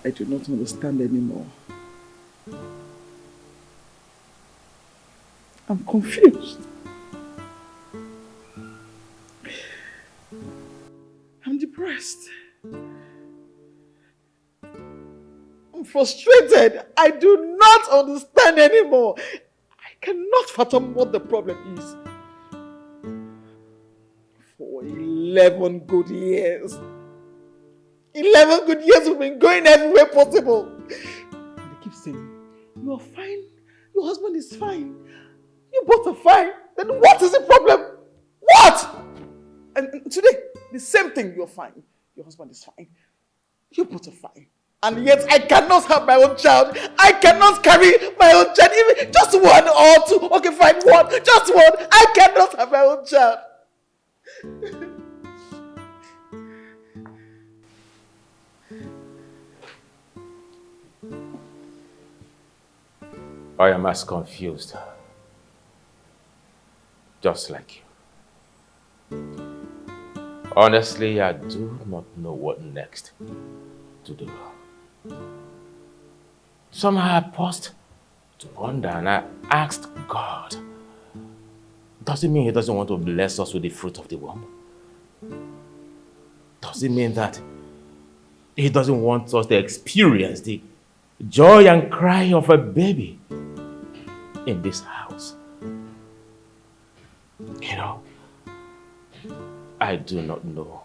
I do not understand anymore. I'm confused. I'm depressed. I'm frustrated. I do not understand anymore. I cannot fathom what the problem is. For 11 good years. 11 good years we've been going everywhere possible. And they keep saying, you are fine. Your husband is fine. You both are fine. Then what is the problem? What? And today, the same thing. You're fine. Your husband is fine. You both are fine. And yet I cannot have my own child. I cannot carry my own child. Even just one or two. Okay, fine, one. Just one. I cannot have my own child. I am as confused. Just like you. Honestly, I do not know what next to do. Somehow I paused to wonder and I asked God, does it mean He doesn't want to bless us with the fruit of the womb? Does it mean that He doesn't want us to experience the joy and cry of a baby in this house? You know, I do not know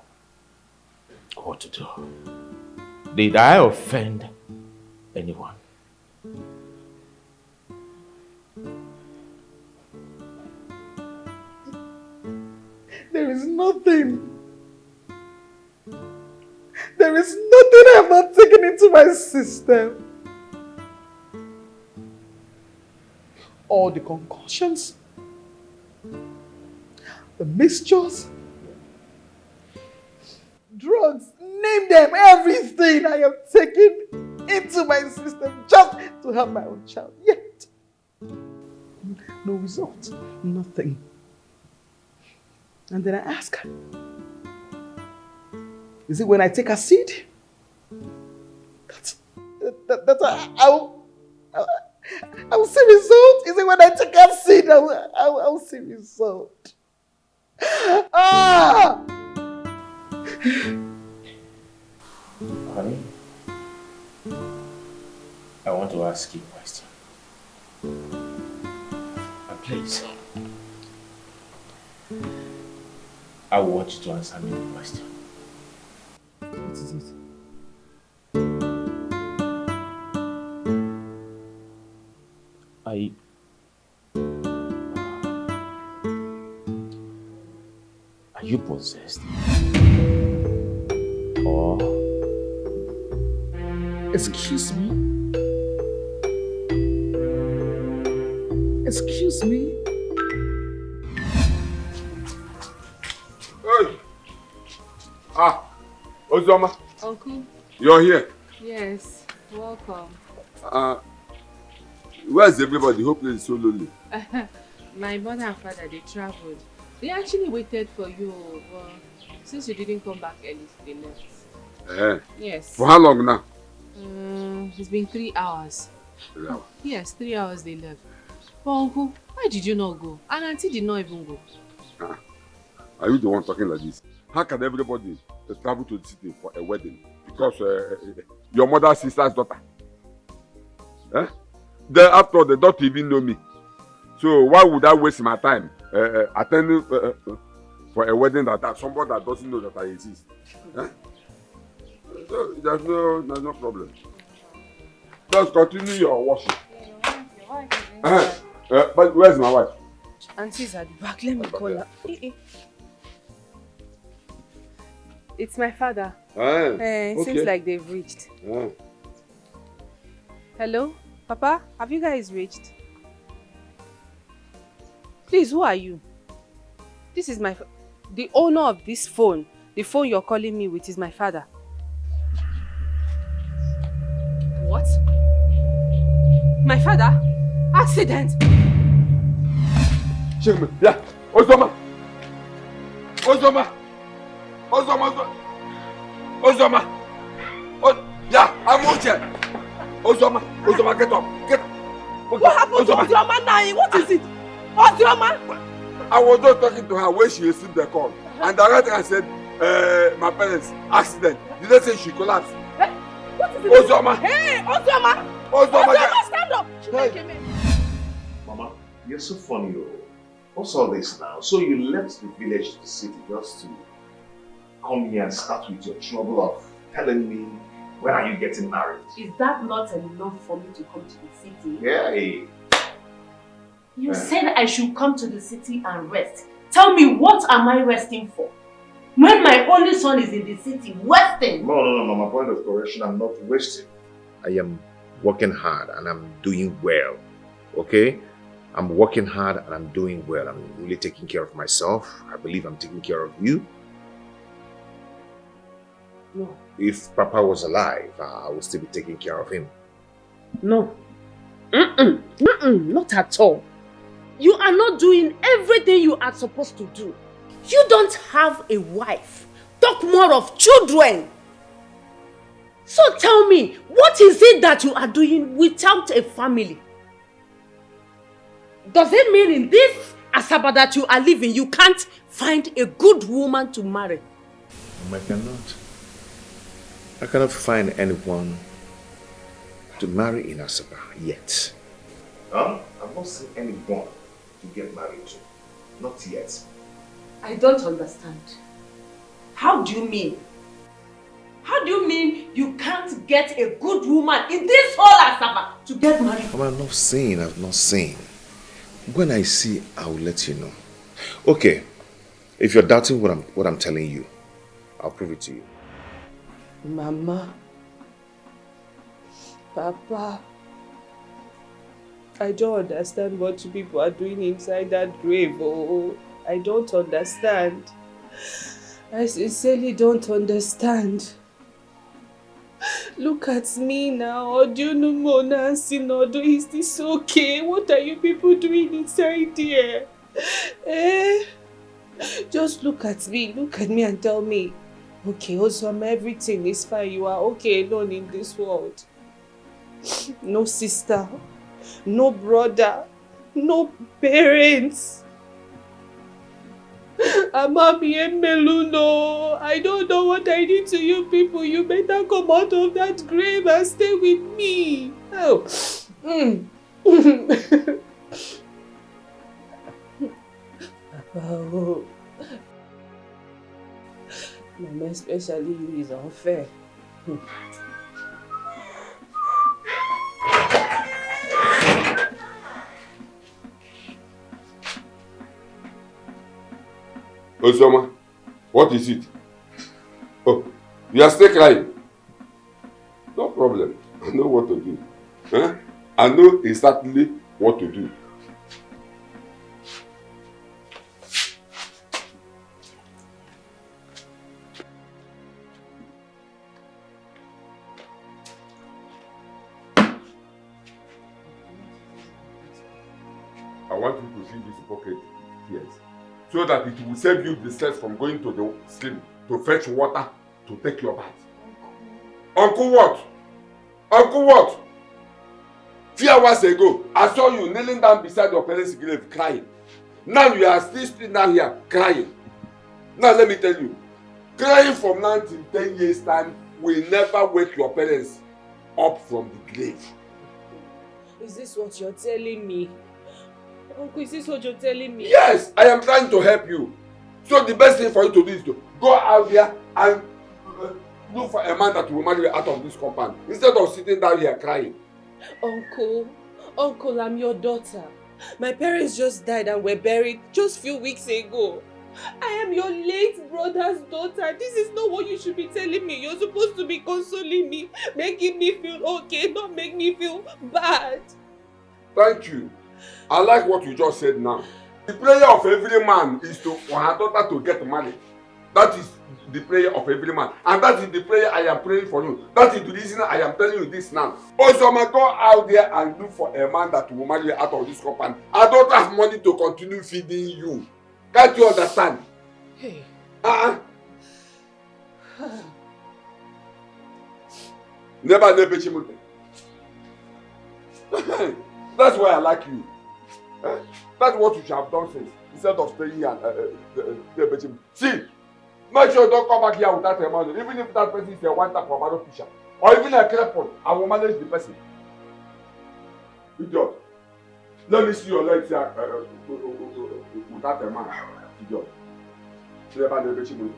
what to do. Did I offend anyone? There is nothing. There is nothing I have not taken into my system. All the concoctions, the mixtures, drugs, name them, everything I have taken into my system just to have my own child. Yet, no result, nothing. And then I ask her, is it when I take a seed? That I will see result? Is it when I take a seed I will see result? Ah! Honey, I want to ask you a question. Please, I want you to answer me the question. What is it? Are you possessed? Or... Excuse me? Excuse me? Hey! Ozoma. Uncle. You're here? Yes, welcome. Where's everybody? Hope it's so lonely. My mother and father, they traveled. They actually waited for you, but since you didn't come back early, they left. Yes. For how long now? It's been 3 hours. 3 hours? Yes, 3 hours they left. But Uncle, why did you not go? And Auntie did not even go. Are you the one talking like this? How can everybody travel to the city for a wedding? Because your mother's sister's daughter. Then after all, they don't even know me. So why would I waste my time attending for a wedding that somebody that doesn't know that I exist? So there's no problem. Just continue your worship. But where's my wife? Auntie's at the back. Let me call her. It's my father. Okay. Seems like they've reached. Hello? Papa, have you guys reached? Please, who are you? This is the owner of this phone. The phone you're calling me with is my father. What? My father? Accident? Yeah. Ozoma! Ozoma! Ozoma! Ozoma! Yeah, I'm okay. Ozoma, get up. Get up. What happened to Ozoma now? What is it? Ozoma? I was just talking to her when she received the call. And the right I said, my parents, accident. Did they say she collapsed? Hey, what is it? Ozoma! Hey, Ozoma! Ozoma, stand up! Hey. Mama, you're so funny. What's all this now? So you left the village to the city just to come here and start with your trouble of telling me when are you getting married? Is that not enough for me to come to the city? Yeah. You said I should come to the city and rest. Tell me, what am I resting for? When my only son is in the city, resting? No, Mama, point of correction, I'm not wasting. I am working hard and I'm doing well. Okay? I'm working hard and I'm doing well. I'm really taking care of myself. I believe I'm taking care of you. No. If Papa was alive, I would still be taking care of him. No. Not at all. You are not doing everything you are supposed to do. You don't have a wife. Talk more of children. So tell me, what is it that you are doing without a family? Does it mean in this Asaba that you are living, you can't find a good woman to marry? I cannot find anyone to marry in Asaba yet. I've not seen anyone to get married to. Not yet. I don't understand. How do you mean? How do you mean you can't get a good woman in this whole Asaba to get married? I've not seen. When I see, I will let you know. Okay, if you're doubting what I'm telling you, I'll prove it to you. Mama, Papa, I don't understand what you people are doing inside that grave. Oh, I don't understand. I sincerely don't understand. Look at me now. Do you know Nancy? Is this okay? What are you people doing inside here? Just look at me and tell me. Okay, Ozoma, everything is fine. You are okay alone in this world. No sister, no brother, no parents. Amami and Meluno, I don't know what I did to you people. You better come out of that grave and stay with me. Oh. Oh. Mama, especially you, is unfair. Ozoma, what is it? Oh, you are still crying? No problem. I know what to do. Huh? I know exactly what to do. I want you to see this bucket here, so that it will save you the stress from going to the stream to fetch water to take your bath. Uncle what? Uncle what? Few hours ago, I saw you kneeling down beside your parents' grave crying. Now you are still sitting down here crying. Now let me tell you, crying from now till 10 years time will never wake your parents up from the grave. Is this what you're telling me? Uncle, is this what you're telling me? Yes, I am trying to help you. So the best thing for you to do is to go out there and look for a man that will marry you out of this compound instead of sitting down here crying. Uncle, I'm your daughter. My parents just died and were buried just a few weeks ago. I am your late brother's daughter. This is not what you should be telling me. You're supposed to be consoling me, making me feel okay, not make me feel bad. Thank you. I like what you just said now. The prayer of every man is for her daughter to get married. That is the prayer of every man. And that is the prayer I am praying for you. That is the reason I am telling you this now. Ozoma, go out there and look for a man that will marry you out of this compound. I don't have money to continue feeding you. Can't you understand? Hey. Never chimulte. That's why I like you. Eh? That's what you should have done since. Instead of staying here and see, make sure you don't come back here without a money. Even if that person is a one type of other fisher. Or even a cripple, I will manage the person. Idiot. Let me see your legs here without a man. Idiot. See about the bitch.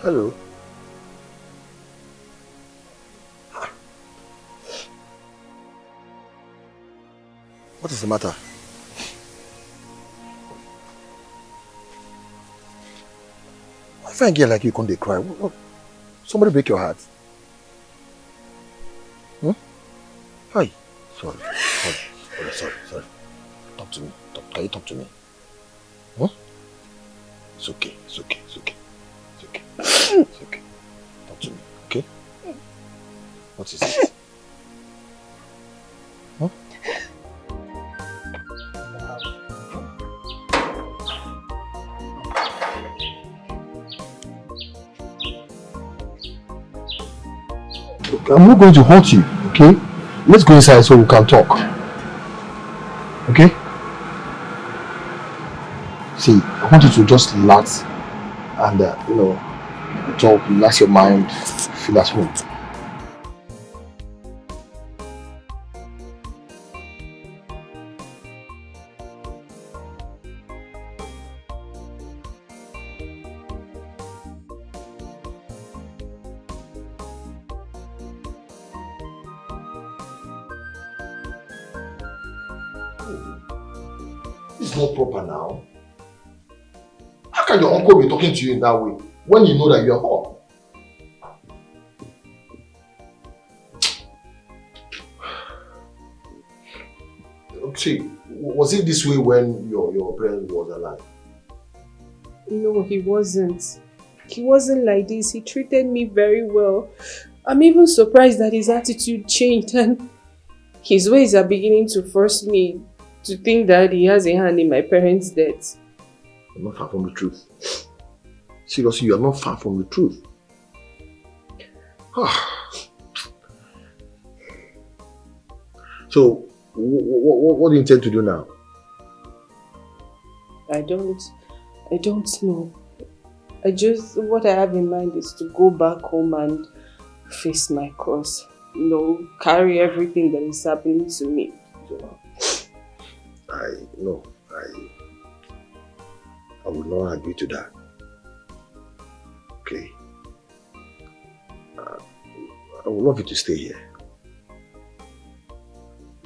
Hello. What is the matter? Why fine girl like you can't they cry? What? Somebody break your heart? Hmm? Hi. Sorry. Sorry. Talk to me. Can you talk to me? Huh? It's okay. It's okay. Talk to me, okay? What is it? Huh? I'm not going to hurt you, okay? Let's go inside so we can talk. Okay? See, I want you to just relax and, talk, relax your mind, feel at home. It's not proper now. How can your uncle be talking to you in that way when you know that you are home? See, was it this way when your parent was alive? No, he wasn't. He wasn't like this. He treated me very well. I'm even surprised that his attitude changed and his ways are beginning to force me to think that he has a hand in my parents' death. You're not far from the truth. Seriously, you are not far from the truth. So, what do you intend to do now? I don't know. What I have in mind is to go back home and face my cross. Carry everything that is happening to me. I will not agree to that. Okay. I would love you to stay here.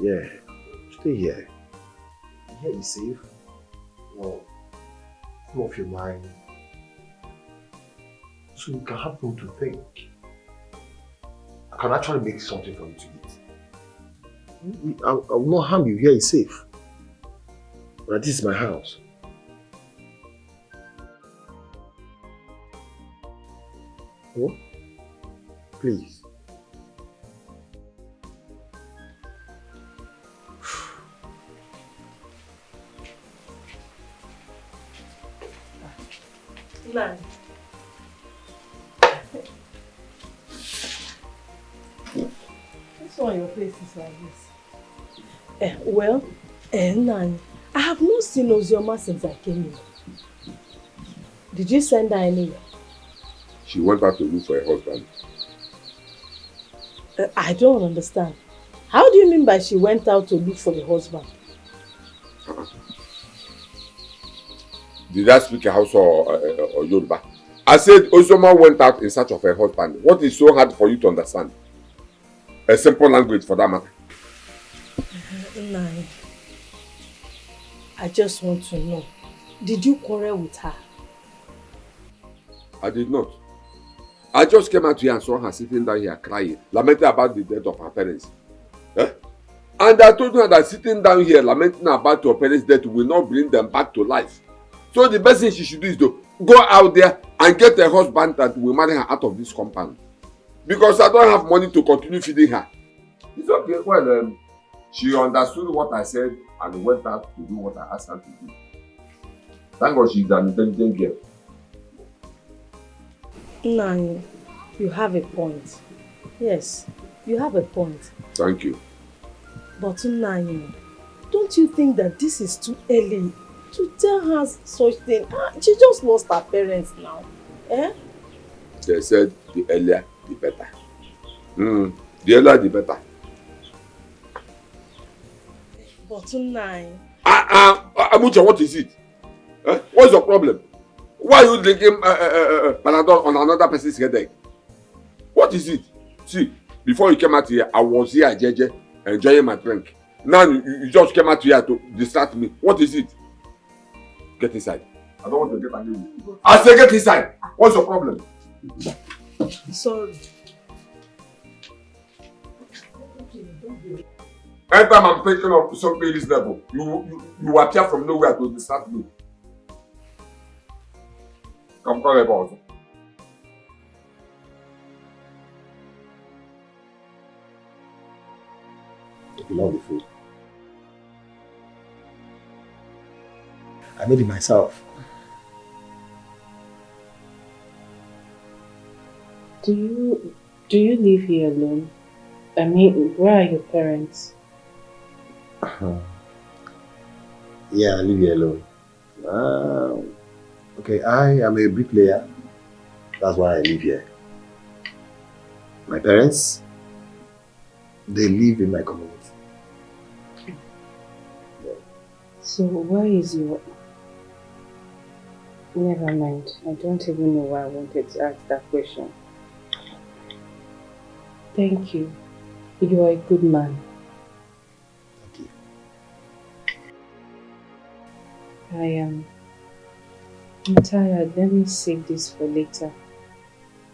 Yeah, stay here. Here is safe. Full of your mind. So you can have room to think. I can actually make something for you to eat. I will not harm you. Here is safe. But this is my house. Oh? Please. Man. What's on your face is like this? Nan, I have not seen Ozioma since I came here. Did you send her anywhere? She went out to look for a husband. I don't understand. How do you mean by she went out to look for a husband? Did I speak a Hausa or Yoruba? I said Ozioma went out in search of her husband. What is so hard for you to understand? A simple language for that matter. Nai, I just want to know, did you quarrel with her? I did not. I just came out here and saw her sitting down here crying, lamenting about the death of her parents. Eh? And I told her that sitting down here lamenting about your parents' death will not bring them back to life. So the best thing she should do is to go out there and get a husband that will marry her out of this compound. Because I don't have money to continue feeding her. It's okay. Well, she understood what I said and went out to do what I asked her to do. Thank God she's an intelligent girl. Nai, you have a point. Yes, you have a point. Thank you. But Nai, don't you think that this is too early to tell her such thing? She just lost her parents now. Eh? They said the earlier the better. The earlier the better. But Nai. Amucha, what is it? What's your problem? Why are you drinking Panadol on another person's headache? What is it? See, before you came out here, I was here at JJ enjoying my drink. Now you just came out here to distract me. What is it? Get inside. I don't want to get angry with you. I say get inside. What's your problem? Sorry. Anytime I'm thinking of something reasonable, you appear from nowhere to distract me. Come call about. You love the food. I made it myself. Do you live here alone? I mean, where are your parents? Yeah, I live here alone. Okay, I am a bricklayer. That's why I live here. My parents, they live in my community. So why is your... Never mind. I don't even know why I wanted to ask that question. Thank you. You are a good man. Thank you. I'm tired. Let me save this for later.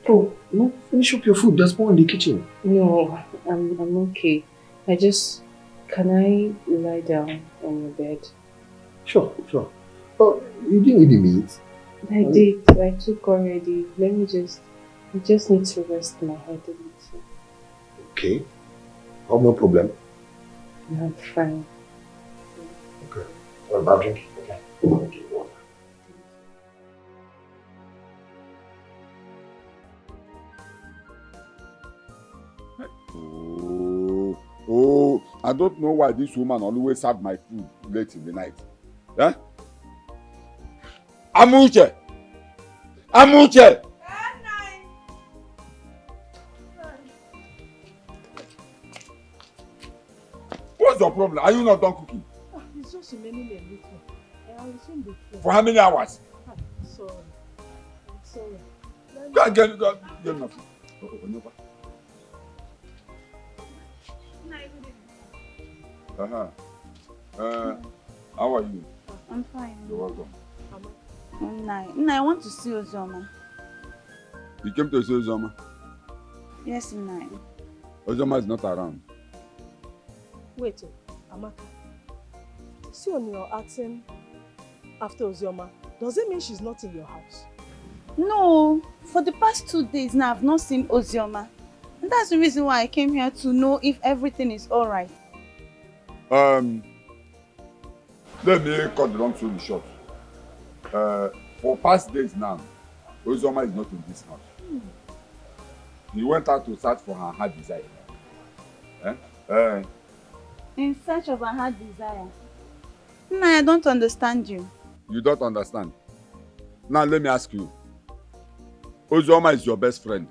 Oh, no, finish up your food. There's more in the kitchen. No, I'm okay. Can I lie down on your bed? Sure. Oh, you didn't eat the meat? I did. I took already. I just need to rest my head a little. Okay. Oh, no problem. I'm fine. Okay. What about drinking? Okay. Thank you. Oh, I don't know why this woman always serve my food late in the night. Yeah? Amuche! What's your problem? Are you not done cooking? It's just remaining a little. I will soon be through. For how many hours? Sorry. I'm sorry. Go get my food. How are you? I'm fine. You're welcome. I want to see Ozoma. You came to see Ozoma? Yes, Nai. Ozoma is not around. Wait, Amaka. See, when you're asking after Ozioma, does it mean she's not in your house? No, for the past 2 days now I've not seen Ozioma. And that's the reason why I came here to know if everything is alright. Let me cut the long story short. For past days now, Ozioma is not in this house. He went out to search for her heart desire. In search of her heart desire. Nai, I don't understand you. You don't understand. Now let me ask you. Ozioma is your best friend.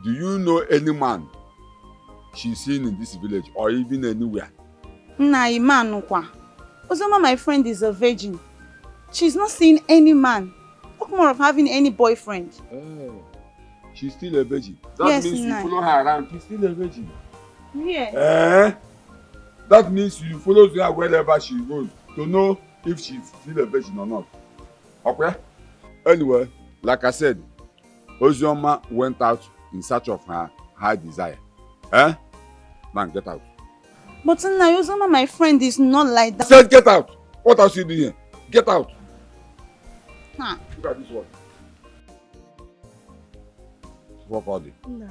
Do you know any man she's seen in this village or even anywhere? Nai, man, Ozioma, my friend, is a virgin. She's not seen any man. Talk more of having any boyfriend. She's still a virgin. That yes, means Nai. you follow her around. She's still a virgin. Yes. That means you follow her wherever she goes to know if she's still a virgin or not. Okay? Anyway, like I said, Ozioma went out in search of her high desire. Man, get out. But Nna, Uzoma, my friend, is not like I that. said get out. What else you doing here? Get out. Huh. Look at this one. What about it? Nna,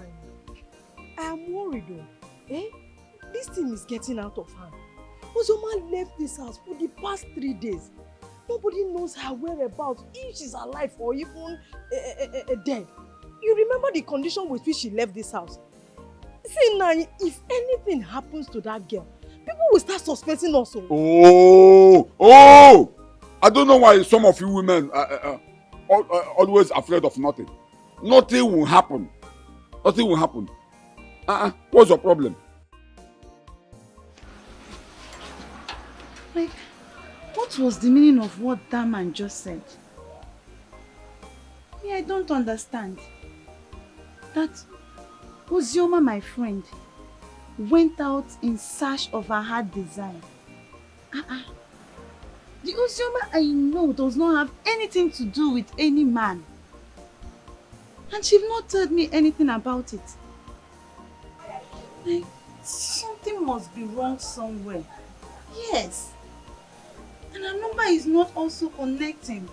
I am worried though. This thing is getting out of hand. Uzoma left this house for the past 3 days. Nobody knows her whereabouts, if she's alive or even dead. You remember the condition with which she left this house? See now, if anything happens to that girl, people will start suspecting us. Oh! I don't know why some of you women are always afraid of nothing. Nothing will happen. Nothing will happen. What's your problem? Like, what was the meaning of what that man just said? Me, I don't understand. That Ozioma, my friend, went out in search of her heart desire. The Ozioma I know does not have anything to do with any man. And she's not told me anything about it. Like, something must be wrong somewhere. Yes. And her number is not also connecting.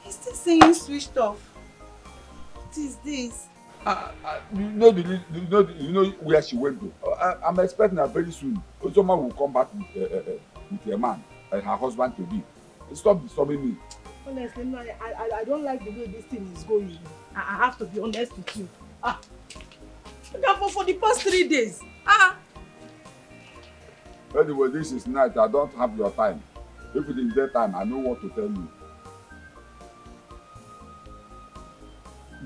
It's still saying switched off. What is this? You know where she went to. I'm expecting her very soon. Someone will come back with a man, like her husband to be. Stop disturbing me. Honestly, no, I don't like the way this thing is going. I have to be honest with you. For the past 3 days. Anyway, this is night. I don't have your time. If it is daytime, I know what to tell you.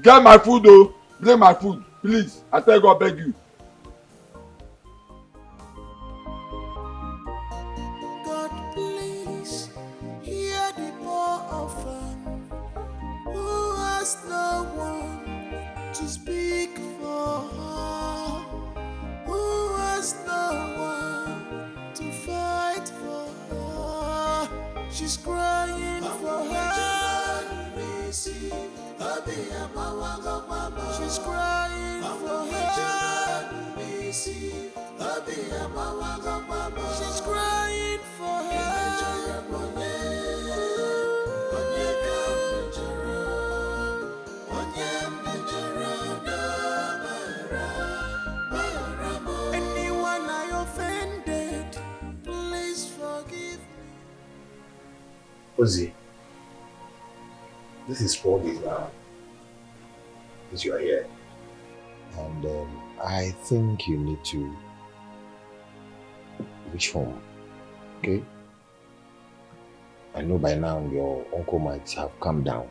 Get my food though. Bring my food, please. I tell God, beg you. God, please hear the poor orphan who has no one to speak for her, who has no one to fight for her. She's crying for her. She's crying for her. She's crying for her. Anyone I offended, please forgive me. Ozzy, this is 4 days now since you are here. And I think you need to reach home, okay? I know by now your uncle might have calmed down.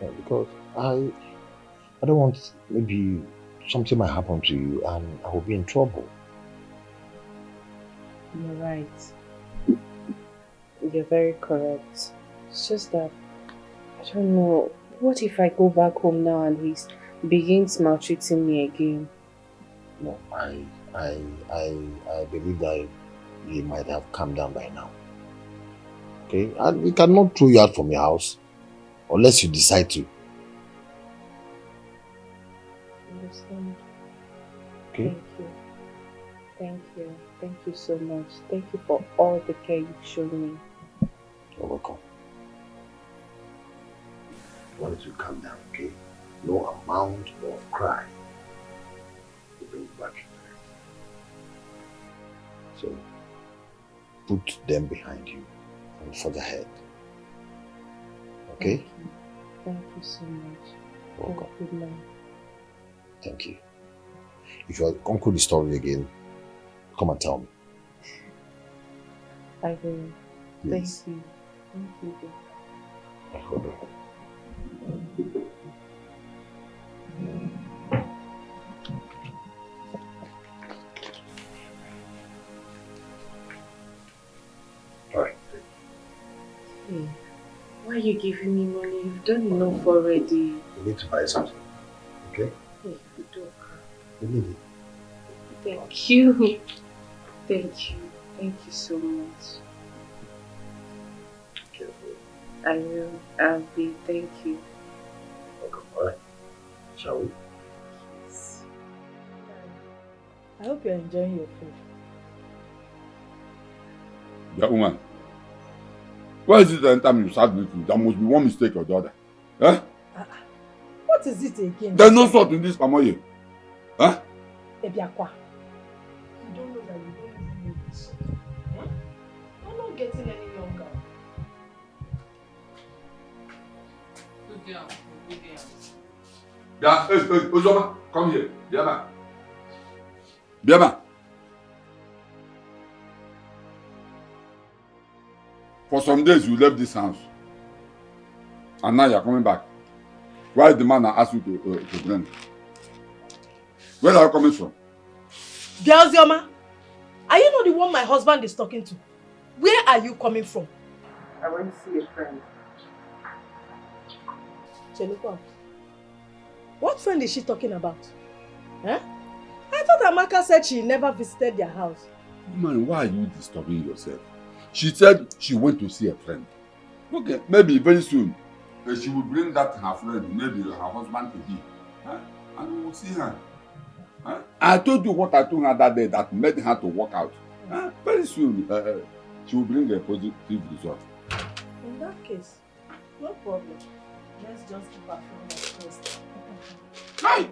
Yeah, because I don't want maybe something might happen to you and I will be in trouble. You're right. You're very correct. It's just that, I don't know, what if I go back home now and he begins maltreating me again? No, I believe that he might have calmed down by now. Okay? And we cannot throw you out from your house unless you decide to. Understand? Okay? Thank you. Thank you. Thank you so much. Thank you for all the care you've shown me. You're welcome. I want you to calm down, okay? No amount of cry will bring you back into it. So, put them behind you and further ahead. Okay? Thank you so much. You're welcome. Good night. Thank you. If your uncle is story again, come and tell me. I will. Please. Thank you. Thank you. I hope it. All right. Hey, Why are you giving me money? You've done enough already. You need to buy something, okay? Yeah, you do. You need it. Thank you. Thank you. Thank you so much. Careful. I will. I'll be. Thank you. Okay, alright. Shall we? Yes. I hope you're enjoying your food. That woman. Why is it that anytime you start doing food, there must be one mistake or the other? Huh? What is it again? There's no salt in this pamoye. Huh? Ebiakwa. You don't know that you don't even know this. Huh? You're not getting any younger. Good girl. Good girl. Yeah, hey, Ozoma, come here. Biama. Biama. For some days you left this house. And now you're coming back. Why is the man that asked you to bring? Where are you coming from? Girls, Yoma, are you not the one my husband is talking to? Where are you coming from? I went to see a friend. Chelukwa, what friend is she talking about? Huh? I thought Amaka said she never visited their house. Man, why are you disturbing yourself? She said she went to see a friend. Okay, maybe very soon she will bring that her friend, maybe her husband to be. Huh? And we will see her. Huh? I told you what I told her that day that made her to walk out. Huh? Very soon she will bring a positive result. In that case, no problem. Let's just keep our friend first. Hi!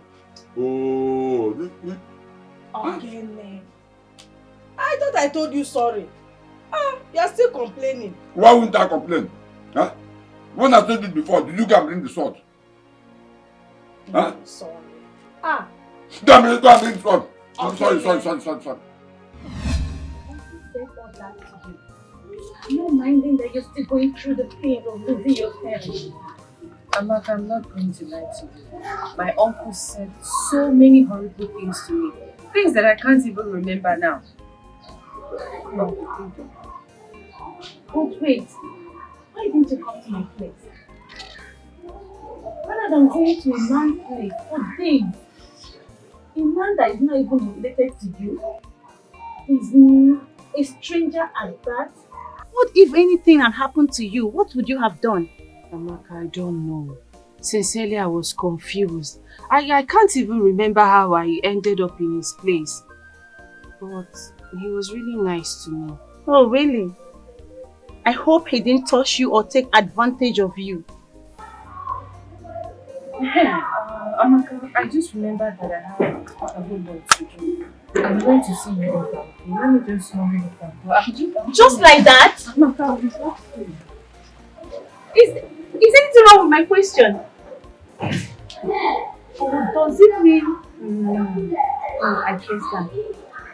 Oh, this. Okay, man. I thought I told you sorry. You're still complaining. Why wouldn't I complain? Huh? When I said it before, did you go and bring the sword? Huh? Sorry. Go and bring the sword. I'm sorry. Not minding that you're still going through the pain of losing your parents. Amaka, I'm not going to lie to you. My uncle said so many horrible things to me. Things that I can't even remember now. No. But wait, why didn't you come to my place? Rather than going to a man's place for days, a man that is not even related to you, is a stranger at that. What if anything had happened to you? What would you have done? Amaka, I don't know. Sincerely, I was confused. I can't even remember how I ended up in his place. But he was really nice to me. Oh, really? I hope he didn't touch you or take advantage of you. Amaka, I just remembered that I have a whole lot to do. I'm going to see you later. Let me just hurry up. Just like that? Amaka, is that true? Is anything wrong with my question? Or does it mean... Oh, I guess that.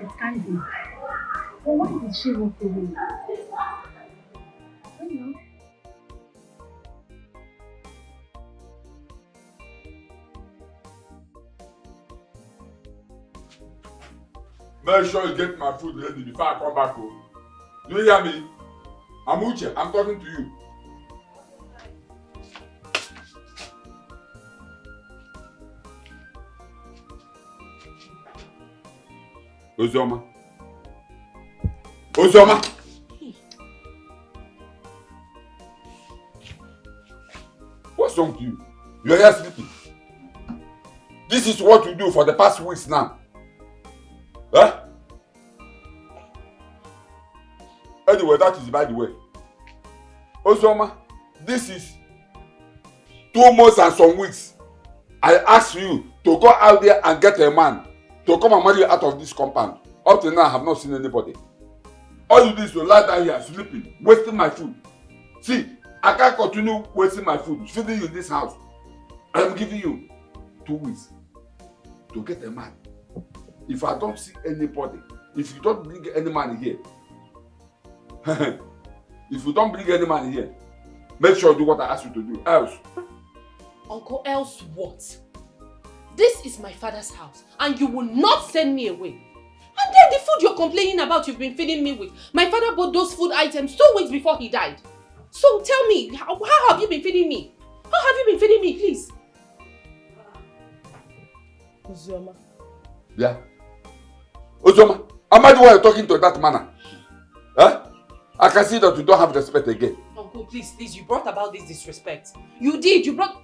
It can't be. But why did she walk away? I don't know. Make sure you get my food ready before I come back home. Do you hear me? I'm Uche. I'm talking to you. Ozoma. What's wrong with you? You're here sleeping. This is what you do for the past weeks now. Huh? Anyway, that is by the way. Ozoma, this is 2 months and some weeks. I asked you to go out there and get a man to come and marry you out of this compound. Up till now, I have not seen anybody. All you do is to lie down here sleeping, wasting my food. See, I can't continue wasting my food, feeding you in this house. I am giving you 2 weeks to get a man. If I don't see anybody, if you don't bring any man here, if you don't bring any man here, make sure you do what I ask you to do. Else. Uncle, else what? This is my father's house and you will not send me away. And then the food you're complaining about you've been feeding me with. My father bought those food items 2 weeks before he died. So tell me, how have you been feeding me? How have you been feeding me, please? Uzoma. Yeah. Uzoma, imagine why you're talking to that manner. Huh? I can see that you don't have respect again. Uncle, please, you brought about this disrespect. You did, you brought...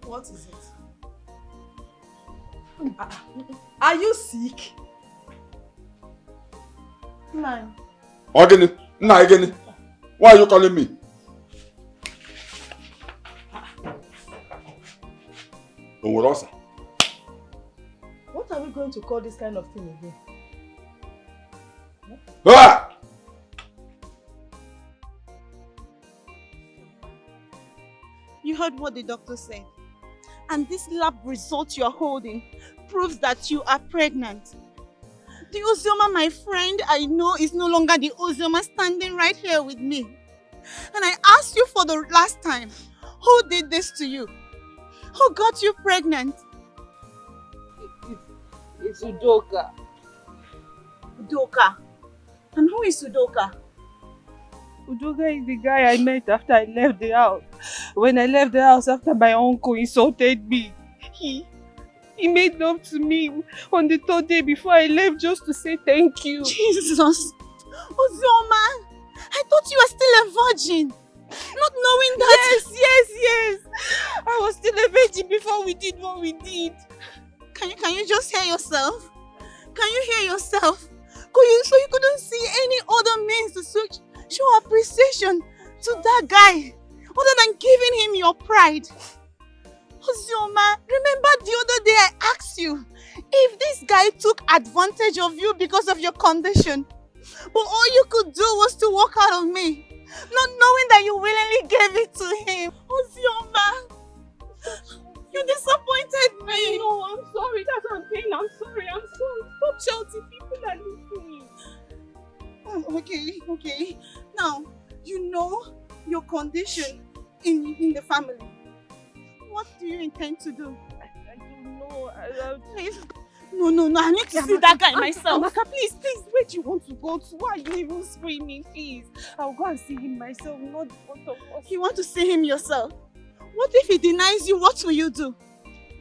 What is it? Are you sick? Man. Again, why are you calling me? What are we going to call this kind of thing again? Ah! You heard what the doctor said. And this lab result you are holding proves that you are pregnant. The Ozioma, my friend, I know is no longer the Ozioma standing right here with me. And I asked you for the last time, who did this to you? Who got you pregnant? It's Udoka. Udoka? And who is Udoka? Udoka is the guy I met after I left the house. When I left the house after my uncle insulted me, he made love to me on the third day before I left just to say thank you. Jesus! Ozioma! I thought you were still a virgin. Not knowing that... Yes! I was still a virgin before we did what we did. Can you just hear yourself? Can you hear yourself? So you couldn't see any other means to show appreciation to that guy other than giving him your pride? Ozioma, remember the other day I asked you if this guy took advantage of you because of your condition, but all you could do was to walk out on me, not knowing that you willingly gave it to him. Ozioma, you disappointed me. No, I'm sorry. That's what I'm saying. I'm sorry. Stop shouting. People are listening. Oh, okay. Now, you know your condition in the family. What do you intend to do? I don't know. Please. No. I need to see that guy myself. Amaka, please, where do you want to go to? Why are you even screaming, please? I'll go and see him myself, not both of us. You want to see him yourself? What if he denies you? What will you do?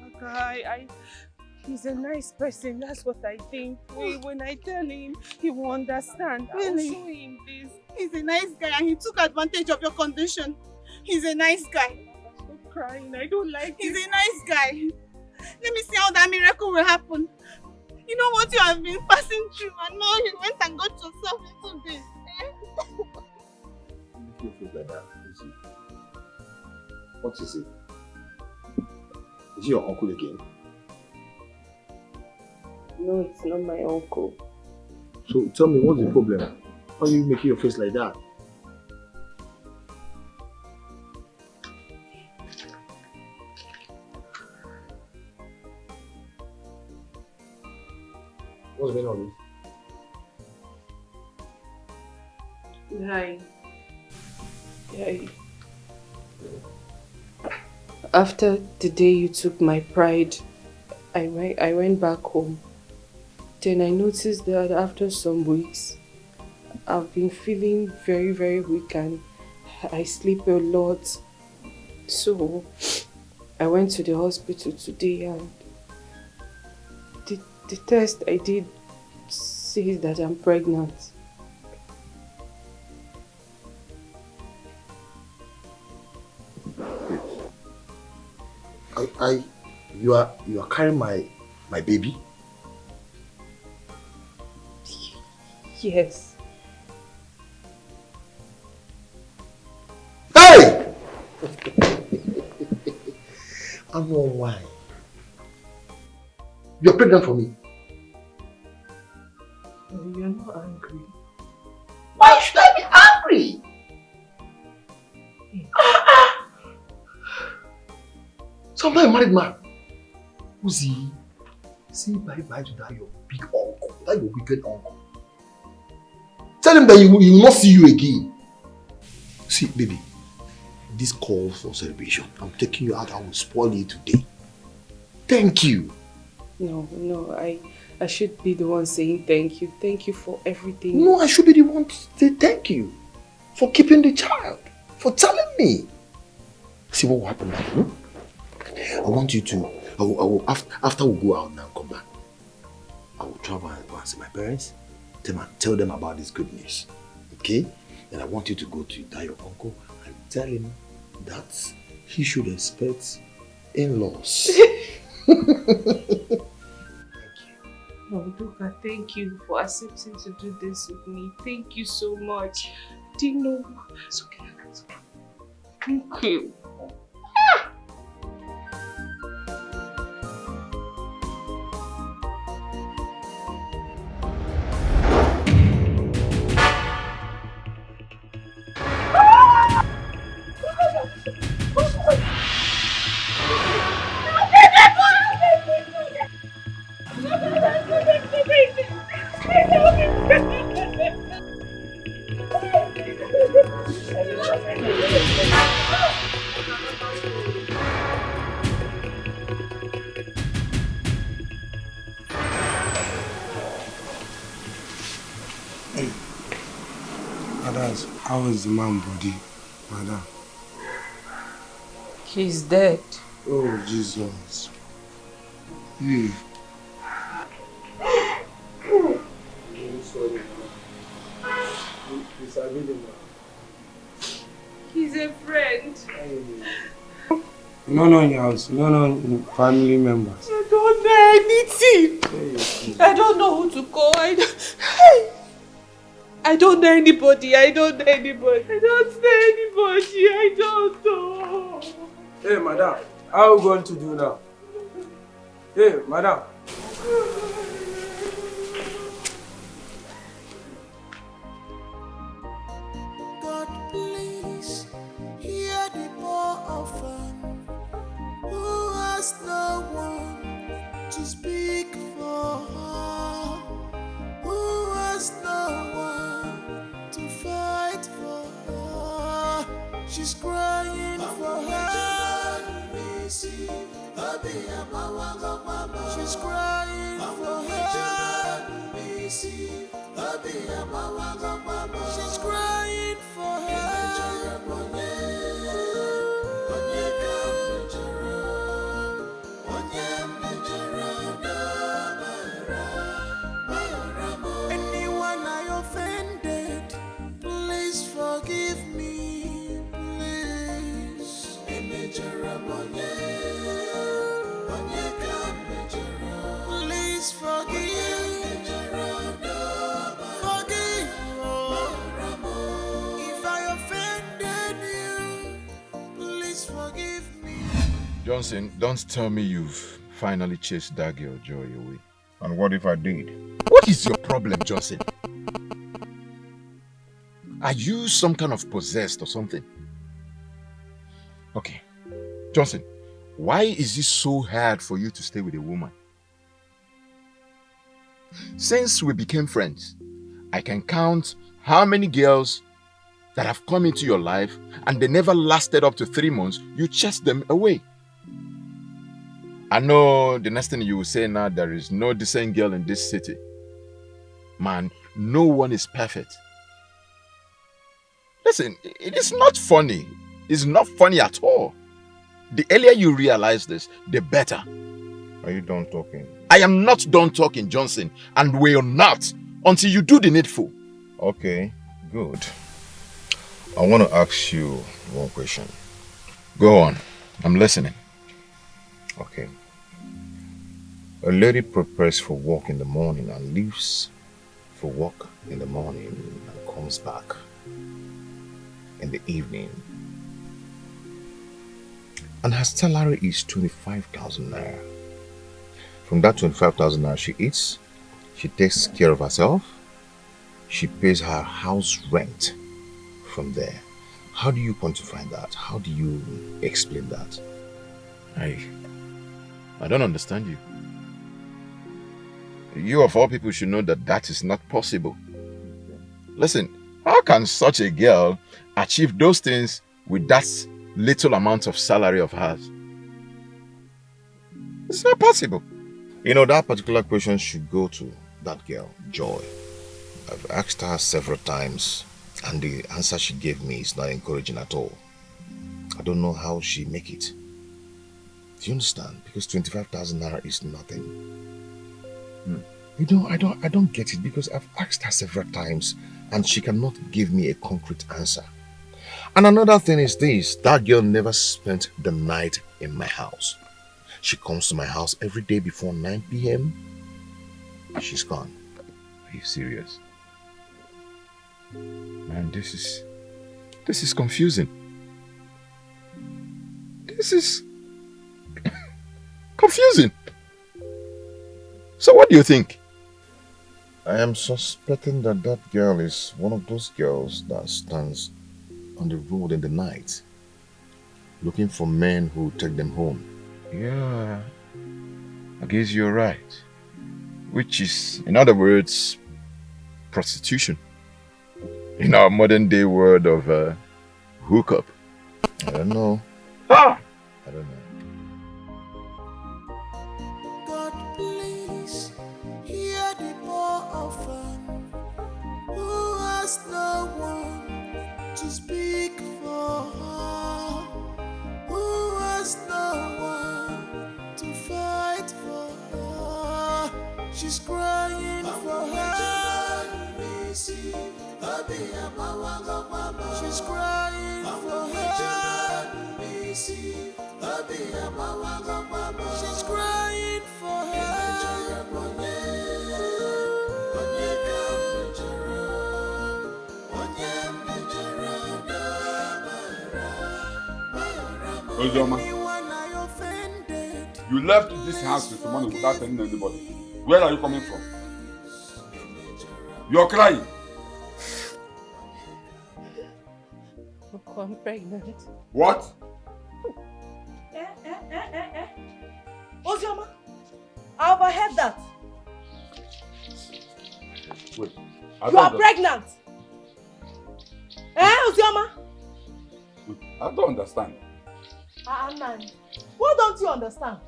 Amaka, he's a nice person, that's what I think. When I tell him, he will understand. Really? I'll show him this. He's a nice guy and he took advantage of your condition. He's a nice guy. Stop crying, I don't like He's a nice guy. Let me see how that miracle will happen. You know what you have been passing through, and now you went and got yourself into this. You feel like that, is it? What is it? Is he your uncle again? No, it's not my uncle. So tell me, what's the problem? Why are you making your face like that? What's going on? Hi. After the day you took my pride, I went back home. Then I noticed that after some weeks, I've been feeling very, very weak and I sleep a lot. So I went to the hospital today and the test I did says that I'm pregnant. You are carrying my baby? Yes. Hey! I know why. You're pregnant for me. You're not angry. Why should I be angry? So I'm not a married man. Uzi, say bye-bye to that your big uncle, that your wicked uncle. Tell him that he will not see you again. See, baby, this calls for celebration. I'm taking you out. I will spoil you today. Thank you. No, I should be the one saying thank you. Thank you for everything. No, I should be the one to say thank you for keeping the child, for telling me. See what will happen now? I want you to, after we go out now and come back, I will travel and go and see my parents, tell them about this good news. Okay? And I want you to go to your uncle and tell him that he should expect in-laws. Oh, Duka, thank you for accepting to do this with me. Thank you so much. Do you know? It's okay. Thank you. How is the man body, madam? He's dead. Oh, Jesus. I'm sorry, He's a friend. No, in your house. No, family members. I don't know anything. I don't know who to call. I don't know anybody. I don't know. Hey, madam. How are we going to do now? Hey, madam. God, please hear the poor orphan who has no one to speak for her, who has no one to fight for her. She's crying for her. She's crying for her. She's crying for anyone I offended, please forgive me, please. Please forgive. Forgive. If I offended you, please forgive me. Johnson, don't tell me you've finally chased that girl Joy away. And what if I did? What is your problem, Johnson? Are you some kind of possessed or something? Okay, Johnson, why is it so hard for you to stay with a woman? Since we became friends, I can count how many girls that have come into your life and they never lasted up to 3 months, you chased them away. I know the next thing you will say now, there is no decent girl in this city. Man, no one is perfect. Listen, it is not funny. It's not funny at all. The earlier you realize this, the better. Are you done talking? I am not done talking, Johnson, and will not until you do the needful. Okay, good. I want to ask you one question. Go on. I'm listening. Okay. A lady prepares for work in the morning and leaves for work in the morning and comes back in the evening. And her salary is 25,000 naira. From that 25,000 naira she eats, she takes care of herself, she pays her house rent from there. How do you quantify that? How do you explain that? I don't understand you. You of all people should know that that is not possible. Listen, how can such a girl achieve those things with that little amount of salary of hers? It's not possible. You know, that particular question should go to that girl, Joy. I've asked her several times, and the answer she gave me is not encouraging at all. I don't know how she make it. Do you understand? Because 25,000 naira is nothing. You know, I don't get it because I've asked her several times and she cannot give me a concrete answer. And another thing is this, that girl never spent the night in my house. She comes to my house every day before 9 p.m. and she's gone. Are you serious? Man, this is confusing. This is confusing. So what do you think? I am suspecting that that girl is one of those girls that stands on the road in the night, looking for men who take them home. Yeah, I guess you're right. Which is, in other words, prostitution. In our modern day word of hookup. I don't know. Ah! I don't know. God, please hear the poor orphan who has no one to speak for her, who has no one to fight for her. She's crying for her. She's crying for her. She's crying for her. Ozoma, you left this house this morning without telling anybody. Where are you coming from? You're crying. I'm pregnant. What? Ozioma, I overheard that. Wait. You are pregnant. Ozioma? I don't understand. Man, what don't you understand?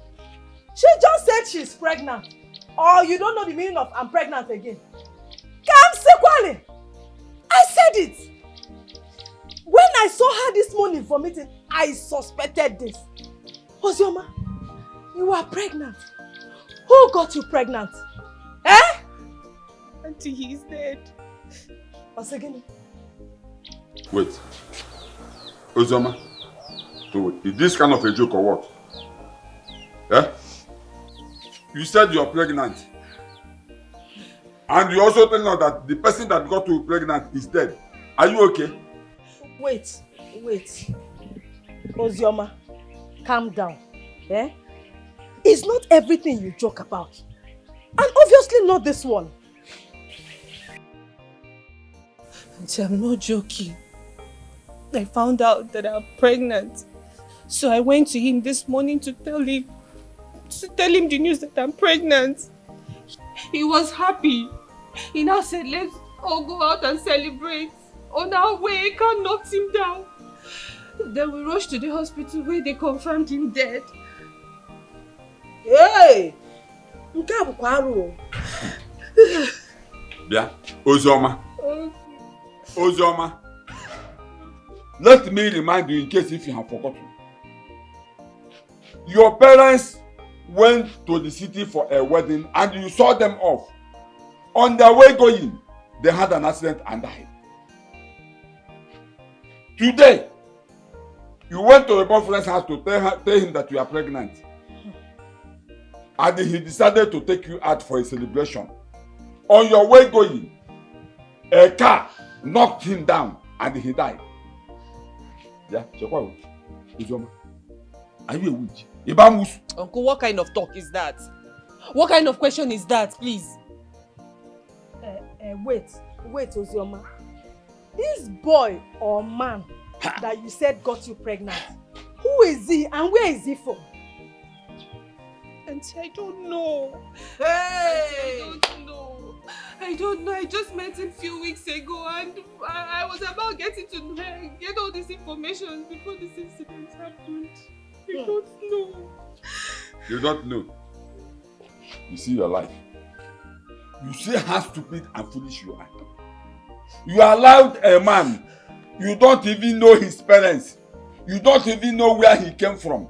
She just said she's pregnant. Or you don't know the meaning of I'm pregnant again. Come sequally. I said it. When I saw her this morning vomiting, I suspected this. Ozioma, you are pregnant. Who got you pregnant? Auntie, he's dead. Once again. Wait. Ozoma, so is this kind of a joke or what? You said you're pregnant. And you also tell us that the person that got you pregnant is dead. Are you okay? Wait. Ozioma, calm down. It's not everything you joke about. And obviously not this one. Auntie, I'm not joking. I found out that I'm pregnant. So I went to him this morning to tell him the news that I'm pregnant. He was happy. He now said, let's all go out and celebrate. On our way, car knocked him down. Then we rushed to the hospital where they confirmed him dead. Hey! Nke a bụkwa arụ. Bịa, Ozioma. Let me remind you in case if you have forgotten. Your parents went to the city for a wedding and you saw them off. On their way going, they had an accident and died. Today, you went to your boyfriend's house to tell him that you are pregnant. And he decided to take you out for a celebration. On your way going, a car knocked him down and he died. Yeah, Ozoma, are you a witch? Uncle, what kind of talk is that? What kind of question is that, please? Wait, Ozioma. This boy or man that you said got you pregnant, who is he and where is he from? Auntie, I don't know. Hey! I don't know. I just met him a few weeks ago and I was about getting to get all this information before this incident happened. I don't know. You don't know? You see your life. You see how stupid and foolish you are. You allowed a man, you don't even know his parents, you don't even know where he came from,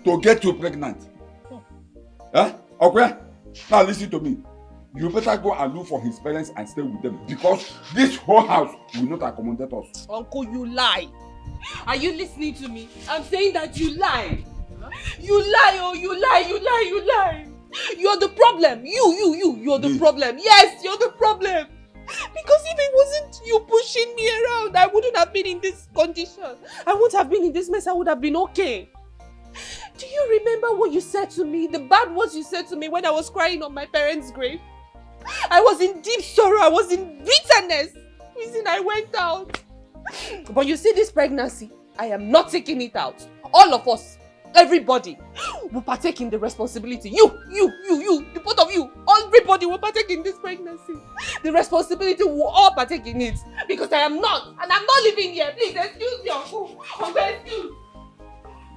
to get you pregnant. Huh? Okay? Now listen to me. You better go and look for his parents and stay with them, because this whole house will not accommodate us. Uncle, you lie. Are you listening to me? I'm saying that you lie. You lie, oh, you lie. You're the problem. You're the problem. Yes, you're the problem. Because if it wasn't you pushing me around, I wouldn't have been in this condition. I wouldn't have been in this mess. I would have been okay. Do you remember what you said to me? The bad words you said to me when I was crying on my parents' grave? I was in deep sorrow. I was in bitterness. Reason I went out. But you see this pregnancy, I am not taking it out. All of us, everybody, will partake in the responsibility. You, the both of you, everybody will partake in this pregnancy. The responsibility will all partake in it. Because I am not, and I'm not living here. Please, excuse me, Uncle. Uncle, excuse.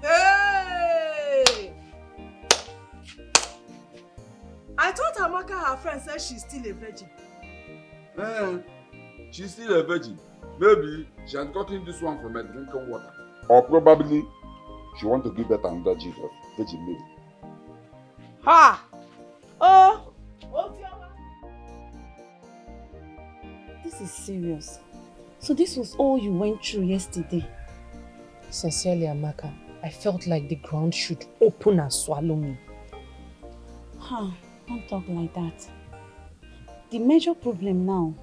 Hey! I thought Amaka, her friend, said she's still a virgin. She's still a virgin. Maybe she has gotten this one from a drinking water. Or probably she wants to give birth to another Jesus, Virgin Mary. Ha! Oh! This is serious. So this was all you went through yesterday? Sincerely, Amaka, I felt like the ground should open and swallow me. Don't talk like that. The major problem now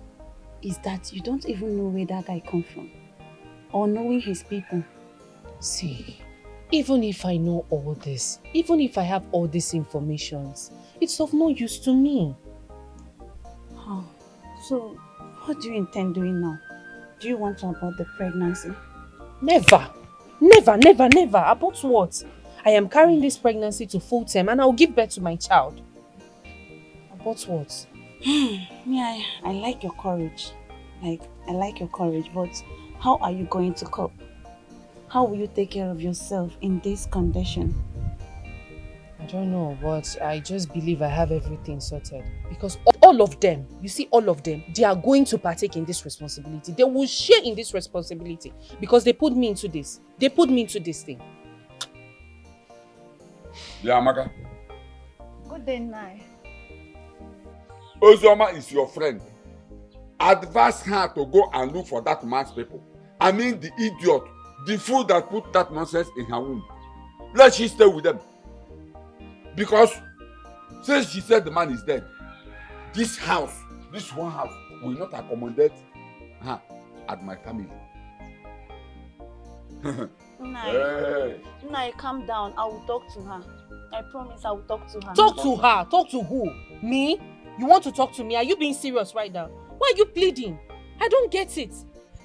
is that you don't even know where that guy come from. Or knowing his people. See, even if I know all this, even if I have all these informations, it's of no use to me. So, what do you intend doing now? Do you want to abort the pregnancy? Never. About what? I am carrying this pregnancy to full term and I'll give birth to my child. About what? Yeah, I like your courage. I like your courage, but how are you going to cope? How will you take care of yourself in this condition? I don't know, but I just believe I have everything sorted. Because all of them, you see all of them, they are going to partake in this responsibility. They will share in this responsibility because they put me into this. They put me into this thing. Yeah, Amaka. Good day, Nai. Ozoma is your friend. Advise her to go and look for that man's people. I mean the idiot, the fool that put that nonsense in her womb. Let she stay with them. Because since she said the man is dead, this one house, will not accommodate her at my family. Nai, calm down. I will talk to her. I promise I will talk to her. Talk to her? Talk to who? Me? You want to talk to me? Are you being serious right now? Why are you pleading? I don't get it.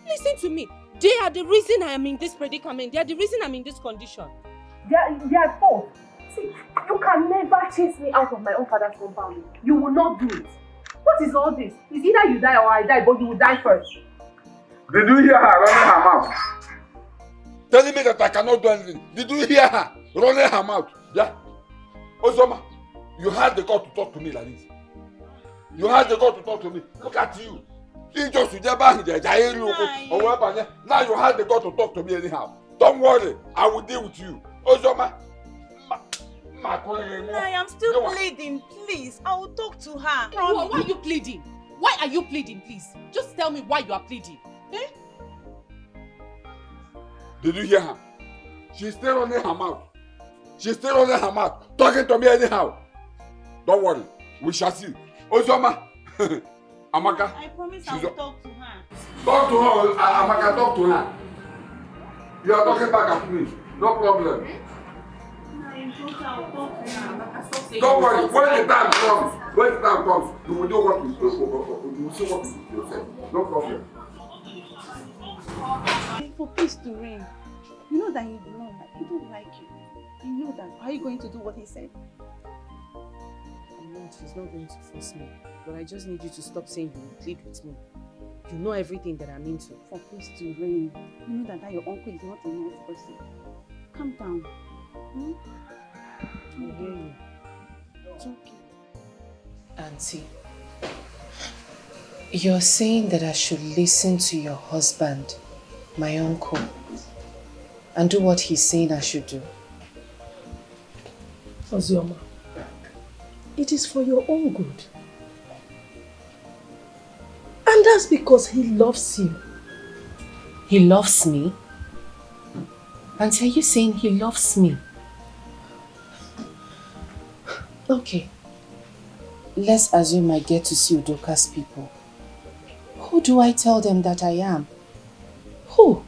Listen to me. They are the reason I am in this predicament. They are the reason I'm in this condition. They are fault. See, you can never chase me out of my own father's compound. You will not do it. What is all this? It's either you die or I die, but you will die first. Did you hear her running her mouth? Telling me that I cannot do anything. Did you hear her running her mouth? Yeah. Ozoma, you had the God to talk to me like this. You had the God to talk to me. Look at you. Now you had the God to talk to me anyhow. Don't worry, I will deal with you. Ozoma. I am still pleading, please. I will talk to her. Why are you pleading? Why are you pleading, please? Just tell me why you are pleading. Eh? Did you hear her? She's still running her mouth. She's still running her mouth. Talking to me anyhow. Don't worry, we shall see. Ozoma. Amaka. I promise I will talk to her. Talk to her, Amaka, talk to her. You are talking back at me. No problem. Don't worry, when the time comes, you will do what you will see what you say. No problem. For peace to reign, you know that he don't like you. You know that. Are you going to do what he said? I know he's not going to force me, but I just need you to stop saying you will plead with me. You know everything that I'm into. For peace to reign, you know that your uncle is not a nice person. Calm down. I hear you. It's okay. Auntie, you're saying that I should listen to your husband, my uncle, and do what he's saying I should do? Ozioma, it is for your own good. And that's because he loves you. He loves me? Auntie, are you saying he loves me? Okay. Let's assume I get to see Udoka's people. Who do I tell them that I am? Who?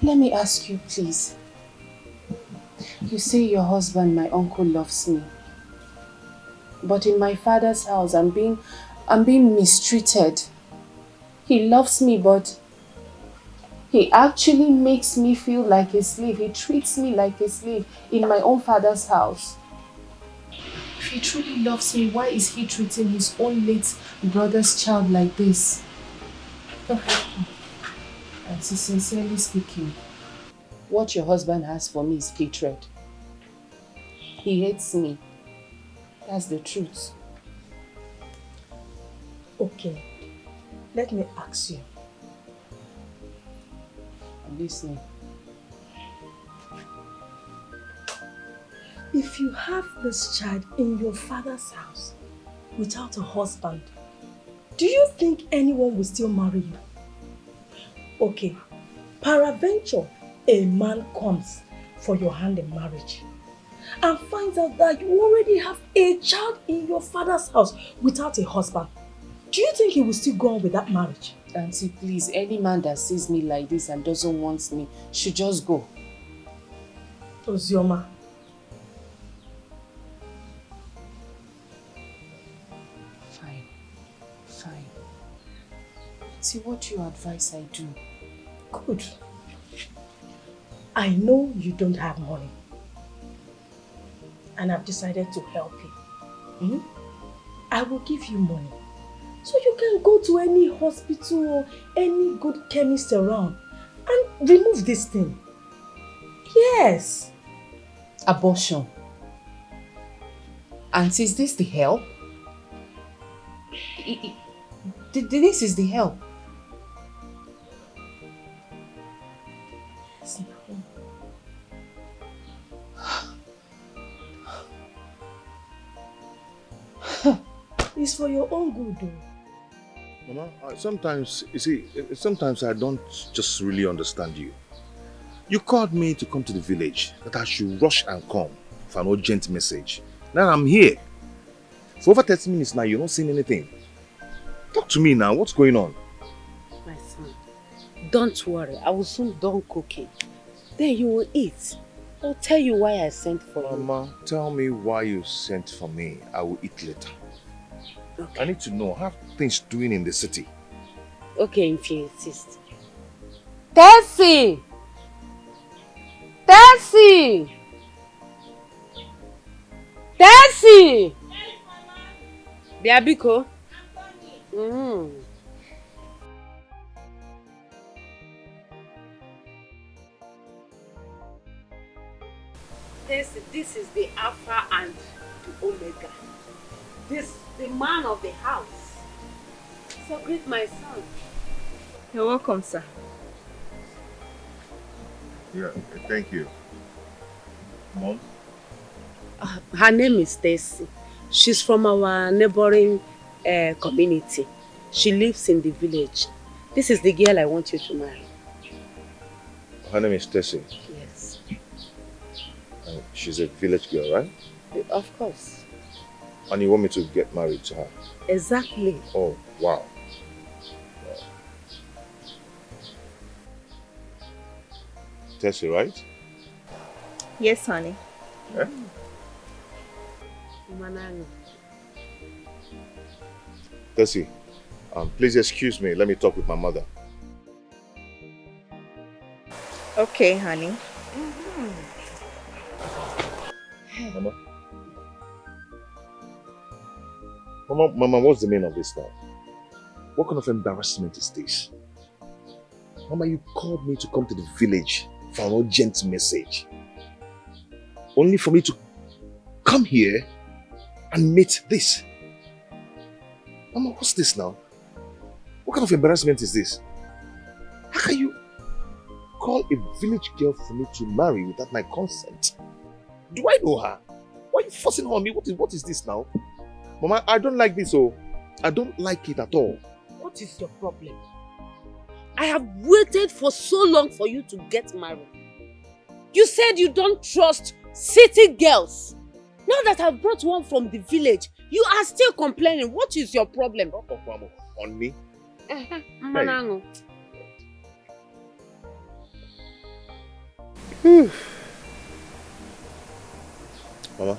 Let me ask you, please. You say your husband, my uncle, loves me. But in my father's house, I'm being mistreated. He loves me, but he actually makes me feel like a slave. He treats me like a slave in my own father's house. If he truly loves me, why is he treating his own late brother's child like this? And sincerely speaking, what your husband has for me is hatred. He hates me. That's the truth. Okay, let me ask you. I'm listening. If you have this child in your father's house without a husband, do you think anyone will still marry you? Okay, peradventure, a man comes for your hand in marriage and finds out that you already have a child in your father's house without a husband. Do you think he will still go on with that marriage? Auntie, please, any man that sees me like this and doesn't want me should just go. Ozioma. Fine. See, what you advise I do. Good. I know you don't have money. And I've decided to help you. I will give you money. So you can go to any hospital or any good chemist around and remove this thing. Yes. Abortion. Auntie, is this the help? This is the help. Yes, it's for your own good, though. Mama, sometimes, you see, sometimes I don't just really understand you. You called me to come to the village, that I should rush and come for an urgent message. Now I'm here. For over 30 minutes now, you're not saying anything. Talk to me now, what's going on? My son, don't worry, I will soon done cooking. Then you will eat. I'll tell you why I sent for you. Mama, tell me why you sent for me. I will eat later. Okay. I need to know how things doing in the city. Okay, if you insist. Tessie! Tessie! Tessie! Biabiko? This is the Alpha and the Omega. This the man of the house. So greet my son. You're welcome, sir. Yeah, thank you. Mom? Her name is Tessie. She's from our neighboring community. She lives in the village. This is the girl I want you to marry. Her name is Tessie. Yes. And she's a village girl, right? Of course. And you want me to get married to her? Exactly. Oh, wow. Tessie, right? Yes, honey. Yeah? Tessie, please excuse me. Let me talk with my mother. Okay, honey. Mama? Mama, what's the meaning of this now? What kind of embarrassment is this? Mama, you called me to come to the village for an urgent message. Only for me to come here and meet this. Mama, what's this now? What kind of embarrassment is this? How can you call a village girl for me to marry without my consent? Do I know her? Why are you forcing her on me? What is this now? Mama, I don't like this, oh. I don't like it at all. What is your problem? I have waited for so long for you to get married. You said you don't trust city girls. Now that I've brought one from the village, you are still complaining. What is your problem? On me? Hey. Mama,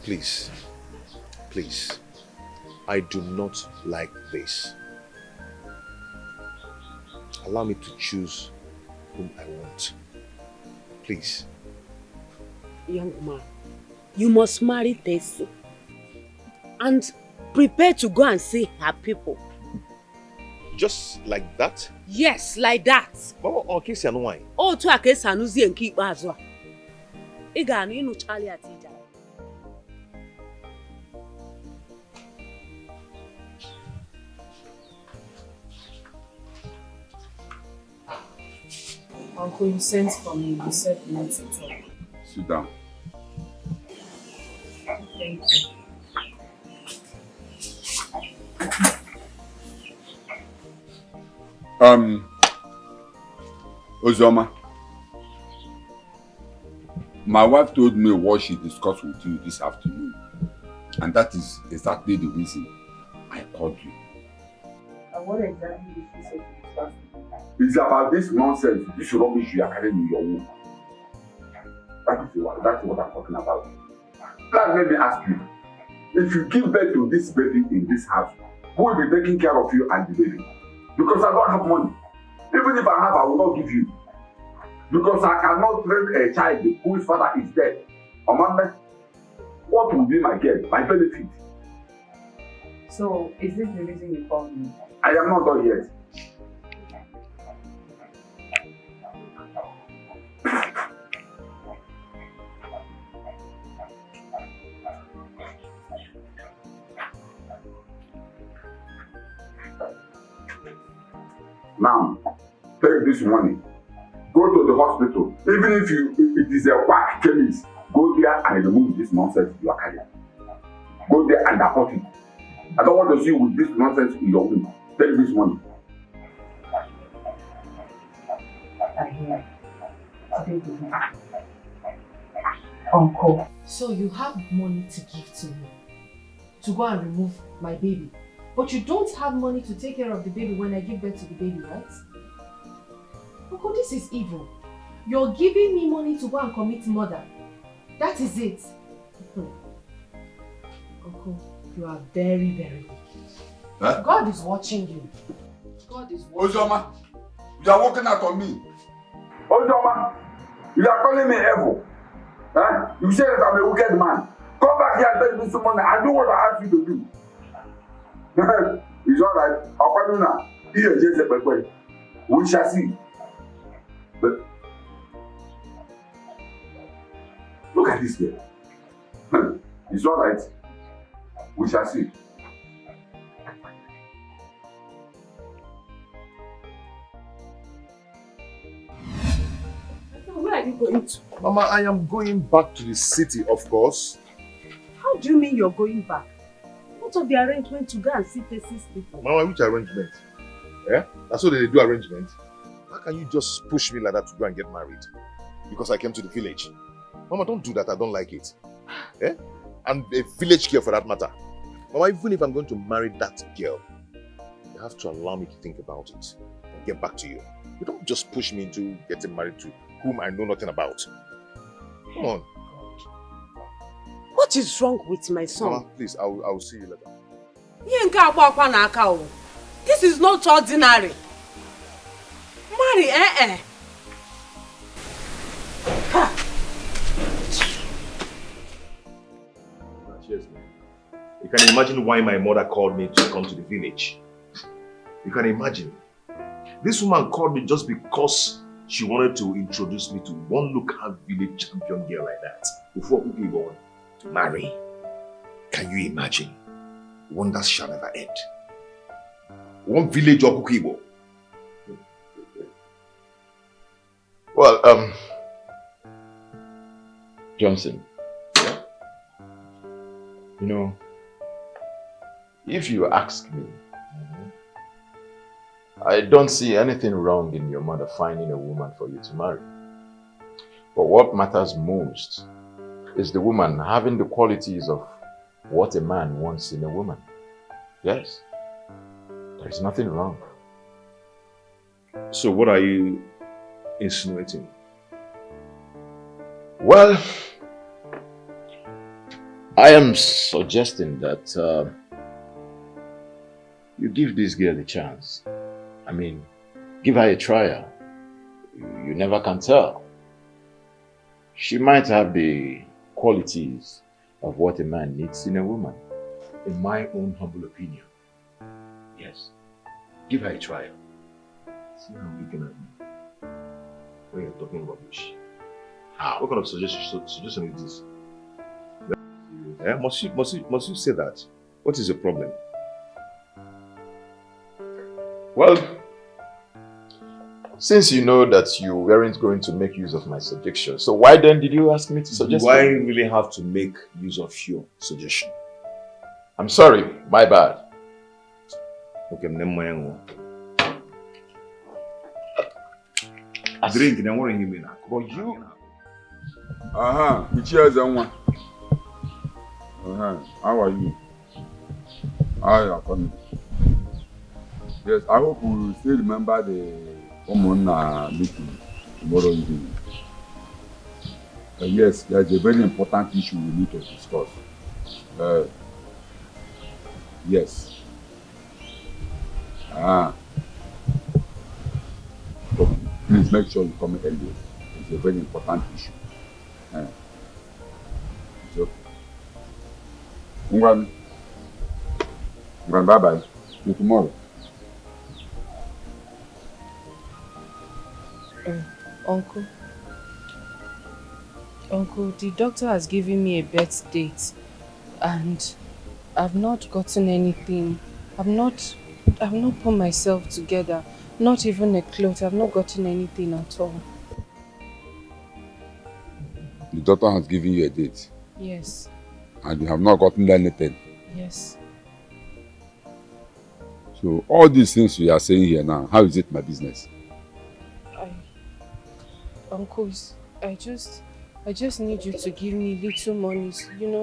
please, please, I do not like this. Allow me to choose whom I want. Please. Young man, you must marry Tessie and prepare to go and see her people. Just like that? Yes, like that. Mama, okay, say no why? Oh, to a case and uzi and keep as well. Iga no Charlie at ija. Uncle, you sent for me. You said you need to talk. Sit down. Thank you. Ozoma, my wife told me what she discussed with you this afternoon, and that is exactly the reason I called you. And what exactly did she say to discuss? It's about this nonsense, this rubbish you are carrying in your womb. That's what I'm talking about. Now let me ask you, if you give birth to this baby in this house, who will be taking care of you and the baby? Because I don't have money. Even if I have, I will not give you. Because I cannot train a child whose father is dead. Amanda, what will be my gain, my benefit? So, is this the reason you called me? I am not done yet. Now, take this money. Go to the hospital. Even if it is a whack chemist, go there and remove this nonsense you are carrying. Go there and abort it. I don't want to see you with this nonsense in your womb. Take this money. I hear. Take the money. Uncle. So you have money to give to me to go and remove my baby, but you don't have money to take care of the baby when I give birth to the baby, right? Uncle, this is evil. You're giving me money to go and commit murder. That is it. Uncle, you are very, very wicked. Huh? God is watching you. God is watching Ozoma, you are working out on me. Ozoma, you are calling me evil. Huh? You say that I'm a wicked man. Come back here and tell me some money. I do what I ask you to do. It's alright. I'll call you now. Here, just we shall see. But look at this girl. It's alright. We shall see. Where are you going to? Mama, I am going back to the city, of course. How do you mean you're going back? What of the arrangement to go and see Tessie's people? Mama, which arrangement? Yeah? That's what they do arrangement. How can you just push me like that to go and get married? Because I came to the village. Mama, don't do that. I don't like it. Yeah? And a village girl for that matter. Mama, even if I'm going to marry that girl, you have to allow me to think about it and get back to you. You don't just push me into getting married to whom I know nothing about. Come on. What is wrong with my son? Mama, please, I will see you later. This is not ordinary. Marry, Cheers, man. You can imagine why my mother called me to come to the village. You can imagine. This woman called me just because she wanted to introduce me to one local village champion girl like that. Before we go on to marry. Can you imagine? Wonders shall never end. One village of Kukibo. Well, Johnson, you know, if you ask me, I don't see anything wrong in your mother finding a woman for you to marry. But what matters most is the woman having the qualities of what a man wants in a woman. Yes, there is nothing wrong. So what are you insinuating? Well, I am suggesting that you give this girl a chance. I mean, give her a trial. You never can tell. She might have the qualities of what a man needs in a woman. In my own humble opinion. Yes. Give her a trial. See how I'm looking at me when you're talking rubbish. How? What kind of suggestion is this? Yeah, must you say that? What is the problem? Well, since you know that you weren't going to make use of my suggestion, so why then did you ask me to suggest? Do I really have to make use of your suggestion? I'm sorry, my bad. Okay, drink, then what are you mean? But you... Cheers, everyone. How are you? How are coming? Yes, I hope you still remember the common meeting tomorrow evening. Yes, there's a very important issue we need to discuss. Yes. So please make sure you come early. It's a very important issue. It's okay. Bye-bye. See you tomorrow. Uncle, the doctor has given me a birth date and I've not gotten anything. I've not put myself together. Not even a cloth. I've not gotten anything at all. The doctor has given you a date? Yes. And you have not gotten anything? Yes. So all these things you are saying here now, how is it my business? Uncles, I just need you to give me little money,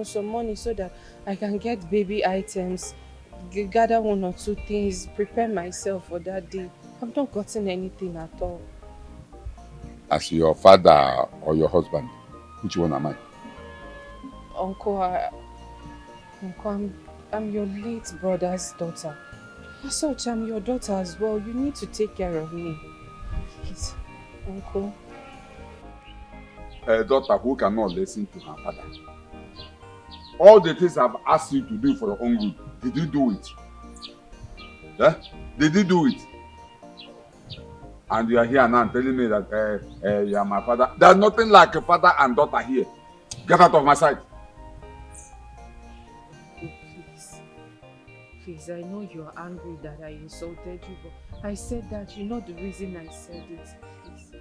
some money so that I can get baby items, gather one or two things, prepare myself for that day. I've not gotten anything at all. As your father or your husband, which one am I? Uncle, I'm your late brother's daughter. As such, I'm your daughter as well. You need to take care of me. Please, Uncle. A daughter who cannot listen to her father. All the things I've asked you to do for your own good, did you do it? Yeah? Did you do it? And you are here now telling me that you are my father. There's nothing like a father and daughter here. Get out of my sight. Please, I know you are angry that I insulted you, but I said that you're not the reason I said it. Please.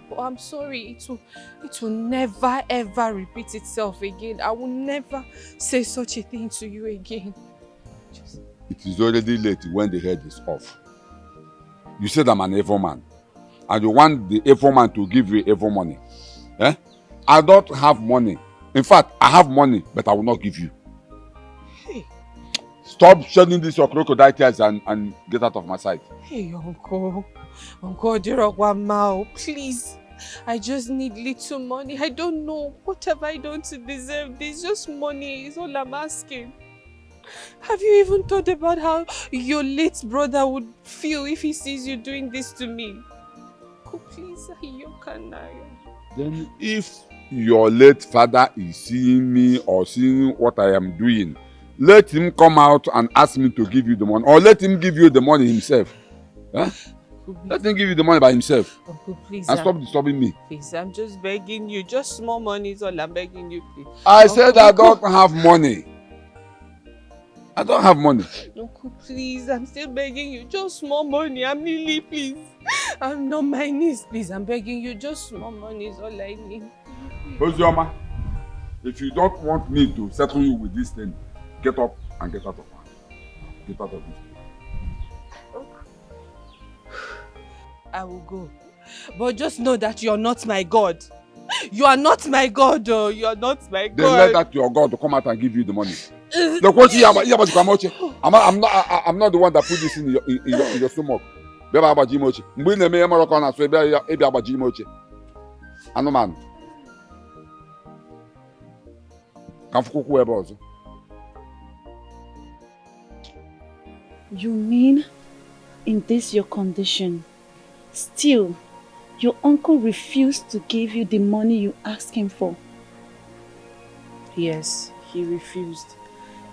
Oh, I'm sorry. It will never ever repeat itself again. I will never say such a thing to you again. It is already late when the head is off. You said I'm an evil man. And you want the evil man to give you evil money. Eh? I don't have money. In fact, I have money, but I will not give you. Hey. Stop shedding this your crocodile tears and get out of my sight. Hey, Uncle. Uncle Dirogwamao, please. I just need little money. I don't know. What have I done to deserve this? Just money is all I'm asking. Have you even thought about how your late brother would feel if he sees you doing this to me? Oh, please, then if your late father is seeing me or seeing what I am doing, let him come out and ask me to give you the money, or let him give you the money himself. Huh? Uncle, please. Let him give you the money by himself. Uncle, please. And stop disturbing me. Please, I'm just begging you. Just small money is all I'm begging you, please. I said I don't have money. I don't have money. Uncle, please. I'm still begging you. Just small money. I'm nearly, please. I'm on my knees, please. I'm begging you. Just small money is all I need. Ozioma, if you don't want me to settle you with this thing, get up and get out of here. Get out of this place. I will go. But just know that you're not my God. You are not my God, oh. You are not my God. Then let that your God to come out and give you the money. The question I'm not the one that put this in your stomach. Beba abaji mochi. Mgbe na me Morocco na so ebi abaji mochi. Anu man. Kan fukuku ebe ozo. You mean in this your condition, still your uncle refused to give you the money you asked him for? Yes, he refused.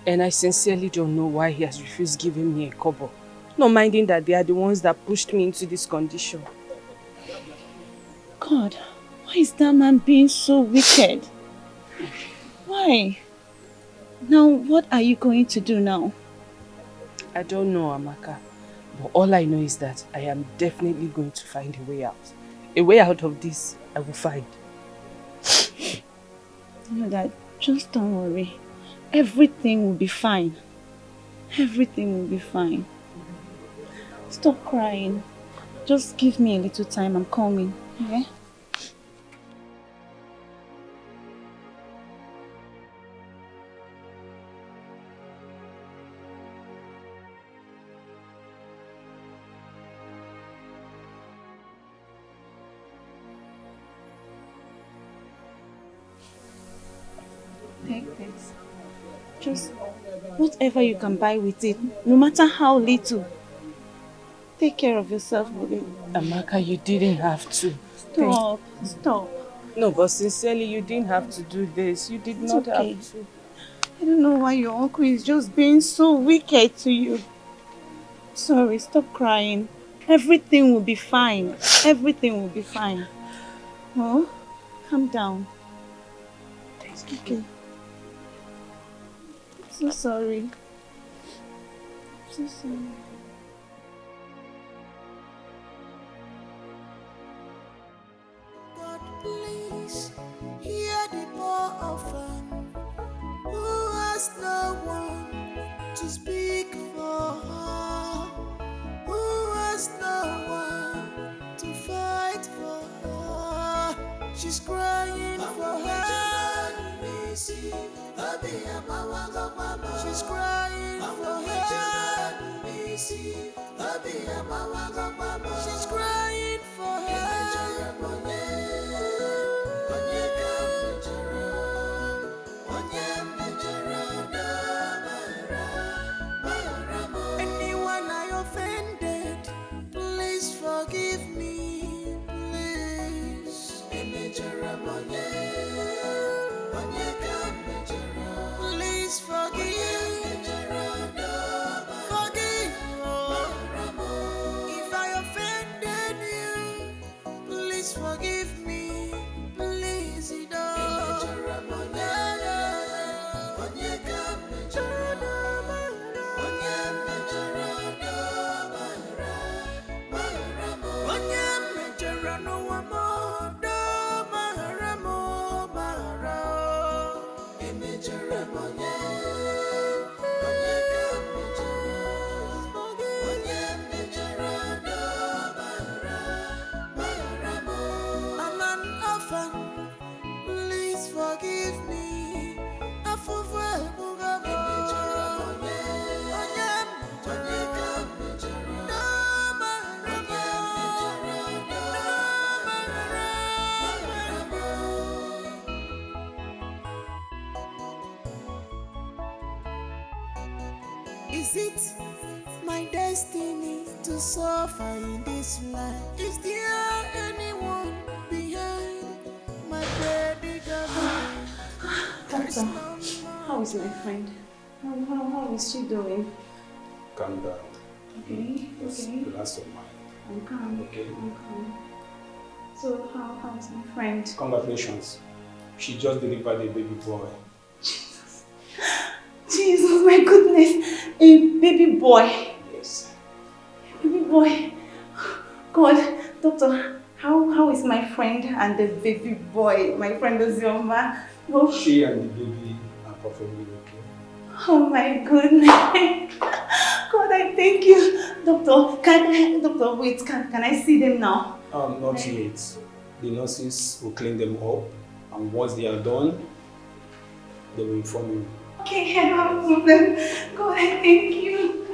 And I sincerely don't know why he has refused giving me a kobo. Not minding that they are the ones that pushed me into this condition. God, why is that man being so wicked? Why? Now, what are you going to do now? I don't know, Amaka. But all I know is that I am definitely going to find a way out. A way out of this, I will find. You know that, just don't worry. Everything will be fine. Everything will be fine. Stop crying. Just give me a little time. I'm coming. Okay? Take this. Just whatever you can buy with it, no matter how little. Take care of yourself with it. Amaka, you didn't have to. Stop. Stop. No, but sincerely, you didn't have to do this. You did not have to. I don't know why your uncle is just being so wicked to you. Sorry, stop crying. Everything will be fine. Everything will be fine. Oh, calm down. Thank you. Okay. I'm so sorry. I'm so sorry. Please hear the poor orphan who has no one to speak for her, who has no one to fight for her. She's crying for her. She's crying for her. She's crying for her. Anyone I offended, please forgive me, please. Please forgive. Forgive. If I offended you, please forgive me. Please, I'm an orphan. Please forgive me. Is it my destiny to suffer in this life? Is there anyone behind my predicament? Doctor, how is my friend? How is she doing? Calm down. Okay, Just okay. relax your mind. I'm calm. Okay. I'm calm. So how's my friend? Congratulations. She just delivered a baby boy. Jesus, my goodness. A baby boy. Yes. Baby boy. God, doctor, how is my friend and the baby boy? My friend Ozioma. Oh. She and the baby are perfectly okay. Oh my goodness. God, I thank you. Doctor, wait, can I see them now? Not yet. The nurses will clean them up, and once they are done, they will inform you. Okay, I don't have a problem. God, I thank you.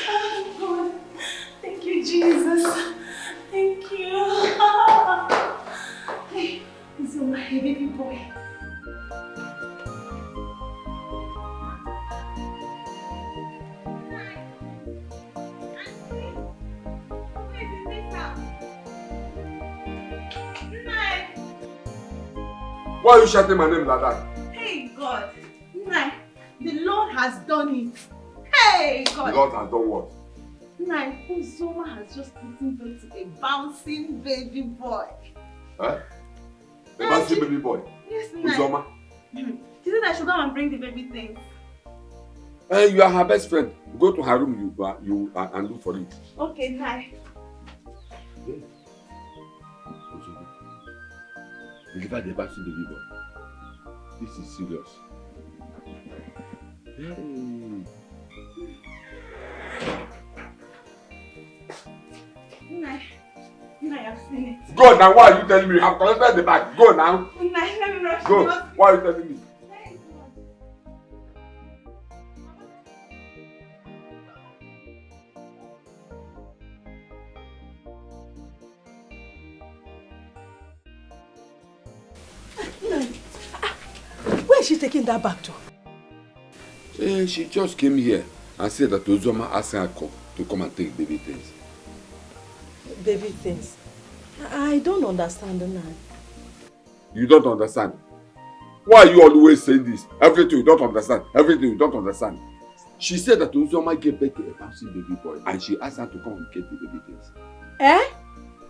Oh, God. Thank you, Jesus. Thank you. Hey, this is my baby boy. Why are you shouting my name like that? Hey, God. Nai, the Lord has done it. Hey, God. The Lord has done what? Nai, Uzoma has just given birth to a bouncing baby boy. Huh? A bouncing baby boy? Yes, Nai. Uzoma? She said I should go and bring the baby things. You are her best friend. Go to her room and look for it. Okay, Nai. Hey. Uzoma. Deliver the bouncing baby boy. This is serious. Hey. Nai, I've seen it. Go now, why are you telling me? You have collected the bag. Go now. Nai, let me rush. Go. Why are you telling me? Where is she taking that bag to? She just came here and said that Uzoma asked her to come and take baby things. Baby things. I don't understand now. You don't understand? Why are you always saying this? Everything you don't understand. Everything you don't understand. She said that Uzoma gave birth to a bouncing baby boy and she asked her to come and get the baby things. Eh?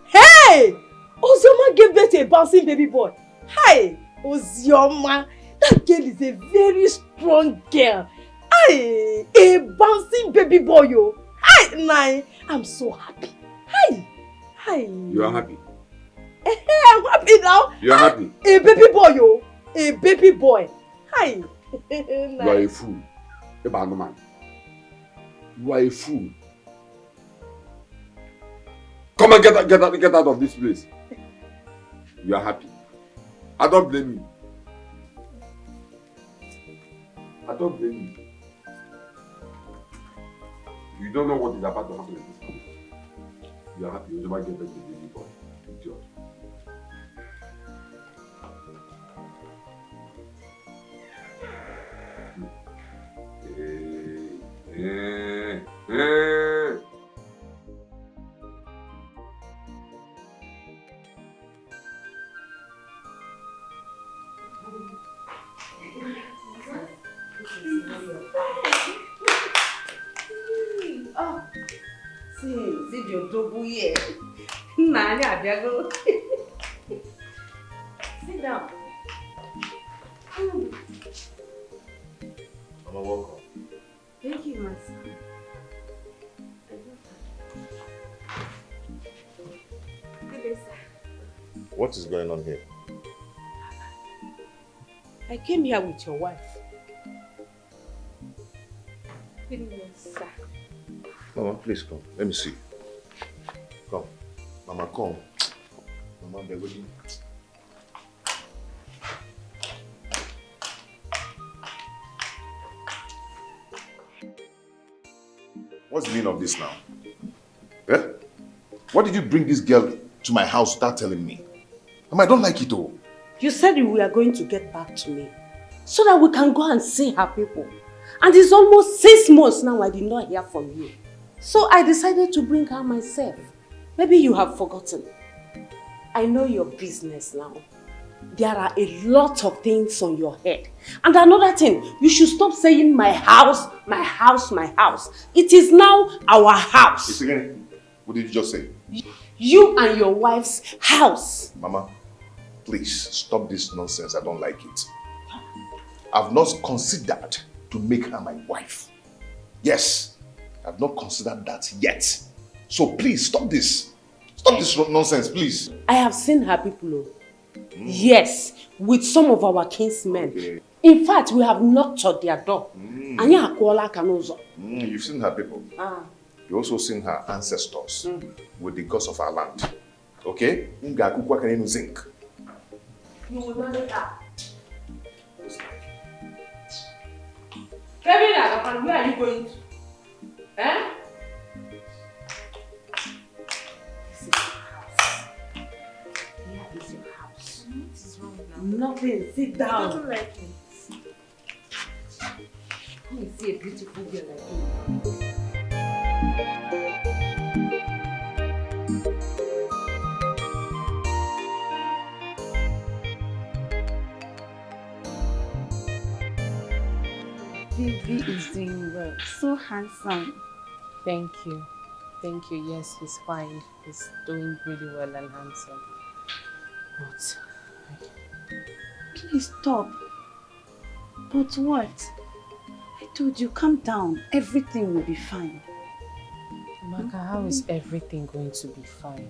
Hey! Uzoma gave birth to a bouncing baby boy. Hey! Uzoma! That girl is a very strong girl. Hey! A bouncing baby boy, yo. Hey! Nai! I'm so happy. Hey! Hey! You are happy? Hey, I'm happy now. You are happy? A baby boy, yo. A baby boy. Hi. You are a fool. A bad man. You are a fool. Come and get out of this place. You are happy. I don't blame you. I don't blame you. You don't know what is about to happen in this family. You are happy. You never get back to the baby boy. Idiot. Oh, see your double here. Nani abiago. Sit down. Mama, welcome. Thank you, my son. Good day, sir. What is going on here? I came here with your wife. Good day, sir. Mama, please come. Let me see. Come. Mama, come. Mama, they're waiting. What's the meaning of this now? Eh? Why did you bring this girl to my house without telling me? Mama, I don't like it all. You said you were going to get back to me so that we can go and see her people. And it's almost 6 months now I did not hear from you. So I decided to bring her myself. Maybe you have forgotten. I know your business now. There are a lot of things on your head. And another thing, you should stop saying my house, my house, my house. It is now our house. It's again. What did you just say? You and your wife's house. Mama, please stop this nonsense. I don't like it. I've not considered to make her my wife. Yes, I've not considered that yet. So please stop this. Stop this nonsense, please. I have seen her people. Yes, with some of our kinsmen. Okay. In fact, we have knocked at their door. You've seen her people. You've also seen her ancestors with the gods of our land. Okay? Zinc. You will marry her. Kevin, where are you going to? Eh? This is your house. Here is your house. What is wrong now? Nothing. Sit down. I don't like it. Come and see a beautiful girl like you. Baby is doing well. So handsome. Thank you. Thank you. Yes, he's fine. He's doing really well and handsome. But please stop. But what? I told you, calm down. Everything will be fine. Maka, how is everything going to be fine?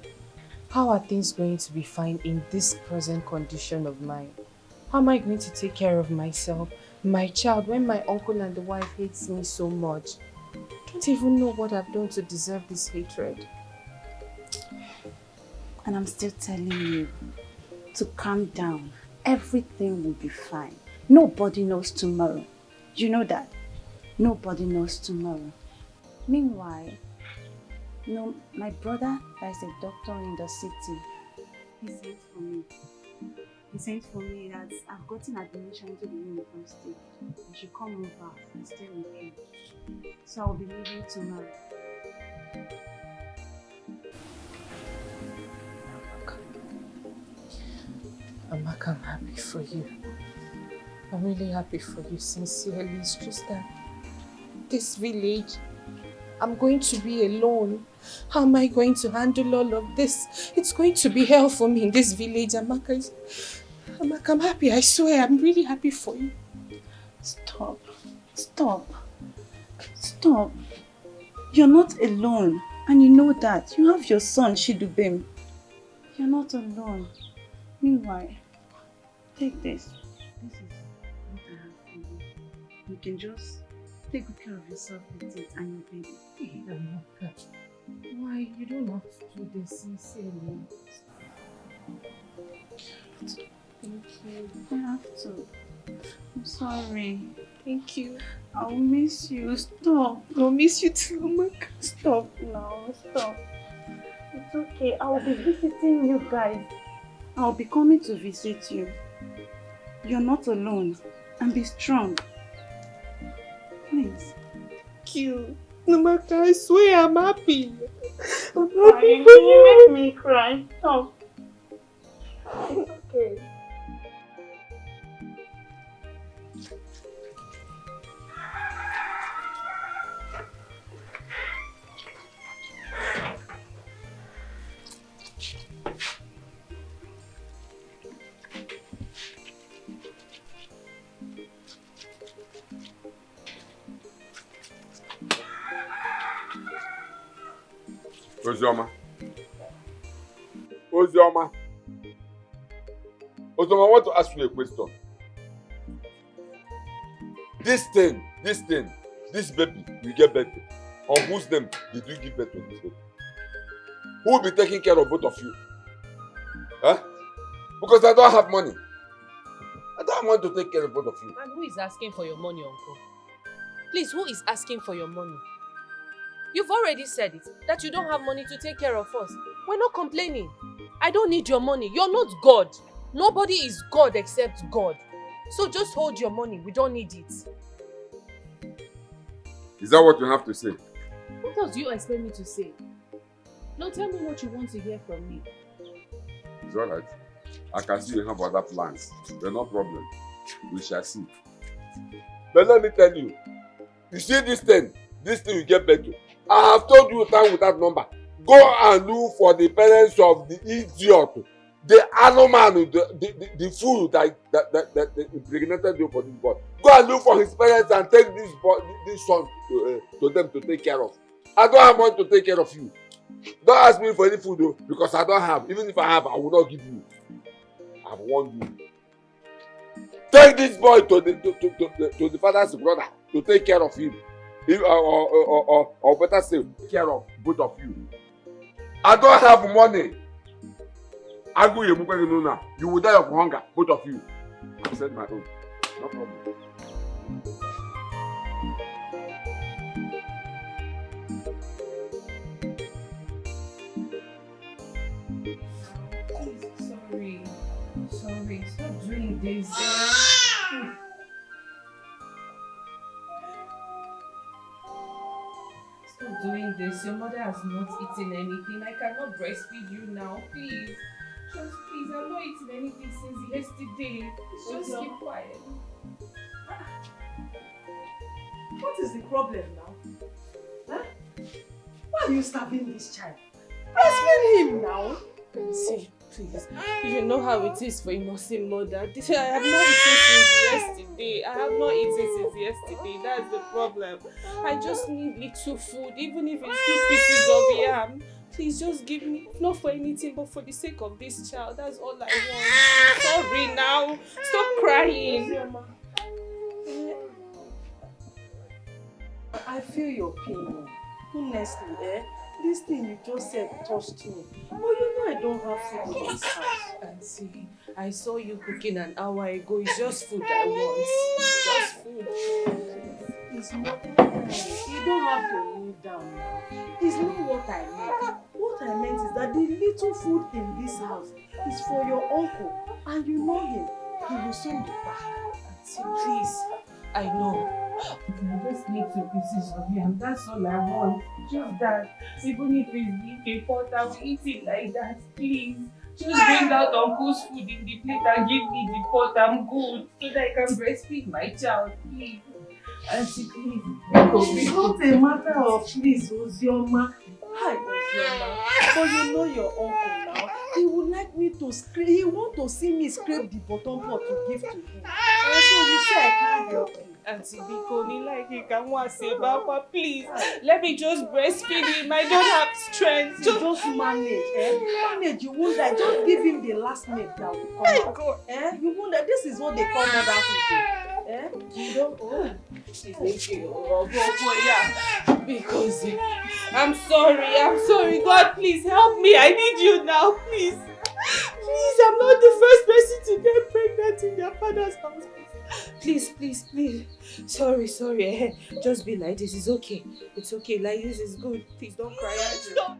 How are things going to be fine in this present condition of mine? How am I going to take care of myself, my child, when my uncle and the wife hates me so much? I don't even know what I've done to deserve this hatred. And I'm still telling you to calm down. Everything will be fine. Nobody knows tomorrow. You know that? Nobody knows tomorrow. Meanwhile, my brother that is a doctor in the city, he sent for me. He sent for me that I've gotten admission to the university. I should come over and stay with him. So I'll be leaving tomorrow. Amaka, I'm happy for you. I'm really happy for you, sincerely. It's just that this village, I'm going to be alone. How am I going to handle all of this? It's going to be hell for me in this village, Amaka. Amaka, I'm happy, I swear. I'm really happy for you. Stop. Stop. Stop. You're not alone. And you know that. You have your son, Shidubem. You're not alone. Meanwhile, take this. This is what I have for you. You can just take good care of yourself with it and your baby. Hey, Amaka. Why? You don't have to do this sincerely. Thank you. I have to. I'm sorry. Thank you. I'll miss you. Stop. I'll miss you too, Amaka. Stop now. Stop. It's okay. I'll be visiting you guys. I'll be coming to visit you. You're not alone. And be strong. Please. Thank you. Amaka, I swear I'm happy. I'm crying. You make me cry. Stop. It's okay. Ozioma, I want to ask you a question. This baby you get birth to, on whose name did you give birth to this baby? Who will be taking care of both of you? Huh? Because I don't have money. I don't want to take care of both of you. And who is asking for your money, uncle? Please, who is asking for your money? You've already said it, that you don't have money to take care of us. We're not complaining. I don't need your money. You're not God. Nobody is God except God. So just hold your money. We don't need it. Is that what you have to say? What else do you expect me to say? No, tell me what you want to hear from me. It's alright. I can see you have other plans. But no problem. We shall see. But let me tell you, you see this thing you get back to. I have told you time without number Go and look for the parents of the idiot, the animal, the fool that impregnated you for this boy. Go and look for his parents and take this boy, this son to them to take care of. I don't have money to take care of you. Don't ask me for any food though, because I don't have. Even if I have, I will not give you. I've warned you. Take this boy to the father's brother to take care of him. Or better say, take care of both of you. I don't have money. You will die of hunger, both of you. I've said my own. No problem. Sorry, stop doing this. Stop doing this. Your mother has not eaten anything. I cannot breastfeed you now. Please. Just please. I've not eaten anything since yesterday. Just keep quiet. What is the problem now? Huh? Why are you starving this child? Breastfeed him now. See, please. You know how it is for innocent mother. I have not eaten since yesterday. That's the problem. I just need little food, even if it's 2 pieces of yam. Please just give me, not for anything, but for the sake of this child. That's all I want. Sorry now. Stop crying. I feel your pain. Honestly, this thing you just said touched me. But you know I don't have food in this house. Auntie, I saw you cooking an hour ago. It's just food I want. Just food. It's not. You don't have to kneel down now. It's not what I meant. What I meant is that the little food in this house is for your uncle. And you know him. He will soon be back. Auntie, please. I know. I just need 2 pieces of yam. That's all I want. Just that. Even if it's big pot, I will eat it like that. Please. Just bring out uncle's food in the plate and give me the pot. I'm good. So that I can breastfeed my child. Please. Auntie, please. It's not a matter of please, Ozioma. Hi, Ozioma. But you know your uncle now. He would like me to scrape. He want to see me scrape the bottom pot to give to him. And so you say I can't help you. Auntie Bikoni, like you can want to say, Papa, please. Let me just breastfeed him. I don't have strength. Just manage. Manage. You won't die. Just give him the last milk that will come out. You won't die. This is what they call motherhood. You don't. Oh. Because I'm sorry. God, please help me. I need you now, please. Please, I'm not the first person to get pregnant in their father's house. Please. Sorry. Just be like this. It's okay. It's okay. Like this is good. Please don't cry. Stop.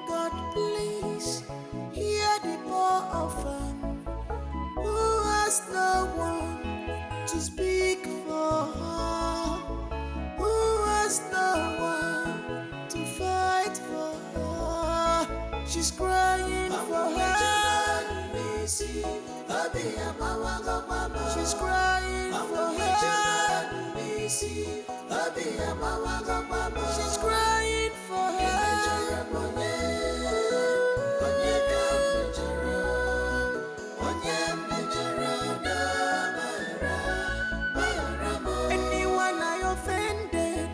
God, please hear the poor orphan who has no one to speak for her, who has no one to fight for her. She's crying for her. She's crying for her. She's crying for her. Anyone I offended,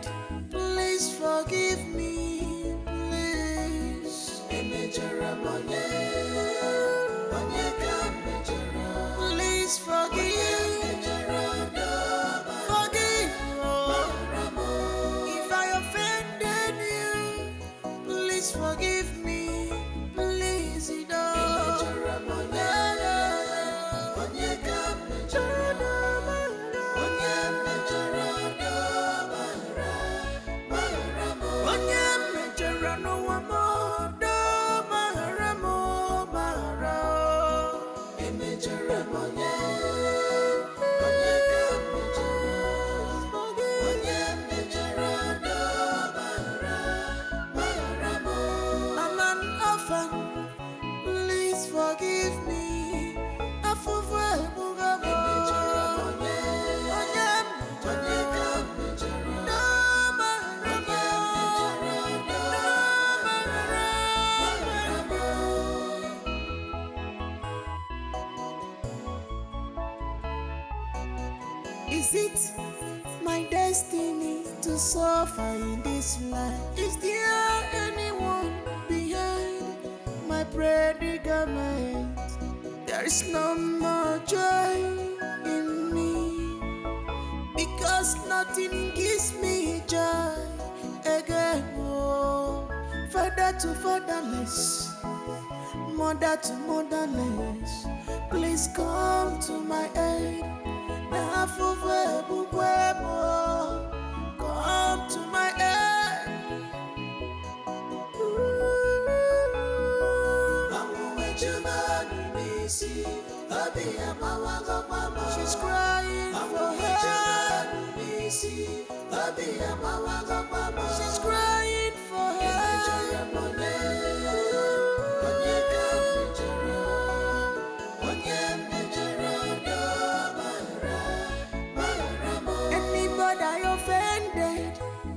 Is it my destiny to suffer in this life? Is there anyone behind my predicament? There is no more joy in me, because nothing gives me joy again. Oh, father to fatherless, mother to motherless, please come to my aid. Come to my aid. She's crying for help. She's crying for anybody I offended,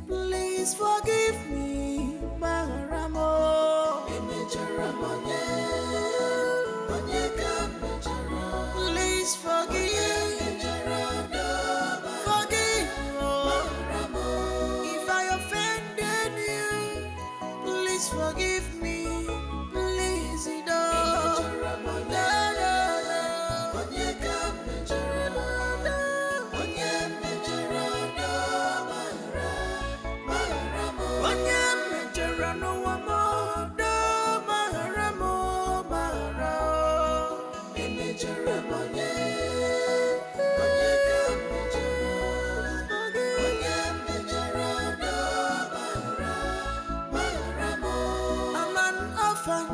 please forgive me, Maharamo. Please forgive. Forgive. If I offended you, please forgive me. Please, I'm an orphan.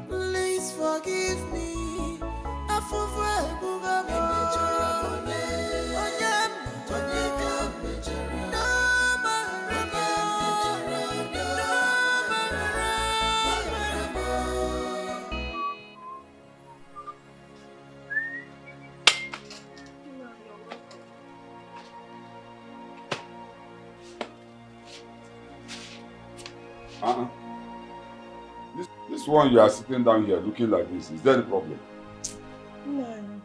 Please forgive me. This one you are sitting down here looking like this, is there a problem? Man,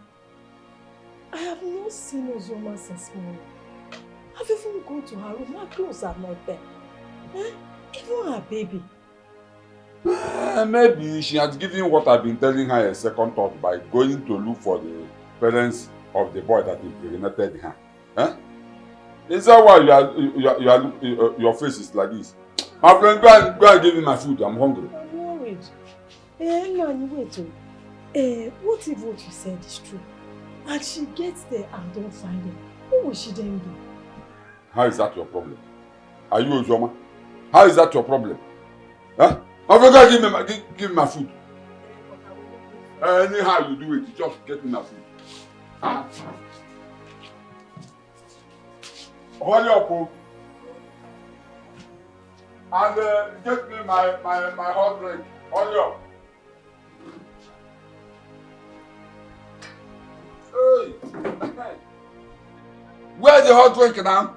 I have not seen Uzoma since morning. I've even gone to her room. Her clothes are not there. Even her baby. Maybe she has given what I've been telling her a second thought by going to look for the parents of the boy that impregnated her. Is that why your face is like this? My friend, go and give me my food. I'm hungry. I'm worried. Man, wait. What if what you said is true? And she gets there and don't find him? What will she then do? How is that your problem? Are you Uzoma? How is that your problem? My friend, give me my food. Anyhow you do it, just get me my food. Hold your food. And get me my hot drink. Hold your. Hey. Where's the hot drink now?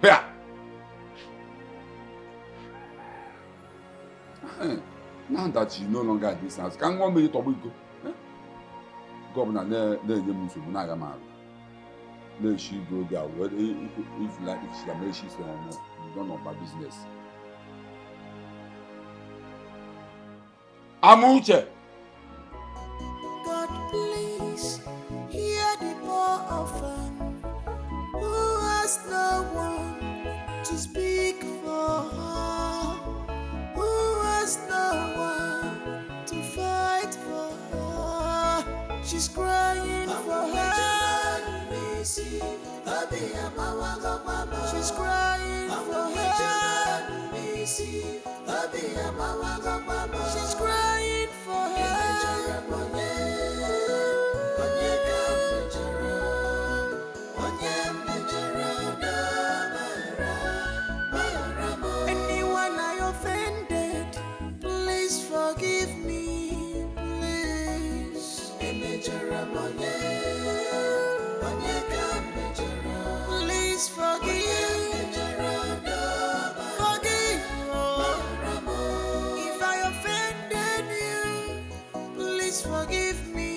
Here. Now that you no longer at this house, can one minute or we go? Governor, let she go there. If like she may she say no, you don't know my business. Amuche. God, please hear the poor orphan who has no one to speak for her, who has no one to fight for her. She's crying for her. She's crying for her. She's crying for anyone I offended, please forgive me, please. Please forgive. Forgive. If I offended you, please forgive me.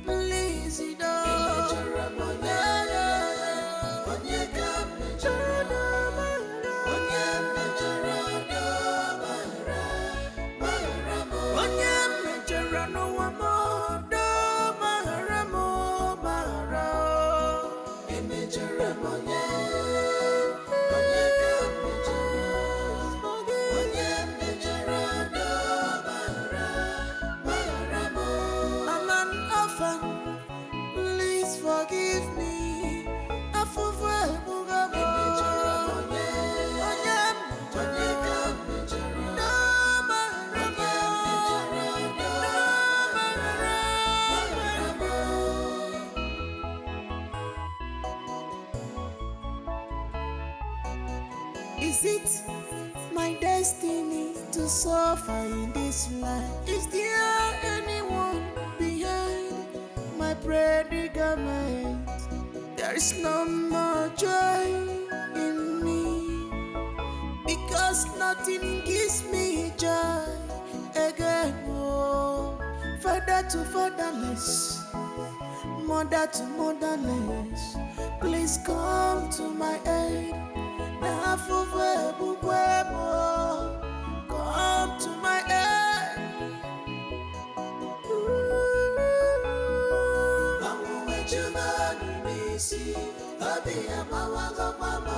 Please, orphan, please forgive me. Is it my destiny to suffer in this life? Is there anyone behind my predicament? There is no more joy in me, because nothing gives me joy again. Oh, father to fatherless, mother to motherless, please come to my aid. Come to my aid.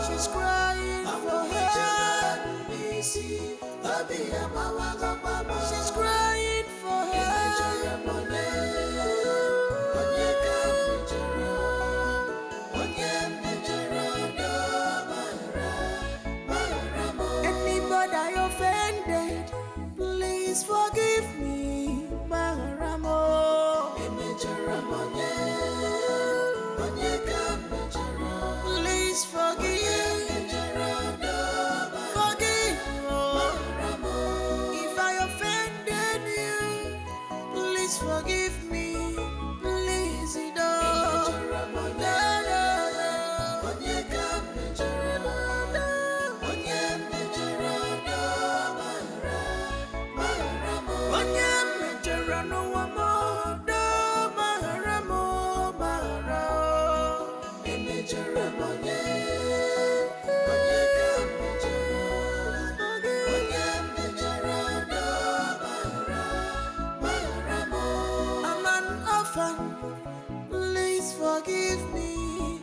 She's crying for help. She's crying for Anybody I offended, please forgive me, Maharamo. Please forgive. Forgive. If I offended you, please forgive me. Please, I'm an orphan, please forgive me.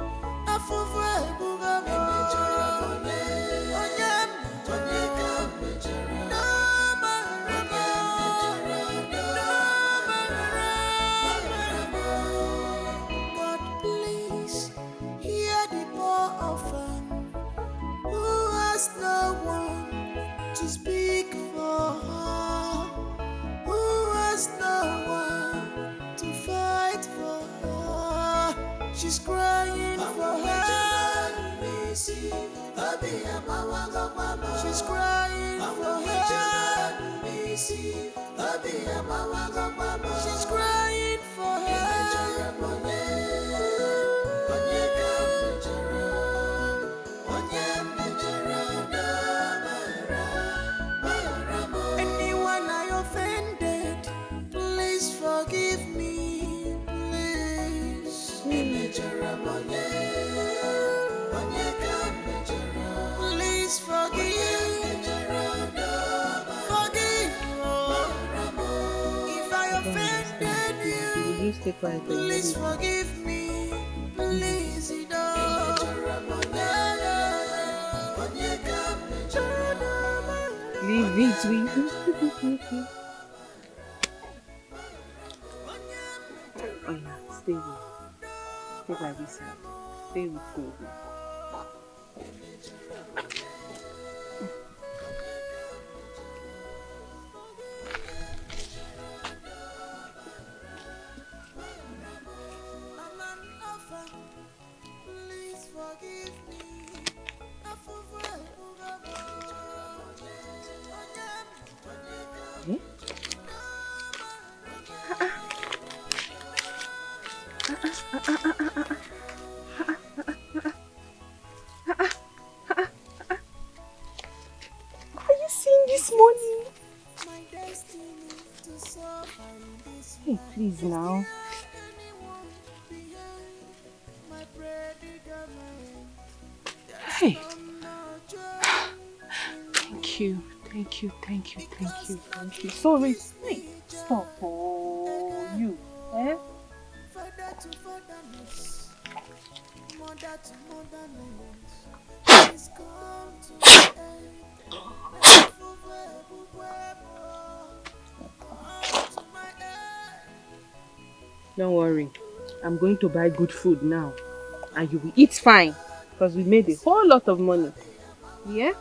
God, please hear the poor orphan who has no one to speak for her, who has no one to fight for her. She's crying for her. She's crying for her. She's crying for her. Anyone I offended, please forgive me, please. Please forgive. Forgive. If I offended you, please forgive me. Please, Leave it, Oh yeah, stay with. Stay by this side. Stay with me. please forgive me. Eh? What are you seeing this morning? Hey, please now. Hey. Thank you. Thank you, thank you, thank you, thank you. Sorry. Hey, stop. Oh, you. Eh? Father to fatherless, mother to motherless, please come to my aid. Don't worry. I'm going to buy good food now. And you will eat fine. Because we made a whole lot of money. Yeah?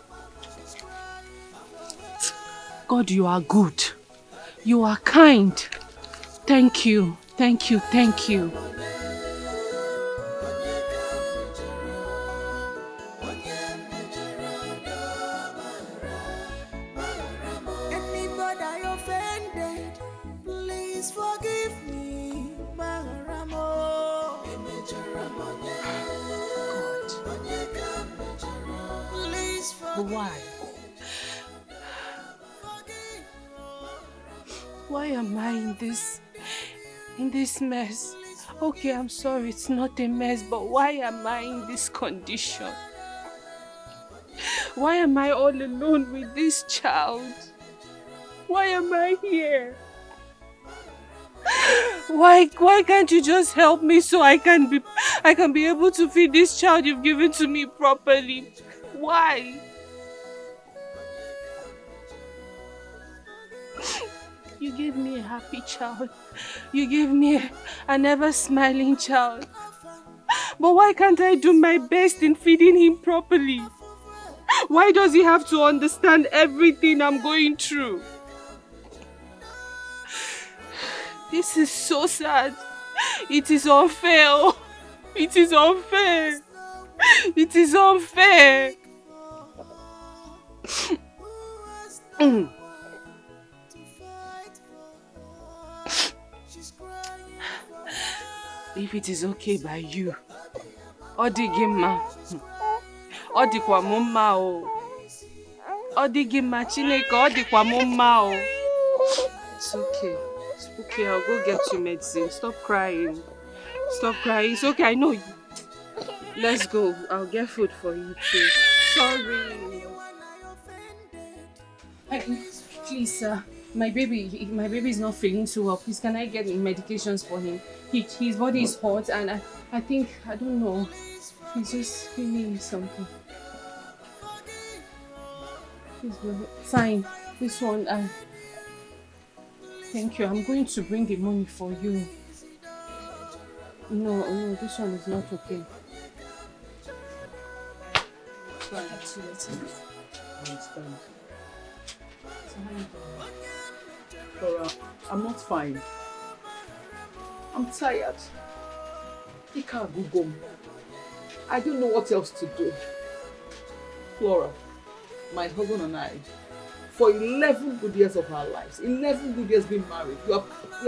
God, you are good. You are kind. Thank you. Thank you. Thank you. Anybody I offended, please forgive me. Maharamo. Please forgive. Why? Why am I in this mess? Okay, I'm sorry, it's not a mess, but why am I in this condition? Why am I all alone with this child? Why am I here? Why can't you just help me so I can be able to feed this child you've given to me properly? Why? You gave me a happy child. You gave me an ever-smiling child. But why can't I do my best in feeding him properly? Why does he have to understand everything I'm going through? This is so sad. It is unfair. It is unfair. It is unfair. If it is okay by you, Odigima, Odikwa mumma o. Odigima Chineke, Odikwa mumma o. It's okay. It's okay. I'll go get you medicine. Stop crying. Stop crying. It's okay. I know you. Let's go. I'll get food for you too. Sorry. Please, sir. My baby is not feeling too well. Please, can I get medications for him? His body is hot and I think, I don't know. He's just feeling something. Please, fine. This one, thank you. I'm going to bring the money for you. No, this one is not okay. Fine. I understand. Laura, I'm not fine. I'm tired. I can't go home. I don't know what else to do. Flora, my husband and I, for 11 good years of our lives, 11 good years being married, we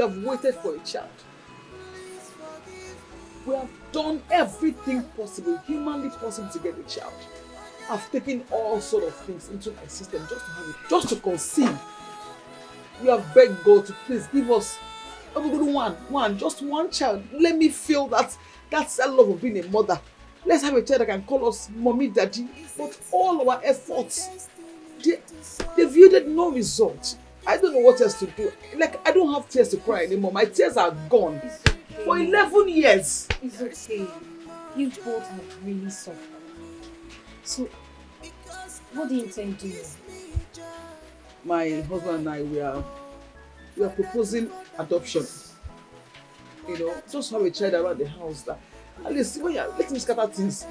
have waited for a child. We have done everything possible, humanly possible to get a child. I've taken all sort of things into my system just to have it, just to conceive. We have begged God to please give us just one child. Let me feel that love of being a mother. Let's have a child that can call us mommy, daddy. But all our efforts, they've yielded no result. I don't know what else to do. Like, I don't have tears to cry anymore. My tears are gone. Okay. For 11 years. It's okay. You both have really suffered. So, what do you intend to do? My husband and I, we are proposing adoption. Just have a child around the house that at least when let him scatter things,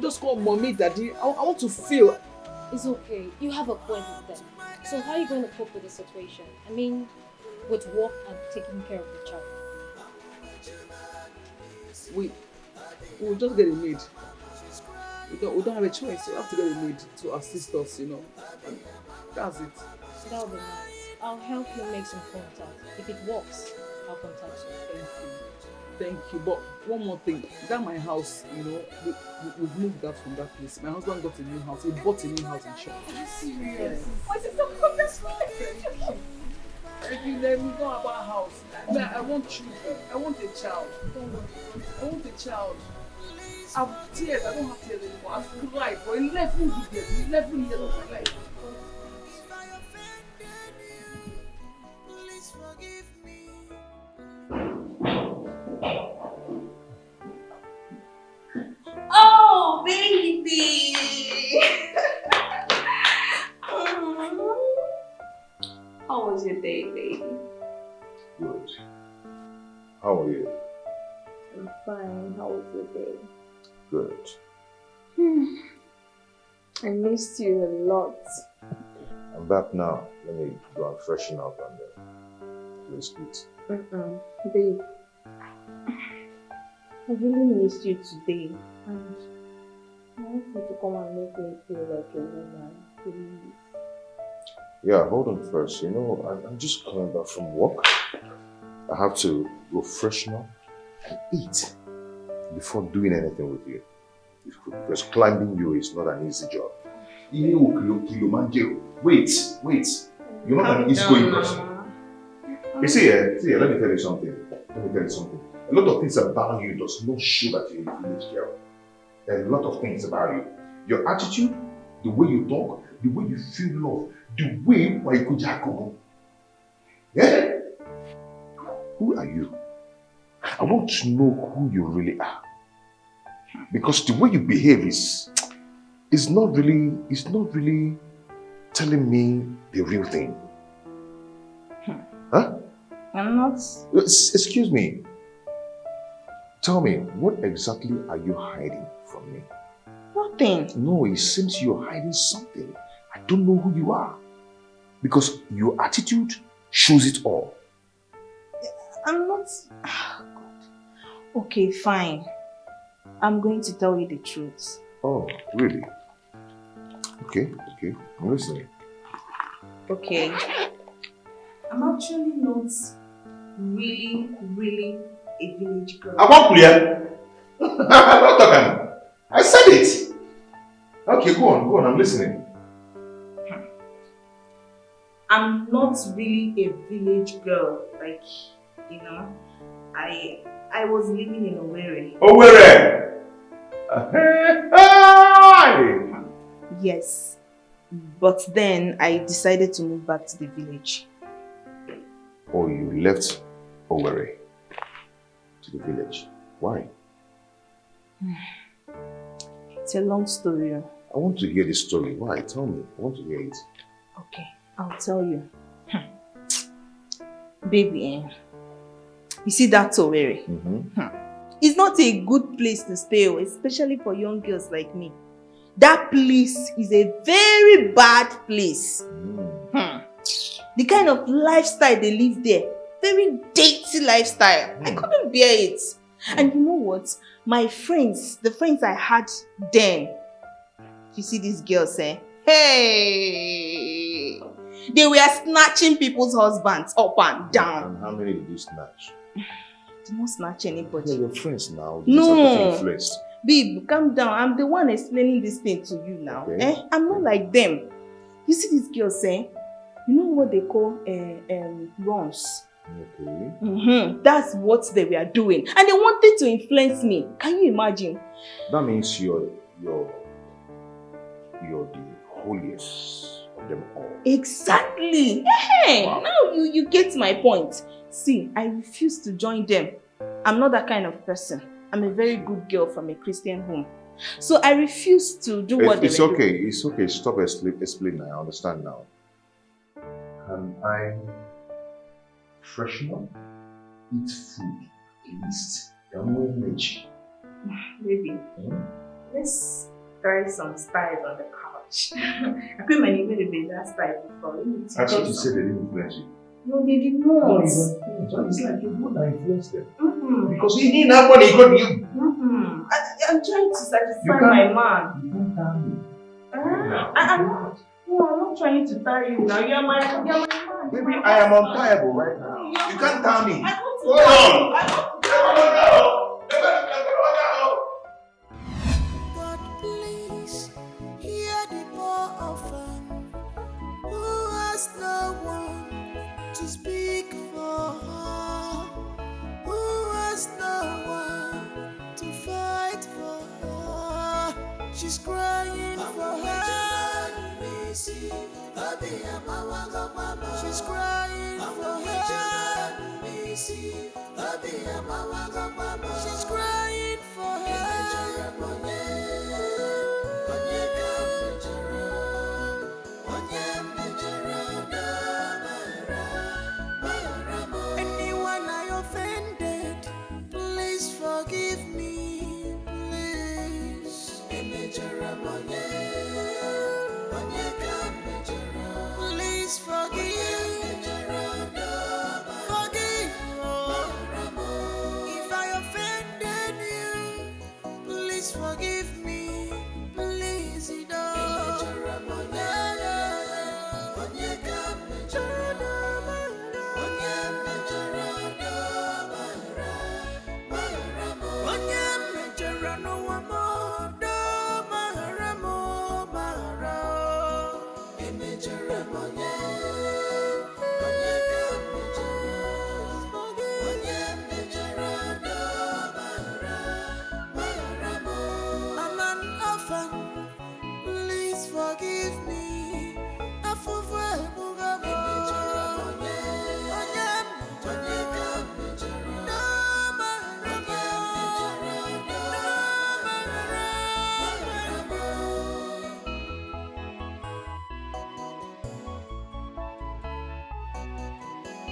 just call mommy, daddy. I want to feel. It's okay. You have a point with them. So how are you going to cope with the situation? I mean, with work and taking care of the child. We'll just get a maid. We don't have a choice. We have to get a maid to assist us, And that's it. That'll be nice. I'll help you make some contact. If it works, I'll contact you. Thank you. But one more thing. That my house, we've moved out from that place. My husband got a new house. He bought a new house in shop. Are you serious? Yes. What is the wonderful? If you let me go about house, I want children. I want a child. I want a child. I have tears. I don't have tears anymore. I've cried for 11 years. 11 years of my life. Oh, baby! How was your day, baby? Good. How are you? I'm fine. How was your day? Good. I missed you a lot. I'm back now. Let me go and freshen up and let's eat. Babe, I really missed you today. And I want you to come and make me feel like a woman, please. Yeah, hold on first. You know, I'm just coming back from work. I have to go freshen up and eat before doing anything with you. Because climbing you is not an easy job. Wait. You're not an easygoing person. You see, let me tell you something. A lot of things about you does not show that you're a village girl. There are a lot of things about you. Your attitude, the way you talk, the way you feel love, the way you could go. Yeah? Who are you? I want to know who you really are. Because the way you behave is not really telling me the real thing. Huh? I'm not... Excuse me. Tell me, what exactly are you hiding from me? Nothing. No, it seems you're hiding something. I don't know who you are. Because your attitude shows it all. I'm not... Oh, God. Okay, fine. I'm going to tell you the truth. Oh, really? Okay. I'm listening. Okay. I'm actually not really a village girl. I won't clear. Not talking. I said it. Okay, go on. I'm listening. I'm not really a village girl. Like, I was living in Owerri. Owerri! Yes. But then I decided to move back to the village. Oh, you left Owerri to the village. Why? It's a long story. I want to hear the story. Why? Tell me. I want to hear it. Okay, I'll tell you. Baby, you see that Owerri? It's not a good place to stay, especially for young girls like me. That place is a very bad place. The kind of lifestyle they live there, very dirty lifestyle. I couldn't bear it. And you know what? My friends, the friends I had then, you see these girls, hey, they were snatching people's husbands up and down. And how many did you snatch? I did not snatch anybody. Yeah, your friends now. No. Babe, calm down. I'm the one explaining this thing to you now. Okay. I'm not like them. You see these girls, you know what they call runs? Okay. That's what they were doing. And they wanted to influence me. Can you imagine? That means you're the holiest of them all. Exactly. Hey, wow. Now you get my point. See, I refuse to join them. I'm not that kind of person. I'm a very good girl from a Christian home. So I refuse to do what they were doing. It's okay. Stop explaining. I understand now. Can I freshen up? Eat food. At least. Maybe. Let's try some styles on the couch. I put my name in that style before. I thought you said they didn't influence you. No, they did not. No, it's like you would not influence them. Because you didn't have money, got you. I'm trying to satisfy my man. You can't tell me. I'm not trying to tie you now. You're my man. Maybe I am untiable right now. You can't tell me. Go on. God, please hear the poor orphan who has no one to speak for her, who has no one to fight for her. She's crying for her. She's crying for her. She's crying for her. Anyone I offended,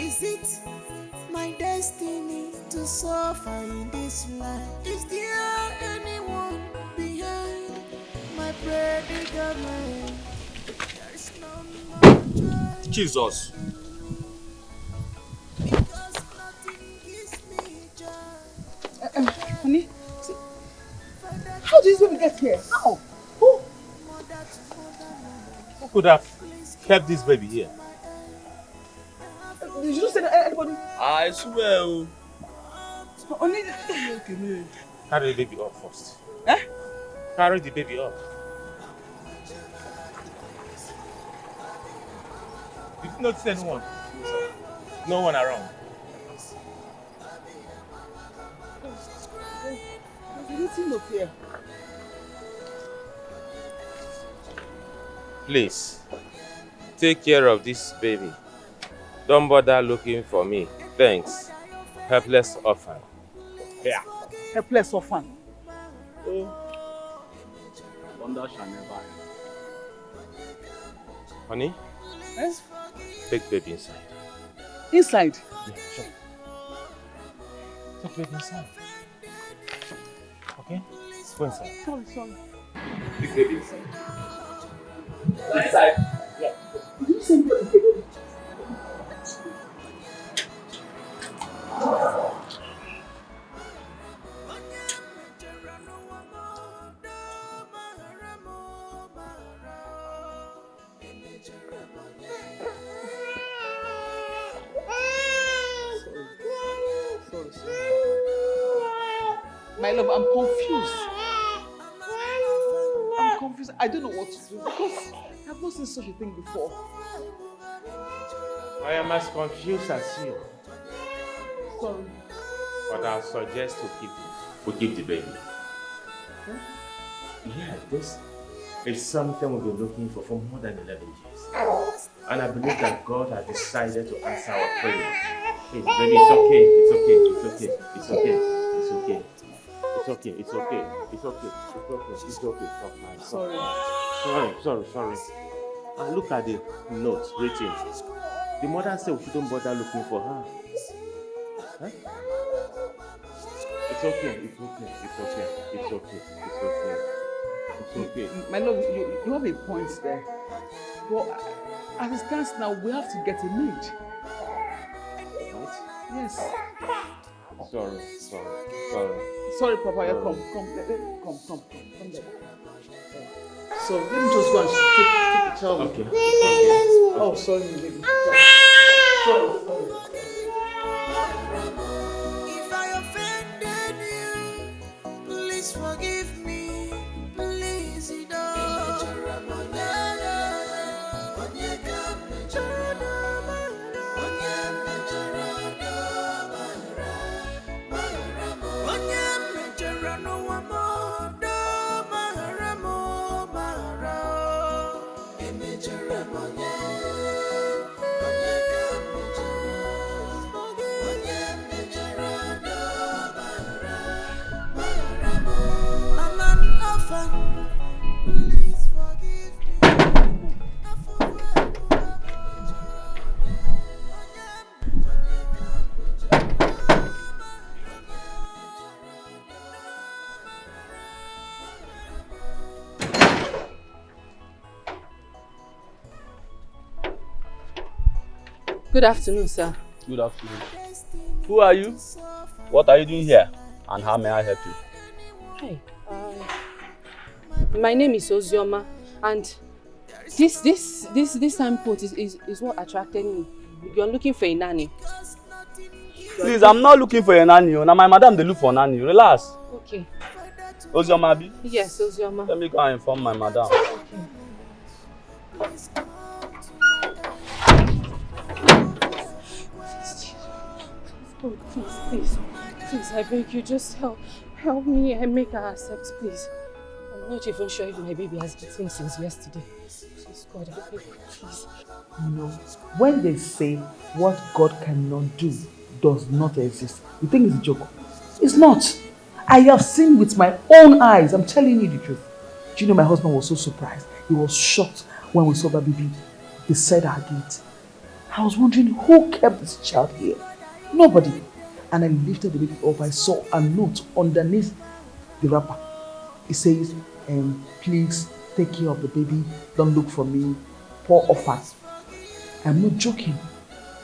Is it my destiny to suffer in this life? Is there anyone behind my predicament? There's no more joy Jesus. because nothing gives me joy. Honey, how did this baby get here? How? Who? Who could have kept this baby here? Did you say that anybody? I swear. Honey, Carry the baby up first. Eh? Carry the baby up. Did you notice anyone? No one around. there's anything up here. Please, take care of this baby. Don't bother looking for me. Thanks. Helpless orphan. Yeah. Helpless orphan. Wonder shall never end. Honey, Yes? take baby inside. Inside? Yeah, sure. Take baby inside. Okay? Go inside. Sorry. Take baby inside. Inside. Yeah. Did you send me the baby? My love, I'm confused. I'm confused. I don't know what to do because I've not seen such a thing before. I am as confused as you. Sorry. But I'll suggest we keep the baby. Huh? Yeah, this is something we've been looking for more than 11 years. And I believe that God has decided to answer our prayer. Hey, baby, it's okay. It's okay. It's okay. It's okay. It's okay. It's okay. It's okay. It's okay. It's okay. It's okay. It's okay. Sorry. Look at the notes written. The mother said we shouldn't bother looking for her. Huh? It's okay. It's okay. It's okay. It's okay. It's okay. It's okay. My love, you have a point there. But as it stands now, we have to get a maid. What? Yes. Sorry. Sorry, Papa. Yeah, come there. So let me just go and take the child. Okay. Oh, sorry, baby. Sorry. If I offended you, please forgive me. Please, you know. I'm an orphan. Please forgive me. Good afternoon, sir. Good afternoon. Who are you? What are you doing here? And how may I help you? Hi. My name is Ozioma, and this signpost is what attracted me. You're looking for a nanny. Please, I'm not looking for a nanny. Now my madam they look for a nanny. Relax. Okay. Ozioma Abi? Yes, Ozioma. Let me go and inform my madam. Okay. Oh, please, I beg you, just help me and make her accept, please. I'm not even sure if my baby has eaten since yesterday. Please, God, I beg you, please. You know, when they say what God cannot do does not exist, you think it's a joke. It's not. I have seen with my own eyes. I'm telling you the truth. Do you know my husband was so surprised? He was shocked when we saw that baby beside our gate. I was wondering who kept this child here. Nobody. And I lifted the baby up. I saw a note underneath the wrapper. It says, please take care of the baby. Don't look for me. Poor orphans. I'm not joking.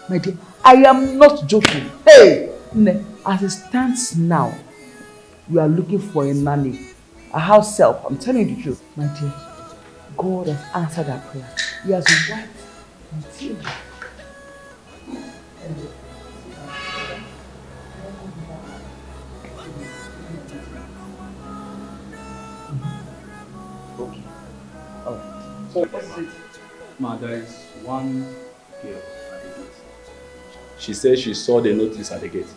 My dear, I am not joking. Hey! As it stands now, we are looking for a nanny. A house help. I'm telling you the truth. My dear, God has answered our prayer. He has wiped my tears. Okay. Oh. So what is it? Ma, there is one girl at the gate. She says she saw the notice at the gate.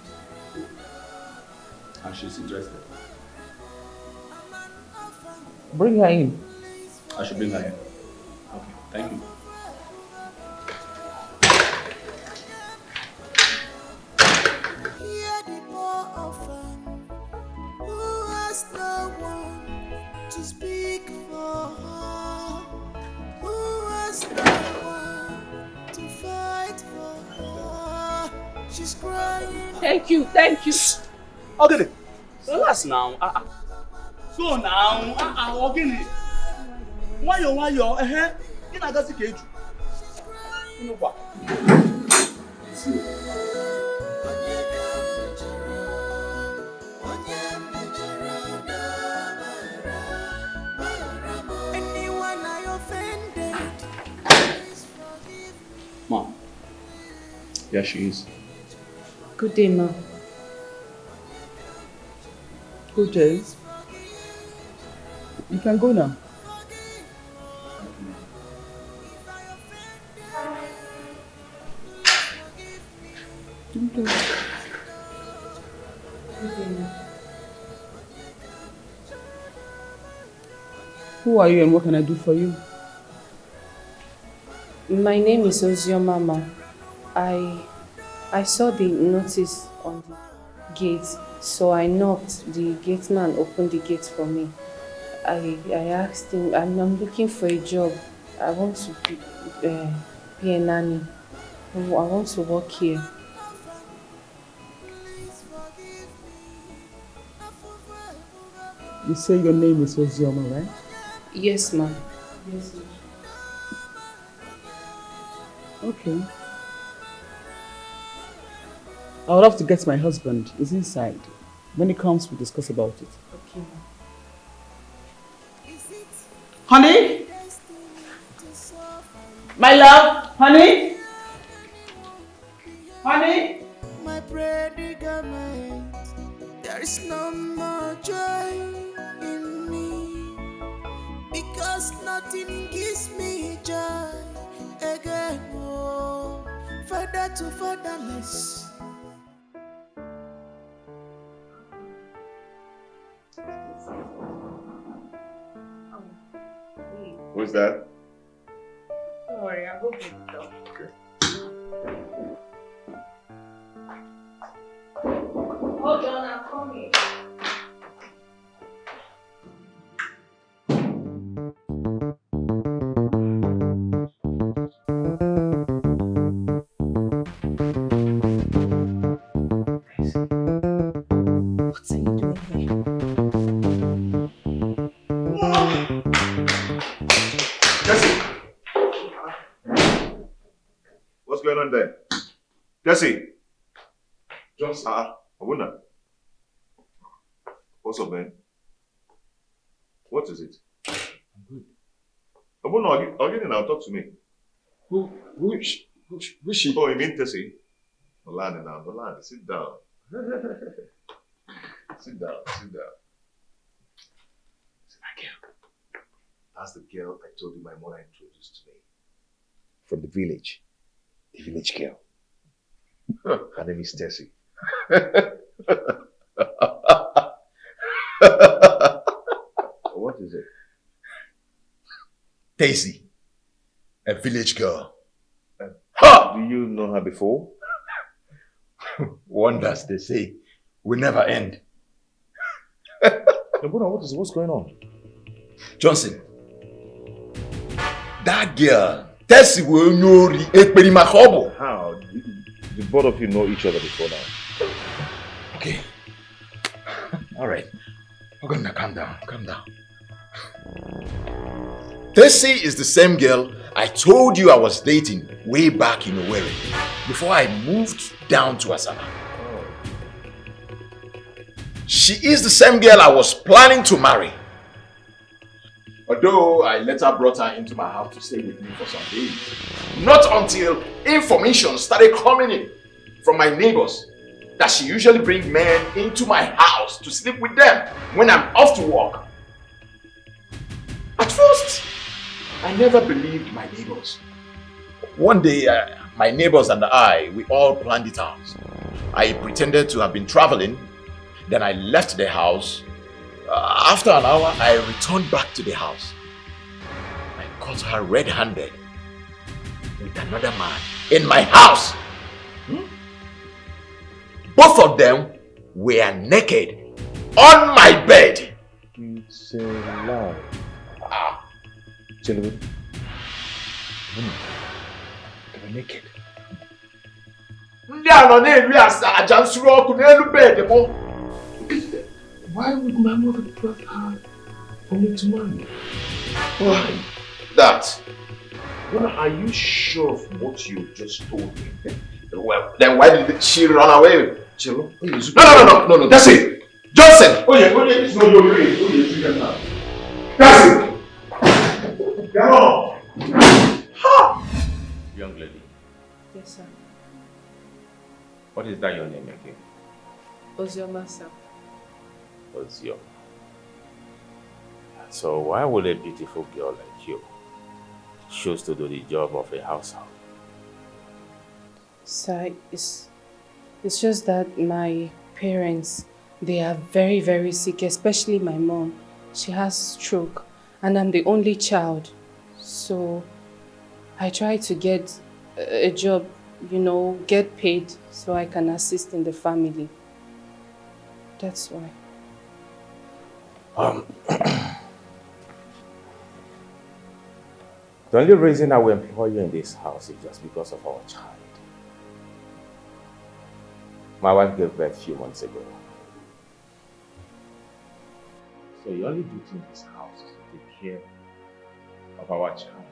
And she's interested. Bring her in. I should bring her in. Okay, thank you. Hear the poor orphan who has no one to speak for her, who has no one to fight for her. She's crying. Thank you. Okay, relax now. So now, okay. Why you? You not got to get you know what? Anyone I offended, Mom. Yeah, she is. Good day, ma. Good day. You can go now. Okay. Who are you and what can I do for you? My name is Ozioma, ma. I saw the notice on the gate, so I knocked. The gate man opened the gate for me. I asked him, I'm looking for a job. I want to be a nanny. I want to work here. You say your name is Ozioma, right? Yes, ma'am. Yes, ma'am. Okay. I would have to get my husband. He's inside. When he comes, we'll discuss about it. Okay, ma'am. Honey? My love? Honey? Honey? my predicament, there is no more joy in me, because nothing gives me joy again. Oh, father to fatherless. Who's that? Don't worry, I'll go get it though. Okay. Hold on, I'm coming. What are you doing here? Jesse! What's going on there? Jesse! Johnson. Abuna. What's up, man? What is it? I'm good. Abuna, I'll get in now. Talk to me. Who is she? Oh, you mean Tessie? Olani now. Olani, sit down. Sit down. See that girl? That's the girl I told you my mother introduced to me. From the village. The village girl. Her name is Tessie. What is it? Daisy, a village girl. Do you know her before? Wonders, they say, will never end. What's going on? Johnson, that girl Tessie will know the How? The both of you know each other before now. Okay. Alright. We're gonna calm down. Calm down. Tessie is the same girl I told you I was dating way back in Owerri before I moved down to Asaba. She is the same girl I was planning to marry. Although I later brought her into my house to stay with me for some days. Not until information started coming in from my neighbors that she usually brings men into my house to sleep with them when I'm off to work. At first, I never believed my neighbors. One day, my neighbors and I, we all planned it out. I pretended to have been traveling. Then I left the house. After an hour, I returned back to the house. I caught her red-handed with another man in my house. Both of them were naked on my bed. It's a lie. Children. They were naked. Why would my mother brought her for me to marry? Why? That. Well, are you sure of what you just told me? Well, then why did she run away? Chilo? No, that's it! Johnson! Oh yeah, it's not your way. Oh yeah, you can now. That's it! Come on! Ha! Young lady. Yes, sir. What is that your name again? Ozioma, sir. Ozioma. So why would a beautiful girl like you choose to do the job of a household? Sir, it's just that my parents, they are very, very sick, especially my mom. She has stroke and I'm the only child. So I try to get a job, you know, get paid so I can assist in the family. That's why. The only reason I will employ you in this house is just because of our child. My wife gave birth a few months ago. So your only duty in this house is to take care of our child.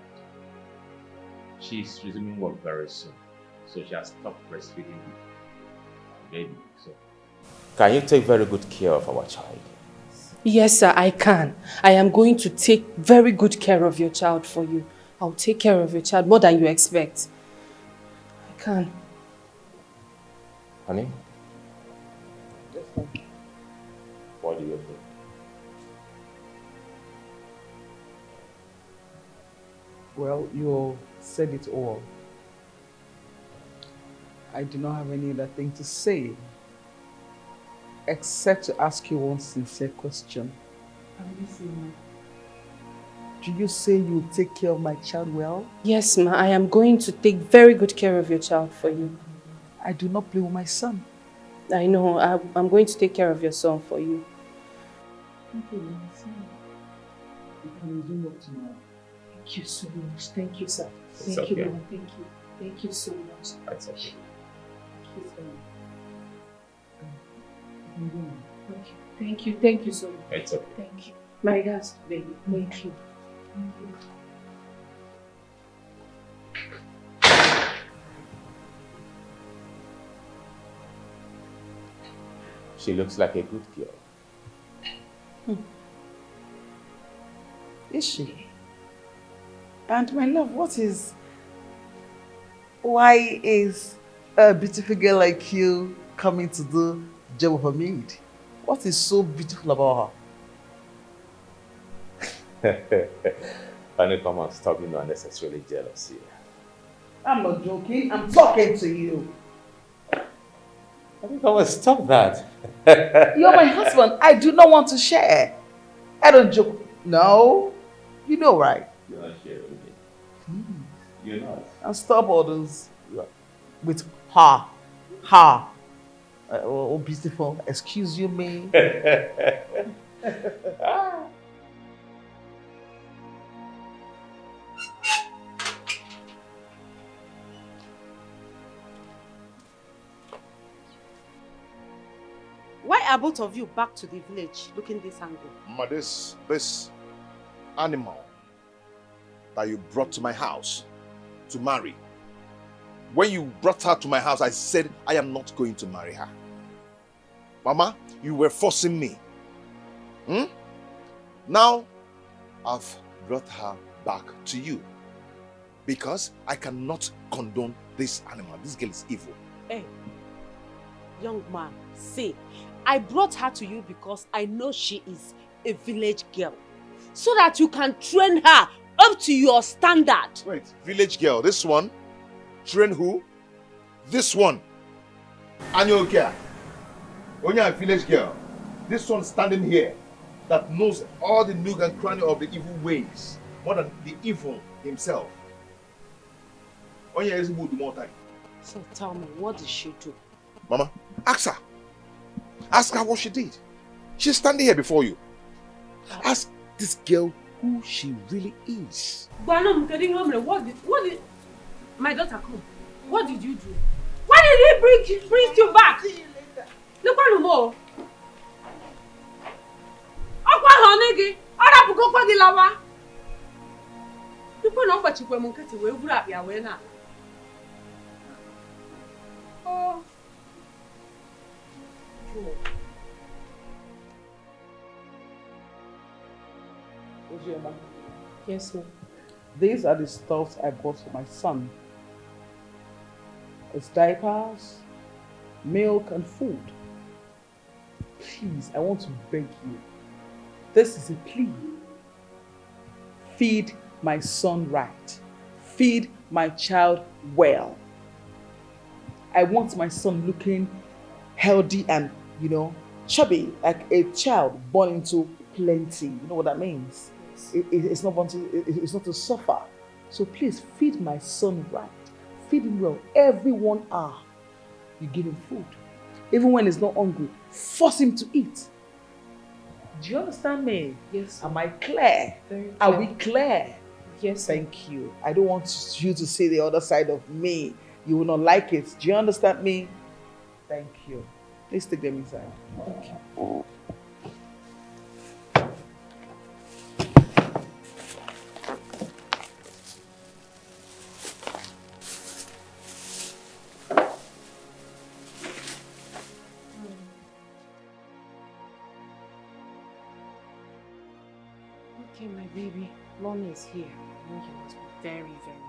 She's resuming work very soon, so she has stopped breastfeeding the baby. So, can you take very good care of our child? Yes, sir, I can. I am going to take very good care of your child for you. I'll take care of your child more than you expect. I can. Honey? What do you think? Well, you said it all. I do not have any other thing to say, except to ask you one sincere question. Do you say you'll take care of my child well? Yes, ma. I am going to take very good care of your child for you. I do not play with my son. I know. I'm going to take care of your son for you. Thank you, my son. You can resume work tomorrow. Thank you so much. Thank you, sir. It's Thank okay. you, Mama. Thank you. Thank you so much. That's okay. Thank you so much. Thank you. Thank you so much. It's okay. Thank you. My regards, baby. Thank you. Thank you. She looks like a good girl. Is she? And my love, why is a beautiful girl like you coming to do the job of a maid? What is so beautiful about her? Honey, come on, stop being unnecessarily jealous here. I'm not joking, I'm talking to you. Honey, come on, stop that. You're my husband, I do not want to share. I don't joke. No, you know right. You're not sharing with me. You're not. And stop all those with her. Oh, beautiful. Excuse you, me. Why are both of you back to the village looking this angle? Mama, this animal that you brought to my house to marry. When you brought her to my house, I said I am not going to marry her. Mama, you were forcing me. Now, I've brought her back to you because I cannot condone this animal. This girl is evil. Hey, young man, see, I brought her to you because I know she is a village girl, so that you can train her up to your standard. Wait, village girl, this one? Train who? This one. Anyoka. Only a village girl. This one standing here that knows all the nook and cranny of the evil ways, more than the evil himself. Only is good more time. So tell me, what did she do? Mama, ask her. Ask her what she did. She's standing here before you. Ask this girl who she really is. What did my daughter come? What did you do? Why did he bring you back? Look at more. Okwa honegi, ora buko kwa dilawa. Tupo na ngba chikwe mu nkete we guru abia we na. Oh. Ojiema. Yes, ma'am. These are the stuffs I bought for my son. It's diapers, milk, and food. Please, I want to beg you. This is a plea. Feed my son right. Feed my child well. I want my son looking healthy and, chubby, like a child born into plenty. You know what that means? It's not to suffer. So please feed my son right. Feed him well. Every 1 hour, you give him food. Even when he's not hungry, force him to eat. Do you understand me? Yes. Am I clear? Very clear. Are we clear? Yes. Thank you. I don't want you to see the other side of me. You will not like it. Do you understand me? Thank you. Please take them inside. Thank you. Okay, my baby. Mommy is here. I know you must be very, very hungry.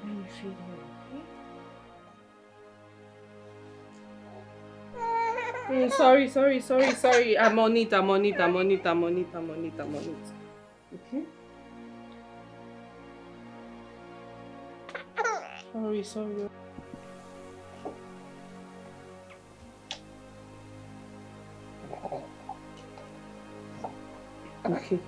Let me feed you, okay? Sorry. I'm on it. Okay? Sorry. Okay.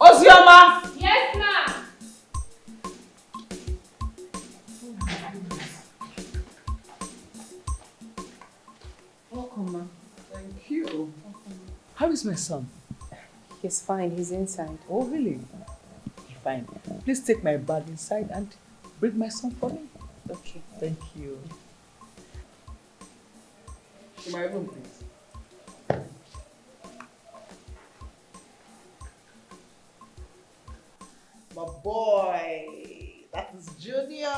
Ozioma! Yes, ma'am. Welcome, ma. Thank you. How is my son? He's fine. He's inside. Oh, really? Fine. Please take my bag inside and bring my son for me. Okay. Thank you. In my room, please. My boy, that is Junior.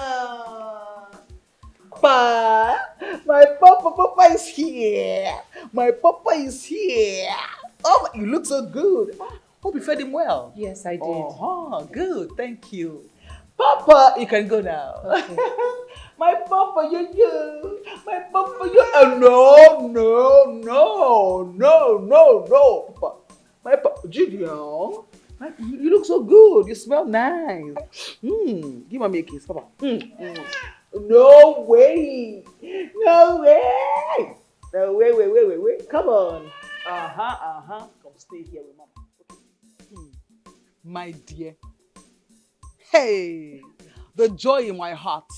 Papa, my Papa is here. My Papa is here. Oh, you look so good. Hope you fed him well. Yes, I did. Oh, good. Thank you. Papa, you can go now. Okay. My Papa, you. My Papa, you. Oh, no. Papa. My Papa, Junior. You look so good. You smell nice. Give me a kiss, Papa. No way. No way. No way. Wait. Come on. Come stay here with Mama. Okay. My dear. Hey, the joy in my heart.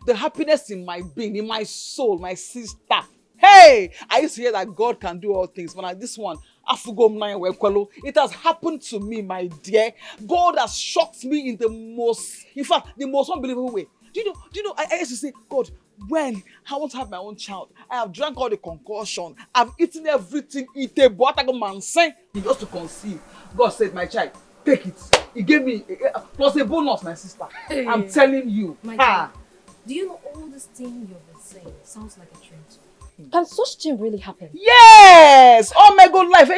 The happiness in my being, in my soul, my sister. Hey, I used to hear that God can do all things, but like this one, it has happened to me, my dear. God has shocked me in the most unbelievable way. Do you know, I used to say, God, when I want to have my own child, I have drank all the concoction, I've eaten everything, he just to conceive. God said, my child, take it. He gave me, plus a bonus, my sister. Hey. I'm telling you. My dear, do you know all this thing you've been saying sounds like a dream to me? Can such thing really happen? Yes! Oh my God, life.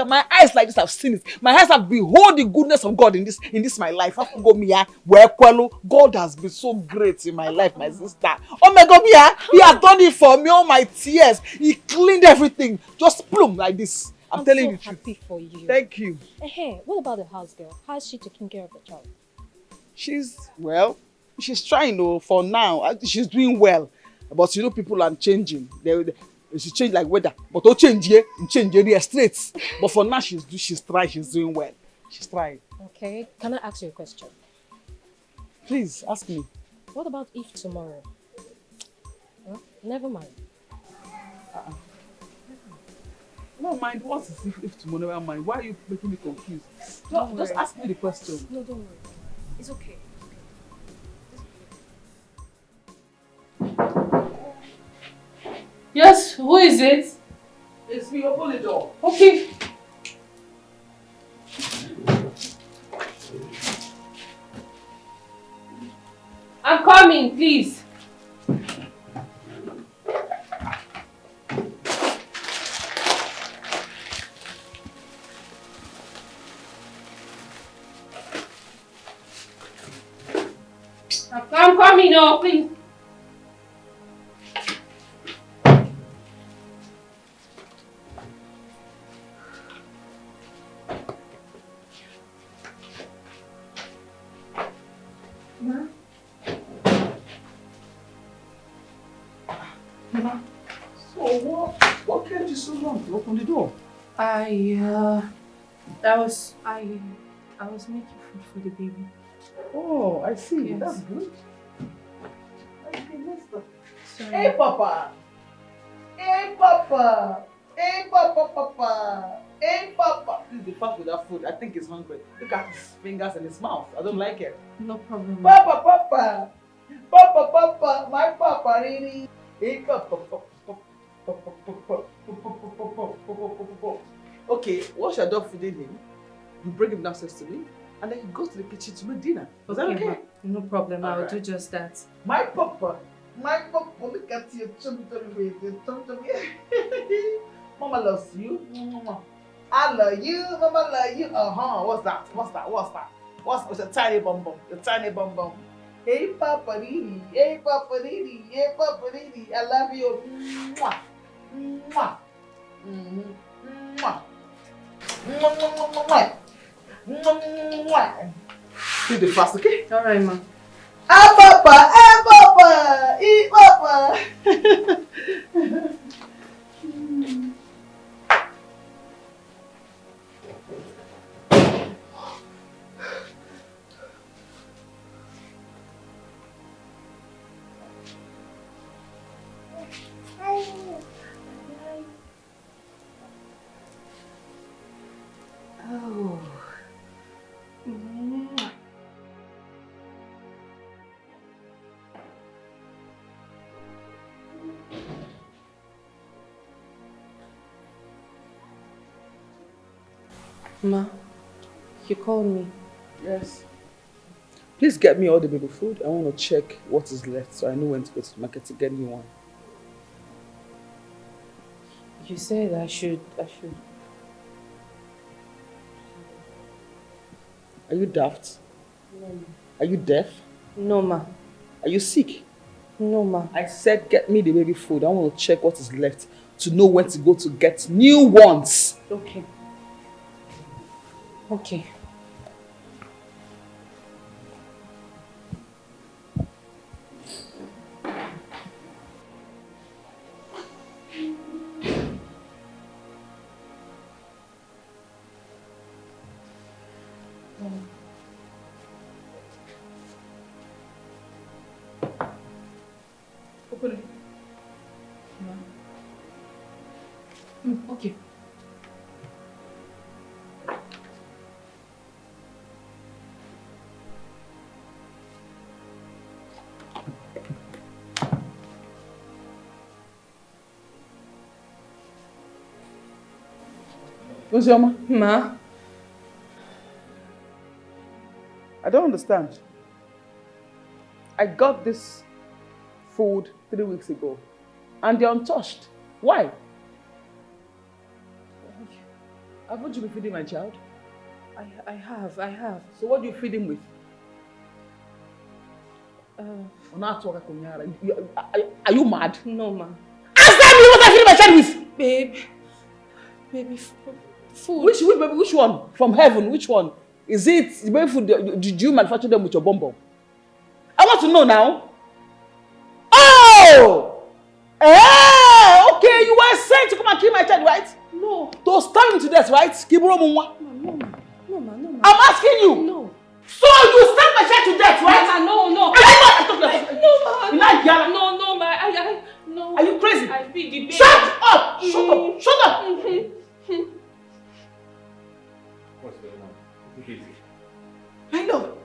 My eyes like this have seen it. My eyes have behold the goodness of God in this my life. God has been so great in my life, my sister. Oh my God, He has done it for me, all my tears. He cleaned everything. Just plumb like this. I'm telling you the truth. Happy for you. Thank you. Hey, what about the house girl? How is she taking care of the child? She's trying though, for now. She's doing well. But you know, people are changing. They change like weather. But don't change here, straight. But for now, she's trying. She's doing well. She's trying. Okay, can I ask you a question? Please ask me. What about if tomorrow? Huh? Never mind. Never mind. What is if tomorrow? Never mind. Why are you making me confused? Just ask me the question. No, don't worry. It's okay. Yes, who is it? It's me, open the door. Okay. I'm coming, please. I'm coming now, please. So what kept you so long to open the door? I was making food for the baby. Oh, I see. Yes. That's good. Sorry. Hey, Papa. Hey, Papa. Hey, Papa. Hey, Papa. This is the part with that food. I think he's hungry. Look at his fingers and his mouth. I don't like it. No problem. Papa. My Papa, really. Hey, Papa. Okay, what's your dog feeding him? You bring him downstairs to me, and then you go to the kitchen to make dinner. Is that okay? No problem. I'll Alright. do just that. My Papa, look at you, chubby baby. Mama loves you. I love you. Mama love you. What's that? What's a tiny bum bum? The tiny bum bum. Hey Papa Didi. I love you. Mwah. Mwah. Mwah. Mwah. Do the fast, okay? All right, ma. Papa. Eat Papa. Oh. Ma, you called me. Yes. Please get me all the baby food. I want to check what is left so I know when to go to the market to get new one. You said I should. Are you daft? No, ma. Are you deaf? No, ma. Are you sick? No, ma. I said get me the baby food. I want to check what is left to know when to go to get new ones. Okay. Okay. Open it. Okay. Uzioma? Ma? I don't understand. I got this food 3 weeks ago and they're untouched. Why? Haven't you been feeding my child? I have. So what do you feed him with? Are you mad? No, ma. Answer me what I feed my child with! Baby food. Which one? From heaven? Which one? Is it the baby food? Did you manufacture them with your bum? I want to know now. Oh! Okay, you were sent to come and kill my child, right? No. To starve him to death, right? Kiburo Mumwa. No, ma. I'm asking you. No. So you starve my child to death, right? No. No, ma. No. Are you crazy? I feed the baby. Shut up! Shut up! What's going on? Take it easy. I know.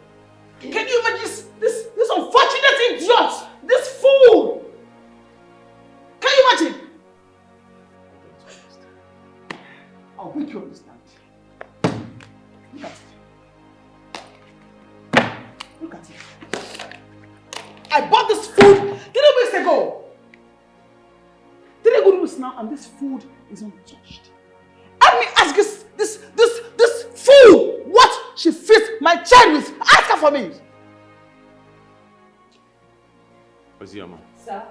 Can you imagine this unfortunate idiot? This fool! Can you imagine? I'll make you understand. Look at it. Look at it. I bought this food 3 weeks ago. 3 good weeks now, and this food is untouched. Let me ask this fool what she feeds my child with. Ask her for me. Uzioma, Sir?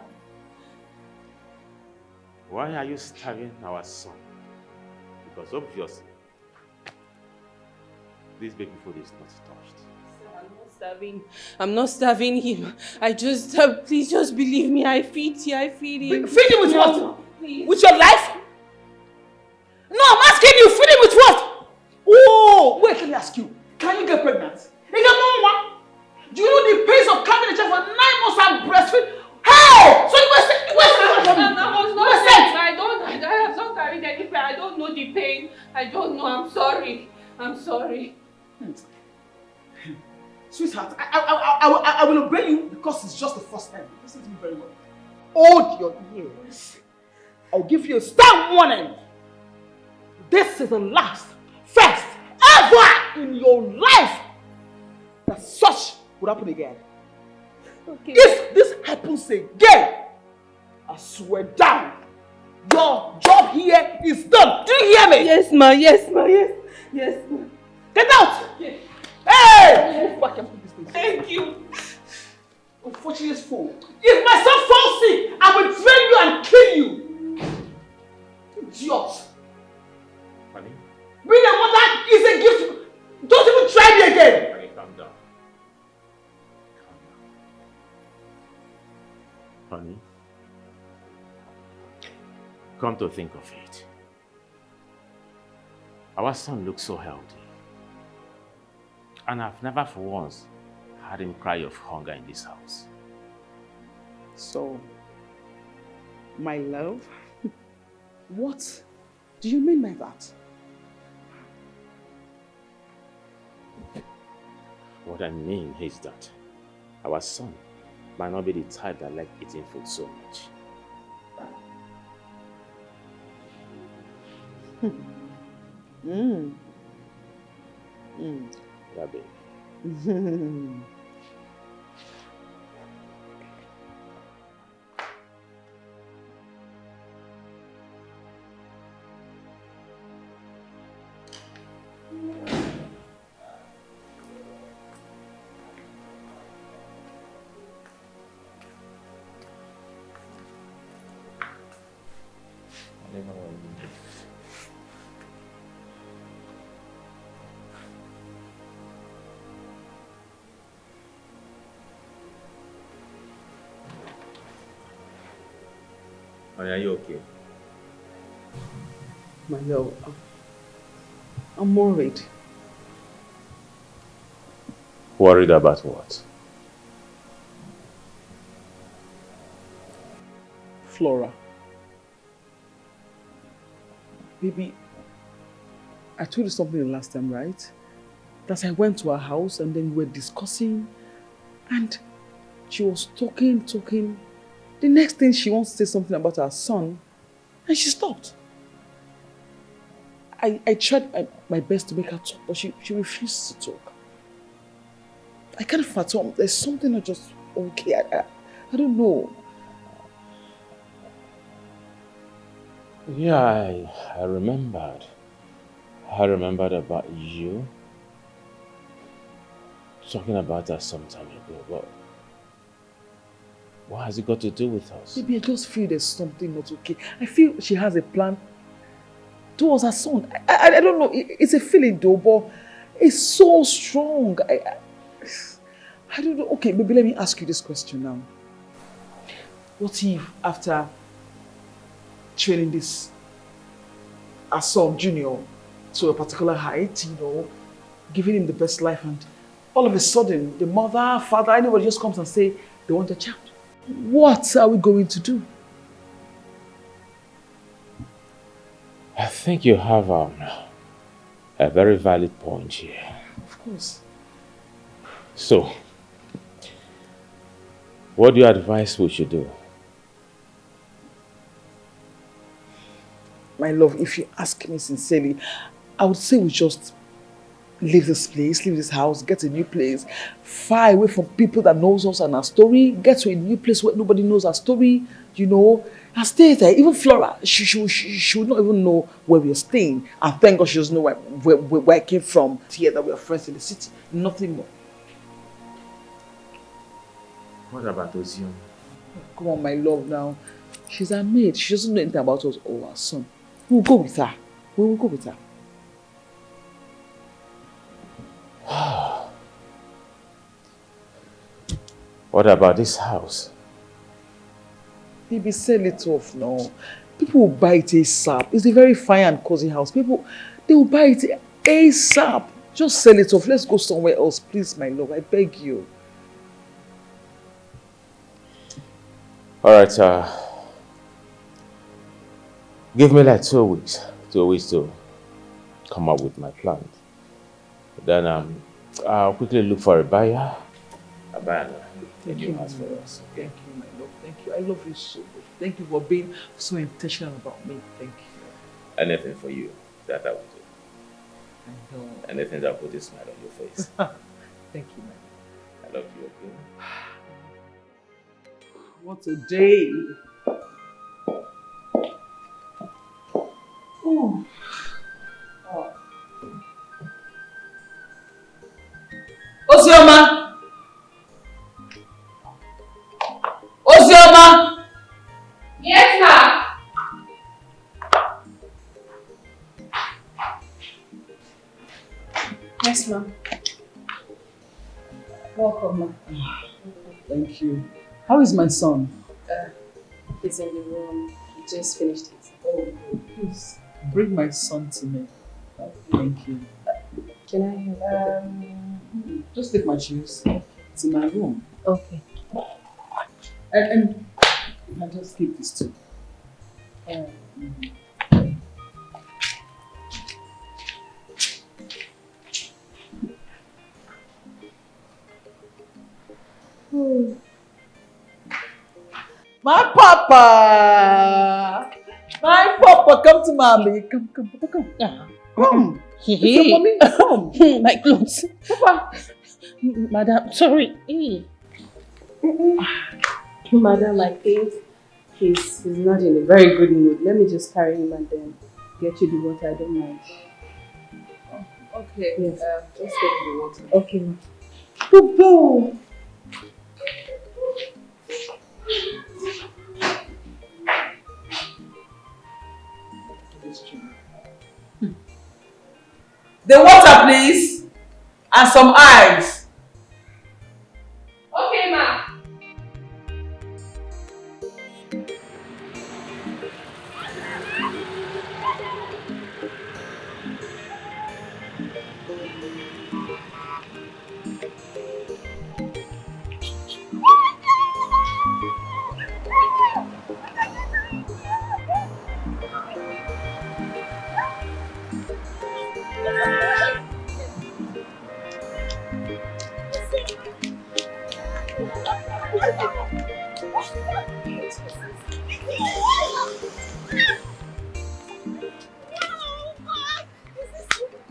why are you starving our son? Because obviously, this baby food is not touched. Sir, I'm not starving him. I just, please just believe me. I feed him. Feed him with what? Please. With your life? No, I'm asking you, feed him with what? Oh, wait, let me ask you. Can you get pregnant? Do you know the pains of carrying a child for 9 months and breastfeed? Hey! So you were saying, I have not carried any pain. I don't know the pain. I don't know. I'm sorry. Sweetheart, I will obey you because it's just the first time. Listen to me very well. Hold your ears. I'll give you a stern warning. This is the last, first, ever in your life that such would happen again. Okay. If this happens again, I swear down, your job here is done. Do you hear me? Yes, ma. Yes, ma. Get out! Yes. Hey! Move back and put this thing. Thank you. Unfortunate fool. If my son falls sick, I will drain you and kill you. Idiot. Honey? Being a mother is a gift. Don't even try me again. Honey, calm down. Honey? Come to think of it, our son looks so healthy. And I've never for once had him cry of hunger in this house. So, my love, what do you mean by that? What I mean is that our son might not be the type that like eating food so much. Yeah, baby. Honey, are you okay? My love, I'm worried. Worried about what? Flora. Baby, I told you something the last time, right? That I went to her house and then we were discussing and she was talking. The next thing she wants to say something about her son and she stopped. I tried my best to make her talk, but she refused to talk. I can't fathom. There's something not just okay. I don't know. Yeah, I remembered. I remembered about you talking about that some time ago, but what has it got to do with us? Maybe I just feel there's something not okay. I feel she has a plan towards her son. I don't know. It's a feeling though, but it's so strong. I don't know. Okay, maybe let me ask you this question now. What if after training this our son Junior to a particular height, giving him the best life, and all of a sudden the mother, father, anybody just comes and say they want a child? What are we going to do? I think you have a very valid point here. Of course. So, what do you advise we should do? My love, if you ask me sincerely, I would say we just leave this place, leave this house, get a new place, far away from people that knows us and our story, get to a new place where nobody knows our story, and stay there. Even Flora, she would not even know where we are staying. And thank God she doesn't know where I came from. Here that we are friends in the city. Nothing more. What about Ozium? Come on, my love now. She's our maid. She doesn't know anything about us or our son. We'll go with her. We will go with her. What about this house? Baby, sell it off now. People will buy it ASAP. It's a very fine and cozy house. They will buy it ASAP. Just sell it off. Let's go somewhere else, please, my love. I beg you. Alright, give me like 2 weeks. 2 weeks to come up with my plans. Then I'll quickly look for a buyer. A buyer. Thank you, house for us. Thank you, my love. Thank you. I love you so much. Thank you for being so intentional about me. Thank you. Anything for you that I will do. I know. Anything that will put a smile on your face. Thank you, my I love you, okay? What a day. Ooh. Oh. Ozioma! Ozioma! Yes, ma'am. Yes, ma'am. Welcome, ma'am. Thank you. How is my son? He's in the room. He just finished it. Oh, please bring my son to me. Thank you. Can I help? Just take my shoes. It's in my room. Okay. And I just keep this too. My papa! My papa, come to mommy. Come, Papa, come. Come. It's your mommy. Come. My clothes. Papa. Madam, sorry. Madam, I think he's not in a very good mood. Let me just carry him and then get you the water. I don't mind. Okay. Yes. Just get the water. Okay, ma. Papa. The water, please. And some ice. Okay, ma.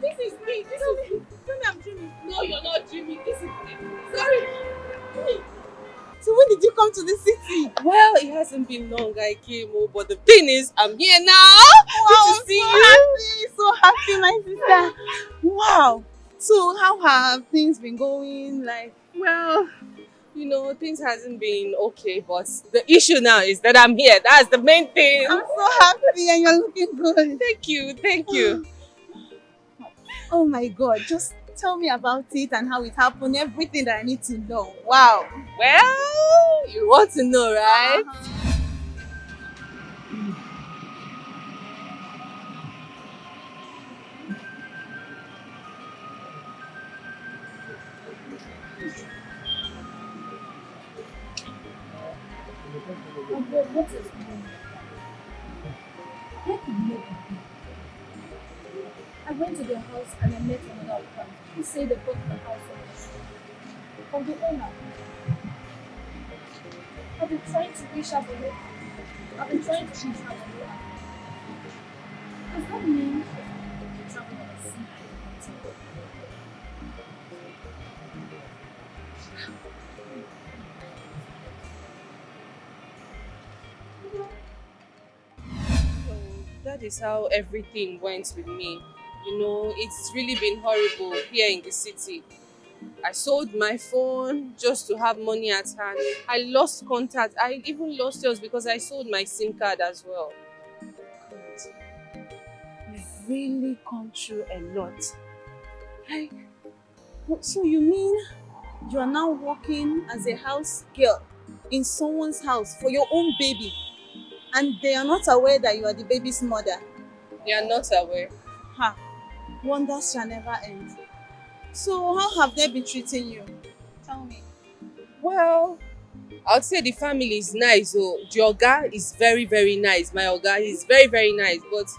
This is me. This is me. Tell me I'm dreaming. No, you're not dreaming. This is me. Sorry. So when did you come to the city? Well, it hasn't been long I came, but the thing is, I'm here now. Wow, Good to see you. So happy, my sister. Wow. So how have things been going? Like, Well, you know, things hasn't been okay, but the issue now is that I'm here. That's the main thing. I'm so happy and you're looking good. Thank you. Oh my God, just tell me about it and how it happened, everything that I need to know. Wow. Well, you want to know, right? What is going on? Where could you be? I went to their house and I met another friend who said they bought the house from the owner. I've been trying to reach out for her. Does that mean traveling on a sea island? So that is how everything went with me. You know, it's really been horrible here in the city. I sold my phone just to have money at hand. I lost contact. I even lost yours because I sold my SIM card as well. You've really gone through a lot. Like, so you mean you are now working as a house girl in someone's house for your own baby and they are not aware that you are the baby's mother? They are not aware. Ha! Wonders shall never end. So how have they been treating you? Tell me. Well, I would say the family is nice. So the oga is very, very nice. My oga is very, very nice. But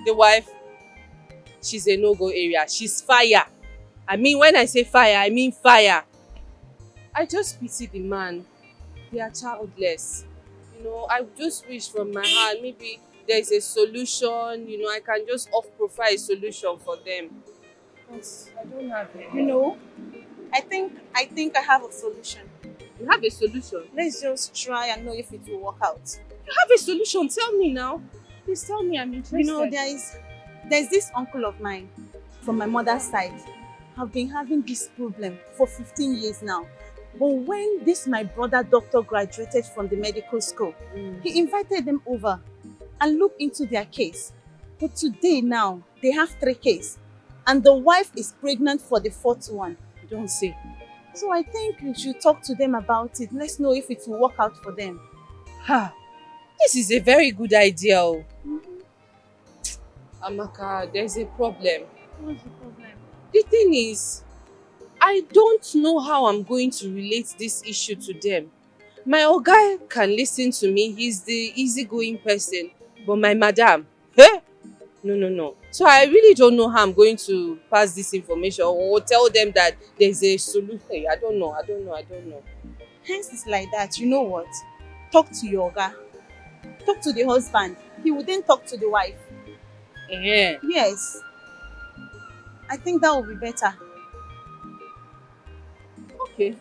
the wife, she's a no-go area. She's fire. I mean, when I say fire, I mean fire. I just pity the man. They are childless. You know, I just wish from my heart maybe there's a solution. You know, I can just off-profile a solution for them. But I don't have it. You know, I think I have a solution. You have a solution? Let's just try and know if it will work out. You have a solution? Tell me now. Please tell me, I'm interested. You know, there's this uncle of mine from my mother's side. Have been having this problem for 15 years now. But when my brother doctor graduated from the medical school, he invited them over and looked into their case. But today now, they have 3 cases. And the wife is pregnant for the 4th one. You don't say. So I think we should talk to them about it. Let's know if it will work out for them. Ha! This is a very good idea. Amaka, there's a problem. What's the problem? The thing is, I don't know how I'm going to relate this issue to them. My oga can listen to me. He's the easygoing person. But my madam, no. So I really don't know how I'm going to pass this information or tell them that there's a solution. I don't know. Hence it's like that. You know what? Talk to your oga. Talk to the husband. He will then talk to the wife. Yeah. Yes. I think that would be better. Okay.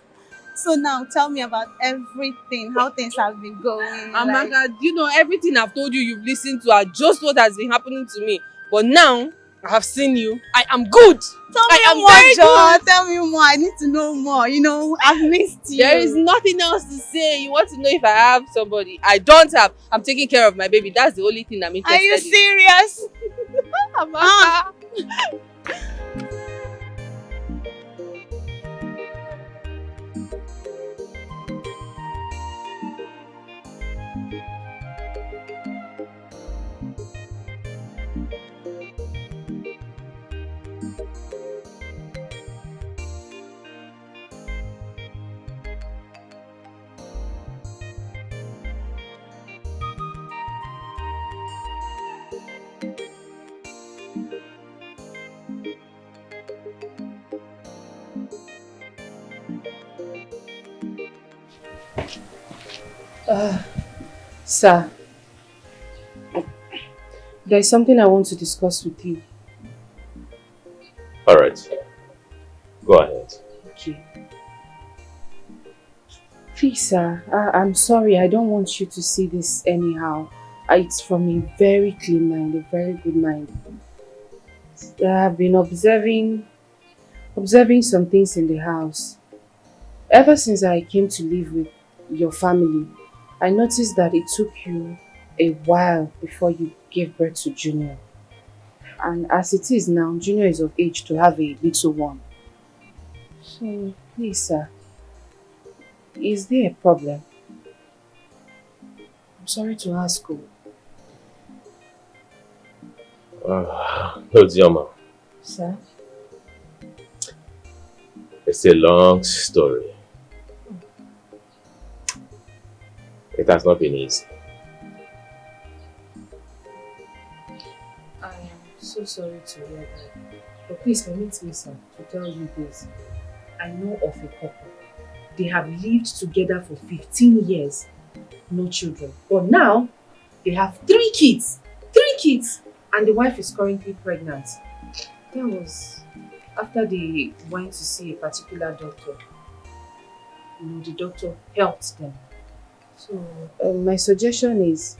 So now tell me about everything, how things have been going. Amaka, do you know everything I've told you you've listened to are just what has been happening to me. But now I have seen you. I am good. Tell I me am more, very Joe. good. Tell me more. I need to know more. You know, I've missed you. There is nothing else to say. You want to know if I have somebody? I don't have. I'm taking care of my baby. That's the only thing I'm interested in. Are you serious? Amaka. Sir, there is something I want to discuss with you. Alright. Go ahead. Okay. Please, sir, I'm sorry. I don't want you to see this anyhow. It's from a very clean mind, a very good mind. I have been observing some things in the house. Ever since I came to live with your family, I noticed that it took you a while before you gave birth to Junior. And as it is now, Junior is of age to have a little one. So, please, sir, is there a problem? I'm sorry to ask you. No, Dioma. Sir? It's a long story. It has not been easy. I am so sorry to hear that. But please permit me, sir, to tell you this. I know of a couple. They have lived together for 15 years. No children. But now, they have 3 kids. 3 kids! And the wife is currently pregnant. That was after they went to see a particular doctor. You know, the doctor helped them. So, my suggestion is,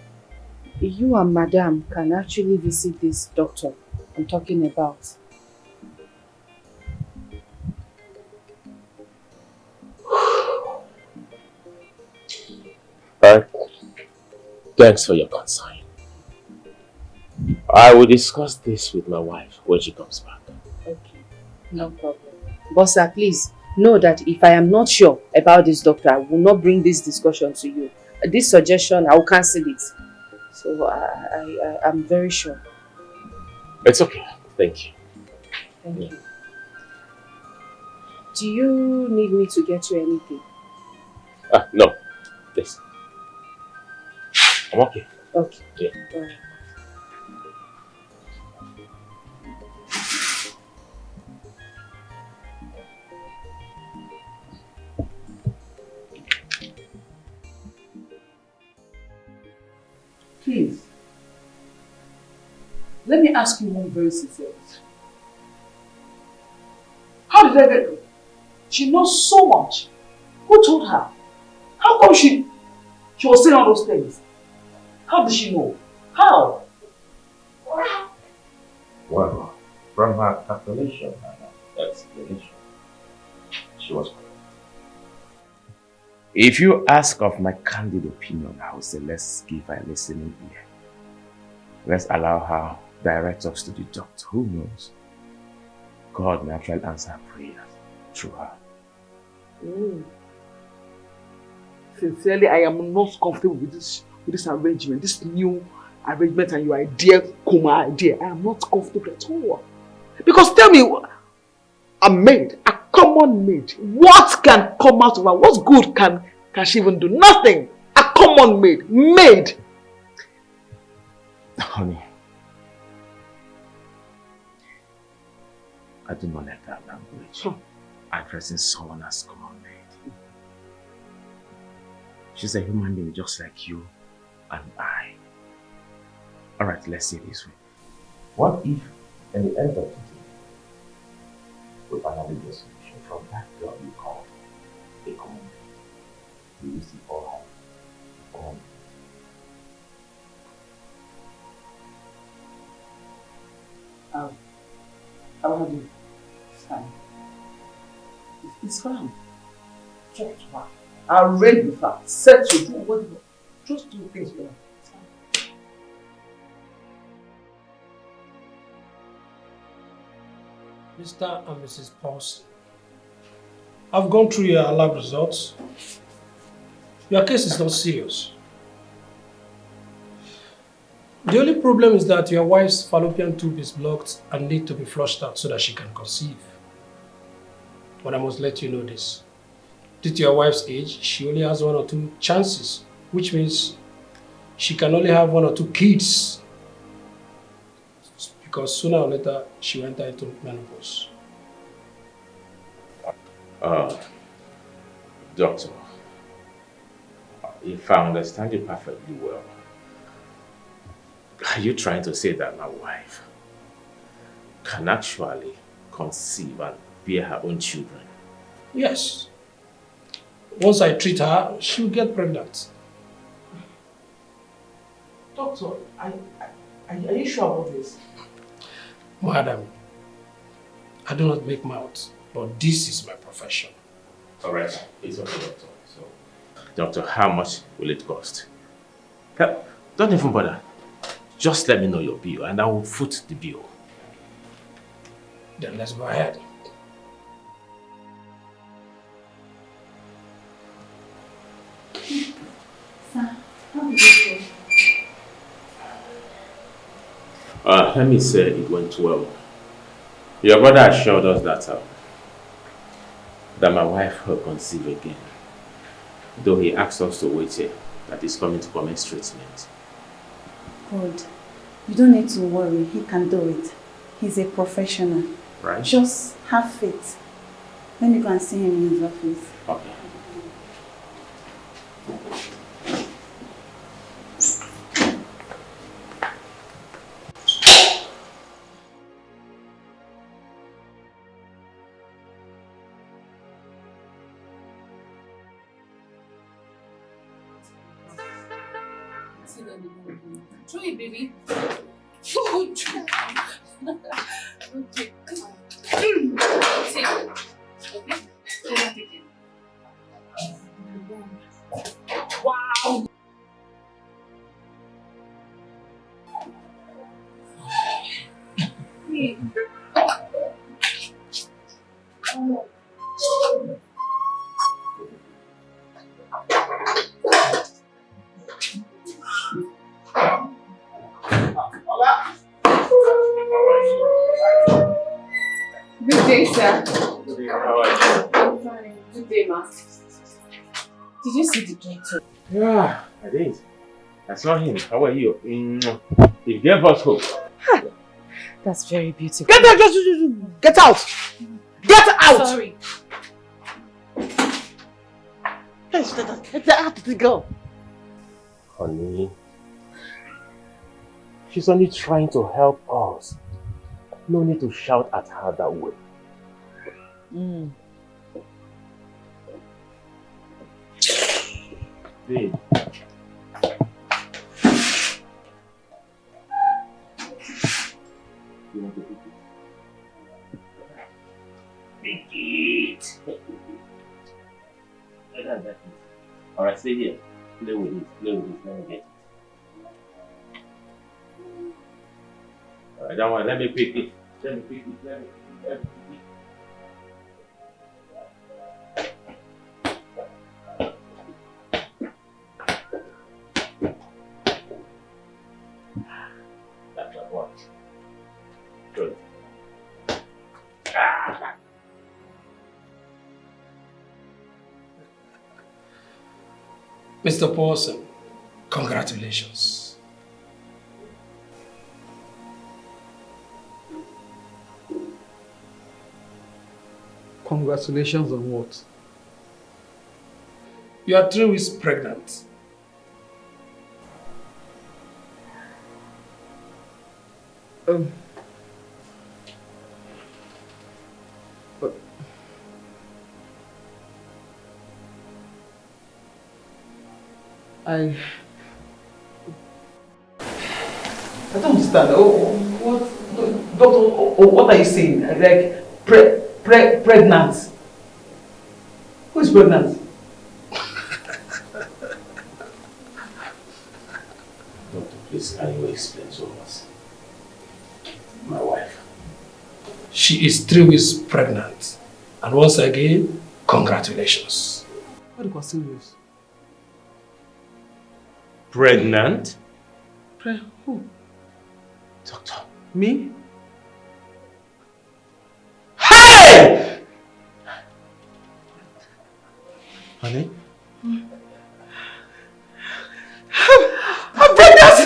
you and Madam can actually visit this doctor I'm talking about. Thanks for your concern. I will discuss this with my wife when she comes back. Okay, no problem. But sir, please know that if I am not sure about this doctor, I will not bring this discussion to you. This suggestion, I will cancel it. So I'm very sure. It's okay. Thank you. Thank you. Do you need me to get you anything? No. Please. I'm okay. Okay. Yeah. All right. Please, let me ask you one very sincere question. How did I get her? She knows so much. Who told her? How come she was saying all those things? How did she know? How? Well, from her calculation and explanation, she was correct. If you ask of my candid opinion, I would say let's give her a listening ear. Let's allow her direct us to the doctor. Who knows? God may actually answer her prayers through her. Sincerely, I am not comfortable with this arrangement, this new arrangement and your idea, Kuma idea. I am not comfortable at all. Because tell me, a maid, a common maid, what can come out of her? What good can she even do? Nothing. A common maid. Honey, I do not like that language. Addressing someone as common maid. She's a human being just like you and I. Alright, let's say it this way. What if, at the end of the day, we finally get solution from that girl you called a common. We will see all right. How have you? It's fine. It's fine. Talk to her. Arrange with her. Set to do whatever. Just do things for her. Mr. and Mrs. Paulson, I've gone through your lab results. Your case is not serious. The only problem is that your wife's fallopian tube is blocked and need to be flushed out so that she can conceive. But I must let you know this. Due to your wife's age, she only has 1 or 2 chances, which means she can only have 1 or 2 kids. Because sooner or later, she will enter into menopause. Doctor, if I understand you perfectly well, are you trying to say that my wife can actually conceive and bear her own children? Yes. Once I treat her, she will get pregnant. Doctor, are you sure about this? Madam, I do not make mouths, but this is my profession. Alright, it's okay, doctor. So, doctor, how much will it cost? Don't even bother. Just let me know your bill and I will foot the bill. Then let's go ahead. Sir, how did it go? Let me say it went well. Your brother assured us that my wife will conceive again. Though he asked us to wait here, that he's coming to commence treatment. Good. You don't need to worry. He can do it. He's a professional. Right? Just have faith. Let me go and see him in his office. Okay. Throw it, baby. Okay. Take. Okay. Wow. Good day, sir. Good day, how are you? I'm fine. Good day, ma. Did you see the doctor? Yeah, I did. I saw him. How are you? He gave us hope. That's very beautiful. Get out! Get out! Get out! Sorry. Get out of the girl. Honey, she's only trying to help us. No need to shout at her that way. Babe. You want to pick it? Pick it! Alright, stay here. Play with it. Let me get it. Alright, don't worry. Let me pick it. Let me pick it. Let me pick it. That's not one. Good. Mr. Paulson, congratulations. Congratulations on what? You are 3 weeks pregnant. I don't understand. What, doctor? What are you saying? Like pregnant? Who is pregnant? Doctor, please, can you explain to us? My wife. She is 3 weeks pregnant. And once again, congratulations. What do you serious? Pregnant? Who? Doctor. Me? Hey! Honey? I'm pregnant!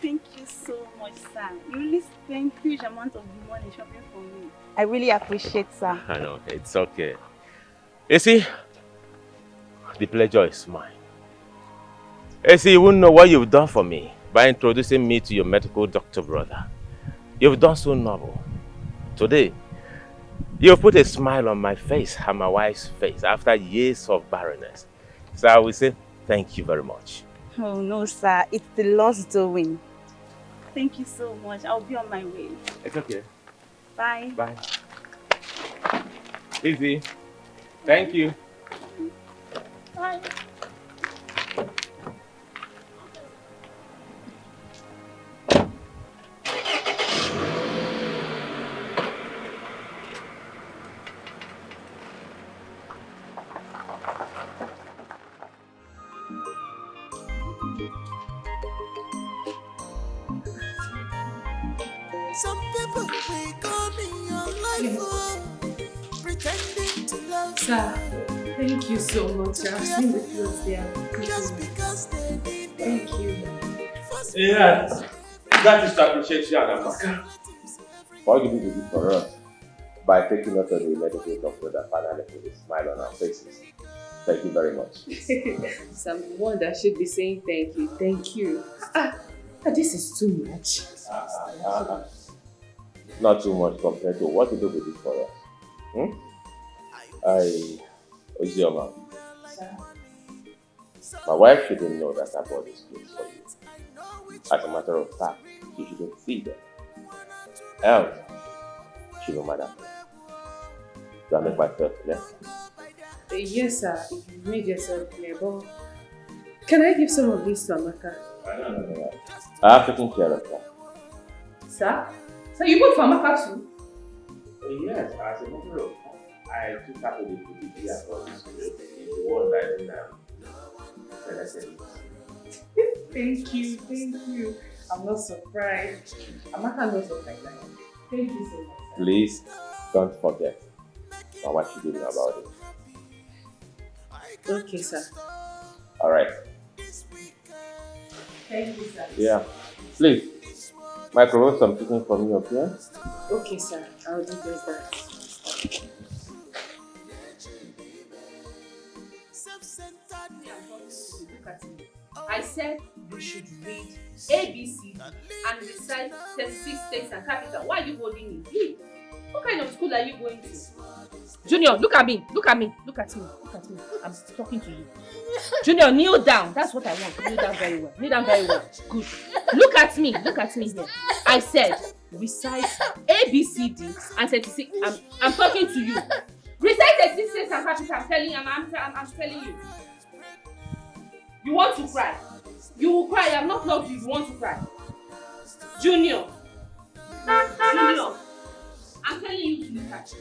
Thank you so much, sir. You really spent huge amount of money shopping for me. I really appreciate, sir. I know, it's okay. You see, the pleasure is mine. You see, you wouldn't know what you've done for me by introducing me to your medical doctor brother. You've done so noble. Today, you've put a smile on my face and my wife's face after years of barrenness. So I will say thank you very much. Oh no, sir. It's the Lord's doing. Thank you so much. I'll be on my way. It's okay. Bye. Bye. Easy. Thank you. Bye. Some people will come in your life pretending to love Sir, thank you so much. I've seen the clothes there. just because they need Thank you. Yeah, that is to appreciate you, Anamaka. What you do for us by taking us to the medical doctor that finally put a smile on our faces. Thank you very much. So I'm the one that should be saying thank you. Thank you. This is too much. Not too much compared to what you do with it for us. Ozioma, my wife shouldn't know that I bought this clothes for you. As a matter of fact, you shouldn't see them. Else, she will matter. Do I make myself clear? Yes, sir. If you made yourself clear, but can I give some of this to Amaka? No. I have taken care of that. Sir? So you bought for Amaka too? Yes, as a matter of fact, I took her to the boutique here for this clothes. The one that I selected. Thank you. I'm not surprised. Amaka knows what I like. Thank you so much, sir. Please don't forget my wife should know about it. Okay, sir. Alright. Thank you, sir. Yeah. Please, microwave some chicken for me, okay? Okay, sir. I'll do just that. Look at me. I said you should read ABC and recite 36 states and capital. Why are you holding me? What kind of school are you going to? Junior, look at me. Look at me. I'm talking to you. Junior, kneel down. That's what I want. Kneel down very well. Good. Look at me here. I said recite ABCD and 36. I'm talking to you. Recite 36 states and capital. I'm telling you. You want to cry? You will cry. I have not loved you. You want to cry? Junior, I'm telling you to look at me.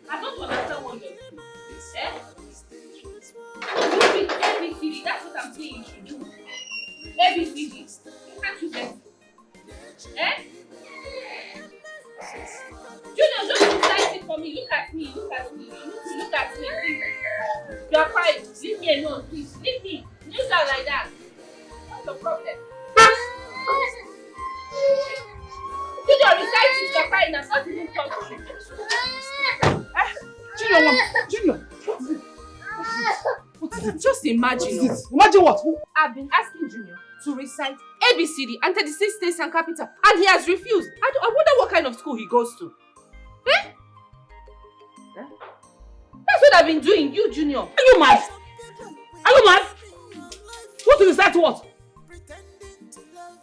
I don't understand what you're doing. You read ABCD. That's what I'm saying you should do. ABCD. Can't you get it? Junior, just recite it for me. Look at me. You need to look at me, please. You are crying. Leave me alone, please. Leave me. Kneel down like that. What's the problem? Junior, recite it. You are crying. I'm not even talking. Junior, Just imagine. What is it? Imagine what? I've been asking Junior to recite ABCD and 36 states and capital, and he has refused. I wonder what kind of school he goes to. Eh? That's what I've been doing, you Junior. Are you mad? Are you mad? What to recite what?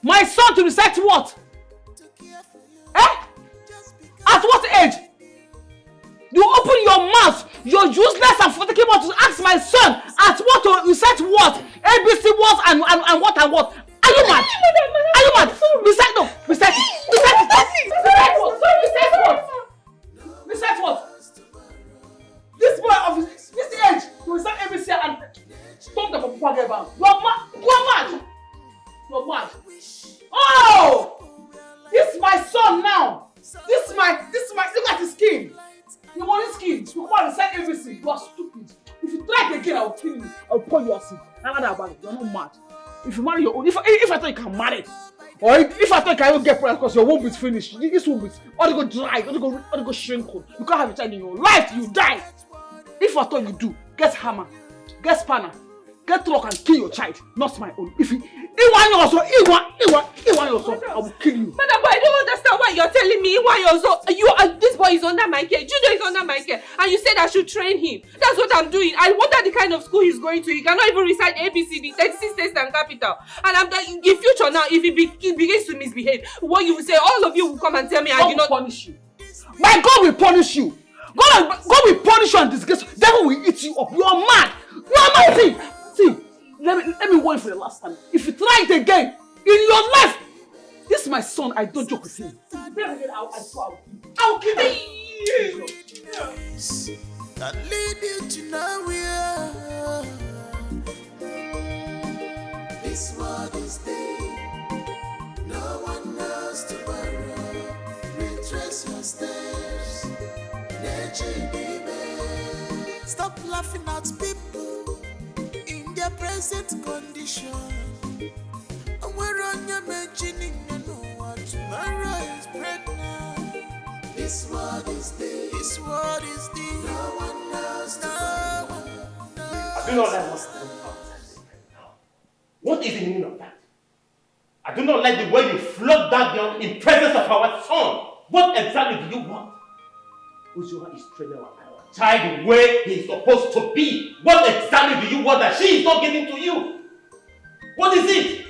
My son to recite what? Eh? At what age? You open your mouth, you're useless and forgetting what to ask my son at what to recite what? ABC what and what and what? Are you mad? Are you mad? Recite no, recite it. Recite it. Recite what? Recite what? Recite what? This boy of this age, you recite ABC and stop the Papa about. You're mad. You're mad. You're mad. Oh! This is my son now. This is my look at his skin. You want his skin? You come and recite everything. You are stupid. If you try it again, I will kill you. I will pour you acid. You're not mad. If you marry your own, if I thought you can marry, or if I thought you can even get pregnant because your womb is finished, this womb is all go dry, all go shrink. You can't have a child in your life till you die. If I thought you do, get hammer, get spanner, get rock and kill your child, not my own. If you want your son, I will kill you. Madam, but I don't understand why you're telling me why you're so. This boy is under my care. Junior is under my care, and you said I should train him. That's what I'm doing. I wonder the kind of school he's going to. He cannot even recite ABCD, 36 states and capital. And I'm in future now, if he begins to misbehave, what you will say, all of you will come and tell me I did not punish you. My God will punish you. God will punish you and disgrace you. Devil will eat you up. You are mad. You are mad. See. Let me warn you for the last time. If you try it again in your life, this is my son. I don't joke with him. I'll kill him. That lead you to nowhere. This world is deep. No one knows tomorrow. Retrace your steps. Nature baby. Stop laughing at people in their present condition. And we're on your imagining you know what tomorrow is pregnant. This world is deep. This world is deep. No one knows. No one knows. I do not like what's happening outside now. What is the meaning of that? I do not like the way you flog that girl in presence of our son. What exactly do you want? Uzura is training our child the way he is supposed to be. What exactly do you want that she is not giving to you? What is it?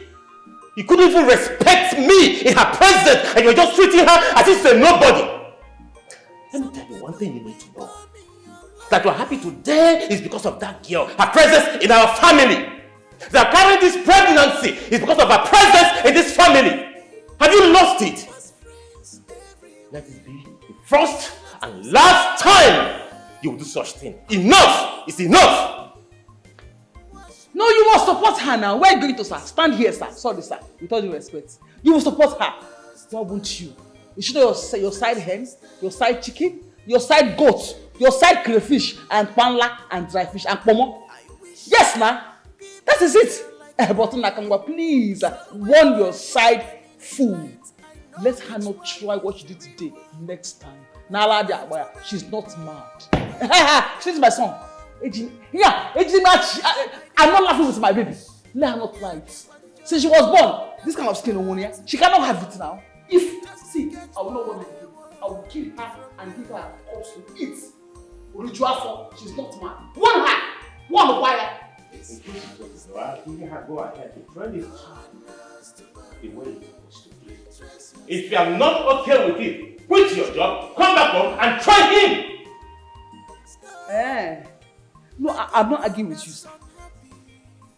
You couldn't even respect me in her presence and you're just treating her as if she's a nobody. Let me tell you one thing you need to know. That you're happy today is because of that girl, her presence in our family. That carrying this pregnancy is because of her presence in this family. Have you lost it? Let it be the first and last time you will do such thing. Enough is enough. No, you must support her now. Where are you going to, sir? Stand here, sir. Sorry, sir. With all due respect. You will support her. Why won't you? You should know your side hen, your side chicken, your side goat, your side crayfish, and panla, and dry fish, and pomo. Yes, ma. That is it. But Nakangwa, please warn your side food. Let her not try what she did today next time. Nala, she's not mad. She's my son. Yeah, I'm not laughing with my baby. Let her not try it. Since she was born, this kind of skin on she cannot have it now. See, I will not want to do. I will kill her and give her a corpse to eat. She's not mad. One hand, one wire. Giving her go ahead to train this child the way it's supposed to be. If you are not okay with it, quit your job, come back home and train him. No, I'm not arguing with you, sir.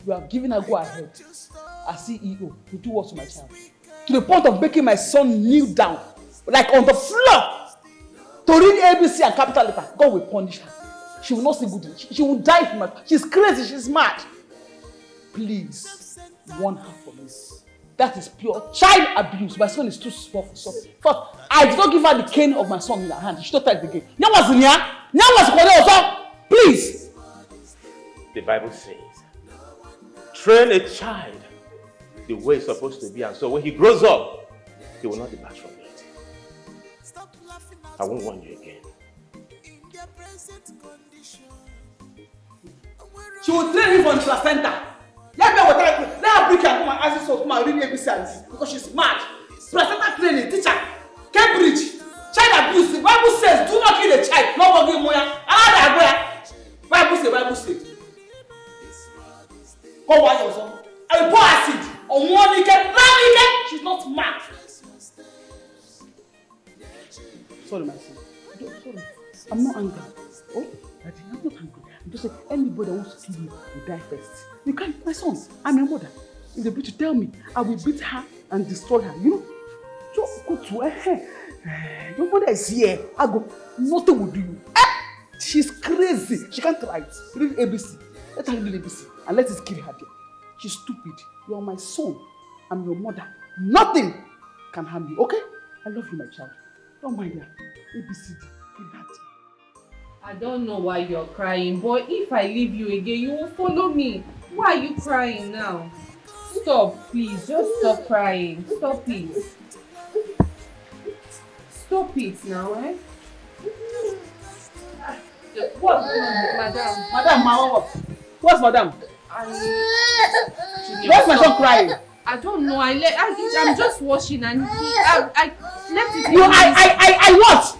You have given her go ahead as CEO to do what to my child. To the point of making my son kneel down, like on the floor, to read ABC and capital letter. God will punish her. She will not see good. She will die from her. She's crazy. She's mad. Please, warn her for me. That is pure child abuse. My son is too small for something. First, I did not give her the cane of my son in her hand. She should not take the cane. Please. The Bible says, train a child the way it's supposed to be, and so when he grows up, he will not depart from it. I won't warn you again. She will train him on placenta. Let her bring her come and ask you to come and read ABC because she's mad. Placenta training, teacher, Cambridge, child abuse. The Bible says, do not kill a child. No one give moya. Bible says. Go watch your son. I will pour acid on one weekend. She's not mad. Sorry, my son. Sorry. I'm not angry. Oh, Daddy, I'm not angry. I'm just saying anybody that wants to kill you will die first. You can't, my son. I'm your mother. If they beat to tell me, I will beat her and destroy her. You know? Just go to her. Your mother is here. I go. Nothing will do you. She's crazy. She can't write. Read ABC. Let her read ABC and let us kill her there. She's stupid. You are my son. I'm your mother. Nothing can harm you. Okay? I love you, my child. Don't mind her. ABCD. Read that. I don't know why you're crying, but if I leave you again, you will follow me. Why are you crying now? Stop, please. Just stop crying. Stop it. Stop it now, eh? What? Madam. Madam, what? What's madam? Where's my son crying? I don't know. I'm just washing and I left it. I what?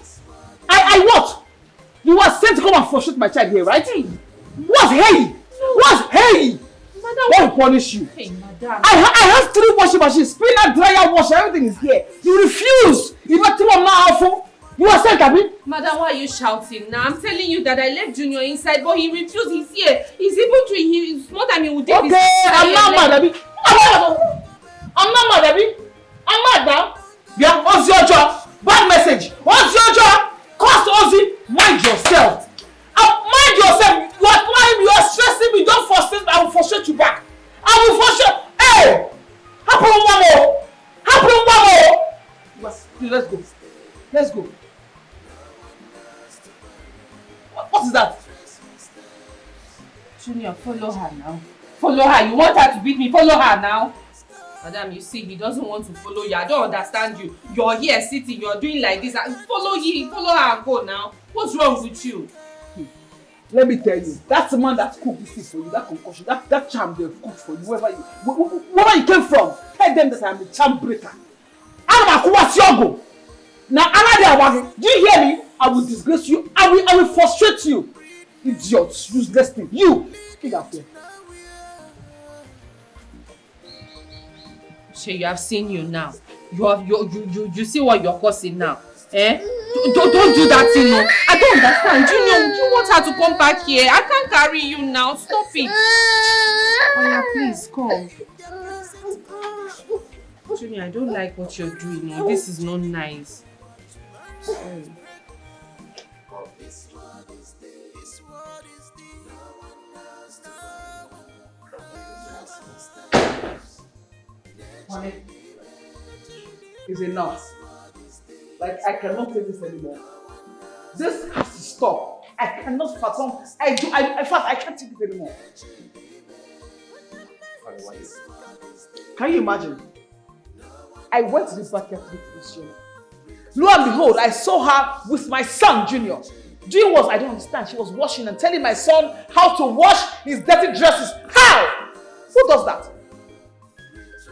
I what? You were sent to come and frustrate my child here, right? Hey. What's hey? What's hey? Madam, what will punish you? Hey, madam. I have 3 washing machines, spinner, dryer, washer, everything is here. You refuse. You not tell me now, awful. You are sent, Abi. Madam, why are you shouting now? I'm telling you that I left Junior inside, but he refused. He's here. He's able to. It's more than he would do. Okay, I'm not mad, Abi. I'm not mad, Abi. I'm mad now. Yeah, what's your job? Bad message. What's your job? Cost Ozzy. Mind yourself. Mind yourself. You are crying. You are stressing me. Don't frustrate me. I will frustrate you back. I will frustrate. Hey! Happen one more. Happen one more. Let's go. Let's go. What is that? Junior, follow her now. Follow her. You want her to beat me? Follow her now. Madam, you see, he doesn't want to follow you. I don't understand you. You're here sitting, you're doing like this. Follow her and go now. What's wrong with you? Let me tell you, that's the man that cooked this thing for you, that concoction, that charm they've cooked for you, wherever you came from. Tell them that I'm a charm breaker. Now, do you hear me? I will disgrace you. I will frustrate you. Idiots, useless thing. You, get out here. Shay, you have seen you now. You see what you're causing now. Eh? Don't do that thing, no. I don't understand. Junior, you want her to come back here? I can't carry you now. Stop it. Oya, please come. Junior, I don't like what you're doing. No. This is not nice. Sorry. Honey, it's enough. Like, I cannot take this anymore. This has to stop. I cannot fathom. In fact, I can't take it anymore. Can you imagine? I went to this backyard to meet this Junior. Lo and behold, I saw her with my son, Junior. Junior was, I don't understand, she was washing and telling my son how to wash his dirty dresses. How? Who does that?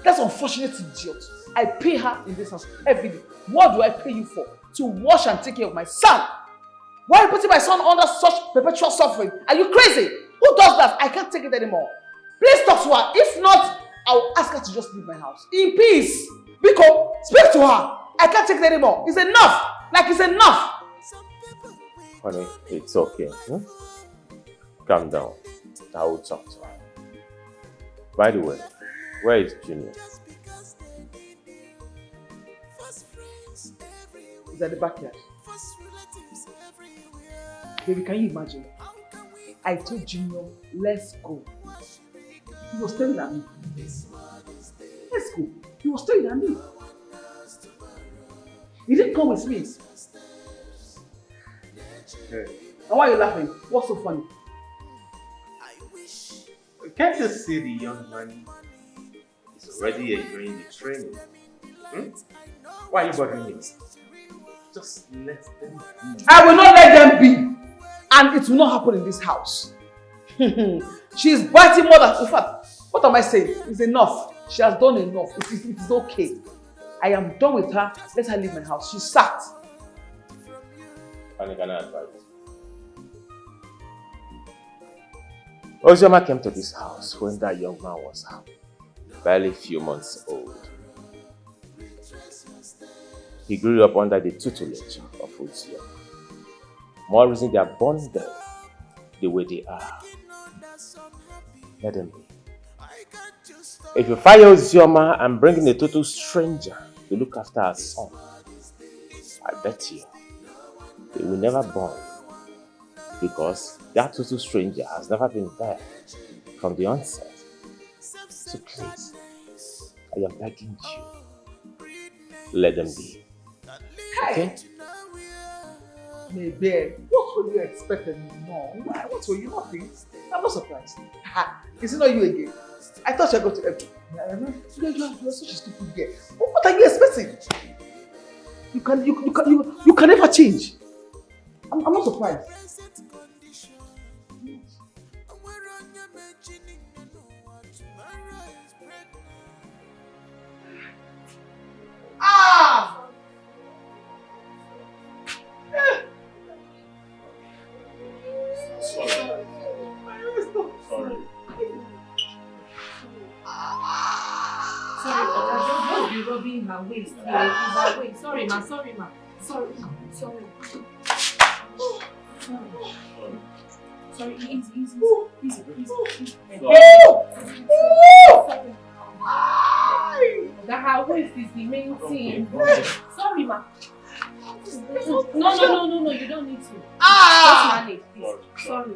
That's unfortunate idiot. I pay her in this house every day. What do I pay you for? To wash and take care of my son. Why are you putting my son under such perpetual suffering? Are you crazy? Who does that? I can't take it anymore. Please talk to her. If not, I will ask her to just leave my house. In peace. Biko, speak to her. I can't take it anymore. It's enough. Like it's enough. Honey, it's okay. Hmm? Calm down. I will talk to her. By the way, where is Junior? He's at the backyard. Baby, can you imagine? I told Junior, let's go. He was staring at me. Let's go. He was staring at me. He didn't come with me. Hey. And why are you laughing? What's so funny? Can't you see the young man is already enjoying the training? Hmm? Why are you bothering him? Just let them be. I will not let them be. And it will not happen in this house. She is biting more than... In fact, what am I saying? It's enough. She has done enough. It is okay. I am done with her. Let her leave my house. She's sacked. And can I advise? Ozioma came to this house when that young man was barely a few months old. He grew up under the tutelage of Wazico. More reason they are born there the way they are. Let them be. If you fire Ozioma and bring in a total stranger to look after her son, I bet you they will never born, because that total stranger has never been there from the onset. So please, I am begging you, let them be. Okay? Maybe. What were you expecting? No. What were you not doing? I'm not surprised. Is it not you again? I thought you were going to... You are such a stupid girl. What are you expecting? You can never change. I'm not surprised. Ah! Sorry, be rubbing her waist. Her waist. Sorry, ma. Sorry. Sorry, easy. That her waist is the main thing. Sorry, ma. No, you don't need to. Just manage, please. Sorry.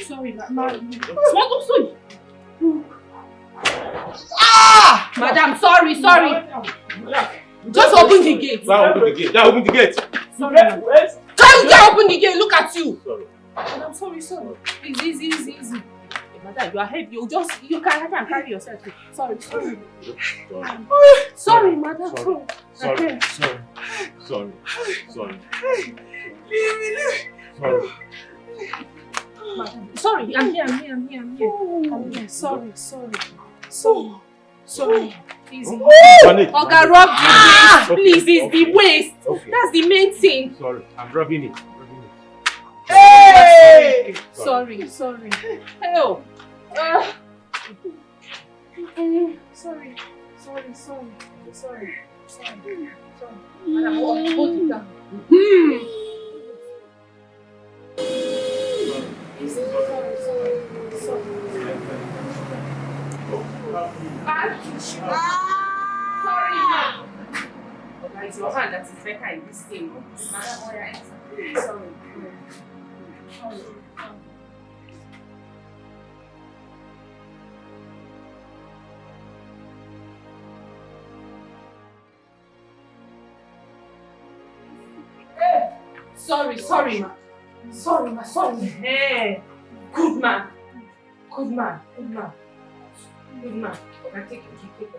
Sorry, Madam, sorry. Just open the gate. Open the gate. Sorry, madam. Can you open the gate? Look at you. Sorry. Madam, sorry. Easy. Madam, you are heavy. You can carry yourself. Sorry. Sorry, madam. Sorry. Madam, sorry, I'm here. Sorry. Easy. Oga, rub the waist, please. It's the waist. Okay. That's the main thing. Sorry, I'm rubbing it. Hey! Sorry. Help. Sorry. Madam, hold it down. Sorry, ma'am. Okay, it's your hand that is better in this thing. Sorry. Sorry, ma. Sorry. Hey, good man. Okay, take it.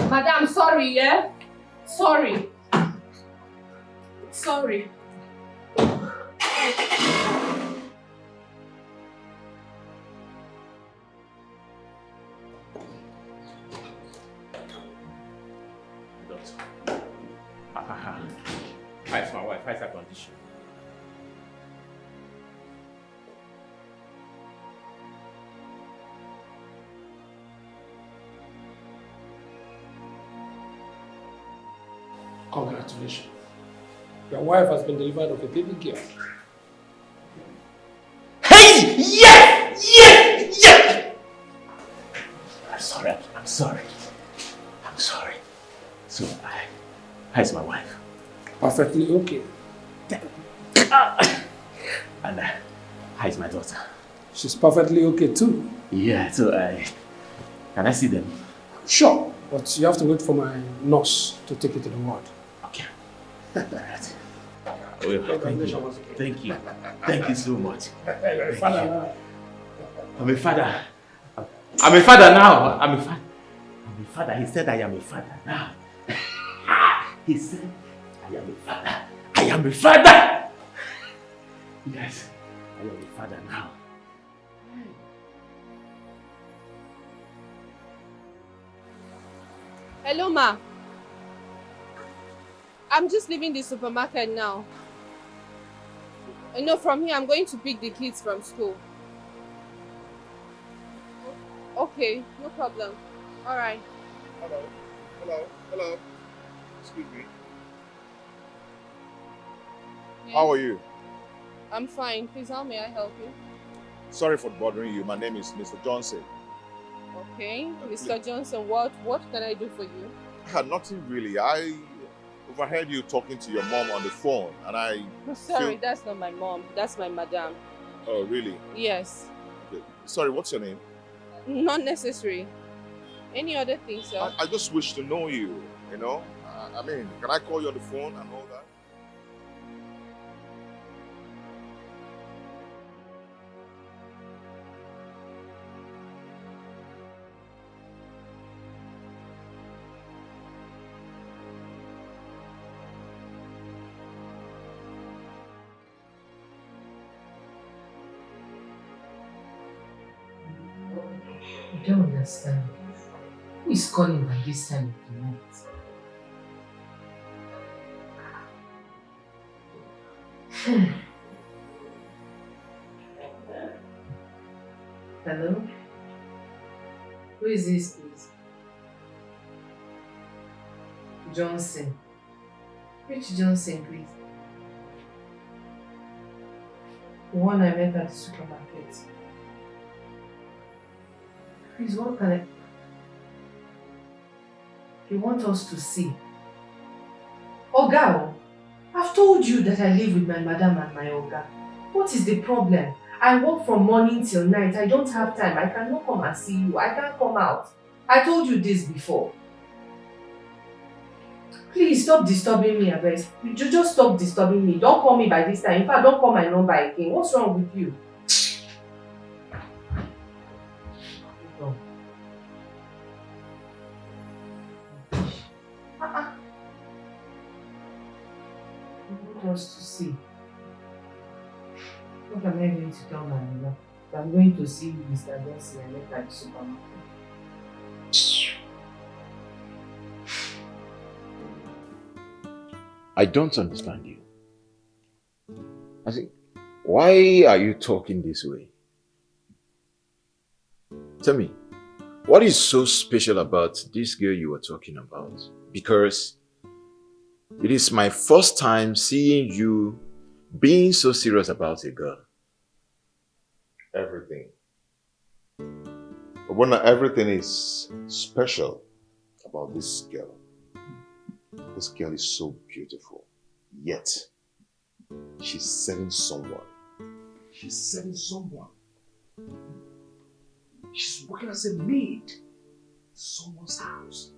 Madam, sorry, yeah? Sorry. How's my wife? How's her condition? Congratulations. Your wife has been delivered of a baby girl. Hey! Yes! I'm sorry. So, how's my wife? Perfectly okay. And how's my daughter? She's perfectly okay too. Yeah, so can I see them? Sure, but you have to wait for my nurse to take you to the ward. Okay. All right. Oh, thank you. Thank you. Thank you so much. Hey, father now. I'm a father. I'm a father now. I'm a father. I'm a father. He said I am a father now. He said I am a father. I am a father. Yes, I am a father now. Hello, ma. I'm just leaving the supermarket now. No, from here, I'm going to pick the kids from school. Okay, no problem. All right. Hello. Excuse me. Yes. How are you? I'm fine. Please, how may I help you? Sorry for bothering you. My name is Mr. Johnson. Okay, Mr. Johnson, what can I do for you? Nothing really. I overheard you talking to your mom on the phone, and I... Sorry, that's not my mom. That's my madam. Oh, really? Yes. Okay. Sorry, what's your name? Not necessary. Any other thing, sir? I just wish to know you, you know? I mean, can I call you on the phone and all that? I don't understand. Who is calling by this time of the night? Hello? Who is this, please? Johnson. Which Johnson, please? The one I met at the supermarket. Please, what can I... You want us to see? Oga, I've told you that I live with my madam and my Oga. What is the problem? I work from morning till night. I don't have time. I cannot come and see you. I can't come out. I told you this before. Please stop disturbing me, Abel. Just stop disturbing me. Don't call me by this time. In fact, don't call my number again. What's wrong with you? Us to see. What am I going to tell my mother? I'm going to see Mr. Johnson and met at the supermarket. I don't understand you. I think, why are you talking this way? Tell me, what is so special about this girl you were talking about? Because it is my first time seeing you being so serious about a girl. Everything. But when everything is special about this girl is so beautiful. Yet, she's serving someone. She's serving someone. She's working as a maid in someone's house.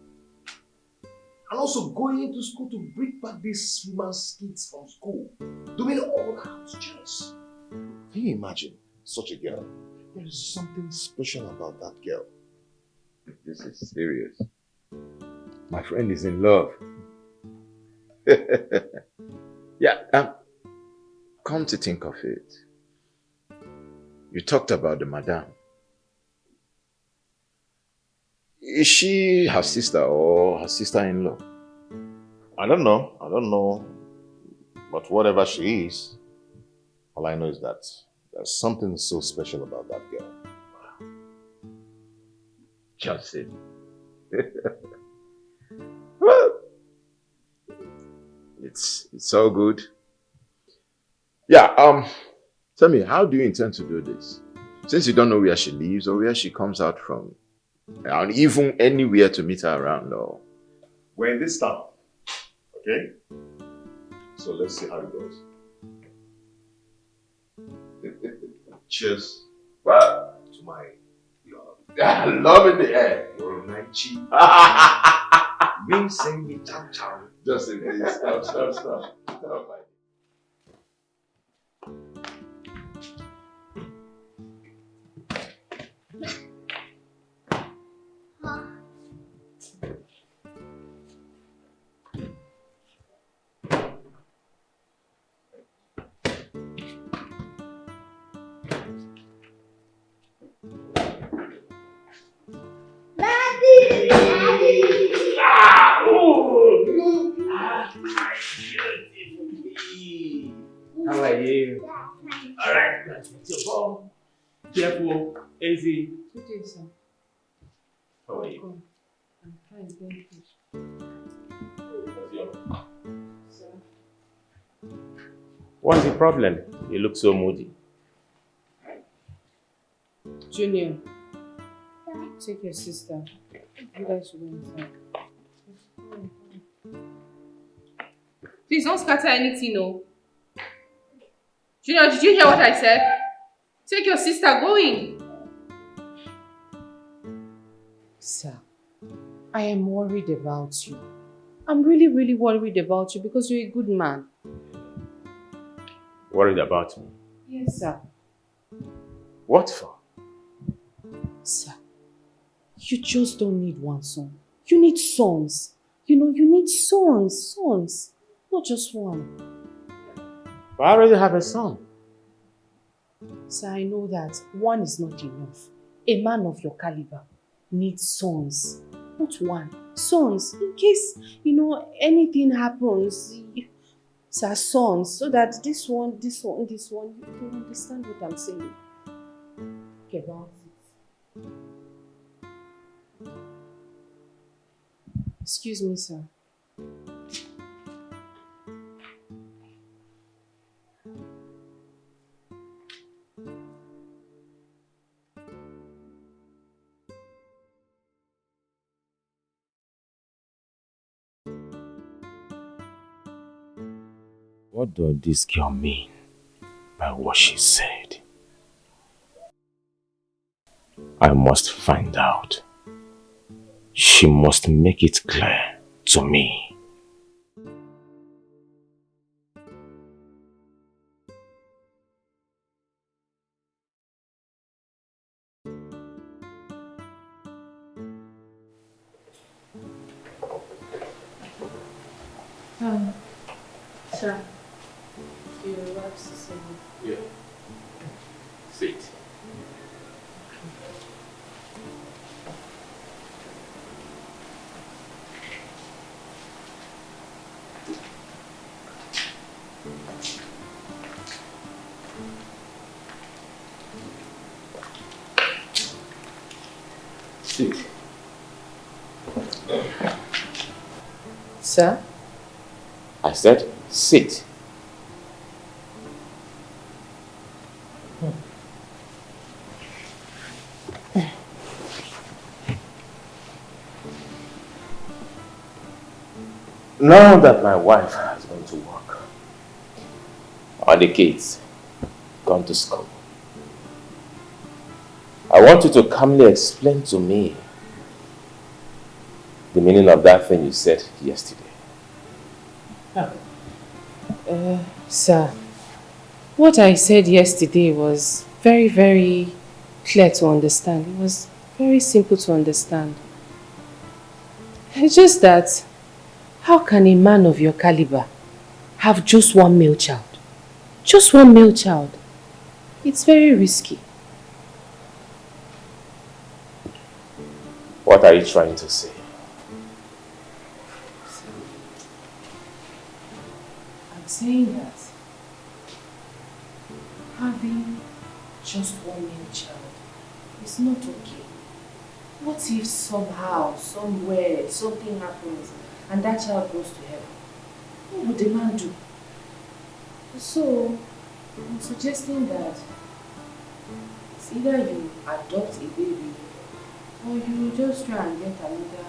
And also going into school to bring back these women's kids from school. Doing all the house chores. Can you imagine such a girl? There is something special about that girl. This is serious. My friend is in love. Yeah, come to think of it. You talked about the madam. Is she her sister or her sister-in-law? I don't know. But whatever she is, all I know is that there's something so special about that girl. Johnson. Well, it's all good. Yeah, tell me, how do you intend to do this? Since you don't know where she lives or where she comes out from, and even anywhere to meet her around, or... We're in this town, okay? So let's see how it goes. Cheers. Well, to my love in the air. You're a nice cheap. Me sing me chow chow. Just in case. Stop. How are you? Alright, let's put your ball. Careful, easy. Good day, sir. How are you? I'm fine, thank you. What's the problem? You look so moody. Junior, take your sister. You guys should go inside. Please don't scatter anything, no. Junior, did you hear what I said? Take your sister, go in. Sir, I am worried about you. I'm really worried about you because you're a good man. Worried about me? Yes, sir. What for? Sir, you just don't need one son. You need sons. You know, you need sons. Sons. Not just one. But I already have a son. Sir, I know that one is not enough. A man of your caliber needs sons. Not one. Sons. In case, you know, anything happens. Sir, sons. So that this one, you understand what I'm saying. Get about it. Excuse me, sir. What does this girl mean by what she said? I must find out. She must make it clear to me. Sir, your wife's the same. Yeah. Sit. Sit. Sir? I said, sit. Now that my wife has gone to work, and the kids gone to school, I want you to calmly explain to me the meaning of that thing you said yesterday. Sir, what I said yesterday was very clear to understand. It was very simple to understand. It's just that, how can a man of your caliber have just one male child? Just one male child. It's very risky. What are you trying to say? I'm saying that having just one male child is not okay. What if somehow, somewhere, something happens and that child goes to heaven? What would the man do? So, I'm suggesting that it's either you adopt a baby or you just try and get another.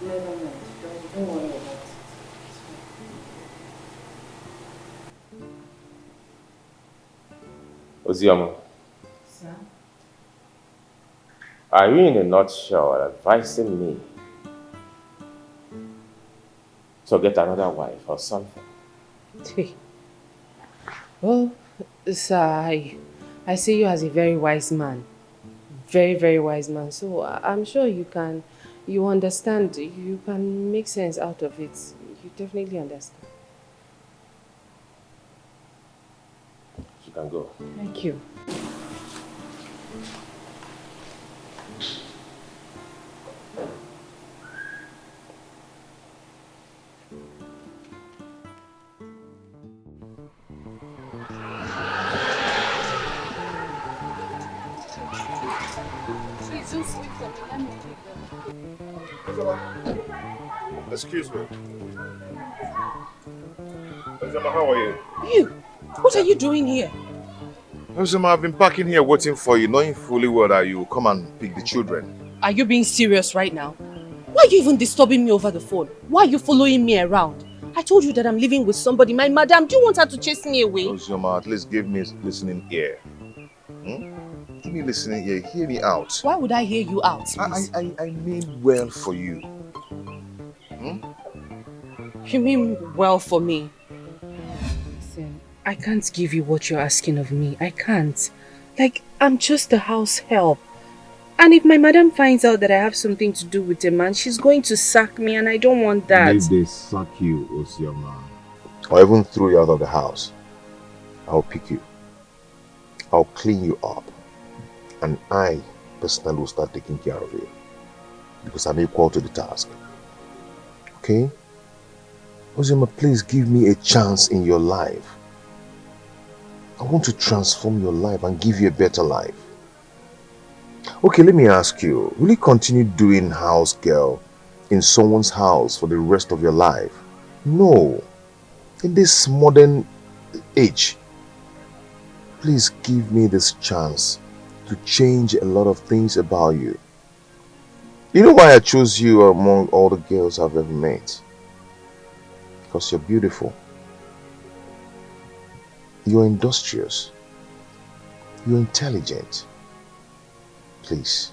Never mind. Don't worry about it. Ozioma, Sir? are you in a nutshell advising me to get another wife or something? Well, sir, I see you as a very wise man. Very wise man. So I'm sure you understand, you can make sense out of it. You definitely understand. You can go. Thank you. Please wait for me. Let me pick them. Excuse me. Ozema, how are you? You! What are you doing here? Ozema, I've been parking here waiting for you, knowing fully well that you will come and pick the children. Are you being serious right now? Why are you even disturbing me over the phone? Why are you following me around? I told you that I'm living with somebody. My madam, do you want her to chase me away? Ozema, at least give me a listening ear. Give me a listening ear. Hear me out. Why would I hear you out, please? I mean well for you. You mean well for me? Listen, I can't give you what you're asking of me. I can't. Like, I'm just a house help. And if my madam finds out that I have something to do with a man, she's going to sack me and I don't want that. If they sack you, Ozema, or even throw you out of the house, I'll pick you. I'll clean you up. And I personally will start taking care of you. Because I'm equal to the task. Okay? Ozema, please give me a chance in your life. I want to transform your life and give you a better life. Okay, let me ask you, will you continue doing house girl in someone's house for the rest of your life? No. In this modern age, please give me this chance to change a lot of things about you. You know why I chose you among all the girls I've ever met? Because you're beautiful. You're industrious. You're intelligent. Please,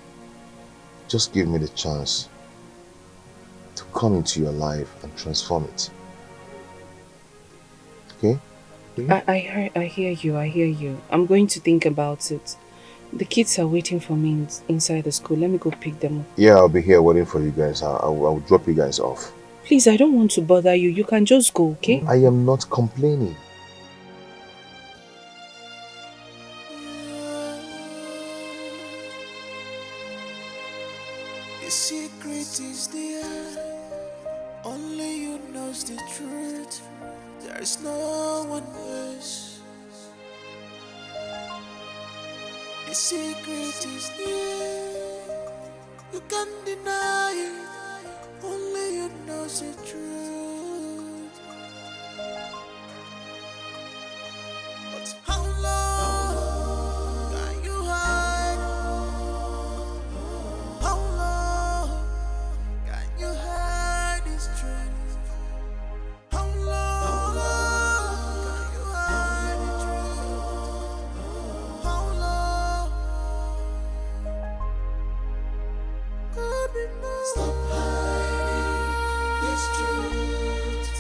just give me the chance to come into your life and transform it. Okay? I hear you. I'm going to think about it. The kids are waiting for me inside the school. Let me go pick them up. Yeah, I'll be here waiting for you guys. I'll drop you guys off. Please, I don't want to bother you. You can just go, okay? I am not complaining. The secret is there. Only you knows the truth. There is no one else. The secret is there. You can't deny it. Only you knows the truth. But how long can you hide? How long can you hide this truth? How long can you hide the truth? How long? Could be more. Stop hiding this truth.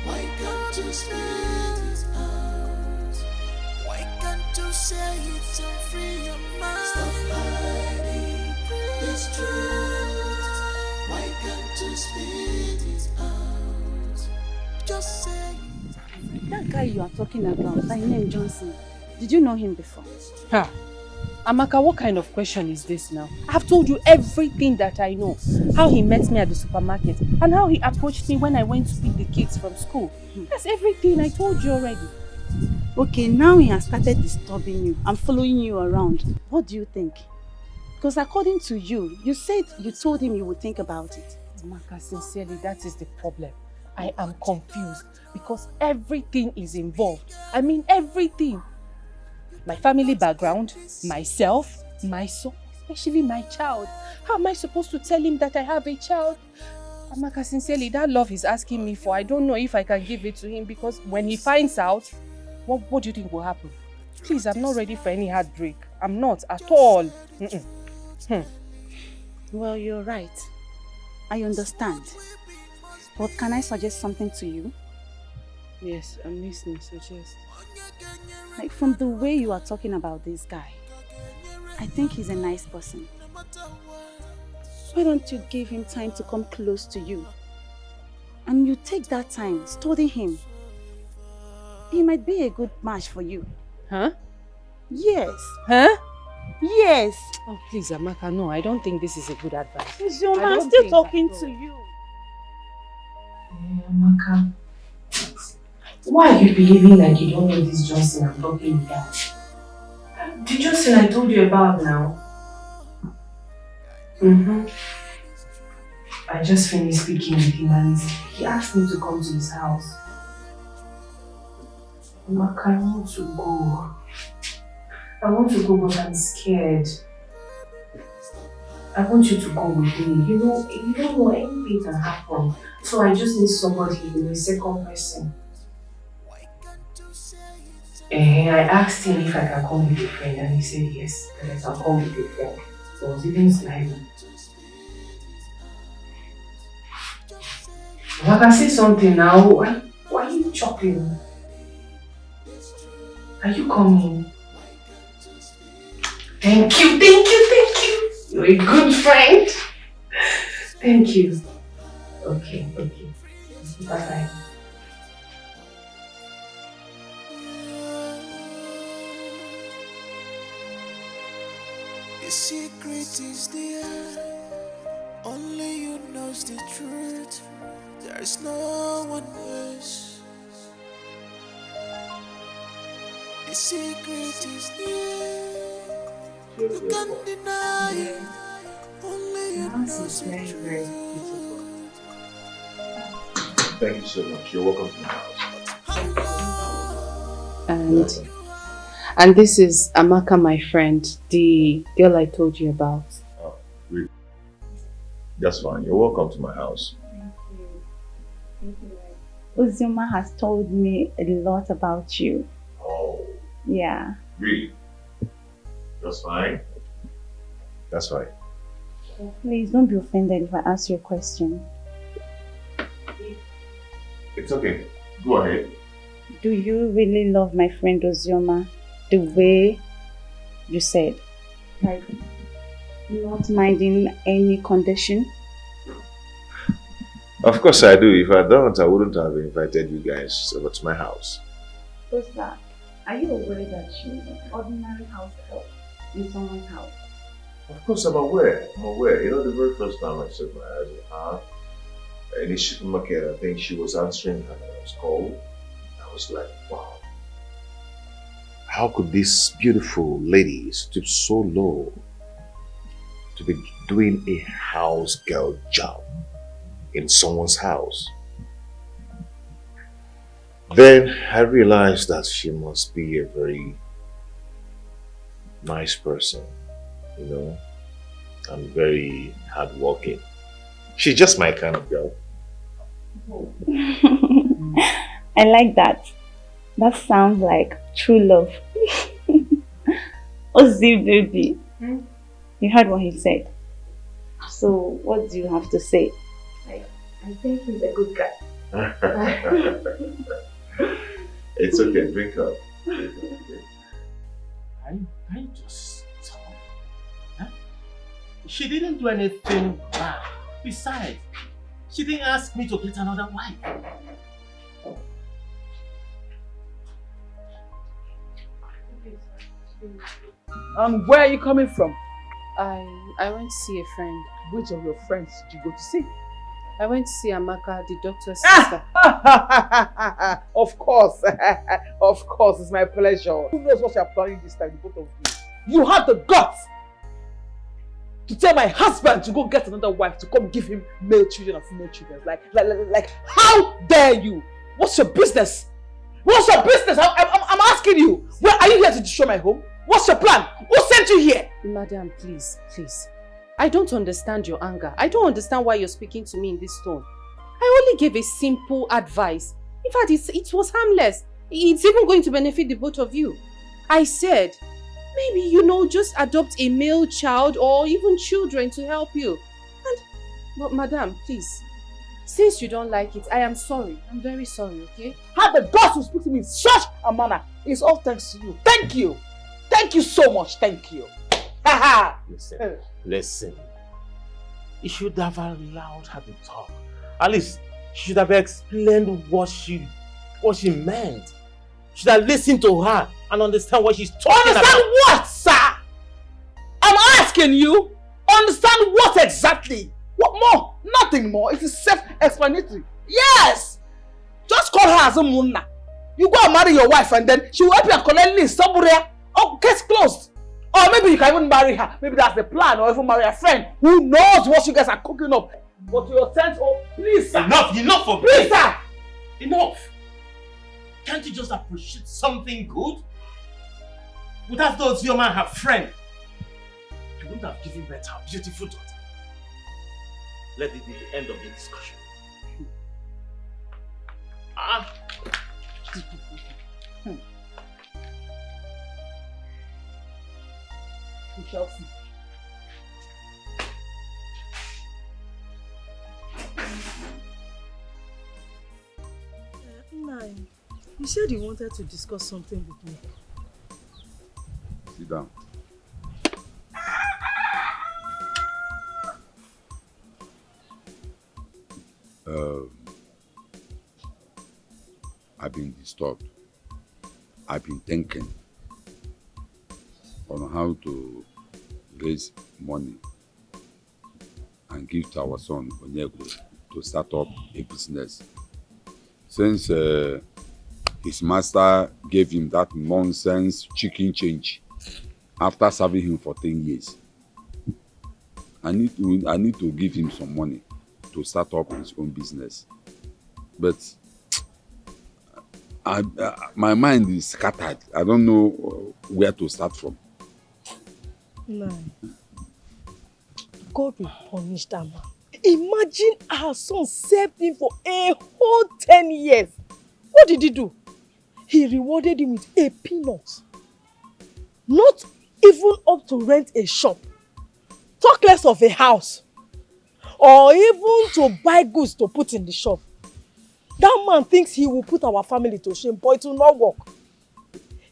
Why can't you speak it out? Why can't you say it and free your mind? Stop hiding this truth. Why can't you speak it out? Just say it. That guy you are talking about, by name Johnson, did you know him before? Huh. Amaka, what kind of question is this now? I've told you everything that I know. How he met me at the supermarket and how he approached me when I went to pick the kids from school. That's everything I told you already. Okay, now he has started disturbing you and following you around. What do you think? Because according to you, you said you told him you would think about it. Amaka, sincerely, that is the problem. I am confused because everything is involved. I mean everything. My family background, myself, my son, especially my child. How am I supposed to tell him that I have a child? Amaka, sincerely, that love he's asking me for, I don't know if I can give it to him because when he finds out, what do you think will happen? Please, I'm not ready for any heartbreak. I'm not at all. Well, you're right. I understand. But can I suggest something to you? Yes, I'm listening. Suggest. Like from the way you are talking about this guy, I think he's a nice person. Why don't you give him time to come close to you? And you take that time, study him. He might be a good match for you. Huh? Yes. Huh? Yes. Oh, please, Amaka, no, I don't think this is a good advice. Isioma, I'm still talking to you. Amaka, why are you behaving like you don't know this Johnson I'm talking about? The Johnson I told you about now. Mm-hmm. I just finished speaking with him and he asked me to come to his house. Amaka, I want to go. I want to go, but I'm scared. I want you to go with me. You don't know anything can happen. So I just need somebody, a second person. I asked him if I can come with a friend and he said yes, that I can come with a friend. So I was even smiling. If I can say something now, why are you chopping? Are you coming? Thank you, thank you, thank you. You're a good friend. Thank you. Okay. Bye-bye. The secret is there. Only you knows the truth. There's no one else. The secret is there. You can't deny it. Only you knows the truth. Thank you so much. You're welcome to my house. And this is Amaka, my friend, the girl I told you about. Oh, really? That's fine. You're welcome to my house. Thank you. Uzoma has told me a lot about you. Oh. Yeah. Really? That's fine. That's fine. Please don't be offended if I ask you a question. It's okay. Go ahead. Do you really love my friend Ozioma the way you said? Like, not minding any condition? Of course I do. If I don't, I wouldn't have invited you guys over to my house. What's that? Are you aware that she's an ordinary house help in someone's house? Of course I'm aware. You know, the very first time I set my eyes on her, in the supermarket, I think she was answering her call. I was like, wow. How could this beautiful lady stoop so low to be doing a house girl job in someone's house? Then I realized that she must be a very nice person, you know, and very hardworking. She's just my kind of girl. I like that. That sounds like true love. Ozzy baby. You heard what he said. So what do you have to say? I think he's a good guy. It's okay, drink up. Can you just stop? Huh? She didn't do anything bad. Besides, she didn't ask me to get another wife. Where are you coming from? I went to see a friend. Which of your friends did you go to see? I went to see Amaka, the doctor's sister. Of course. Of course, it's my pleasure. Who knows what you're planning this time, the both of you? You have the guts to tell my husband to go get another wife to come give him male children and female children. Like, how dare you? What's your business? What's your business? I'm asking you. Where are you here to destroy my home? What's your plan? Who sent you here? Madam, please. I don't understand your anger. I don't understand why you're speaking to me in this tone. I only gave a simple advice. In fact, it was harmless. It's even going to benefit the both of you. I said, maybe, just adopt a male child or even children to help you. But madam, please, since you don't like it, I am sorry. I'm very sorry, okay? Have the guts to speak to me in such a manner. It's all thanks to you. Thank you. Thank you so much. Thank you. Listen. You should have allowed her to talk. At least, she should have explained what she meant. You should have listened to her and understand what she's talking about. Understand what, sir? I'm asking you. Understand what exactly? What more? Nothing more. It is self-explanatory. Yes! Just call her as a munna. You go and marry your wife and then she will help you and collect leave somewhere. Oh, case closed. Or maybe you can even marry her. Maybe that's the plan. Or even marry a friend who knows what you guys are cooking up. But your sense, oh, please, sir. Enough of Please, sir. Enough. Can't you just appreciate something good? Without those your man her friend, you wouldn't have given birth to her beautiful daughter. Let it be the end of the discussion. We shall see. Nine. You said you wanted to discuss something with me. Sit down. I've been disturbed. I've been thinking on how to raise money and give to our son Onyego to start up a business. Since his master gave him that nonsense chicken change after serving him for 10 years, I need to give him some money to start up his own business. But my mind is scattered. I don't know where to start from. Nine. God will punish that man. Imagine our son served him for a whole 10 years. What did he do? He rewarded him with a peanut. Not even up to rent a shop. Talk less of a house. Or even to buy goods to put in the shop. That man thinks he will put our family to shame, but it will not work.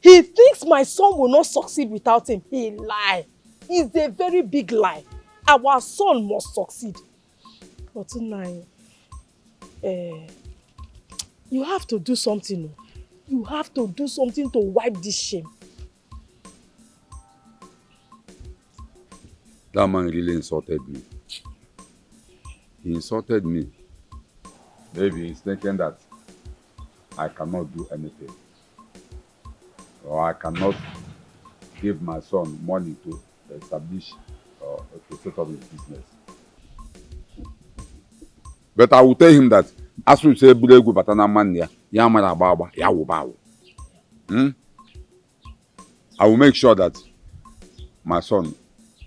He thinks my son will not succeed without him. He lies. It's a very big lie. Our son must succeed. But tonight, you have to do something. You have to do something to wipe this shame. That man really insulted me. He insulted me. Maybe he's thinking that I cannot do anything. Or I cannot give my son money to establish or to set up his business. But I will tell him that as we say, I will make sure that my son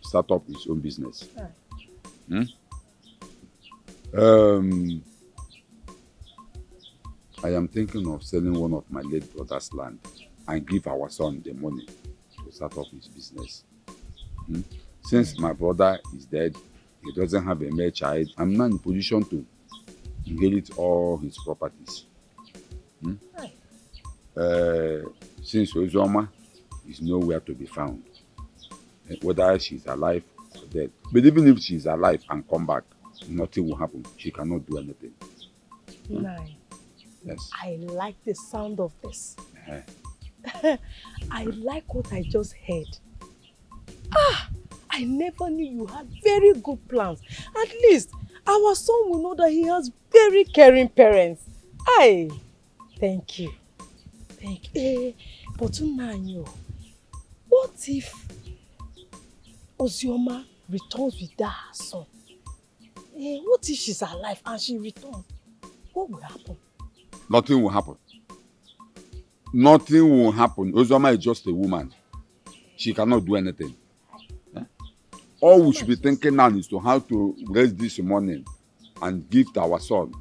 start up his own business. I am thinking of selling one of my late brother's land and give our son the money to start up his business. Since my brother is dead, he doesn't have a male child, I'm not in a position to inherit all his properties. Since Ozoma is nowhere to be found, whether she's alive or dead. But even if she's alive and come back, nothing will happen. She cannot do anything. Nine. Yes. I like the sound of this. I like what I just heard. I never knew you had very good plans. At least our son will know that he has very caring parents. Thank you. Thank you. But Unanyo, what if Ozioma returns with that her son? What if she's alive and she returns? What will happen? Nothing will happen. Nothing will happen. Ozioma is just a woman. She cannot do anything. All we should be thinking now is to how to raise this money and give to our son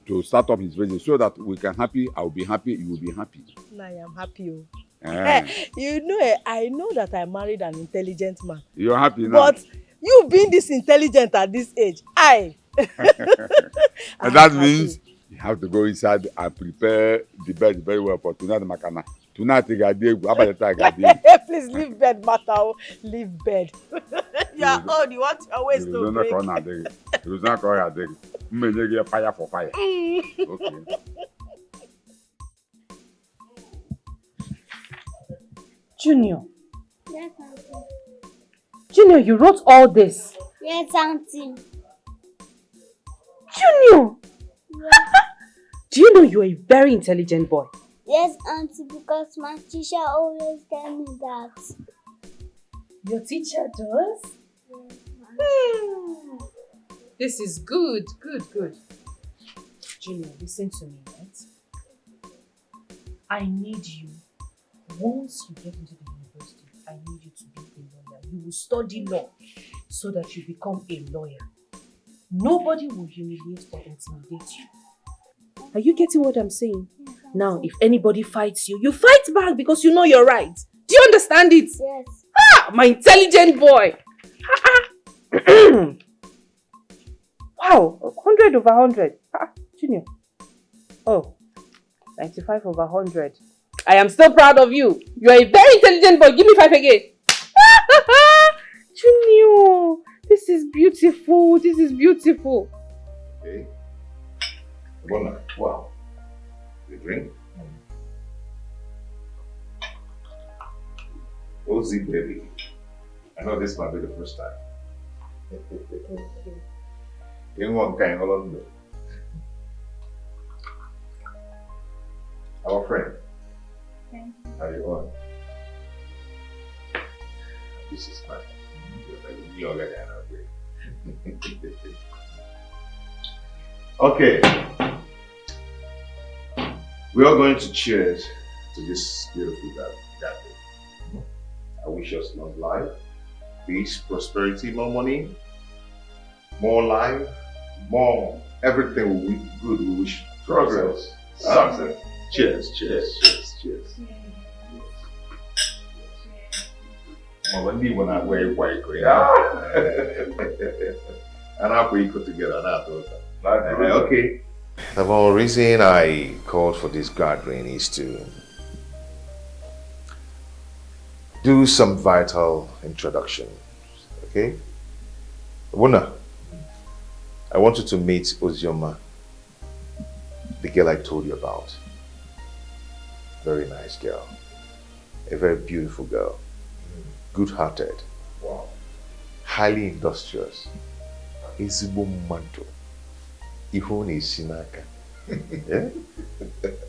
to start up his business so that we can happy, I will be happy, you will be happy. I am happy. You know, I know that I married an intelligent man. You're happy now. But you being this intelligent at this age, and that means you have to go inside and prepare the bed very well for tonight, Makana. Tonight, please leave bed, Mata. Leave bed. You're old. You want your waist to break. It was not going fire for fire. Okay. Junior. Yes, Auntie. Junior, you wrote all this. Yes, Auntie. Junior! Do you know you're a very intelligent boy? Yes, Auntie, because my teacher always tells me that. Your teacher does? This is good. Junior, listen to me, right? I need you. Once you get into the university, I need you to be a lawyer. You will study law so that you become a lawyer. Nobody will humiliate or intimidate you. Are you getting what I'm saying? Now, if anybody fights you, you fight back because you know you're right. Do you understand it? Yes. My intelligent boy. Wow, 100 over 100. Junior. Oh, 95 over 100. I am still proud of you. You are a very intelligent boy. Give me 5 again. Junior, this is beautiful. Okay. Wow. You drink? Ozzy, baby. I know this might be the first time. You want kind of London. Our friend. How you on? This is fine. You're like okay. We are going to cheers to this beautiful gathering. I wish us long life, peace, prosperity, more money, more life, more everything good we wish. Progress, success. Cheers. When I wear white, and after we put together that. Okay. The whole reason I called for this gathering is to do some vital introduction. Okay? Wuna, I want you to meet Ozioma, the girl I told you about. Very nice girl. A very beautiful girl. Good-hearted. Wow. Highly industrious. Ezigbo mmadụ. Ihu na-esi n'aka. Yeah?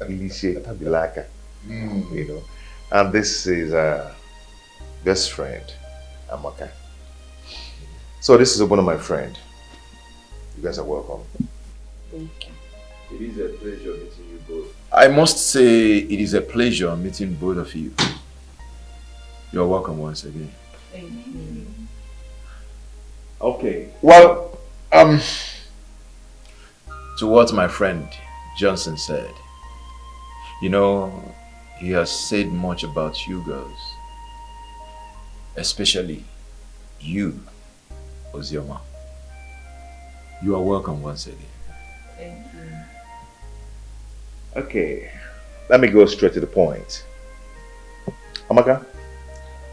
Ilise tabilaka. You know. And this is best friend, Amaka. So this is one of my friend. You guys are welcome. Thank you. It is a pleasure meeting you both. I must say it is a pleasure meeting both of you. You're welcome once again. Thank you. Okay. Well, to what my friend Johnson said, you know, he has said much about you girls. Especially you, Ozioma. You are welcome once again. Thank you. Okay, let me go straight to the point. Amaka,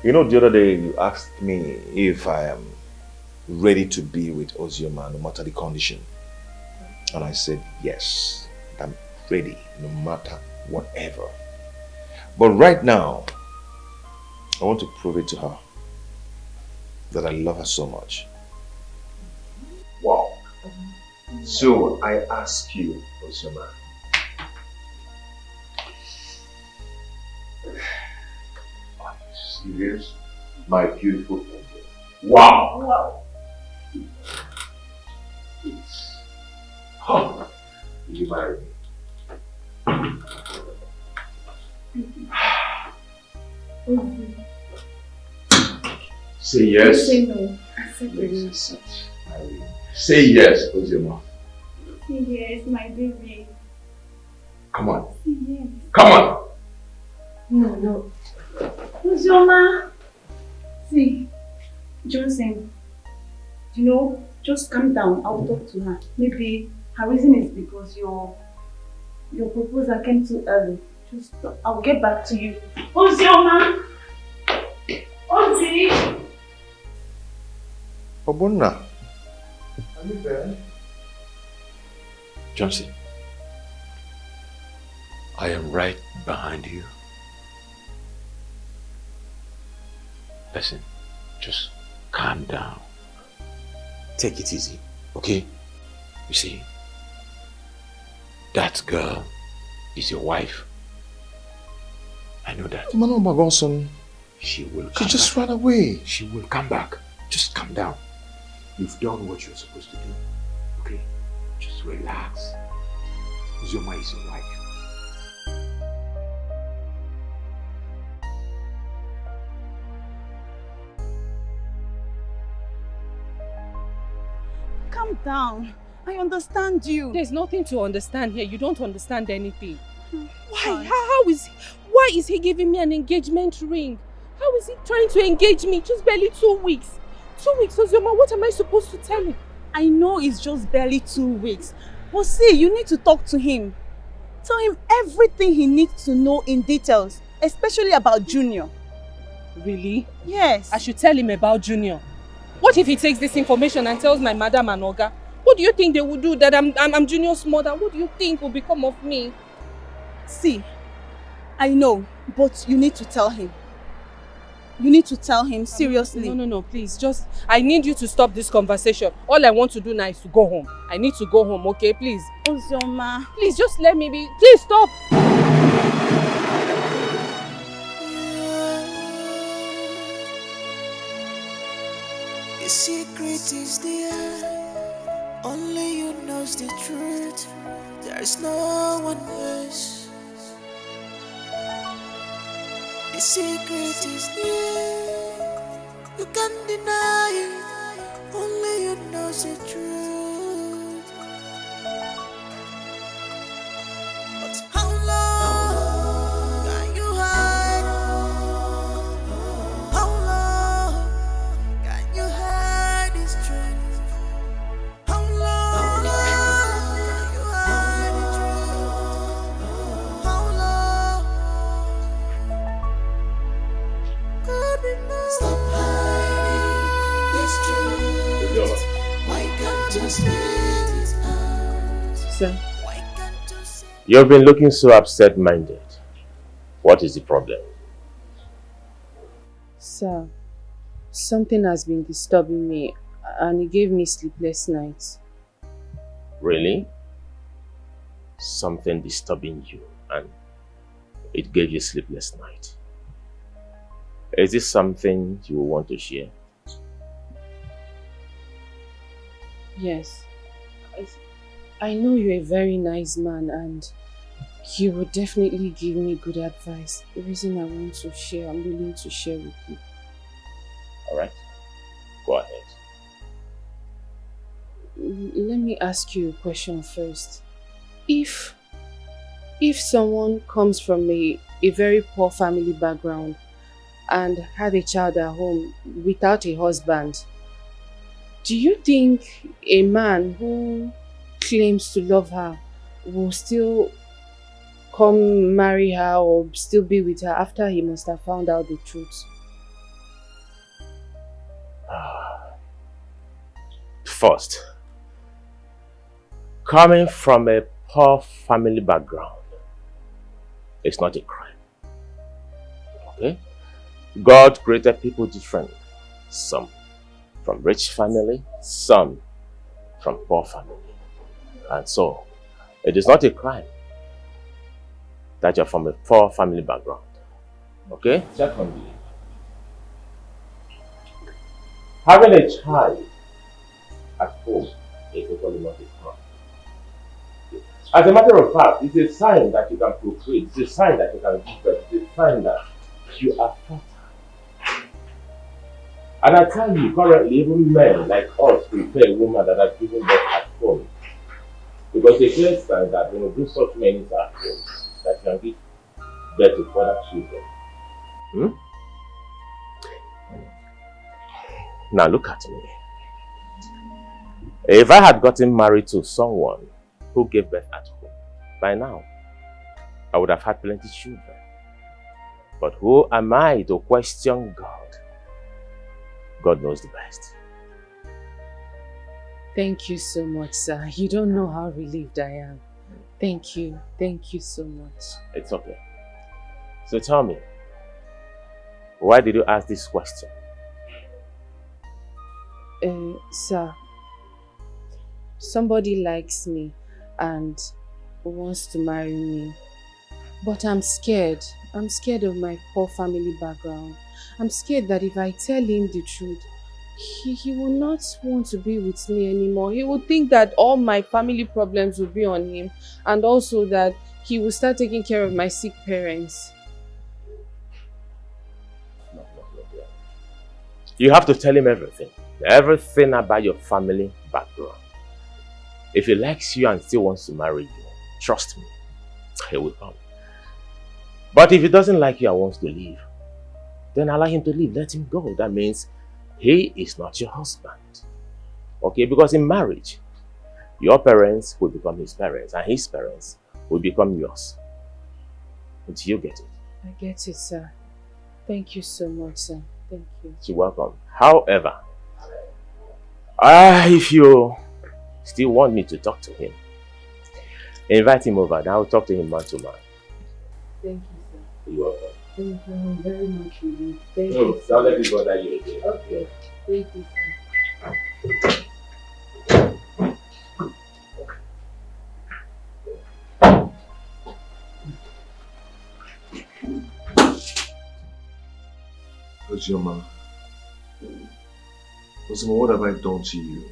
you know the other day you asked me if I am ready to be with Ozioma no matter the condition. And I said yes, I'm ready no matter whatever. But right now, I want to prove it to her that I love her so much. Wow. So I ask you, Ozioma, are you serious? My beautiful angel. Wow! Wow. Oh, will you marry me? Say yes. Say no. I said yes. Say yes, Ozioma. Say yes, my baby. Come on. Say yes. Come on. No. Ozioma. See, Johnson, you know, just calm down. I will talk to her. Maybe her reason is because your proposal came too early. Just, I'll get back to you. Ozioma! Ozi! Obunna. Are you there? Johnson, I am right behind you. Listen, just calm down. Take it easy, okay? You see, that girl is your wife. I know that. Man, She will come She just back. ran away. She will come back. Just calm down. You've done what you're supposed to do. Okay? Just relax. Uzoma is your wife. Calm down. I understand you. There's nothing to understand here. You don't understand anything. Why? Why is he giving me an engagement ring? How is he trying to engage me? Just barely 2 weeks. 2 weeks, Ozioma, what am I supposed to tell him? I know it's just barely 2 weeks. But see, you need to talk to him. Tell him everything he needs to know in details, especially about Junior. Really? Yes. I should tell him about Junior. What if he takes this information and tells my madam and Oga? What do you think they will do that I'm Junior's mother? What do you think will become of me? See, I know, but you need to tell him. You need to tell him, seriously. No, please. I need you to stop this conversation. All I want to do now is to go home. I need to go home, okay? Please. Ozioma. Please, just let me be. Please, stop. The secret is there. Only you knows the truth. There's no one else. The secret is there. You can't deny it. Only you knows the truth. But how long can you hide? How long can you hide this truth? How long can you hide the truth? How long? Stop hiding this truth. Why can't you spit it out? Sir. You've been looking so upset-minded. What is the problem? Sir, something has been disturbing me and it gave me sleepless nights. Really? Something disturbing you and it gave you sleepless night. Is this something you want to share? Yes. I know you're a very nice man and you would definitely give me good advice. The reason I want to share, I'm willing to share with you. Alright, go ahead. Let me ask you a question first. If someone comes from a very poor family background and had a child at home without a husband, do you think a man who claims to love her will still come marry her or still be with her after he must have found out the truth? First, coming from a poor family background is not a crime. Okay? God created people different. Some from rich family, some from poor family. And so, it is not a crime that you're from a poor family background. Okay? Secondly, having a child at home is totally not a crime. As a matter of fact, it's a sign that you can procreate, it's a sign that you can give birth, it's a sign that you are fertile. And I tell you, currently, even men like us prefer a woman that has given birth at home. Because a clear sign that when you do such many things at home, that you can give birth to further children. Now look at me. If I had gotten married to someone who gave birth at home, by now, I would have had plenty of children. But who am I to question God? God knows the best. Thank you so much, sir. You don't know how relieved I am. Thank you. Thank you so much. It's okay. So tell me, why did you ask this question? Sir, somebody likes me and wants to marry me. But I'm scared. I'm scared of my poor family background. I'm scared that if I tell him the truth, he will not want to be with me anymore. He will think that all my family problems will be on him, and also that he will start taking care of my sick parents. No. You have to tell him everything. Everything about your family background. If he likes you and still wants to marry you, trust me, he will come. But if he doesn't like you and wants to leave, then allow him to leave. Let him go. That means he is not your husband. Okay? Because in marriage, your parents will become his parents and his parents will become yours. Until you get it. I get it, sir. Thank you so much, sir. Thank you. You're welcome. However, if you still want me to talk to him, invite him over. Then I'll talk to him man to man. Thank you, sir. You're welcome. Thank you very much, indeed. Thank No, you. don't let it bother you again. Okay. Thank you, sir. Ozoma, what have I done to you?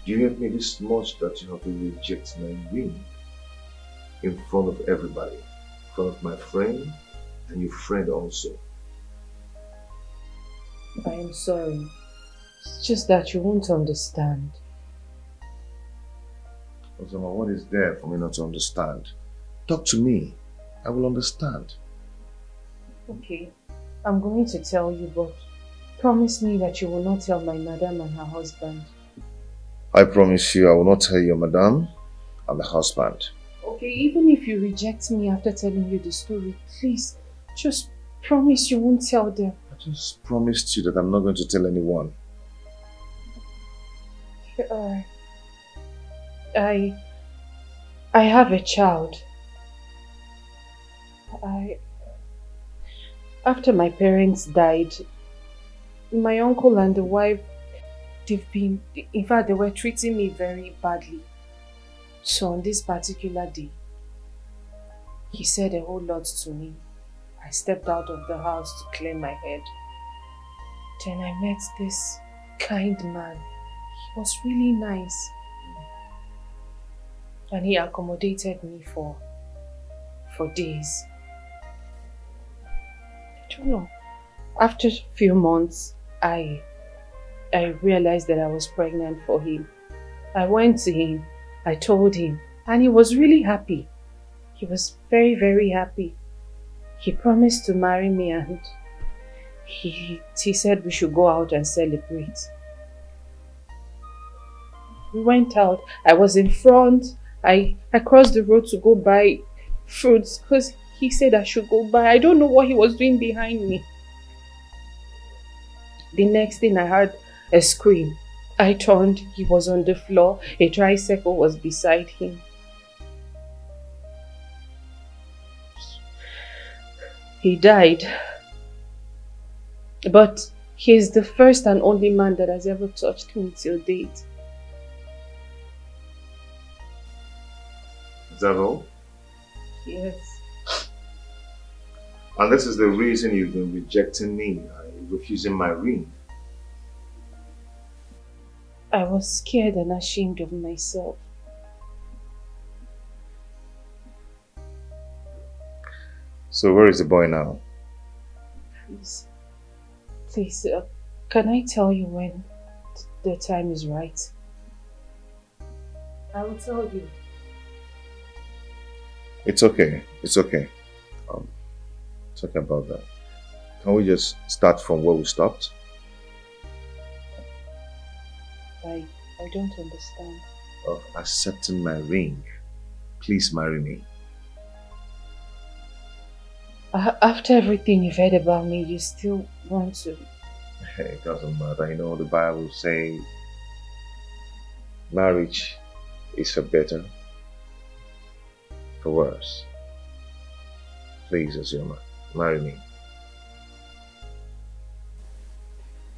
Do you hate me this much that you have to reject my ring in front of everybody, in front of my friend and your friend also? I am sorry. It's just that you won't understand. Ozoma, what is there for me not to understand? Talk to me. I will understand. Okay, I'm going to tell you, but promise me that you will not tell my madam and her husband. I promise you I will not tell your madam and the husband. Okay, even if you reject me after telling you the story, please, just promise you won't tell them. I just promised you that I'm not going to tell anyone. I have a child. After my parents died, my uncle and the wife, in fact, they were treating me very badly. So on this particular day, he said a whole lot to me. I stepped out of the house to clear my head. Then I met this kind man. He was really nice. And he accommodated me for days. I don't know. After a few months, I realized that I was pregnant for him. I went to him, I told him, and he was really happy. He was very, very happy. He promised to marry me and he said we should go out and celebrate. We went out. I was in front. I crossed the road to go buy fruits because he said I should go buy. I don't know what he was doing behind me. The next thing I heard a scream. I turned, he was on the floor. A tricycle was beside him. He died. But he's the first and only man that has ever touched me till date. Is that all? Yes. And this is the reason you've been rejecting me, refusing my ring. I was scared and ashamed of myself. So where is the boy now? Please, can I tell you when the time is right? I will tell you. It's okay. It's okay. Talking about that. Can we just start from where we stopped? I don't understand. Of accepting my ring. Please marry me. After everything you've heard about me, you still want to? It doesn't matter. You know, the Bible says marriage is for better, for worse. Please, Ozoma, marry me.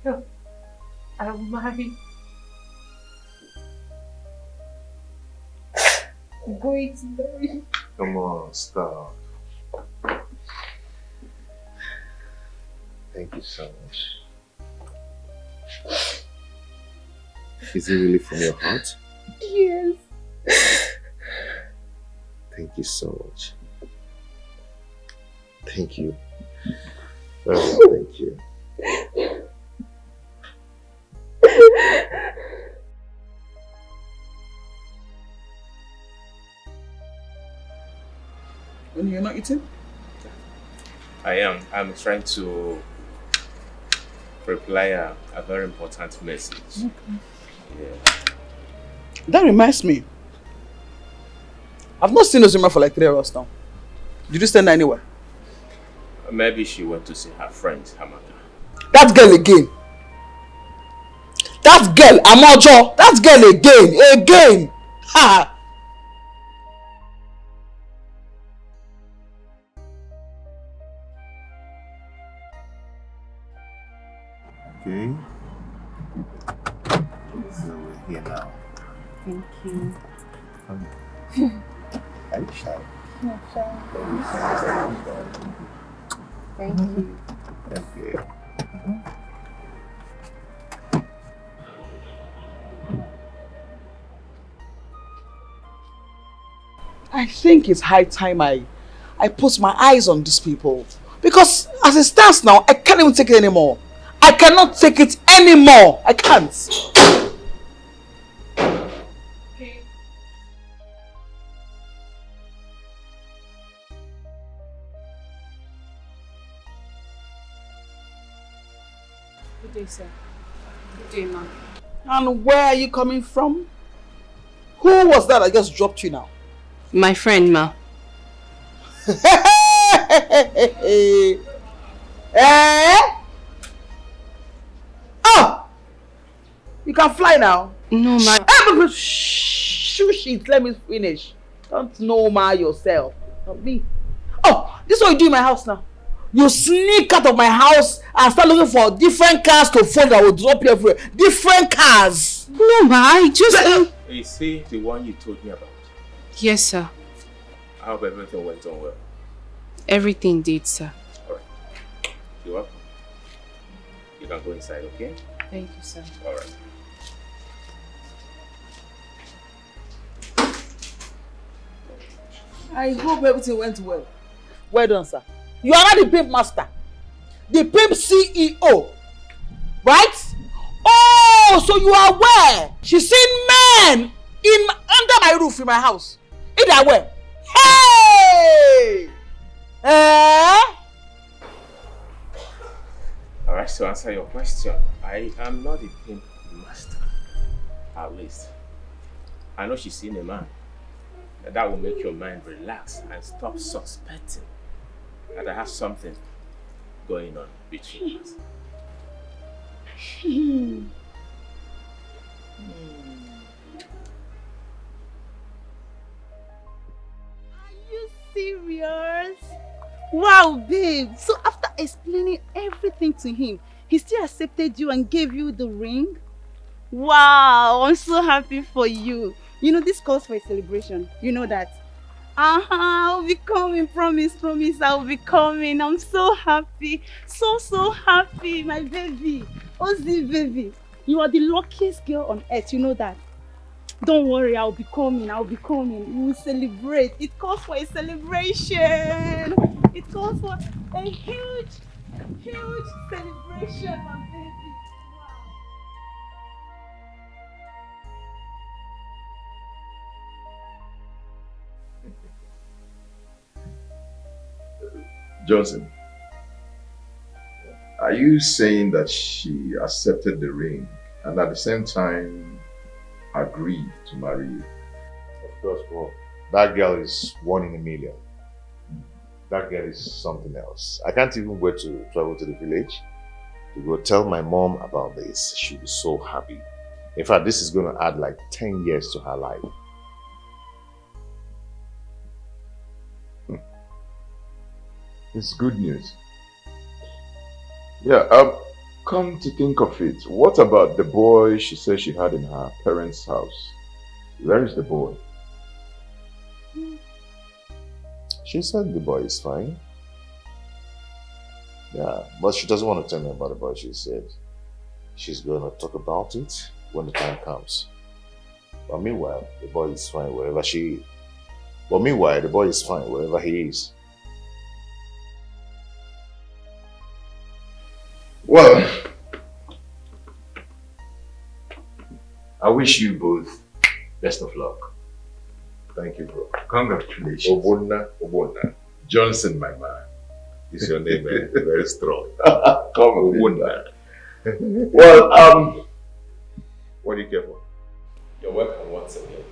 No, I'll marry. I'm going to marry. Come on, stop. Thank you so much. Is it really from your heart? Yes. Thank you so much. Thank you. Thank you. When you're not eating? I am. I'm trying to reply a very important message. Okay. Yeah. That reminds me. I've not seen Ozima for like 3 hours now. Did you send her anywhere? Maybe she went to see her friend, Hamaka. That girl again. That girl, Amojo. That girl again. Again. Ha! Okay. So we're here now. Thank you. Are you shy? Not shy. Thank you. Okay. I think it's high time I put my eyes on these people. Because as it stands now, I can't even take it anymore. I cannot take it anymore. I can't. Good day, sir. Good day, ma'am. And where are you coming from? Who was that I just dropped you now? My friend, ma. Oh! You can fly now. No, ma. Shush it, let me finish. Don't know ma yourself. Not me. Oh, this is what you do in my house now. You sneak out of my house and start looking for different cars to phone that will drop you everywhere. Different cars. No, ma, I just... Is he the one you told me about? Yes, sir. I hope everything went on well. Everything did, sir. Alright. You're welcome. You can go inside, okay? Thank you, sir. Alright. I hope everything went well. Well done, sir. You are not the pimp master. The pimp CEO. Right? Oh, so you are aware. She's seen men under my roof in my house. Either way. Hey! Alright, to answer your question, I am not the pimp master. At least. I know she's seen a man. That will make your mind relax and stop suspecting that I have something going on between us. Are you serious? Wow, babe. So after explaining everything to him, he still accepted you and gave you the ring? Wow, I'm so happy for you. You know, this calls for a celebration. You know that. I'll be coming, promise, I'll be coming. I'm so happy, so happy, my baby. Ozzy, baby. You are the luckiest girl on earth, you know that. Don't worry, I'll be coming. We will celebrate. It calls for a celebration. It calls for a huge celebration, my baby. Johnson, are you saying that she accepted the ring and at the same time agreed to marry you? Of course, bro. That girl is 1 in a million. That girl is something else. I can't even wait to travel to the village to go tell my mom about this. She'll be so happy. In fact, this is going to add like 10 years to her life. It's good news. Yeah, come to think of it, what about the boy she said she had in her parents' house? Where is the boy? She said the boy is fine. Yeah, but she doesn't want to tell me about it, but she said she's going to talk about it when the time comes. But meanwhile, the boy is fine wherever she is. But meanwhile, the boy is fine wherever he is. Well, I wish you both best of luck. Thank you, bro. Congratulations. Obonna. Johnson, my man. Is your name, man? Very strong. Come on. Well, what do you care for? You're welcome once again.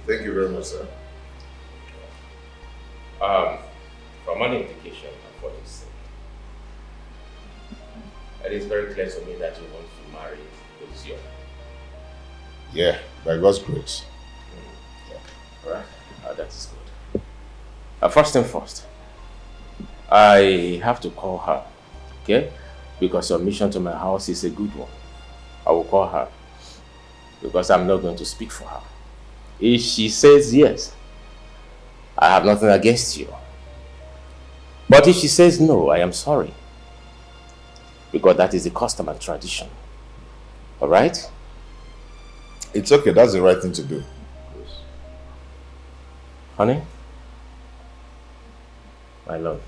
Thank you very much, sir. From an indication of what you said, it is very clear to me that you want to marry Wazico. Yeah, by God's grace. Alright, that is good. First thing first, I have to call her, okay? Because your mission to my house is a good one. I will call her because I'm not going to speak for her. If she says yes, I have nothing against you. But if she says no, I am sorry. Because that is the custom and tradition. Alright? It's okay, that's the right thing to do. Honey? My love.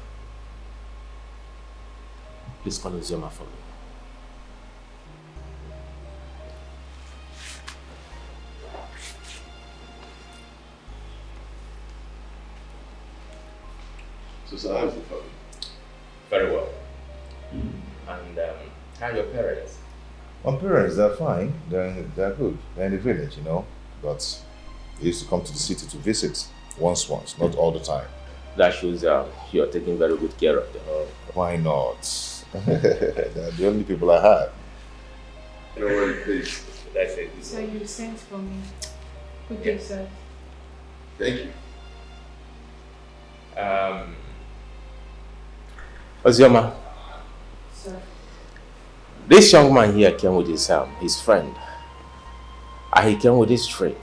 Please call Uzoma for me. So how's the family? Very well. And how are your parents? My parents, they're fine. They're good. They're in the village, you know. But they used to come to the city to visit once, not all the time. That shows you're taking very good care of them. Why not? They're the only people I have. No worries, please. That's it. So you sent for me. Good day, yes. Sir. Thank you. Uzoma. Sir. This young man here came with his friend. And he came with his drink.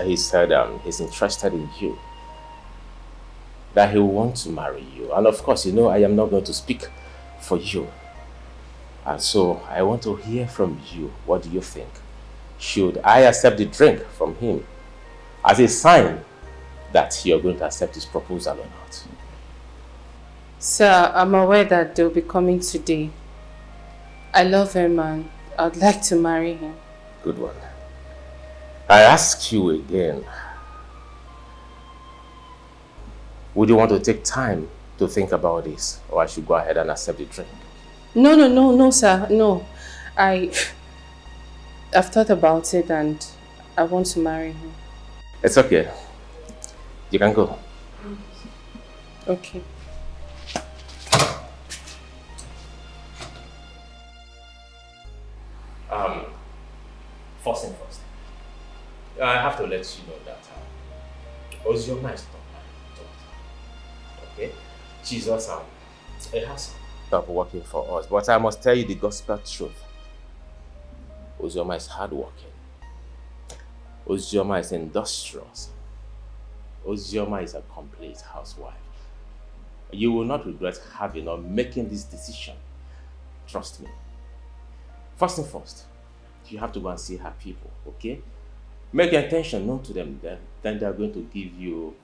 He said he's interested in you. That he wants to marry you. And of course, you know, I am not going to speak for you. And so I want to hear from you. What do you think? Should I accept the drink from him as a sign that you're going to accept his proposal or not? Sir, I'm aware that they'll be coming today. I love him and I'd like to marry him. Good one. I ask you again. Would you want to take time to think about this, or I should go ahead and accept the drink? No, sir. No. I've thought about it and I want to marry him. It's okay. You can go. Okay. First thing first. I have to let you know that Uzoma is not my daughter. Okay? She's just a husband. Stop working for us. But I must tell you the gospel truth. Uzoma is hardworking. Uzoma is industrious. Uzoma is a complete housewife. You will not regret having or making this decision. Trust me. First thing first, you have to go and see her people, okay? Make your intention known to them, then they are going to give you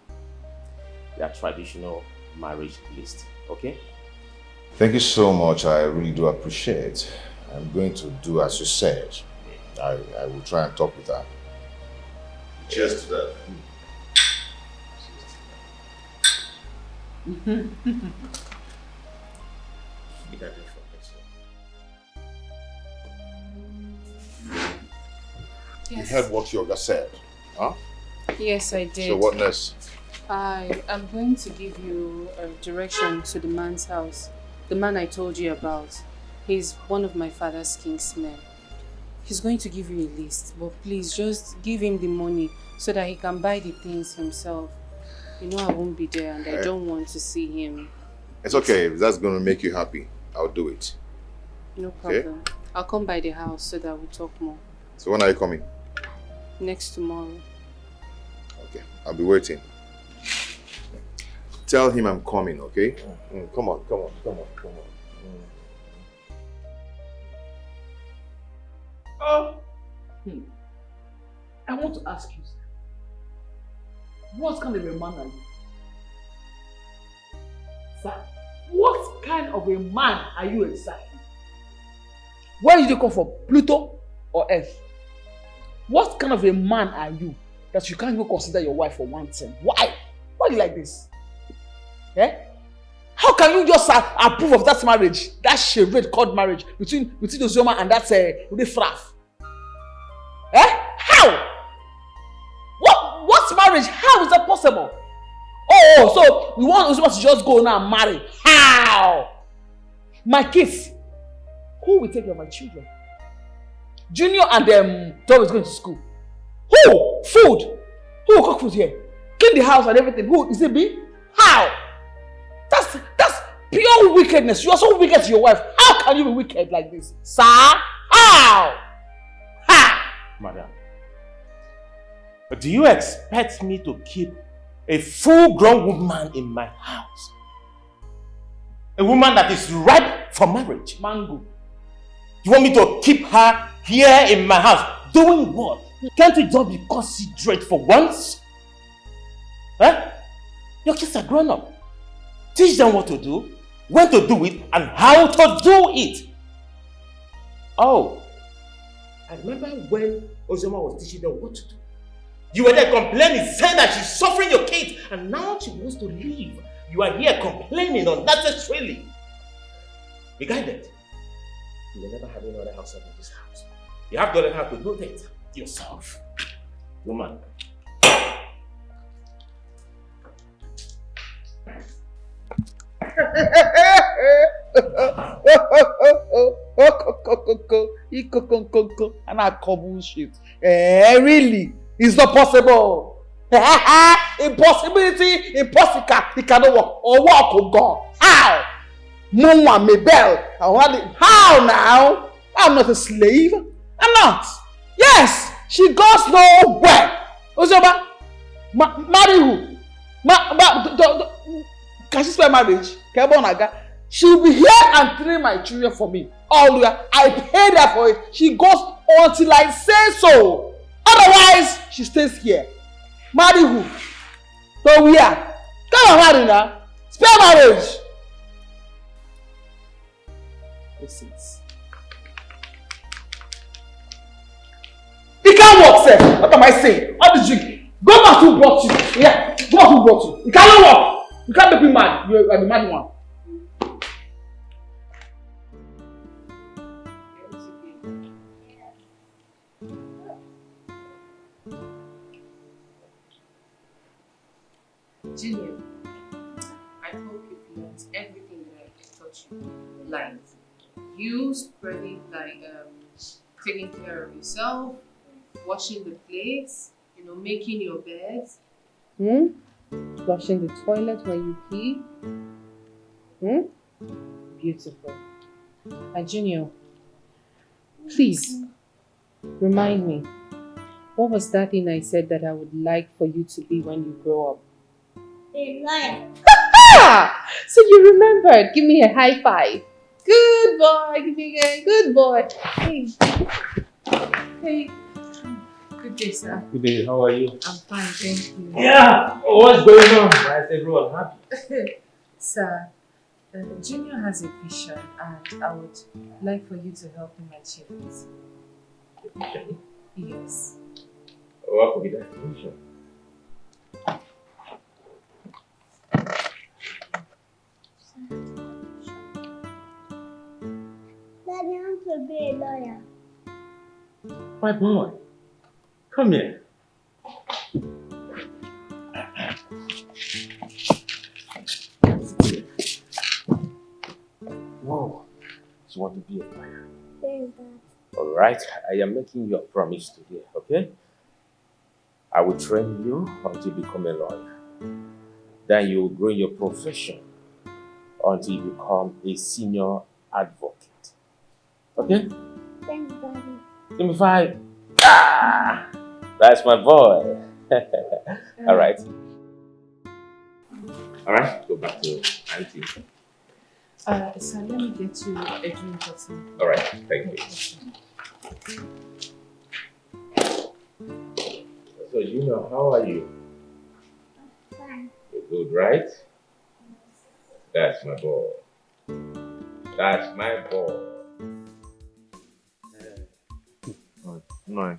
their traditional marriage list, okay? Thank you so much. I really do appreciate. I'm going to do as you said. I will try and talk with her. Cheers to that. You heard what Yoga said, huh? Yes, I did. So what next? I am going to give you a direction to the man's house. The man I told you about. He's one of my father's kingsmen. He's going to give you a list, but please just give him the money so that he can buy the things himself. You know I won't be there and I don't want to see him. It's okay. If that's going to make you happy, I'll do it. No problem. Okay? I'll come by the house so that we'll talk more. So when are you coming? Next tomorrow. Okay, I'll be waiting. Tell him I'm coming, okay? Come on. I want to ask you, sir, what kind of a man are you? Sir, what kind of a man are you exactly? Where did you come from? Pluto or Earth? What kind of a man are you that you can't even consider your wife for one thing? Why? Why are you like this? Eh? How can you just approve of that marriage, that charade called marriage between Ozoma and that Fraff? Eh? How? What's marriage? How is that possible? Oh, so you want Ozoma to just go now and marry? How? My kids, who will take care of my children? Junior and Tom is going to school. Who? Food. Who will cook food here? Clean the house and everything. Who? Is it me? How? That's pure wickedness. You are so wicked to your wife. How can you be wicked like this? Sir? How? Madam, do you expect me to keep a full-grown woman in my house? A woman that is ripe for marriage? Mango. You want me to keep her here in my house? Doing what? Can't you just be considerate for once? Huh? Your kids are grown up. Teach them what to do, when to do it, and how to do it. Oh, I remember when Ozoma was teaching them what to do. You were there complaining, saying that she's suffering your kids, and now she wants to leave. You are here complaining unnecessarily. Be guided. You will never have any other house in this house. You have to learn how to do things yourself. Woman. And I call bullshit. Really? It's not possible. Impossibility, impossible. It cannot work. Or walk or God. How? Mama Mabel. How now? I'm not a slave. I'm not. Yes, she goes nowhere. Ozoma, marry who? Can she spell marriage? She'll be here and train my children for me. All I paid her for it. She goes until I say so. Otherwise, she stays here. Marry who? So we are. Come on, marry now. Spell marriage. Listen. It can't work, sir. What am I saying? All this drink. Go back to who brought you. Yeah, go back to who brought you. It cannot work. You can't make me mad. You are the mad one. Junior, I hope you've learned everything that I taught you. Like you spreading, like taking care of yourself, washing the plates, making your beds. Flushing the toilet when you pee. Beautiful. And Junior, please remind me, what was that thing I said that I would like for you to be when you grow up? A lion. So you remembered. Give me a high five. Good boy. Give me a good boy. Hey. Hey. Good day, sir. Good day, how are you? I'm fine, thank you. Yeah, what's going on? Why is everyone happy? Sir, Junior has a vision and I would like for you to help him achieve it. Yes. What could be that vision? Daddy, I want to be a lawyer. My boy, come here. Whoa, you want to be a lawyer? Yes, Dad. Alright, I am making you a promise today, okay? I will train you until you become a lawyer. Then you will grow your profession until you become a senior advocate. Okay? Thanks, Daddy. Give me 5. Ah, that's my boy. Alright. Alright, go back to auntie. Sir, let me get you a drink or something. Alright, thank you. So, how are you? Fine. You're good, right? That's my boy. That's my boy. No.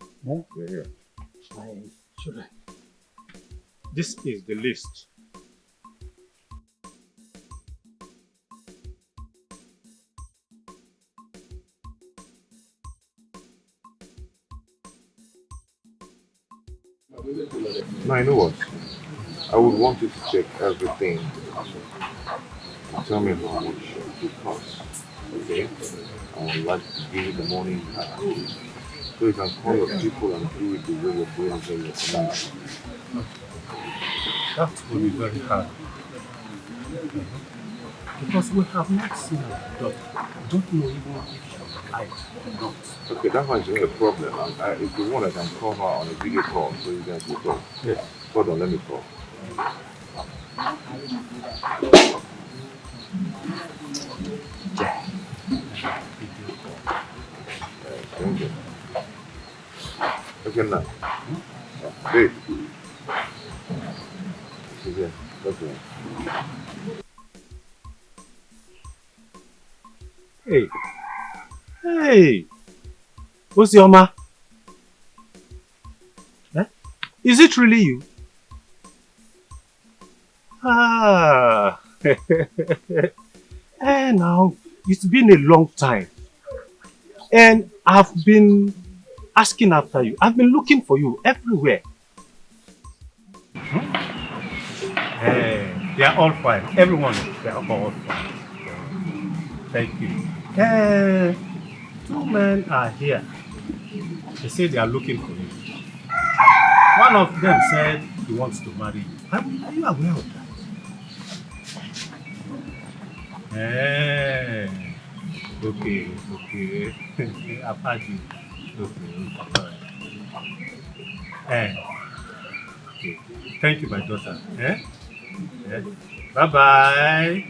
You're here. This is the list. No, I know what. I would want you to check everything. Tell me how much it costs. Okay? I would like to give you the money so you can call your people and do it the way you're doing it in your community. That will be very hard. Because we have not seen her daughter. We don't know even if she's alive or not. Okay, that one's not a problem. If you want, I can call her on a video call so you guys will talk. Yes. Hold on, let me call. Okay, now. Babe. She's here. Okay. Hey. Hey. Ozioma. Eh? Is it really you? Ah. Hey, now, it's been a long time. And I've been asking after you. I've been looking for you everywhere. Hey, they are all fine. Everyone, they are all fine. Thank you. Two men are here. They say they are looking for you. One of them said he wants to marry you. Are you aware of that? Okay. I've heard you. Okay. Okay. Thank you, my daughter. Bye-bye.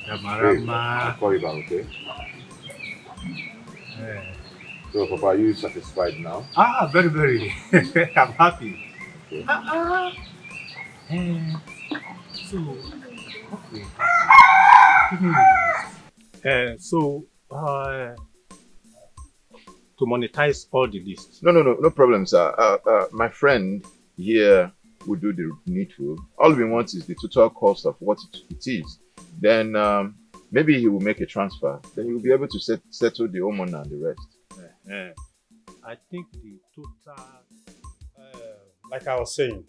I'll call you back, okay? So, Papa, are you satisfied now? Very, very. I'm happy. Okay. To monetize all the lists. No problem, sir. My friend here will do the needful. All we want is the total cost of what it is. Then maybe he will make a transfer. Then you will be able to settle the homeowner and the rest. I think the total, like I was saying,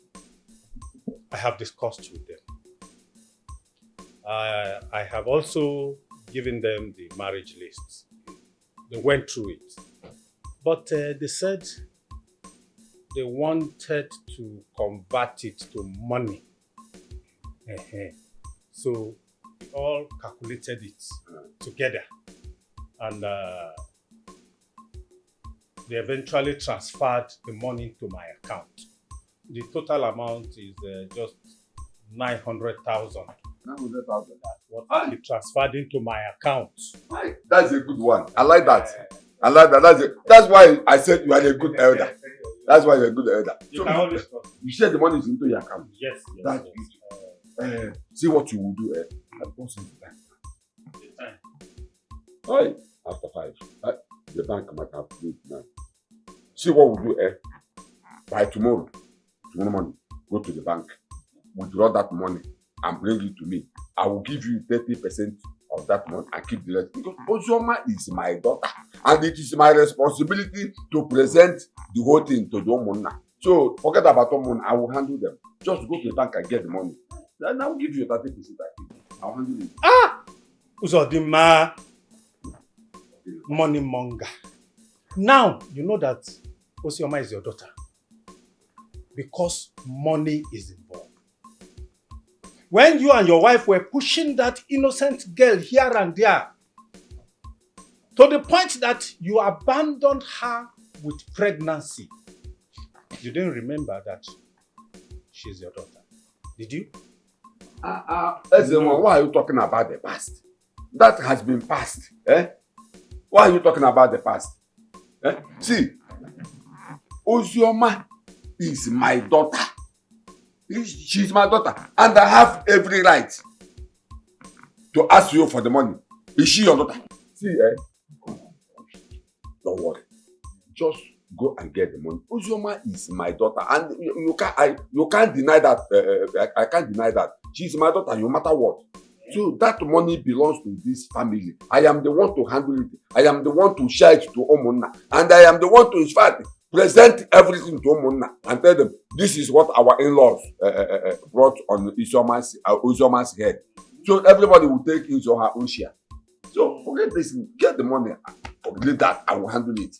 I have discussed with them. I have also given them the marriage lists. They went through it. But they said they wanted to convert it to money. So we all calculated it together. And they eventually transferred the money to my account. The total amount is just 900,000. 900,000. What he transferred into my account. That's a good one. I like that. That's why I said you are a good elder. That's why you're a good elder. You said the money is into your account. Yes. That's it. See what you will do. At once in the bank. Right. After 5. The bank might have paid now. See what we'll do. By tomorrow morning, go to the bank, withdraw that money and bring it to me. I will give you 30% of that money and keep the rest. Because Ozioma is my daughter and it is my responsibility to present the whole thing to the homeowner. So forget about homeowner, I will handle them. Just go to the bank and get the money. Then I will give you 30%. I will handle it. Uzodima, money monger. Now you know that Ozioma is your daughter. Because money is involved. When you and your wife were pushing that innocent girl here and there, to the point that you abandoned her with pregnancy, you didn't remember that she's your daughter. Did you? Ezema, why are you talking about the past? That has been past. Eh? Why are you talking about the past? Eh? See, Ozioma is my daughter. She's my daughter. And I have every right to ask you for the money. Is she your daughter? See, don't worry. Just go and get the money. Ozioma is my daughter. And you can't deny that. I can't deny that. She's my daughter no matter what. So that money belongs to this family. I am the one to handle it. I am the one to share it to Omonna. And I am the one to, in fact, present everything to Omonna and tell them, this is what our in-laws brought on Uzioma's head. So everybody will take his or her own share. So forget this, get the money. Leave that, I will handle it.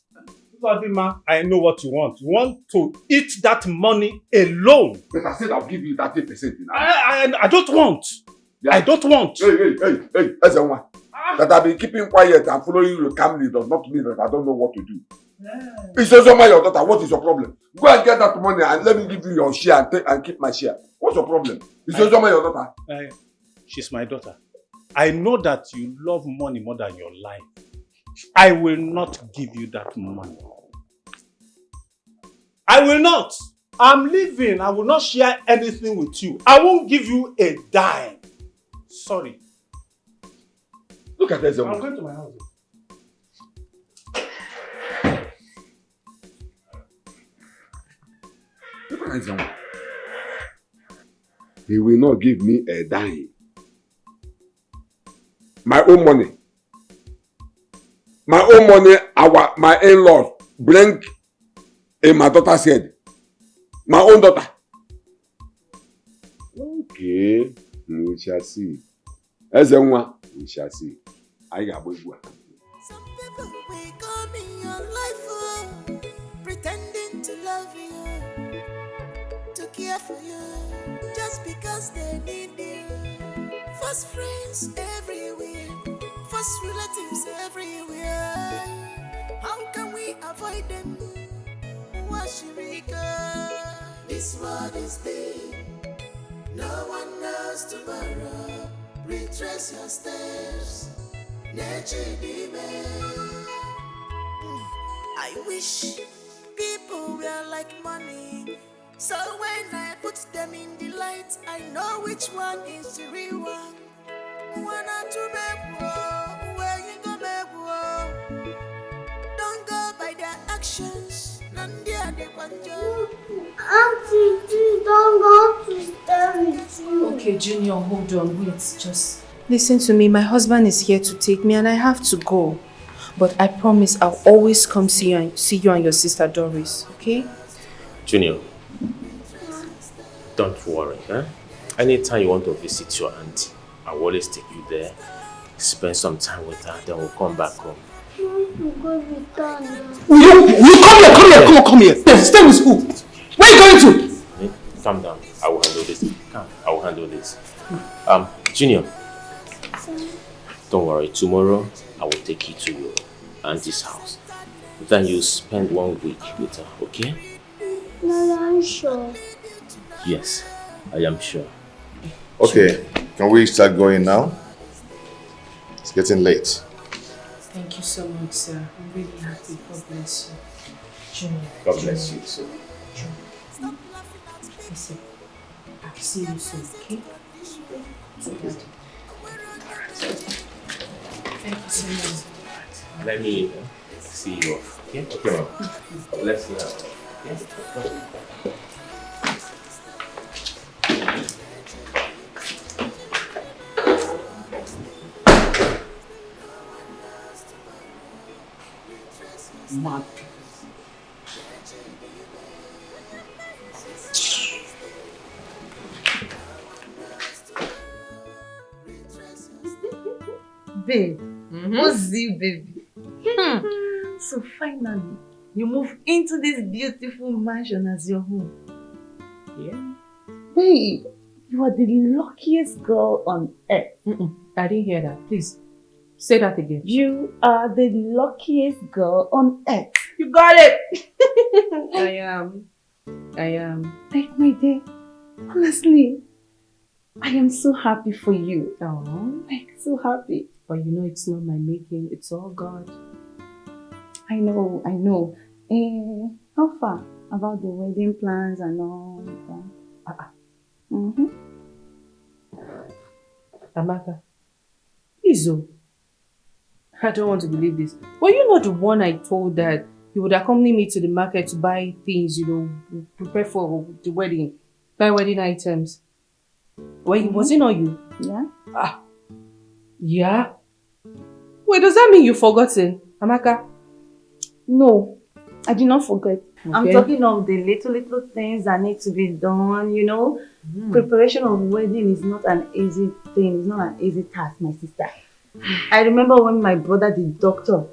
Fatima, I know what you want. You want to eat that money alone. But I said I'll give you 30%. I don't want. Yeah. I don't want. Hey, Ezenwa. That I've been keeping quiet and following you calmly does not mean that I don't know what to do. Yeah. It's also my daughter. What is your problem? Go and get that money and let me give you your share and keep my share. What's your problem? It's also my daughter. She's my daughter. I know that you love money more than your life. I will not give you that money. I will not. I'm leaving. I will not share anything with you. I won't give you a dime. Sorry. Look at this. I'm going to my house. Look at this. He will not give me a dime. My own money. My own money, my in-laws bring in my daughter's head. My own daughter. Okay, we shall see. As a one, we shall see. I got both one. Some people will come in your life, pretending to love you, to care for you, just because they need you. First friends everywhere, first relatives everywhere. How can we avoid them? Washirika, this world is big. No one knows tomorrow. Retrace your steps. Nature demand. I wish people were like money. So when I put them in the light, I know which one is the real one. Wanna to make war, where you go make war. Don't go by their actions, none they are the control. Auntie, please don't go to stay with you. Okay, Junior, hold on, wait, just listen to me. My husband is here to take me and I have to go. But I promise I'll always come see you and your sister Doris, okay? Junior, don't worry, huh? Anytime you want to visit your auntie, I'll always take you there, spend some time with her, then we'll come back home. Come here. Stay with who? Where are you going to? Calm down. I will handle this. I will handle this. Junior, don't worry. Tomorrow, I will take you to your auntie's house. Then you spend 1 week with her, okay? No, I'm sure. Yes, I am sure. Okay, can we start going now? It's getting late. Thank you so much, sir. I'm really happy. God bless you. Junior. God bless you, sir. Junior. Listen, I'll see you soon, okay? Thank you so much. Let me see you off, okay? Okay, ma'am. Let's see her. Okay? Mad. Babe, what's it, baby? So finally, you move into this beautiful mansion as your home. Yeah. Babe, you are the luckiest girl on earth. I didn't hear that. Please, say that again. You are the luckiest girl on earth. You got it! I am. Like my day. Honestly, I am so happy for you. Oh, Like, so happy. but you know it's not my making. It's all God. I know. How far about the wedding plans and all that? Mm-hmm. Amaka, please, oh. I don't want to believe this. Were you not the one I told that you would accompany me to the market to buy things, prepare for the wedding, buy wedding items? Was it not you? Yeah. Yeah? Wait, does that mean you've forgotten, Amaka? No, I did not forget. I'm Okay. talking of the little things that need to be done, Preparation of wedding is not an easy thing. It's not an easy task, my sister. I remember when my brother, the doctor,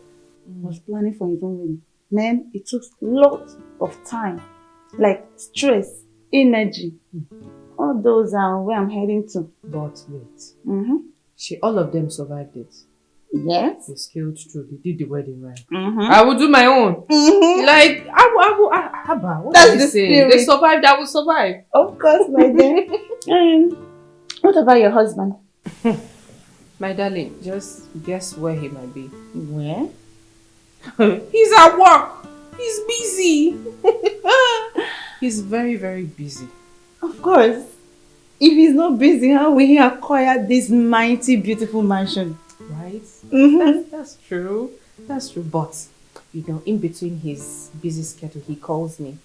was planning for his own wedding. Man, it took lots of time. Like stress, energy. All those are where I'm heading to. But wait. Mm-hmm. All of them survived it. Yes. They scaled through. They did the wedding right. Mm-hmm. I will do my own. Mm-hmm. Like, what That's are you the saying? spirit. They survived, I will survive. Of course, my dear. What about your husband? My darling, just guess where he might be. Where? He's at work. He's busy. He's very, very busy. Of course. If he's not busy, how will he acquire this mighty, beautiful mansion? Right? Mm-hmm. That's true. That's true. But, in between his busy schedule, he calls me.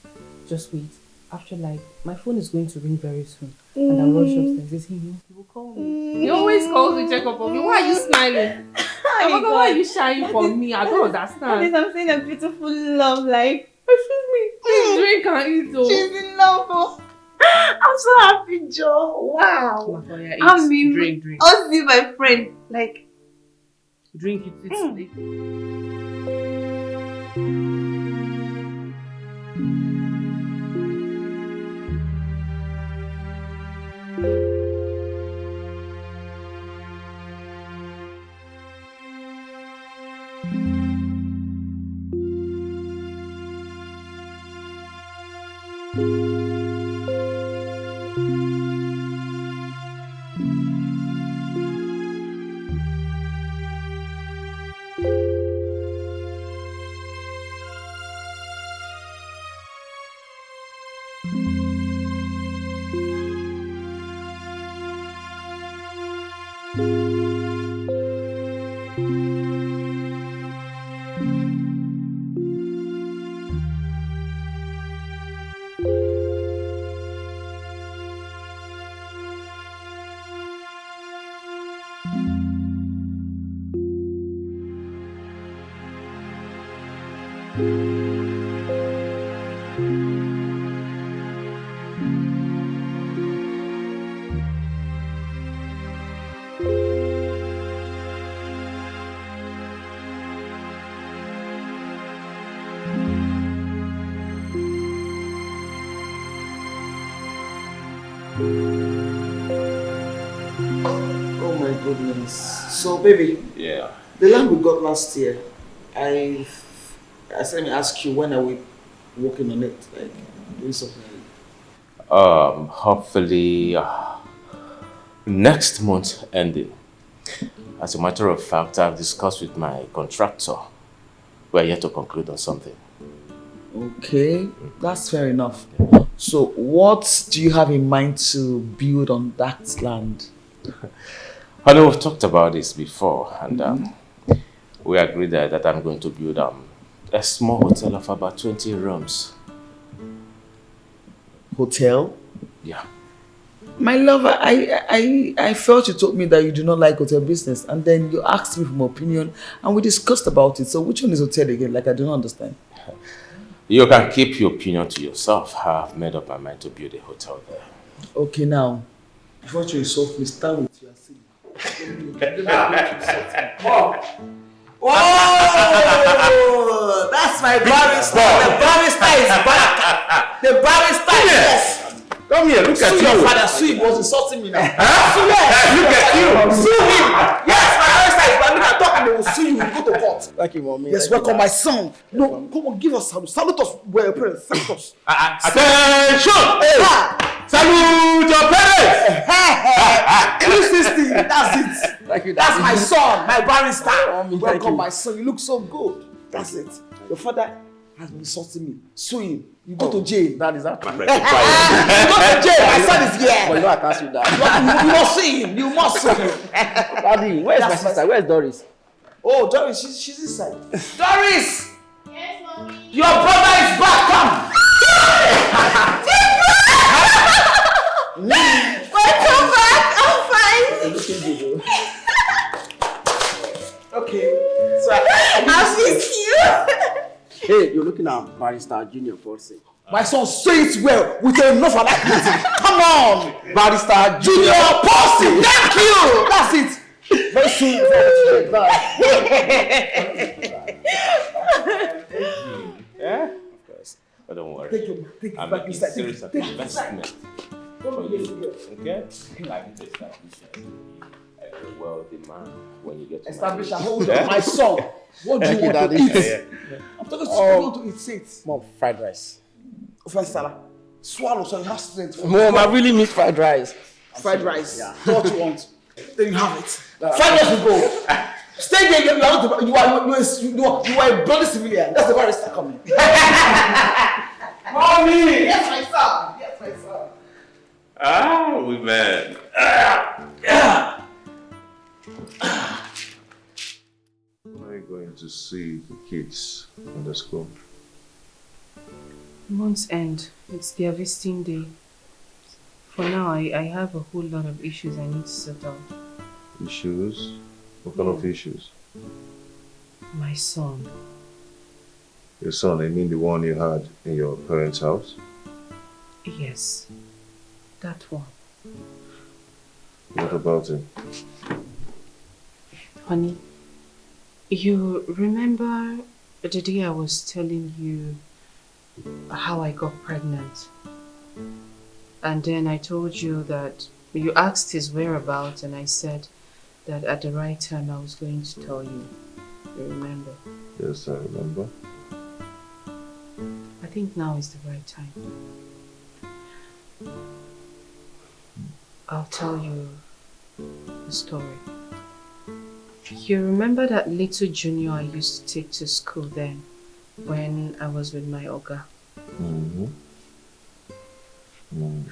Just wait. After my phone is going to ring very soon. And I'll rush upstairs. Is he here? He will call me. He always calls me, check up on me. Why are you smiling? Why are you shying from me? I don't understand. I'm saying a beautiful love, like. Excuse me. Please drink and eat, though. She's in love. Oh. I'm so happy, Joe. Wow. I mean, drink. Ozzy, my friend. Like. Drink it. It's Oh my goodness. So baby, Yeah. the land we got last year, I said me ask you, when are we working on it? Like doing something. Hopefully next month ending. As a matter of fact, I've discussed with my contractor. We're yet to conclude on something. Okay, that's fair enough. So what do you have in mind to build on that land? I know we've talked about this before, and we agreed that I'm going to build a small hotel of about 20 rooms. Hotel? Yeah. My lover, I felt you told me that you do not like hotel business, and then you asked me for my opinion and we discussed about it. So which one is hotel again? Like, I don't understand. You can keep your opinion to yourself. I've made up my mind to build a hotel there. Okay, now, before you insult me, start with your city. Oh, that's my barrister. The barrister is back. The barrister is yes. Come here, look at you. Sue your father. Sue him. Was insulting me now. Huh? Yes. Look at you. Sue him. Yes, my barrister is back. Look at talking. They will sue you. We go to court. Thank you, mommy. Yes, welcome, my son. No, come on, give us salute. Salute us. Well, parents, salute us. Attention! Hey. Salute your parents! 360, that's it. Thank you, That's Daddy. my son, my barrister. thank Welcome, you. my son. You look so good. That's it. Your father has been insulting me. Sue him. You go to jail. That is that. You go to jail. My son is here. But you know I can't see that. You must see him. You must see him. Daddy, where's my sister? Where's Doris? Oh, Doris, she's inside. Doris! Yes, mommy. Your brother is back. Come. Welcome back. I'm fine. Okay. So I missed you. Hey, you're looking at Barrister Junior Forcing. My son, say it well with enough alacrity. Come on, Barrister Junior Posty. Thank you. That's it. Very soon. Yeah? Of course. But don't worry. Take it I'm back making inside. series of Take it investment for you. Okay? Like to establish a wealthy man when you get to Establish a marriage. hold on, my son. What do you want to eat? I'm talking to you. Want to eat it. Mom, fried rice. First salad. Swallow so you have strength. Mom, I really need fried rice. Fried rice. Yeah. What you want? Then you have it. 5 years ago. Stay there. You are a bloody civilian. That's the barrister coming. Mommy! Yes, my son. Yes, my son. Ah, we met. When are you going to see the kids in the school? Month's end. It's their visiting day. For now, I have a whole lot of issues I need to sort out. Issues? What kind of issues? My son. Your son, I mean the one you had in your parents' house? Yes. That one. What about him? Honey, you remember the day I was telling you how I got pregnant? And then I told you that you asked his whereabouts and I said that at the right time I was going to tell you. You remember? Yes, I remember. I think now is the right time. I'll tell you the story. You remember that little junior I used to take to school then when I was with my Oga? Mm-hmm.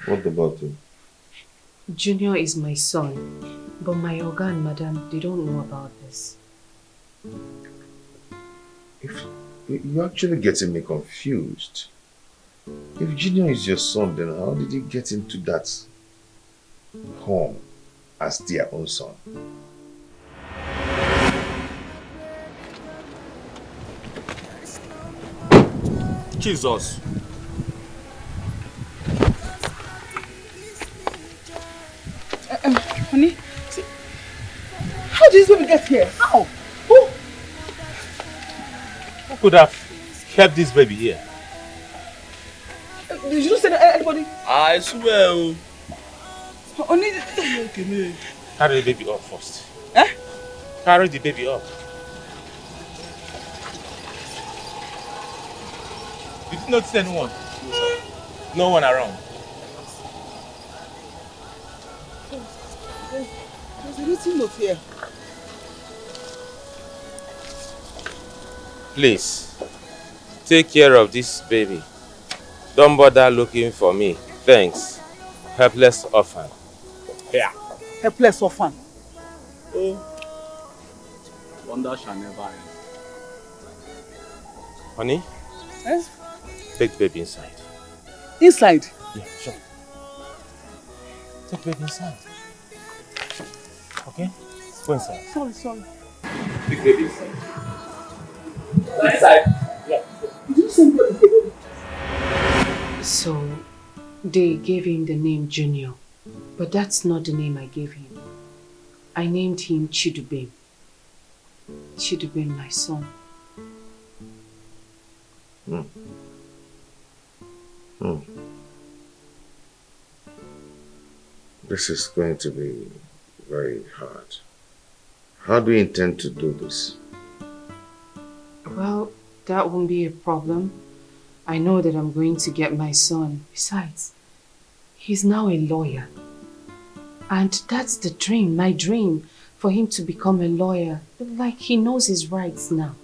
What about him? Junior is my son, but my Oga and Madam, they don't know about this. You're actually getting me confused. If Junior is your son, then how did he get into that home as their own son? Jesus. Honey, see, how did this baby get here? How? Who? Who could have kept this baby here? Did you not say that anybody? I swear. Honey, Carry the baby up first. Eh? Carry the baby up. Did you notice anyone? No one around. there's a written note here. Please, take care of this baby. Don't bother looking for me. Thanks. Helpless orphan. Here. Helpless orphan. Oh, wonder shall never end. Honey, Eh? take the baby inside. Inside? Yeah, sure. Take the baby inside. Okay? Go inside. Sorry. Take the baby inside. Inside? Yeah. Did you send me the baby? So, they gave him the name Junior, but that's not the name I gave him. I named him Chidubem. Chidubem, my son. This is going to be very hard. How do you intend to do this? Well, that won't be a problem. I know that I'm going to get my son. Besides, He's now a lawyer. And that's the dream, my dream, for him to become a lawyer. Like he knows his rights now.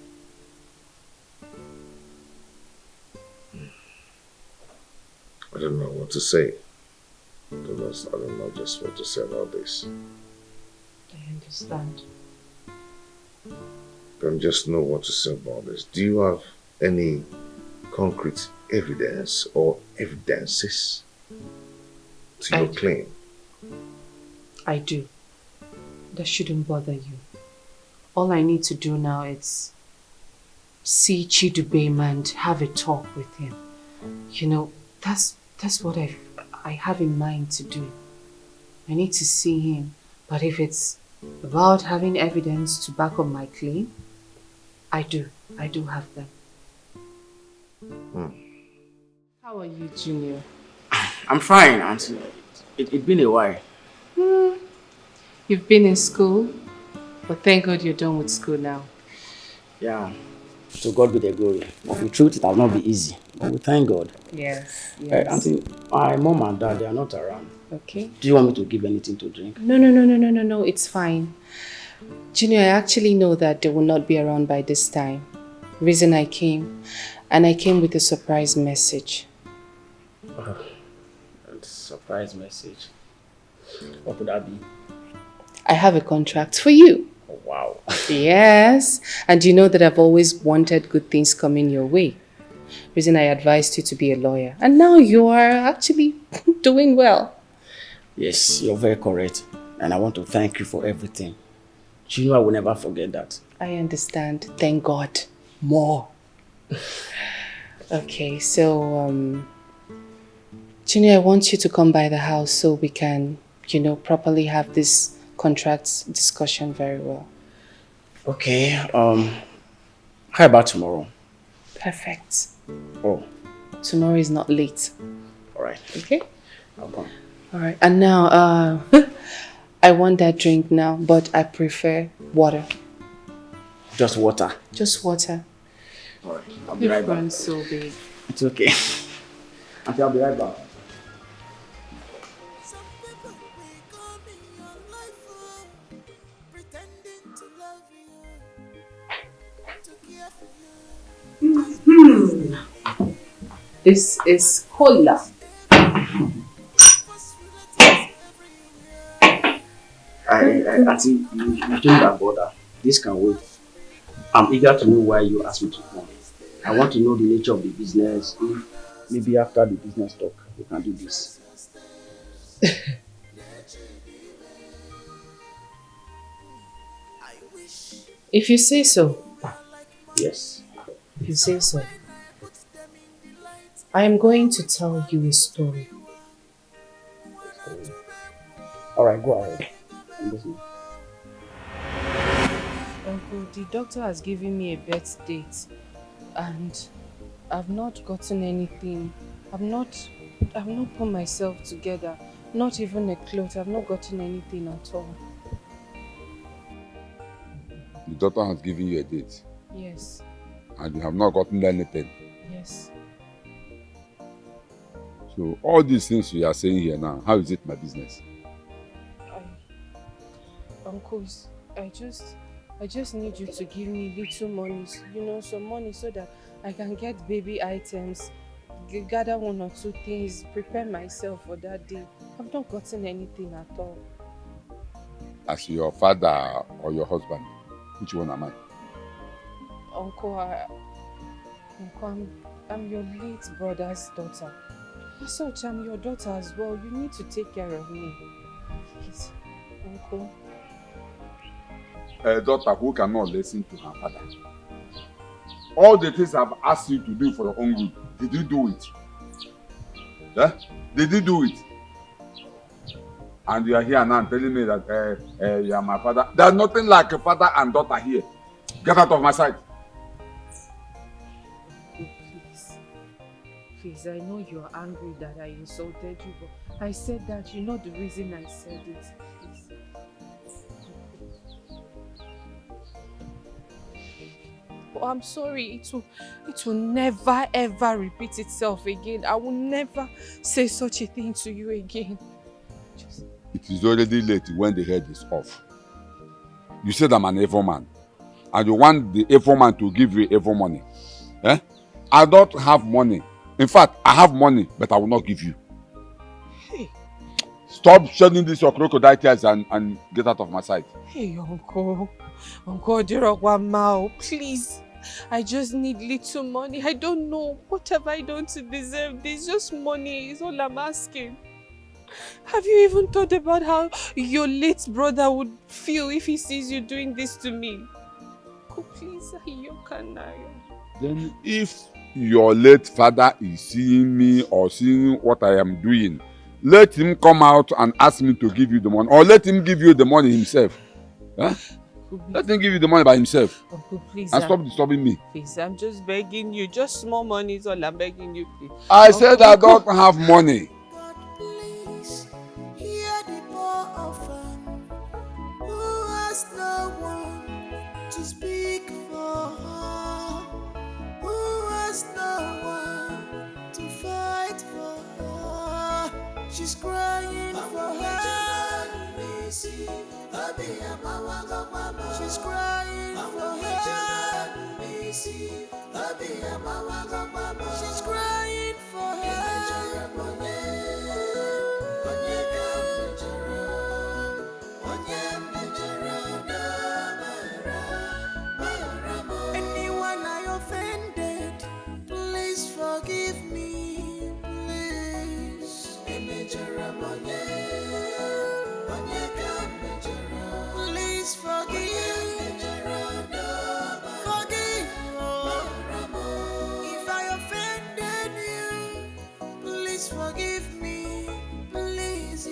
I don't know what to say. I don't know just what to say about this. I understand. I don't just know what to say about this. Do you have any concrete evidence or evidences to your claim? I do. That shouldn't bother you. All I need to do now is see Chidubem and have a talk with him. You know, that's what I have in mind to do. I need to see him. But if it's about having evidence to back up my claim, I do have them. How are you, Junior? I'm fine, Auntie. It's been a while. You've been in school, but thank God you're done with school now. Yeah, to God be the glory. But the truth, it has not been easy. But we thank God. Yes. Auntie, my mom and dad, they are not around. Okay. Do you want me to give anything to drink? No, it's fine. Junior, I actually know that they will not be around by this time. Reason I came with a surprise message. A surprise message? What would that be? I have a contract for you. Oh, wow. Yes, and you know that I've always wanted good things coming your way. Reason I advised you to be a lawyer. And now you are actually doing well. Yes, you're very correct. And I want to thank you for everything. You know I will never forget that. I understand. Thank God. More. Okay, so, Junior, I want you to come by the house so we can, properly have this contract discussion very well. Okay, how about tomorrow? Perfect. Oh. Tomorrow is not late. Alright. Okay? I'll come. Alright, and now, I want that drink now, but I prefer water. Just water? Just water. Alright, I'll be right back. So big. It's okay. Auntie, I'll be right back. This is cola. Auntie, you don't bother. This can wait. I'm eager to know why you asked me to come. I want to know the nature of the business. If maybe after the business talk, we can do this. If you say so. Yes. If you say so. I am going to tell you a story. Alright, go ahead. I'm listening. Uncle, the doctor has given me a birth date and I've not gotten anything. I've not put myself together. Not even a cloth. I've not gotten anything at all. The doctor has given you a date? Yes. And you have not gotten anything? Yes. So all these things you are saying here now, how is it my business? Uncles, I just need you to give me little money, some money so that I can get baby items, gather one or two things, prepare myself for that day. I've not gotten anything at all. As your father or your husband, which one am I? Uncle, I'm your late brother's daughter. As such, I'm your daughter as well. You need to take care of me. Please, Uncle. A daughter who cannot listen to her father. All the things I've asked you to do for your own good, did you do it? Yeah? Did you do it? And you are here now telling me that you are my father. There's nothing like a father and daughter here. Get out of my sight. Please, I know you are angry that I insulted you, but I said that you know the reason I said it. Please. Uncle, I'm sorry. It will never ever repeat itself again. I will never say such a thing to you again. It is already late when the head is off. You said I'm an evil man. And you want the evil man to give you evil money. Eh? I don't have money. In fact, I have money, but I will not give you. Hey. Stop shedding this your crocodile tears and get out of my sight. Hey, Uncle. Uncle Dirogwamao, please. I just need little money. I don't know. What have I done to deserve this? Just money is all I'm asking. Have you even thought about how your late brother would feel if he sees you doing this to me? Oh, please, then if your late father is seeing me or seeing what I am doing, let him come out and ask me to give you the money, or let him give you the money himself. Huh? Let him give you the money by himself. Uncle, please, and stop disturbing me. Please, I'm just begging you. Just small money is all I'm begging you, please. I said I don't have money. Hear the poor orphan who has no one to speak for her, who has no one to fight for her. She's crying for her. She's crying for her. She's crying for her. Anyone I offended, please forgive me, please. Please forgive. Forgive. If I offended you, please forgive me. Please,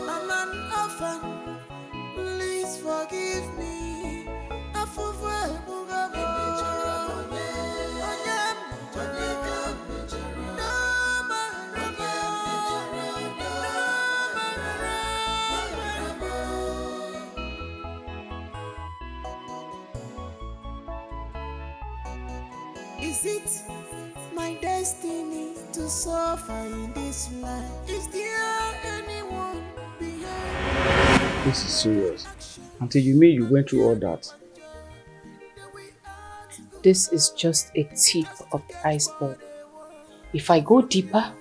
I'm an orphan. Please forgive me. Is it my destiny to suffer in this life? Is there anyone behind? This is serious. Until you mean you went through all that. This is just a tip of the iceberg. If I go deeper,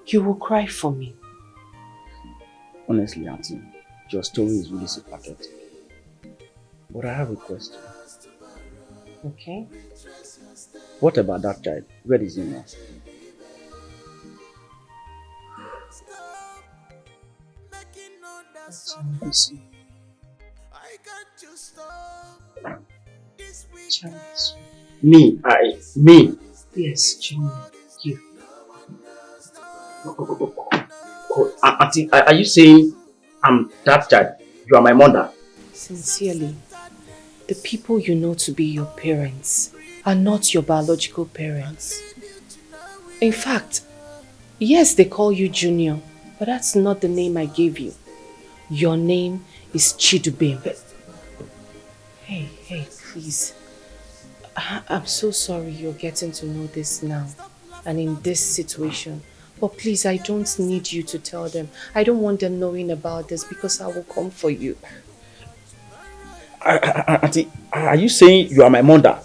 you will cry for me. Honestly, Auntie, your story is really so pathetic. But I have a question. Okay. What about that child? Where is he now? Me? Yes, Junior, you. Auntie, are you saying I'm that child? You are my mother? Sincerely, the people you know to be your parents are not your biological parents. In fact, yes, they call you Junior, but that's not the name I gave you. Your name is Chidubem. Hey, please. I'm so sorry you're getting to know this now and in this situation. But please, I don't need you to tell them. I don't want them knowing about this because I will come for you. Auntie, are you saying you are my mother?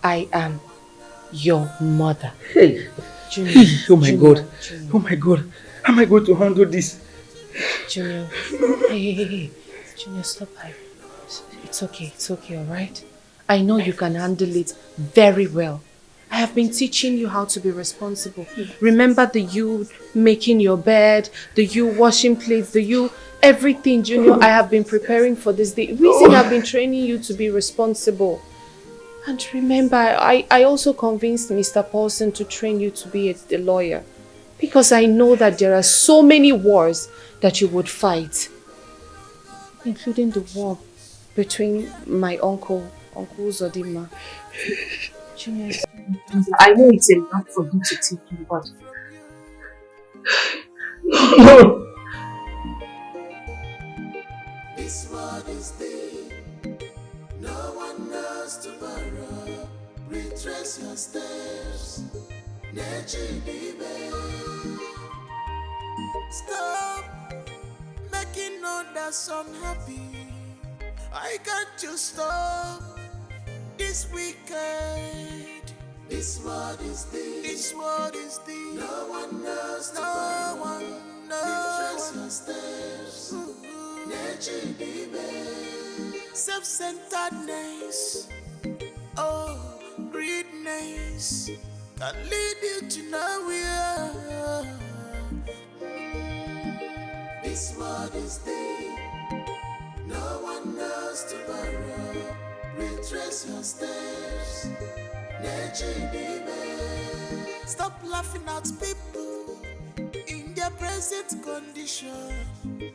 I am your mother. Hey, Junior, oh my Junior, God. Junior. Oh my God. How am I going to handle this? Junior, hey. Junior, stop. It's okay, alright? I know you can handle it very well. I have been teaching you how to be responsible. Remember the you making your bed, the you washing plates, the you everything, Junior. I have been preparing for this day. Reason I've been training you to be responsible. And remember, I also convinced Mr. Paulson to train you to be a lawyer. Because I know that there are so many wars that you would fight. Including the war between my Uncle Zodima. Junior. I know it's a lot for you to take in, but No. This world is deep, no one knows tomorrow. Retrace your steps, stop making others unhappy. I can't you stop this wicked. This world is deep. This world is deep. No one knows. No one knows. Retrace your steps. Self-centeredness, oh, greediness can lead you to nowhere. This world is deep. No one knows tomorrow. Retrace your steps. Stop laughing at people in their present condition.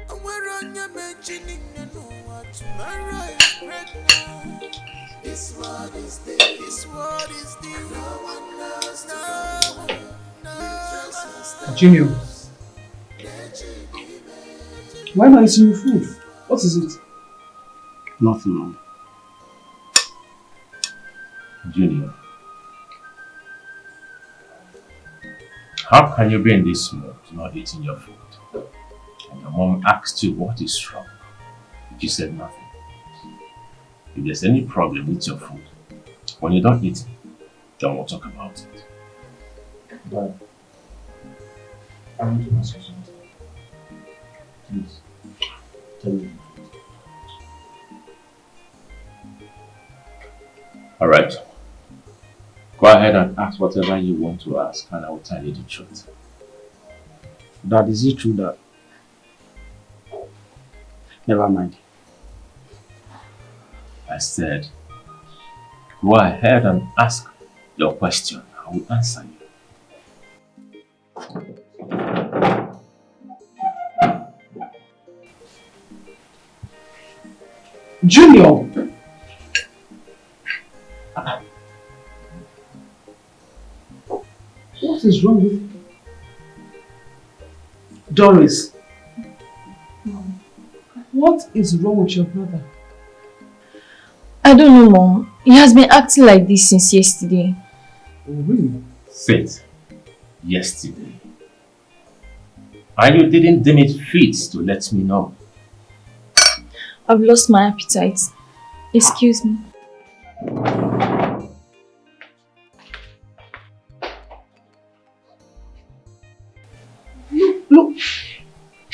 And we're on your imagining you know what tomorrow is pregnant. This world is deep. This world is deep. No one knows. No one. Junior, why not eating your food? What is it? Nothing, Mom. Junior, how can you be in this mood not eating your food? And your mom asked you what is wrong. You said nothing. If there's any problem with your food, when you don't eat it, then we'll talk about it. But I want to ask you something. Please, tell me. Alright. Go ahead and ask whatever you want to ask and I will tell you the truth. Dad, is it true that... Never mind. I said, go ahead and ask your question. I will answer you. Junior! What is wrong with you? Doris? What is wrong with your brother? I don't know, Mom. He has been acting like this since yesterday. Oh, really? Since yesterday. And you didn't deem it fit to let me know. I've lost my appetite. Excuse me.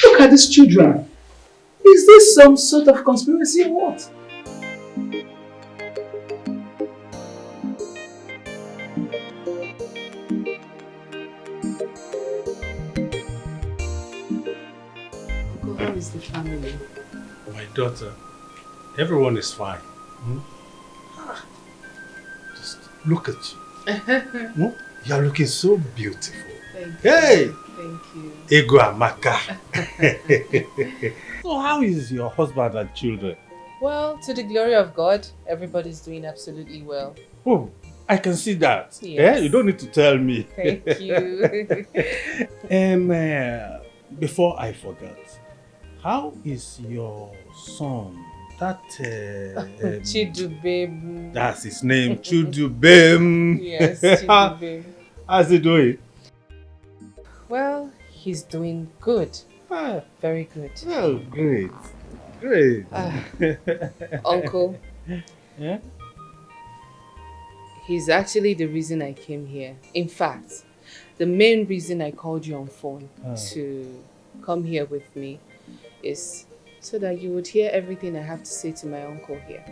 Look at these children. Is this some sort of conspiracy or what? How is the family? My daughter, everyone is fine. Just look at you. You're looking so beautiful. Thank Hey! you. Thank you. Ego Amaka. So how is your husband and children? Well, to the glory of God, everybody's doing absolutely well. Oh, I can see that. Yes. You don't need to tell me. Thank you. Before I forget, how is your son? That Chidubem. That's his name, Chidubem. Yes, Chidubem. How's he doing? Well, he's doing good. Very good. Oh, great. Great. Uncle. Yeah? He's actually the reason I came here. In fact, the main reason I called you on phone to come here with me is so that you would hear everything I have to say to my uncle here.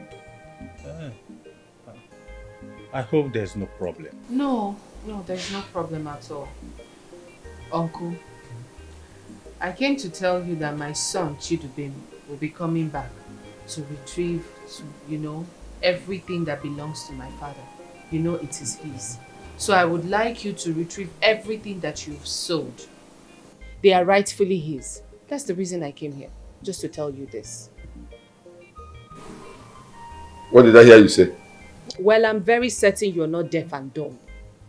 I hope there's no problem. No, there's no problem at all. Uncle, I came to tell you that my son Chidubem will be coming back to retrieve, everything that belongs to my father. You know it is his. So I would like you to retrieve everything that you've sold. They are rightfully his. That's the reason I came here, just to tell you this. What did I hear you say? Well, I'm very certain you're not deaf and dumb.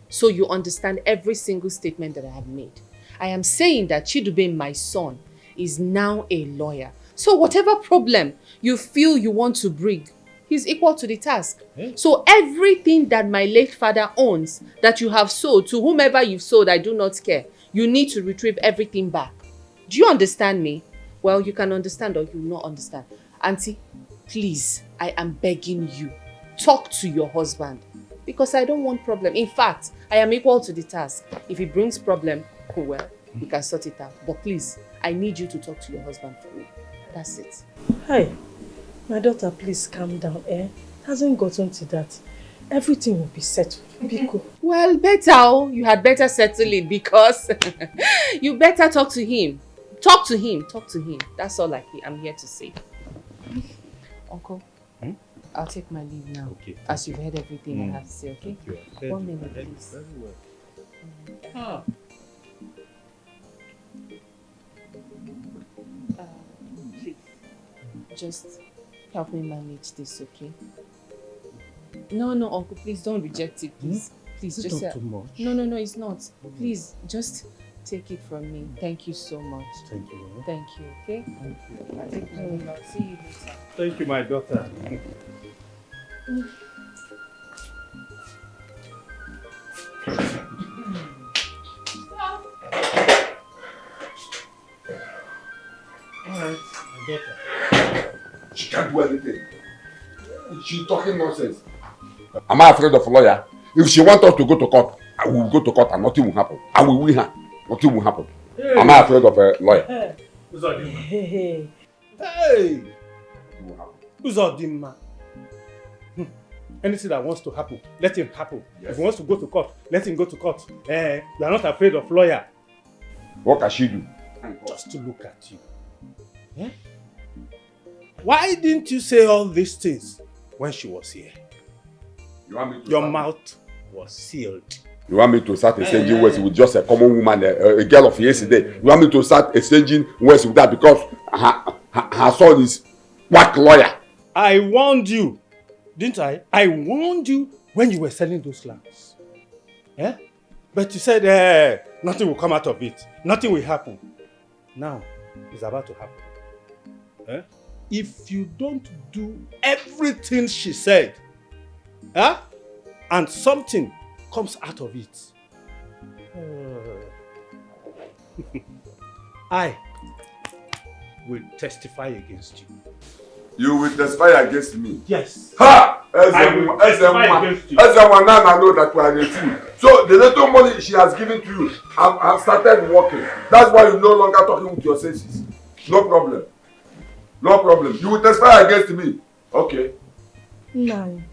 So you understand every single statement that I have made. I am saying that Chidubem, my son, is now a lawyer. So whatever problem you feel you want to bring, he's equal to the task. So everything that my late father owns that you have sold to whomever you've sold, I do not care. You need to retrieve everything back. Do you understand me? Well, you can understand or you will not understand. Auntie, please, I am begging you, talk to your husband because I don't want problem. In fact, I am equal to the task. If he brings problem, well, we can sort it out. But please, I need you to talk to your husband for me. That's it. Hi, my daughter, please calm down, eh? Hasn't gotten to that. Everything will be settled. Biko. Well, better. You had better settle it because you better talk to him. Talk to him. Talk to him. That's all I'm here to say. Uncle, I'll take my leave now. Okay. As you've heard everything I have to say, okay? Thank you. 1 minute, please. Very well. Please, just help me manage this, okay? No, Uncle, please don't reject it, please. Please, Is it just not too much? No, it's not. Please, just take it from me. Thank you so much. Thank you. Thank you, okay? Thank you. I'll take my leave. I'll see you later. Thank you, my daughter. Alright, my daughter. She can't do anything. She's talking nonsense. Am I afraid of a lawyer? If she wants us to go to court, I will go to court and nothing will happen. I will win her. Nothing will happen. Hey. Am I afraid of a lawyer? Hey! Uzodimma. Anything that wants to happen, let him happen. Yes. If he wants to go to court, let him go to court. You are not afraid of lawyer. What can she do? Just to look at you. Yeah? Why didn't you say all these things when she was here? You want me to Your mouth was sealed. You want me to start exchanging words with just a common woman, a girl of yesterday? You want me to start exchanging words with that because her son is whack lawyer? I warned you, didn't I? I warned you when you were selling those lands. Eh? But you said nothing will come out of it. Nothing will happen. Now, it's about to happen. Eh? If you don't do everything she said, and something comes out of it, I will testify against you. You will testify against me? Yes. Ha! I will testify against you. Everyone now know that you are a fool. So the little money she has given to you, I've started working. That's why you're no longer talking with your senses. No problem. No problem. You will testify against me. Okay. Nine.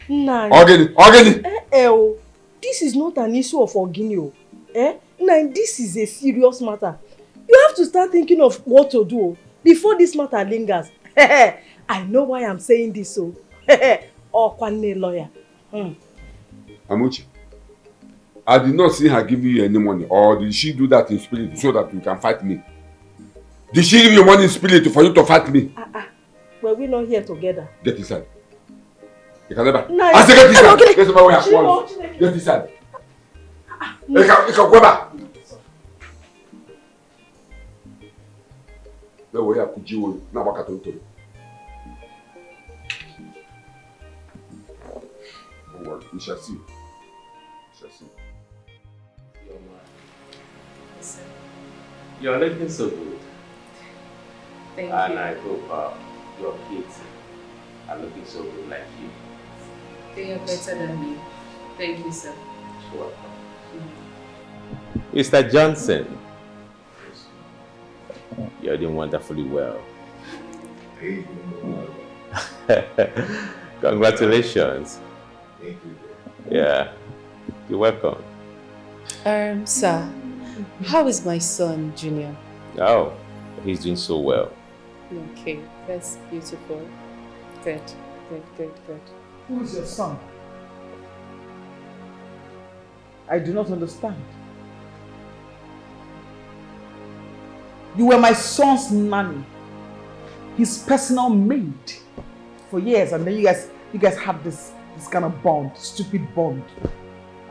Ogini. This is not an issue of Ogini. Nine, this is a serious matter. You have to start thinking of what to do before this matter lingers. I know why I'm saying this so. Kwane lawyer. Amuchi, I did not see her giving you any money, or did she do that in spirit so that you can fight me? Did she give you money in spirit for you to fight me? Were we not here together? Get inside. You can never. No, I say get inside. Get my way at once. Get inside. You can go back. The way I put you now back at home. We shall see. You're looking so good. Thank and you. I hope your kids are looking so good like you. They are better than me. Thank you, sir. Sure. Mr. Johnson, you're doing wonderfully well. Congratulations. Thank you. Yeah, you're welcome. Sir, how is my son, Junior? Oh, he's doing so well. Okay, that's beautiful. Good. Good. Who is your son? I do not understand. You were my son's nanny, his personal maid for years, and then you guys had this kind of bond, stupid bond.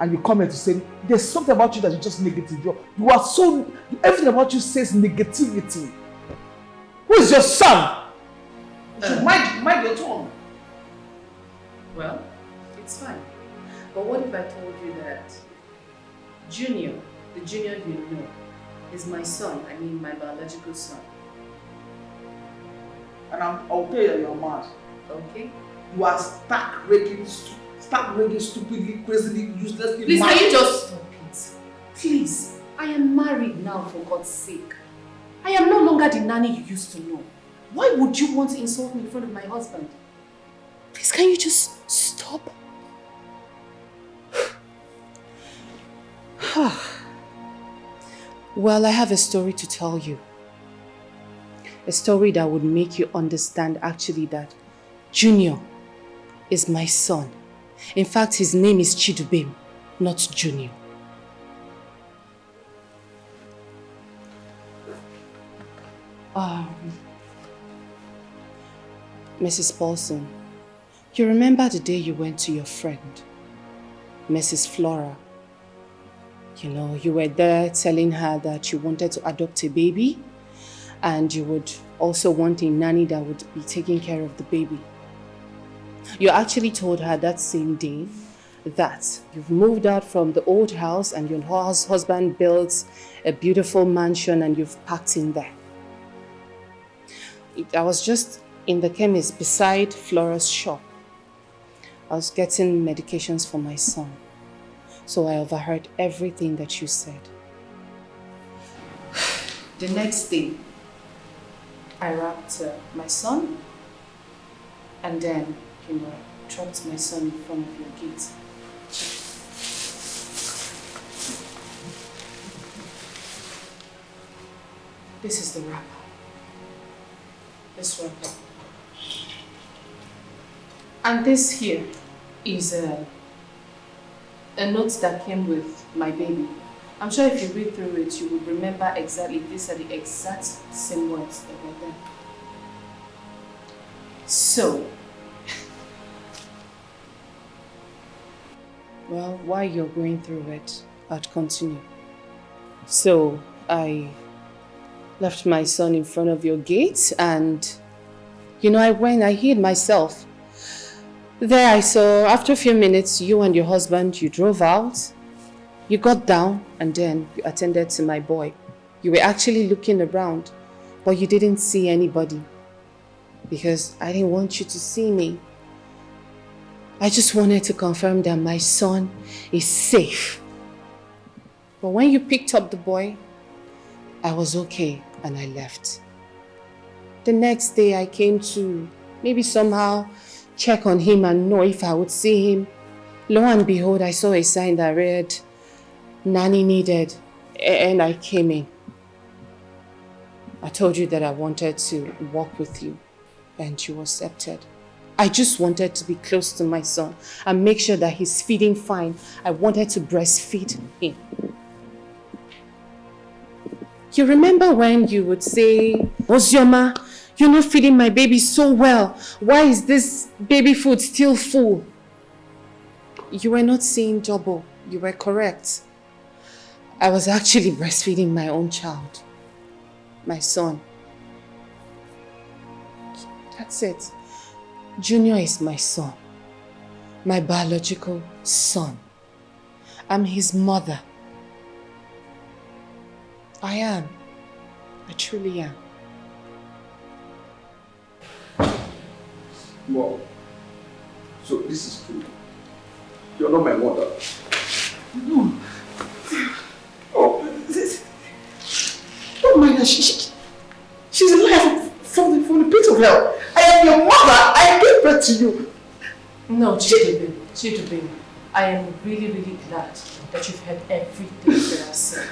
And you come here to say, there's something about you that is just negative. You are so, everything about you says negativity. Who is your son? Mind your tongue. Well, it's fine. But what if I told you that Junior, the Junior you know, is my son, I mean my biological son? And I'll tell you you're mad. Okay. You are stark raving, stupidly, crazily, uselessly Please, mad. can you just stop it? Please, I am married now, for God's sake. I am no longer the nanny you used to know. Why would you want to insult me in front of my husband? Please, can you just stop? Well, I have a story to tell you. A story that would make you understand actually that Junior is my son. In fact, his name is Chidubem, not Junior. Mrs. Paulson, you remember the day you went to your friend, Mrs. Flora? You know, you were there telling her that you wanted to adopt a baby and you would also want a nanny that would be taking care of the baby. You actually told her that same day that you've moved out from the old house and your husband built a beautiful mansion and you've packed in there. I was just in the chemist beside Flora's shop. I was getting medications for my son. So I overheard everything that you said. The next day, I wrapped my son and then, dropped my son in front of your gate. This is the wrapper. This wrapper. And this here is a note that came with my baby. I'm sure if you read through it, you will remember exactly, these are the exact same words that were there. So, well, while you're going through it, I'd continue. So, I left my son in front of your gate and, I hid myself. There I saw, after a few minutes, you and your husband, you drove out, you got down, and then you attended to my boy. You were actually looking around, but you didn't see anybody because I didn't want you to see me. I just wanted to confirm that my son is safe. But when you picked up the boy, I was okay and I left. The next day I came to maybe somehow check on him and know if I would see him. Lo and behold, I saw a sign that read, Nanny needed, and I came in. I told you that I wanted to walk with you and you accepted. I just wanted to be close to my son and make sure that he's feeding fine. I wanted to breastfeed him. You remember when you would say, Ozioma, you're not feeding my baby so well. Why is this baby food still full? You were not seeing double. You were correct. I was actually breastfeeding my own child. My son. That's it. Junior is my son. My biological son. I'm his mother. I am. I truly am. Wow. So this is true. You're not my mother. No. Oh, don't mind her. She's alive from the pit of hell. I am your mother. I gave birth to you. No, Chidubem. I am really, really glad that you've heard everything that I said.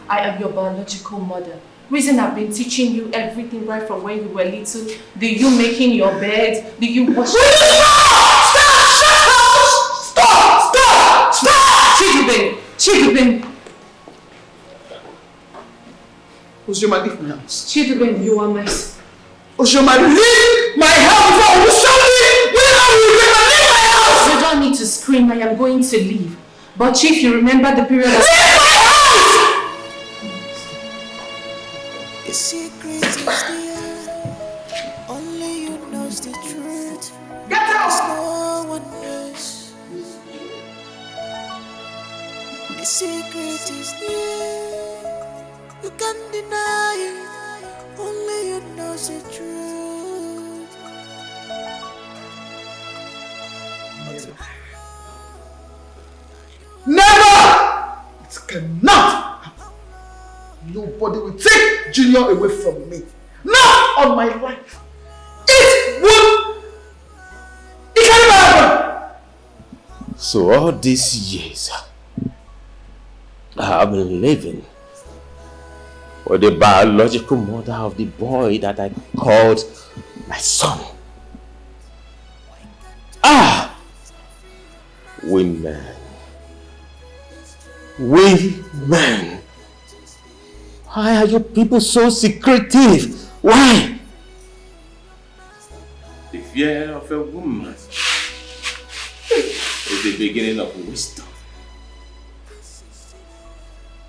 I am your biological mother. Reason I've been teaching you everything right from when you were little. Do you making your bed? Do you wash your Stop! Chidubin! Oshoma, leave my house. Chidubin, you are my... Oshoma, leave my house before you show me! Leave my house! You don't need to scream, I am going to leave. But Chief, you remember the period of... The secret is there. Only you knows the truth. Get out! No one else. The secret is there. You can't deny it. Only you knows the truth. Never! It cannot happen. Nobody will take Junior away from me. Not on my life. It can never happen. So all these years, I have been living with the biological mother of the boy that I called my son. Women. Why are you people so secretive? Why? The fear of a woman is the beginning of wisdom.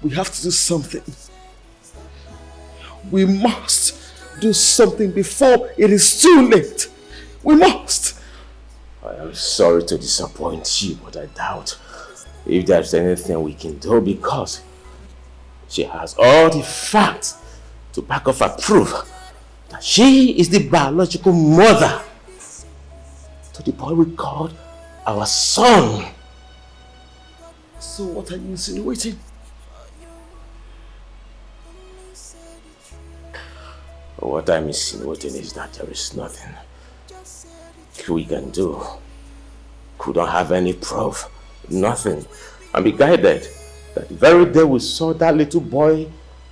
We have to do something. We must do something before it is too late. We must. I am sorry to disappoint you, but I doubt if there's anything we can do because she has all the facts to back up her proof that she is the biological mother to the boy we called our son. So what are you insinuating? What I'm insinuating is that there is nothing we can do. We don't have any proof, nothing. And be guided that the very day we saw that little boy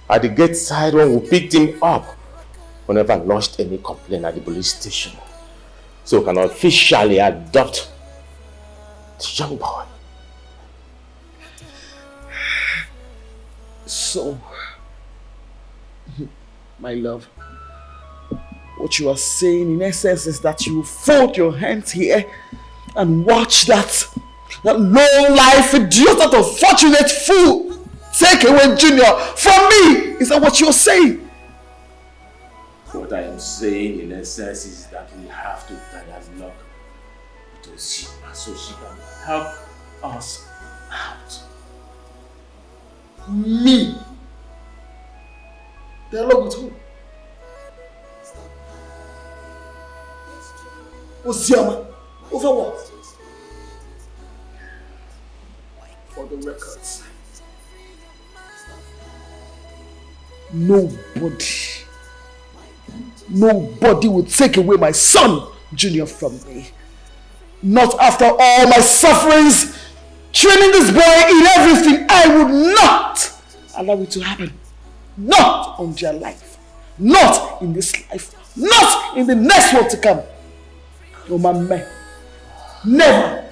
at the gate side when we picked him up, we never lodged any complaint at the police station. So we can officially adopt the young boy. So, my love, what you are saying in essence is that you fold your hands here and watch that low-life idiot, that unfortunate fool take away Junior from me. Is that what you're saying? What I am saying in essence is that we have to dialogue to Shima so she can help us out. Me? Dialogue with who? Osiama, over what? For the records. Nobody will take away my son, Junior, from me. Not after all my sufferings, training this boy in everything. I would not allow it to happen. Not on their life. Not in this life. Not in the next one to come. No, my man. Never.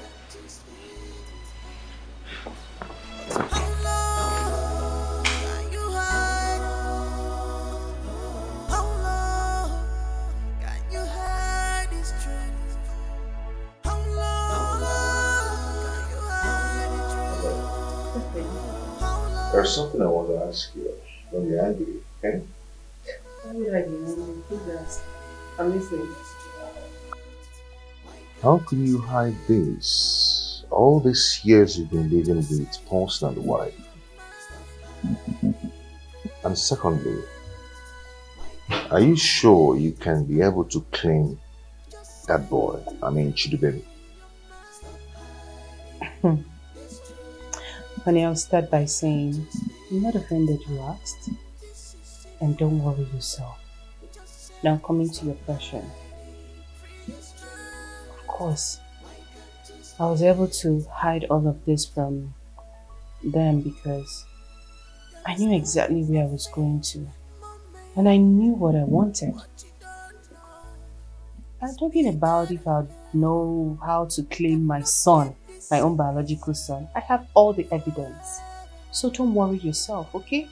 There's something I want to ask you. Don't be angry, okay? Why would I be angry? Please ask. I'm listening. How could you hide this? All these years you've been living with Paulson and wife. And secondly, are you sure you can be able to claim that boy? I mean, Chidubem. Honey, I'll start by saying, I'm not offended you asked. And don't worry yourself. Now coming to your question. Of course, I was able to hide all of this from them because I knew exactly where I was going to. And I knew what I wanted. I'm talking about if I know how to claim my son, my own biological son. I have all the evidence. So don't worry yourself, okay?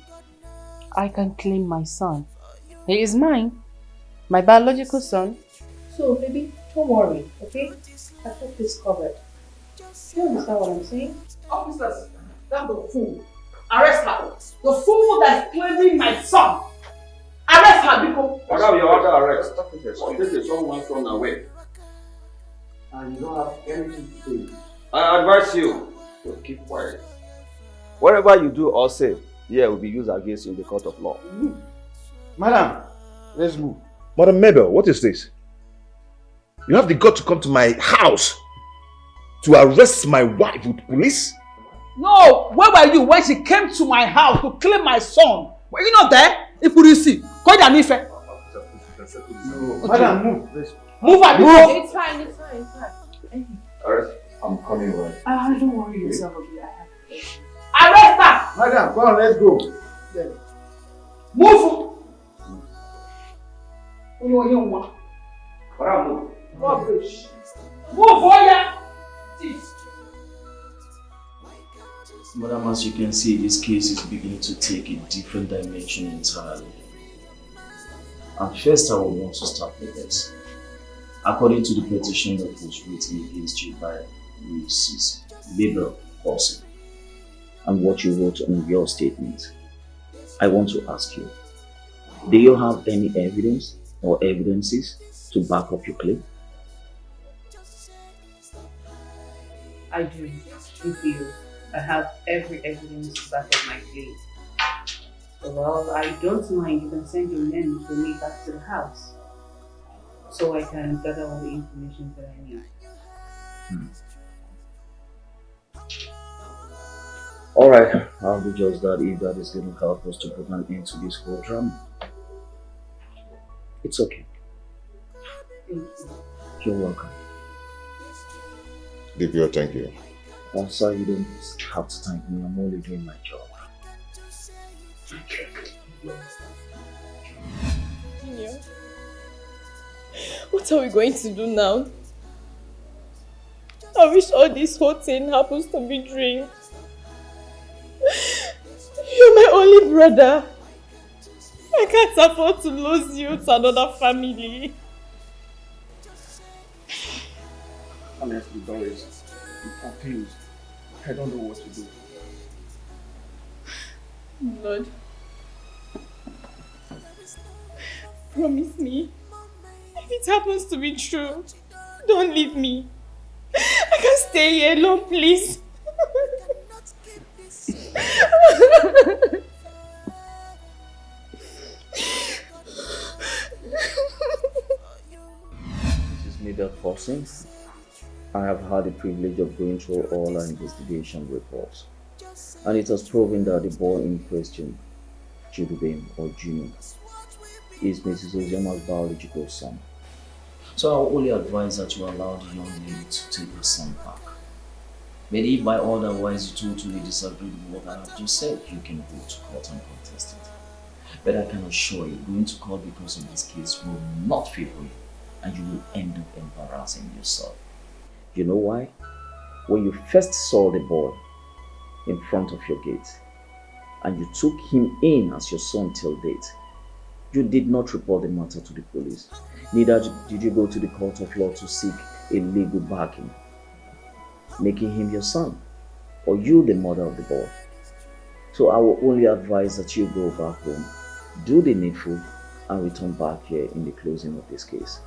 I can claim my son. He is mine. My biological son. So baby, don't worry, okay? I got this covered. You understand what I'm saying? Officers, that's the fool. Arrest her. The fool that's claiming my son. Arrest her, because... Madam, you're under arrest. This is someone's son away. And you don't have anything to say. I advise you to keep quiet. Whatever you do or say, here will be used against you in the court of law. Madam, let's move. Madam Mabel, what is this? You have the gut to come to my house to arrest my wife with police? No, where were you when she came to my house to claim my son? Were you not there? Ikurisi, quite an ife. No, madam, move. Move her. Move. It's fine, it's fine, it's fine. Arrest. I'm coming right. Don't worry yourself, okay? I have patience. Arrest her! Madam, come on, let's go. Move! Move! Rubbish. Move, Oya! Madam, as you can see, this case is beginning to take a different dimension entirely. At first, I would want to start with this. According to the petition that was written against you by Mrs. Mabel Corson, and what you wrote on your statement, I want to ask you, do you have any evidence or evidences to back up your claim? I do. With you. I have every evidence to back up my claim. Well, I don't mind. You can send your men to me back to the house so I can gather all the information that I need. Alright, I'll do just that if that is going to help us to put an end to this whole drama. It's okay. Thank you. You're welcome. Divya, thank you. Sir, you don't have to thank me. I'm only doing my job. Junior, what are we going to do now? I wish all this whole thing happens to be dream. You're my only brother. I can't afford to lose you to another family. Honestly, Doris, I'm confused. I don't know what to do. Lord, promise me, if it happens to be true, don't leave me. I can't stay here alone, please. Mrs. Mabel Corson, I have had the privilege of going through all our investigation reports, and it has proven that the boy in question, Chidubem or Junior, is Mrs. Oziama's biological son. So I will only advise that you allow the young lady to take her son back. But if by otherwise you totally disagree with what I have just said, you can go to court and contest it. But I can assure you, going to court because of this case will not favor you, and you will end up embarrassing yourself. You know why? When you first saw the boy in front of your gate, and you took him in as your son till date, you did not report the matter to the police. Neither did you go to the court of law to seek a legal backing, making him your son, or you the mother of the boy. So I will only advise that you go back home, do the needful, and return back here in the closing of this case.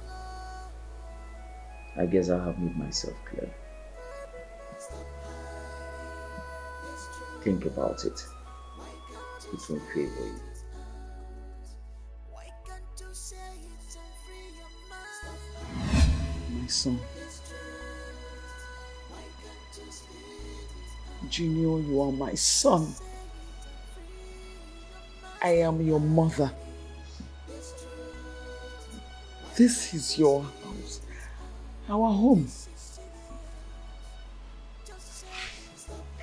I guess I have made myself clear. Think about it. It will favor you. My son. Junior, you are my son. I am your mother. This is your house, our home.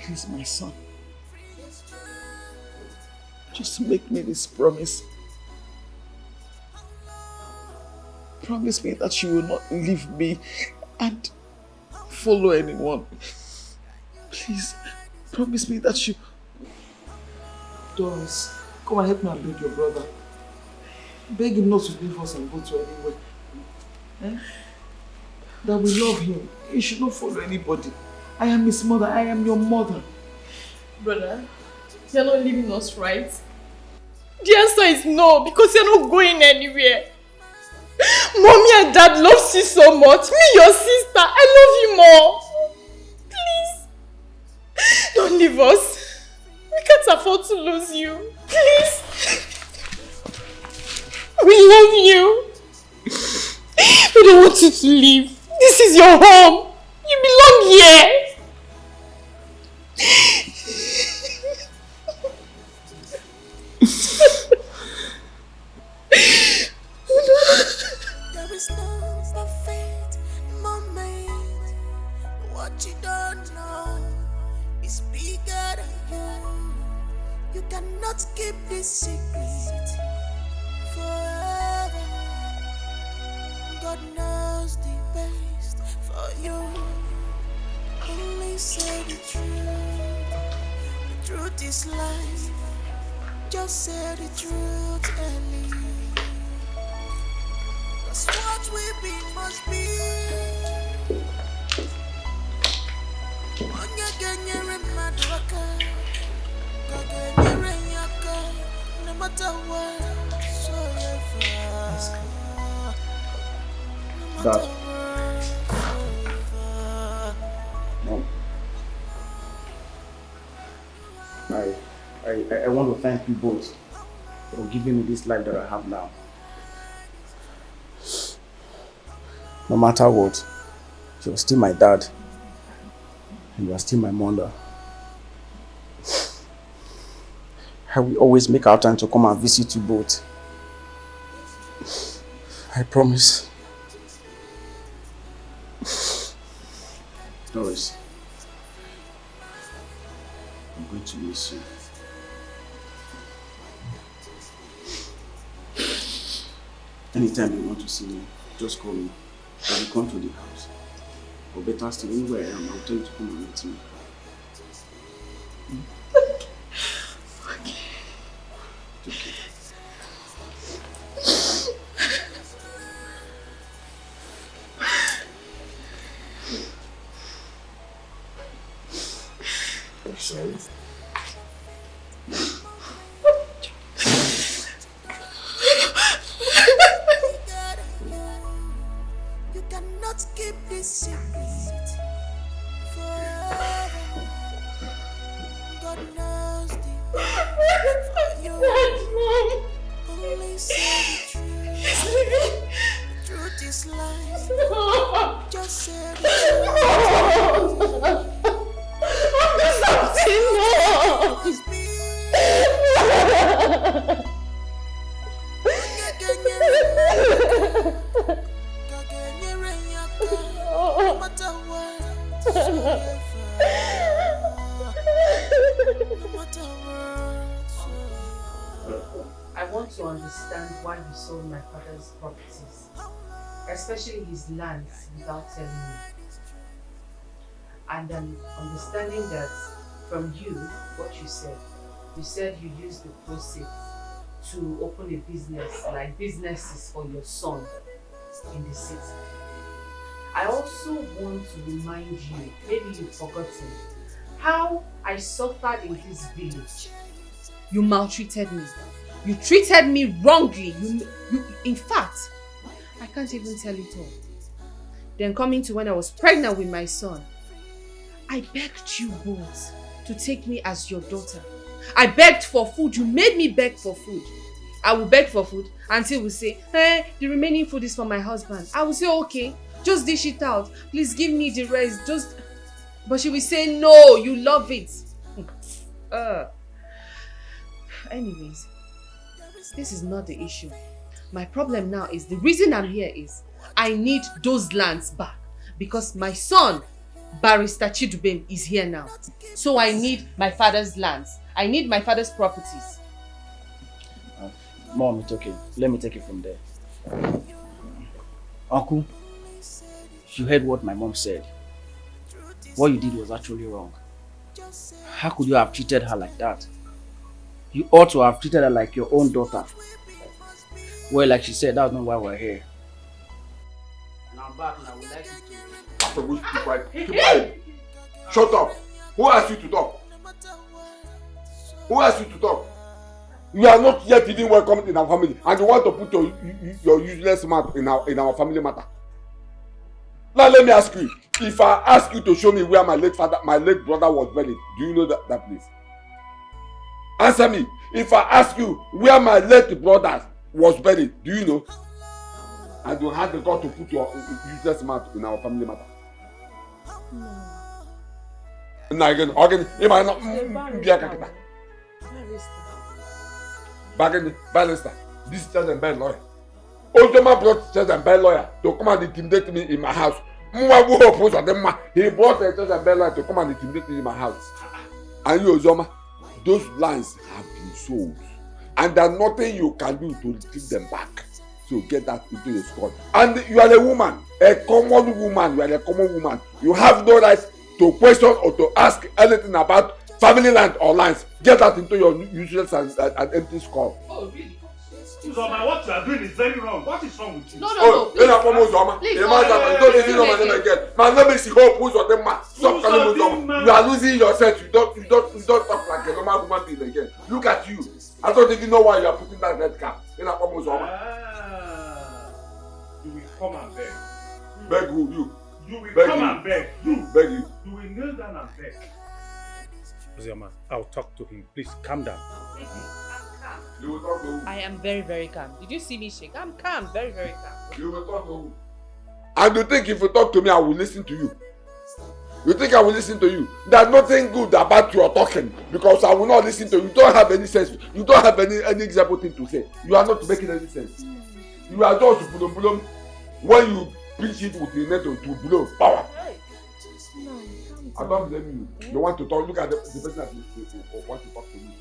Please, my son, just make me this promise. promise me that you will not leave me and follow anyone. Please, promise me that you... Doris, come and help me and beg your brother. Beg him not to leave us and go to anywhere. Eh? That we love him. He should not follow anybody. I am his mother. I am your mother. Brother, you're not leaving us, right? The answer is no, because you're not going anywhere. Mommy and Dad loves you so much. Me, your sister, I love you more. Please, don't leave us. We can't afford to lose you. Please. We love you. We don't want you to leave. This is your home. You belong here. There is no perfect moment. What you don't know is bigger than you. You cannot keep this secret forever. God knows the best for you. Only say the truth. The truth is life. Just say the truth, Ellie. Cause what we be must be. No matter what, Dad. Mom. I want to thank you both for giving me this life that I have now. No matter what, you're still my dad. And you are still my mother. I will always make our time to come and visit you both. I promise. Doris, I'm going to miss you. Anytime you want to see me, just call me. I will come to the house. Or better still, anywhere I am, I'll tell you to come and meet me. It's okay. I'm sorry. You cannot keep this secret forever. God knows the best for you. Only say the truth. The truth is life. Just say the truth. I want to understand why you sold my father's properties, especially his lands, without telling me. And I'm understanding that from you, what you said you used the proceeds to open a business, like businesses for your son in the city. I also want to remind you, maybe you've forgotten, how I suffered in this village. You maltreated me. You treated me wrongly. In fact, I can't even tell it all. Then coming to when I was pregnant with my son, I begged you both to take me as your daughter. I begged for food. You made me beg for food. I will beg for food until we say, hey, the remaining food is for my husband. I will say, okay, just dish it out. Please give me the rest. But she will say, no, you love it. Anyways, this is not the issue. My problem now is, the reason I'm here is, I need those lands back. Because my son, Barrister Chidubem, is here now. So I need my father's lands. I need my father's properties. Mom, it's okay. Let me take it from there. Uncle, you heard what my mom said. What you did was actually wrong. How could you have treated her like that? You ought to have treated her like your own daughter. Well, like she said, that's not why we're here. And I'm back and I would like you to... Keep quiet. Keep quiet. Shut up. Who asked you to talk? Who asked you to talk? You are not yet even welcome in our family, and you want to put your useless mouth in our family matter. Now let me ask you, if I ask you to show me where my late brother was buried, do you know that place? Answer me. If I ask you where my late brother was buried, do you know? And you had the God to put your useless mouth in our family matter. Now again, you might not be a barrister. This is a bad lawyer. Ultima brought just a bad lawyer to come and intimidate me in my house. He brought a just a bad lawyer to come and intimidate me in my house. And you, Ozoma, those lands have been sold. And there's nothing you can do to retrieve them back. So get that into your skull. And you are a woman, a common woman. You are a common woman. You have no right to question or to ask anything about family land or lands. Get that into your useless and empty skull. Oh, really? Uzoma, what you are doing is very wrong. What is wrong with you? No, please. My name is Hope Uzodema. Stop calling Uzoma. You are losing yourself. You don't talk like a normal human being again. Look at you. I don't even know why you are putting that red cap. You will come and beg. Beg who? You. You will beg come you. And beg. You. Beg you. You will kneel down and beg. Uzoma, I'll talk to him. Please calm down. You will talk to who? I am very, very calm. Did you see me shake? I'm calm, very, very calm. You will talk to who? And you think if you talk to me, I will listen to you? You think I will listen to you? There's nothing good about your talking because I will not listen to you. You don't have any sense. You don't have any example thing to say. You are not making any sense. You are just bulum when you preach it with the net to blow power. I don't blame you. You want to talk. Look at the person that want to talk to me.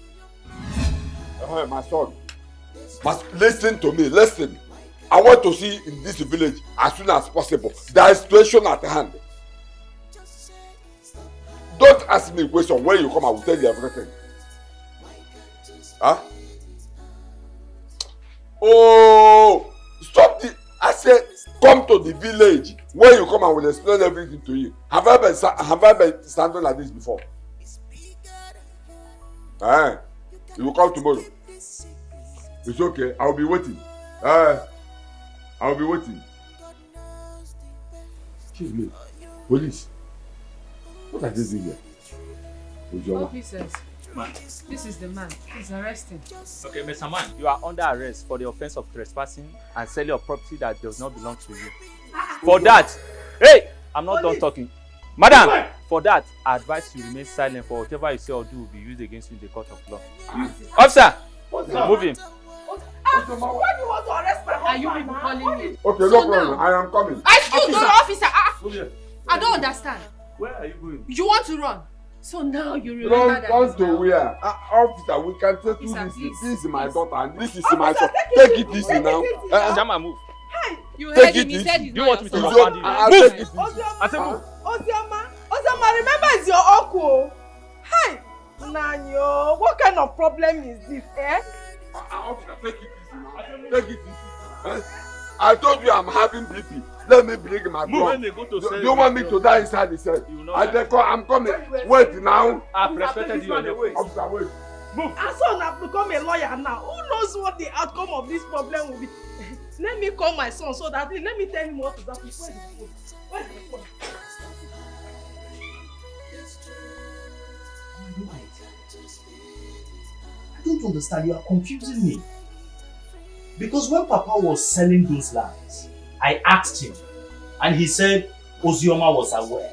My son, listen to me. Listen. I want to see in this village as soon as possible. There is situation at hand. Don't ask me a question. When you come, I will tell you everything. Huh? Oh, stop the. I said, come to the village. When you come, I will explain everything to you. Have I been standing like this before? You will come tomorrow. It's okay. I will be waiting. I will be waiting. Excuse me. Police. What are they doing here? Officers, this is the man. He's arresting. Okay, Mr. Man, you are under arrest for the offense of trespassing and selling a property that does not belong to you. For that, hey, I'm not done talking. Madam, for that, I advise you remain silent for whatever you say or do will be used against you in the court of law. Officer, move him. Why do you want to arrest my husband? Are you people calling me? Okay, no problem. I am coming. Excuse me, officer. I don't understand. Where are you going? You want to run? So now you remember that. Run to where? Officer, we can settle this. This is my daughter and this is my son. Take it easy now. Jama, move. You heard him. He said he's not your son. Move. I said move. Ozoma, remember it's your uncle. Hi, Nanyo, what kind of problem is this, eh? Officer, take it easy now. Take it easy. I told you I'm having BP. Let me bring my blood. Do you want me to die inside the cell? I'm coming. Wait now. I've respected you on the way. Officer, wait. Move. As soon as I've become a lawyer now, who knows what the outcome of this problem will be? Let me call my son so that let me tell him what is happening. Where's the phone? I don't understand. You are confusing me. Because when Papa was selling those lands, I asked him, and he said Ozioma was aware.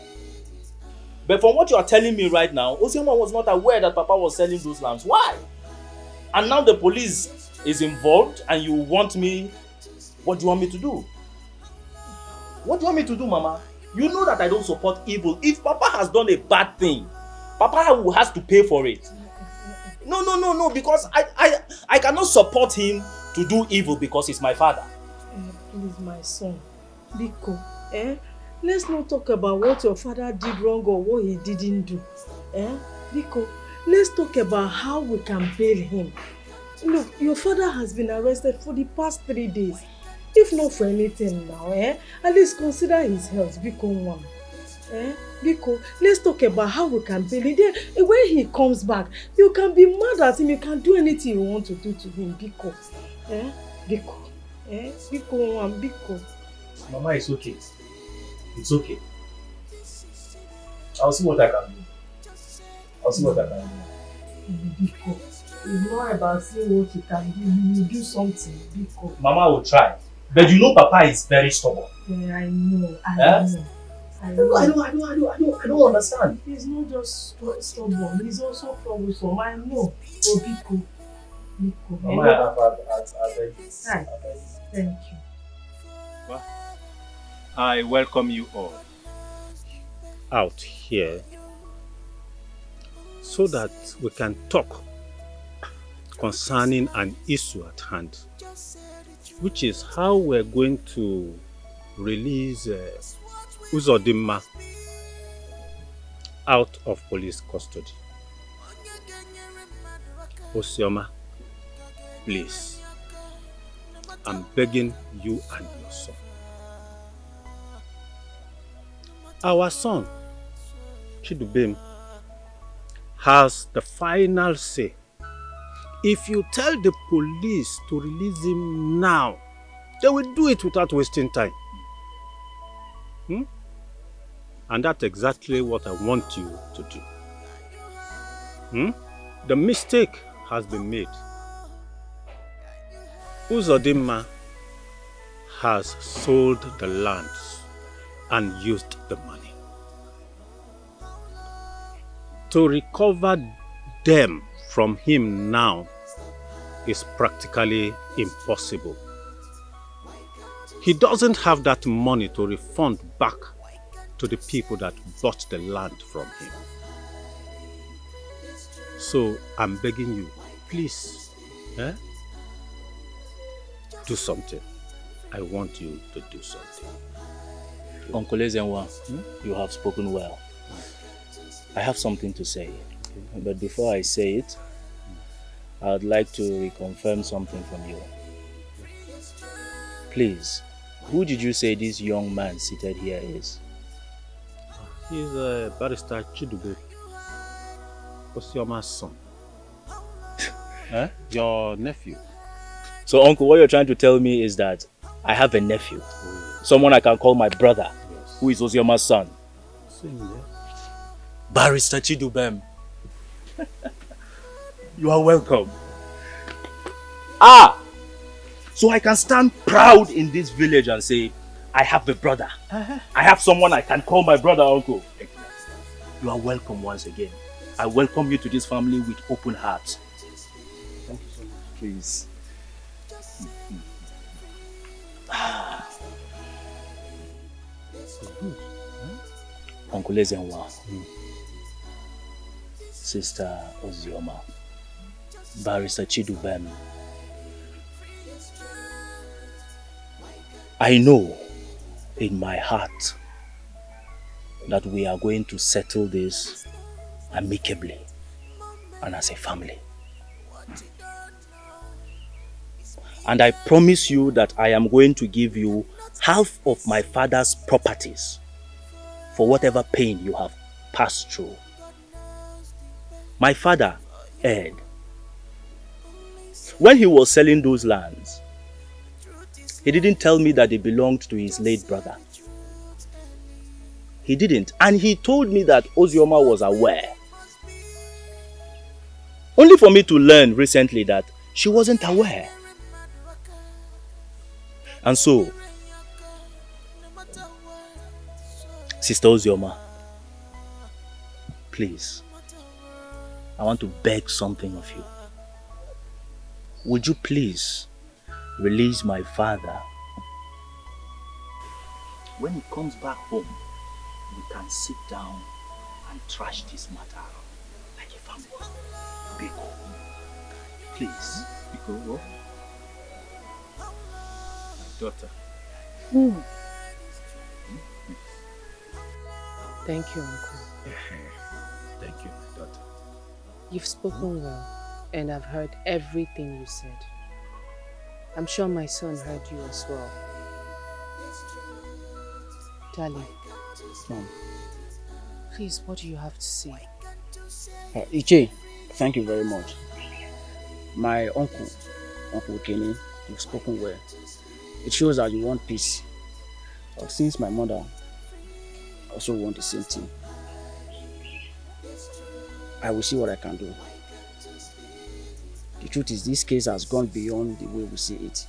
But from what you are telling me right now, Ozioma was not aware that Papa was selling those lands. Why? And now the police is involved, and you want me. What do you want me to do? What do you want me to do, Mama? You know that I don't support evil. If Papa has done a bad thing, Papa has to pay for it. No, because I cannot support him to do evil because he's my father. Please, my son. Biko, let's not talk about what your father did wrong or what he didn't do. Biko, let's talk about how we can bail him. Look, your father has been arrested for the past 3 days. If not for anything now, at least consider his health, Biko one. Biko, let's talk about how we can bail him. Then, when he comes back, you can be mad at him, you can do anything you want to do to him, Biko. Biko. Biko one, Biko. Mama, it's okay. It's okay. I'll see what I can do. I'll see what I can do. Biko, it's not about seeing what you can do. You will do something, Biko. Mama will try. But you know Papa is very stubborn. Yeah, I know. I don't understand. He's not just stubborn, he's also troublesome. I know. Oh, Biko. Biko. Mama, I beg you. Thank you. Well, I welcome you all out here so that we can talk concerning an issue at hand, which is how we're going to release Uzodimma out of police custody. Osioma, please, I'm begging you and your son. Our son, Chidubem, has the final say. If you tell the police to release him now, they will do it without wasting time. And that's exactly what I want you to do. The mistake has been made. Uzodimma has sold the lands and used the money. To recover them from him now is practically impossible. He doesn't have that money to refund back to the people that bought the land from him. So I'm begging you, please, do something. I want you to do something. Uncle Ezenwa, you have spoken well. I have something to say. But before I say it, I would like to reconfirm something from you. Please, who did you say this young man seated here is? He's Barrister Chidube, Osioma's son. Your nephew. So, Uncle, what you're trying to tell me is that I have a nephew, someone I can call my brother, who is Osioma's son. Barrister Chidubem. You are welcome. So I can stand proud in this village and say, I have a brother. I have someone I can call my brother, Uncle. You are welcome once again. I welcome you to this family with open hearts. Thank you so much. Please. Uncle Ezenwa, Sister Ozioma, Barrister Chidubem, I know in my heart that we are going to settle this amicably and as a family. And I promise you that I am going to give you half of my father's properties for whatever pain you have passed through. My father, Ed, when he was selling those lands, he didn't tell me that they belonged to his late brother. He didn't. And he told me that Ozioma was aware. Only for me to learn recently that she wasn't aware. And so, Sister Ozioma, please, I want to beg something of you. Would you please release my father? When he comes back home, we can sit down and trash this matter out like a family. Biko, please. Biko, what? My daughter. Thank you, Uncle. Thank you, my daughter. You've spoken well, and I've heard everything you said. I'm sure my son heard you as well. Darling. Mom. Please, what do you have to say? Iche, thank you very much. My Uncle Kenny, you've spoken well. It shows that you want peace. But since my mother also wants the same thing, I will see what I can do. The truth is, this case has gone beyond the way we see it.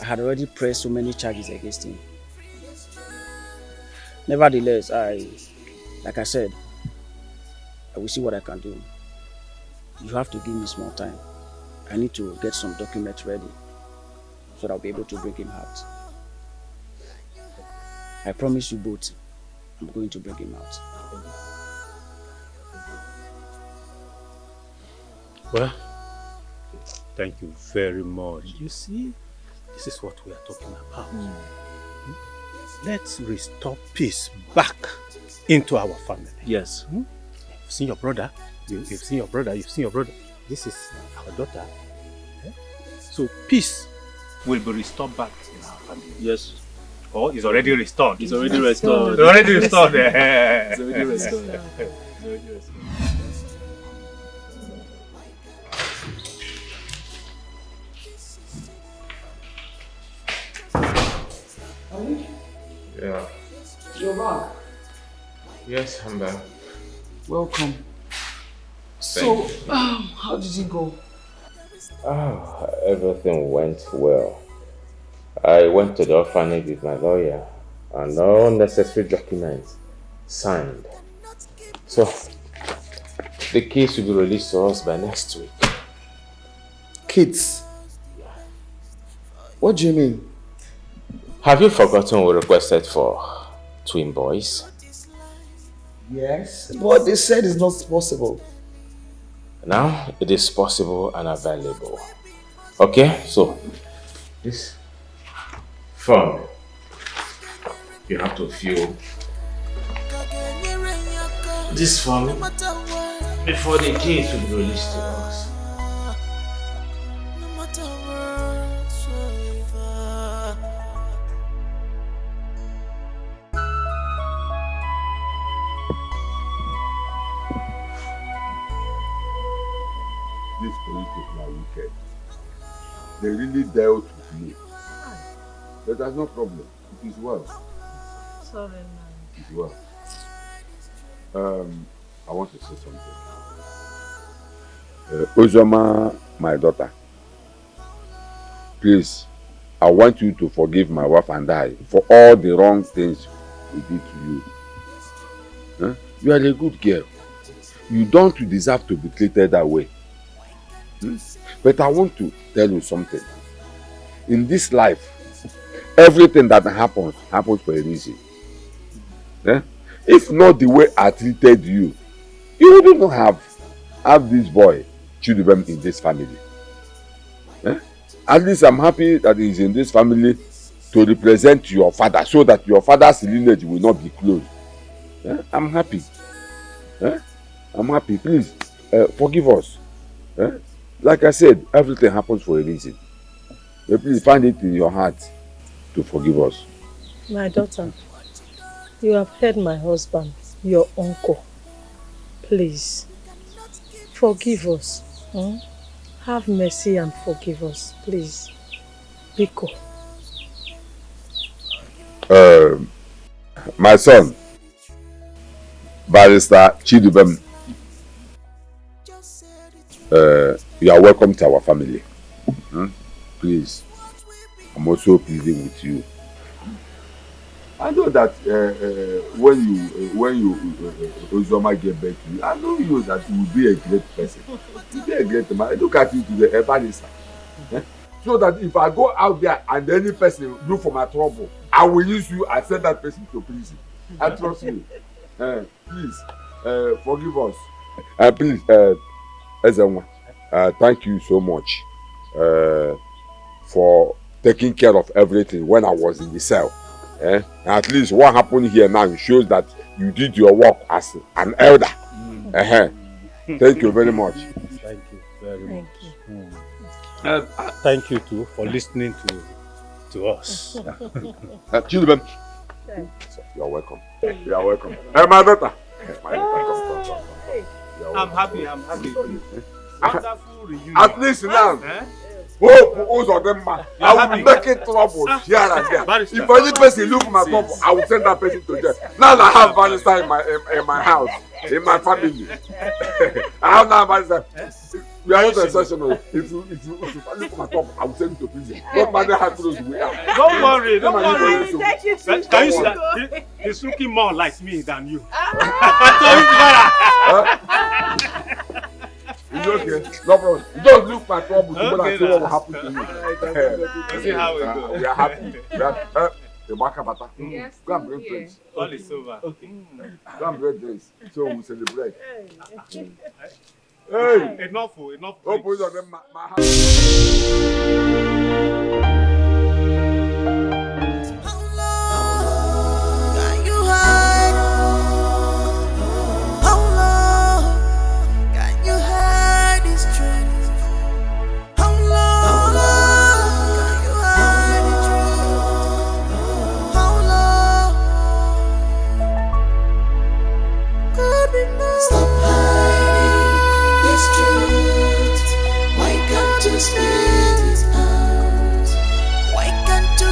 I had already pressed so many charges against him. Nevertheless, like I said, I will see what I can do. You have to give me some more time. I need to get some documents ready so that I'll be able to bring him out. I promise you both, I'm going to bring him out. Well, thank you very much. You see, this is what we are talking about. Let's restore peace back into our family. Yes. You've seen your brother. You've seen your brother. You've seen your brother. This is our daughter. So peace will be restored back in our family. Yes. Oh, it's already restored. It's already restored. It's already restored. It's already restored. It's already restored. Yeah. You're back. Yes, I'm back. Welcome. So, how did it go? Everything went well. I went to the orphanage with my lawyer and all necessary documents signed. So, the case will be released to us by next week. Kids? What do you mean? Have you forgotten we requested for twin boys? Yes, but they said it's not possible. Now it is possible and available. Okay, so this form you have to fill this form before the case will be released to us. These police people are wicked. They really dealt with me. But that's no problem. It is well. Sorry, man. It is well. I want to say something. Uzoma, my daughter, please, I want you to forgive my wife and I for all the wrong things we did to you. Huh? You are a good girl. You don't deserve to be treated that way. But I want to tell you something. In this life, everything that happens for a reason. If not the way I treated you, you wouldn't have this boy, children in this family. At least I'm happy that he's in this family to represent your father so that your father's lineage will not be closed. I'm happy. I'm happy. Please, forgive us. Like I said, everything happens for a reason. Please find it in your heart to forgive us. My daughter, you have heard my husband, your uncle. Please, forgive us. Have mercy and forgive us, please. Biko. My son, Barrister Chidubem, you are welcome to our family. Please, I'm also pleading with you. I know that when you Uzoma get back to you, I know you that you will be a great person. You will be a great man. Look at you today, a barrister. So that if I go out there and any person look for my trouble, I will use you and send that person to prison. I trust you. Please, forgive us. Please, Ezenwa, thank you so much for taking care of everything when I was in the cell. At least what happened here now shows that you did your work as an elder. Thank you very much. Thank you very much. Thank you too for listening to us. Children, you're welcome. You're welcome. Hey, my daughter. I'm happy. Wonderful reunion. At least now. Hope of them man. I will be making trouble here and there. If any person look my trouble, I will send that person to jail. Now I have Valentine in my house, in my family. I have now Valentine. We are not exceptional. If you look my trouble, I will send you to prison. Don't matter how close we are. Don't worry. Can you see that? He's looking more like me than you. It's okay. No problem. You don't look my trouble to what I say what will happen to you. Let's see how it goes. We are happy. The Makabata. Yes, Go and bring drinks. All is over. Okay. Go and bring drinks. So we celebrate. Hey! Enough. Oh, boys of them, my house.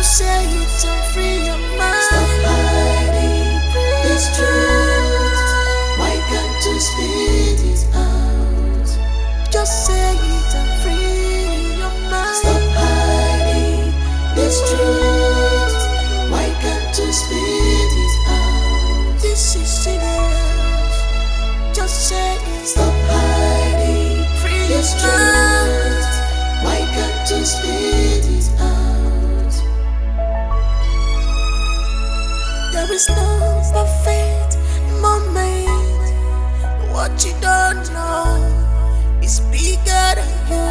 Say it and free your mind. Stop hiding this truth. Why can't you spit it out? Just say it and free your mind. Stop hiding this truth. Why can't you spit it out? This is serious. Just say it. Stop hiding this truth. Why can't you spit it out? There is no perfect moment. What you don't know is bigger than you.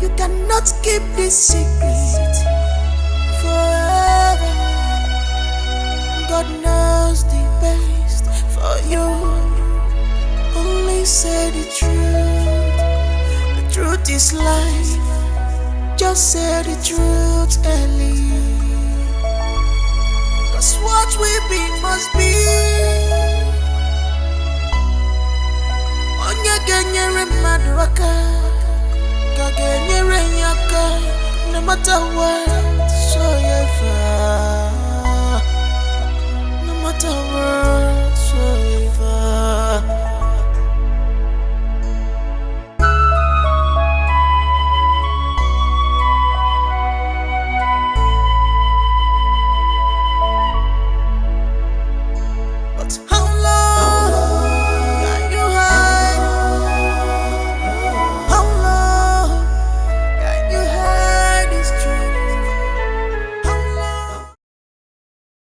You cannot keep this secret forever. God knows the best for you. Only say the truth. The truth is life. Just say the truth, Ellie. What we be must be. Onye genyere mmadụ aka, ka genyere ya aka, no matter what, so ever. No matter what, so ever.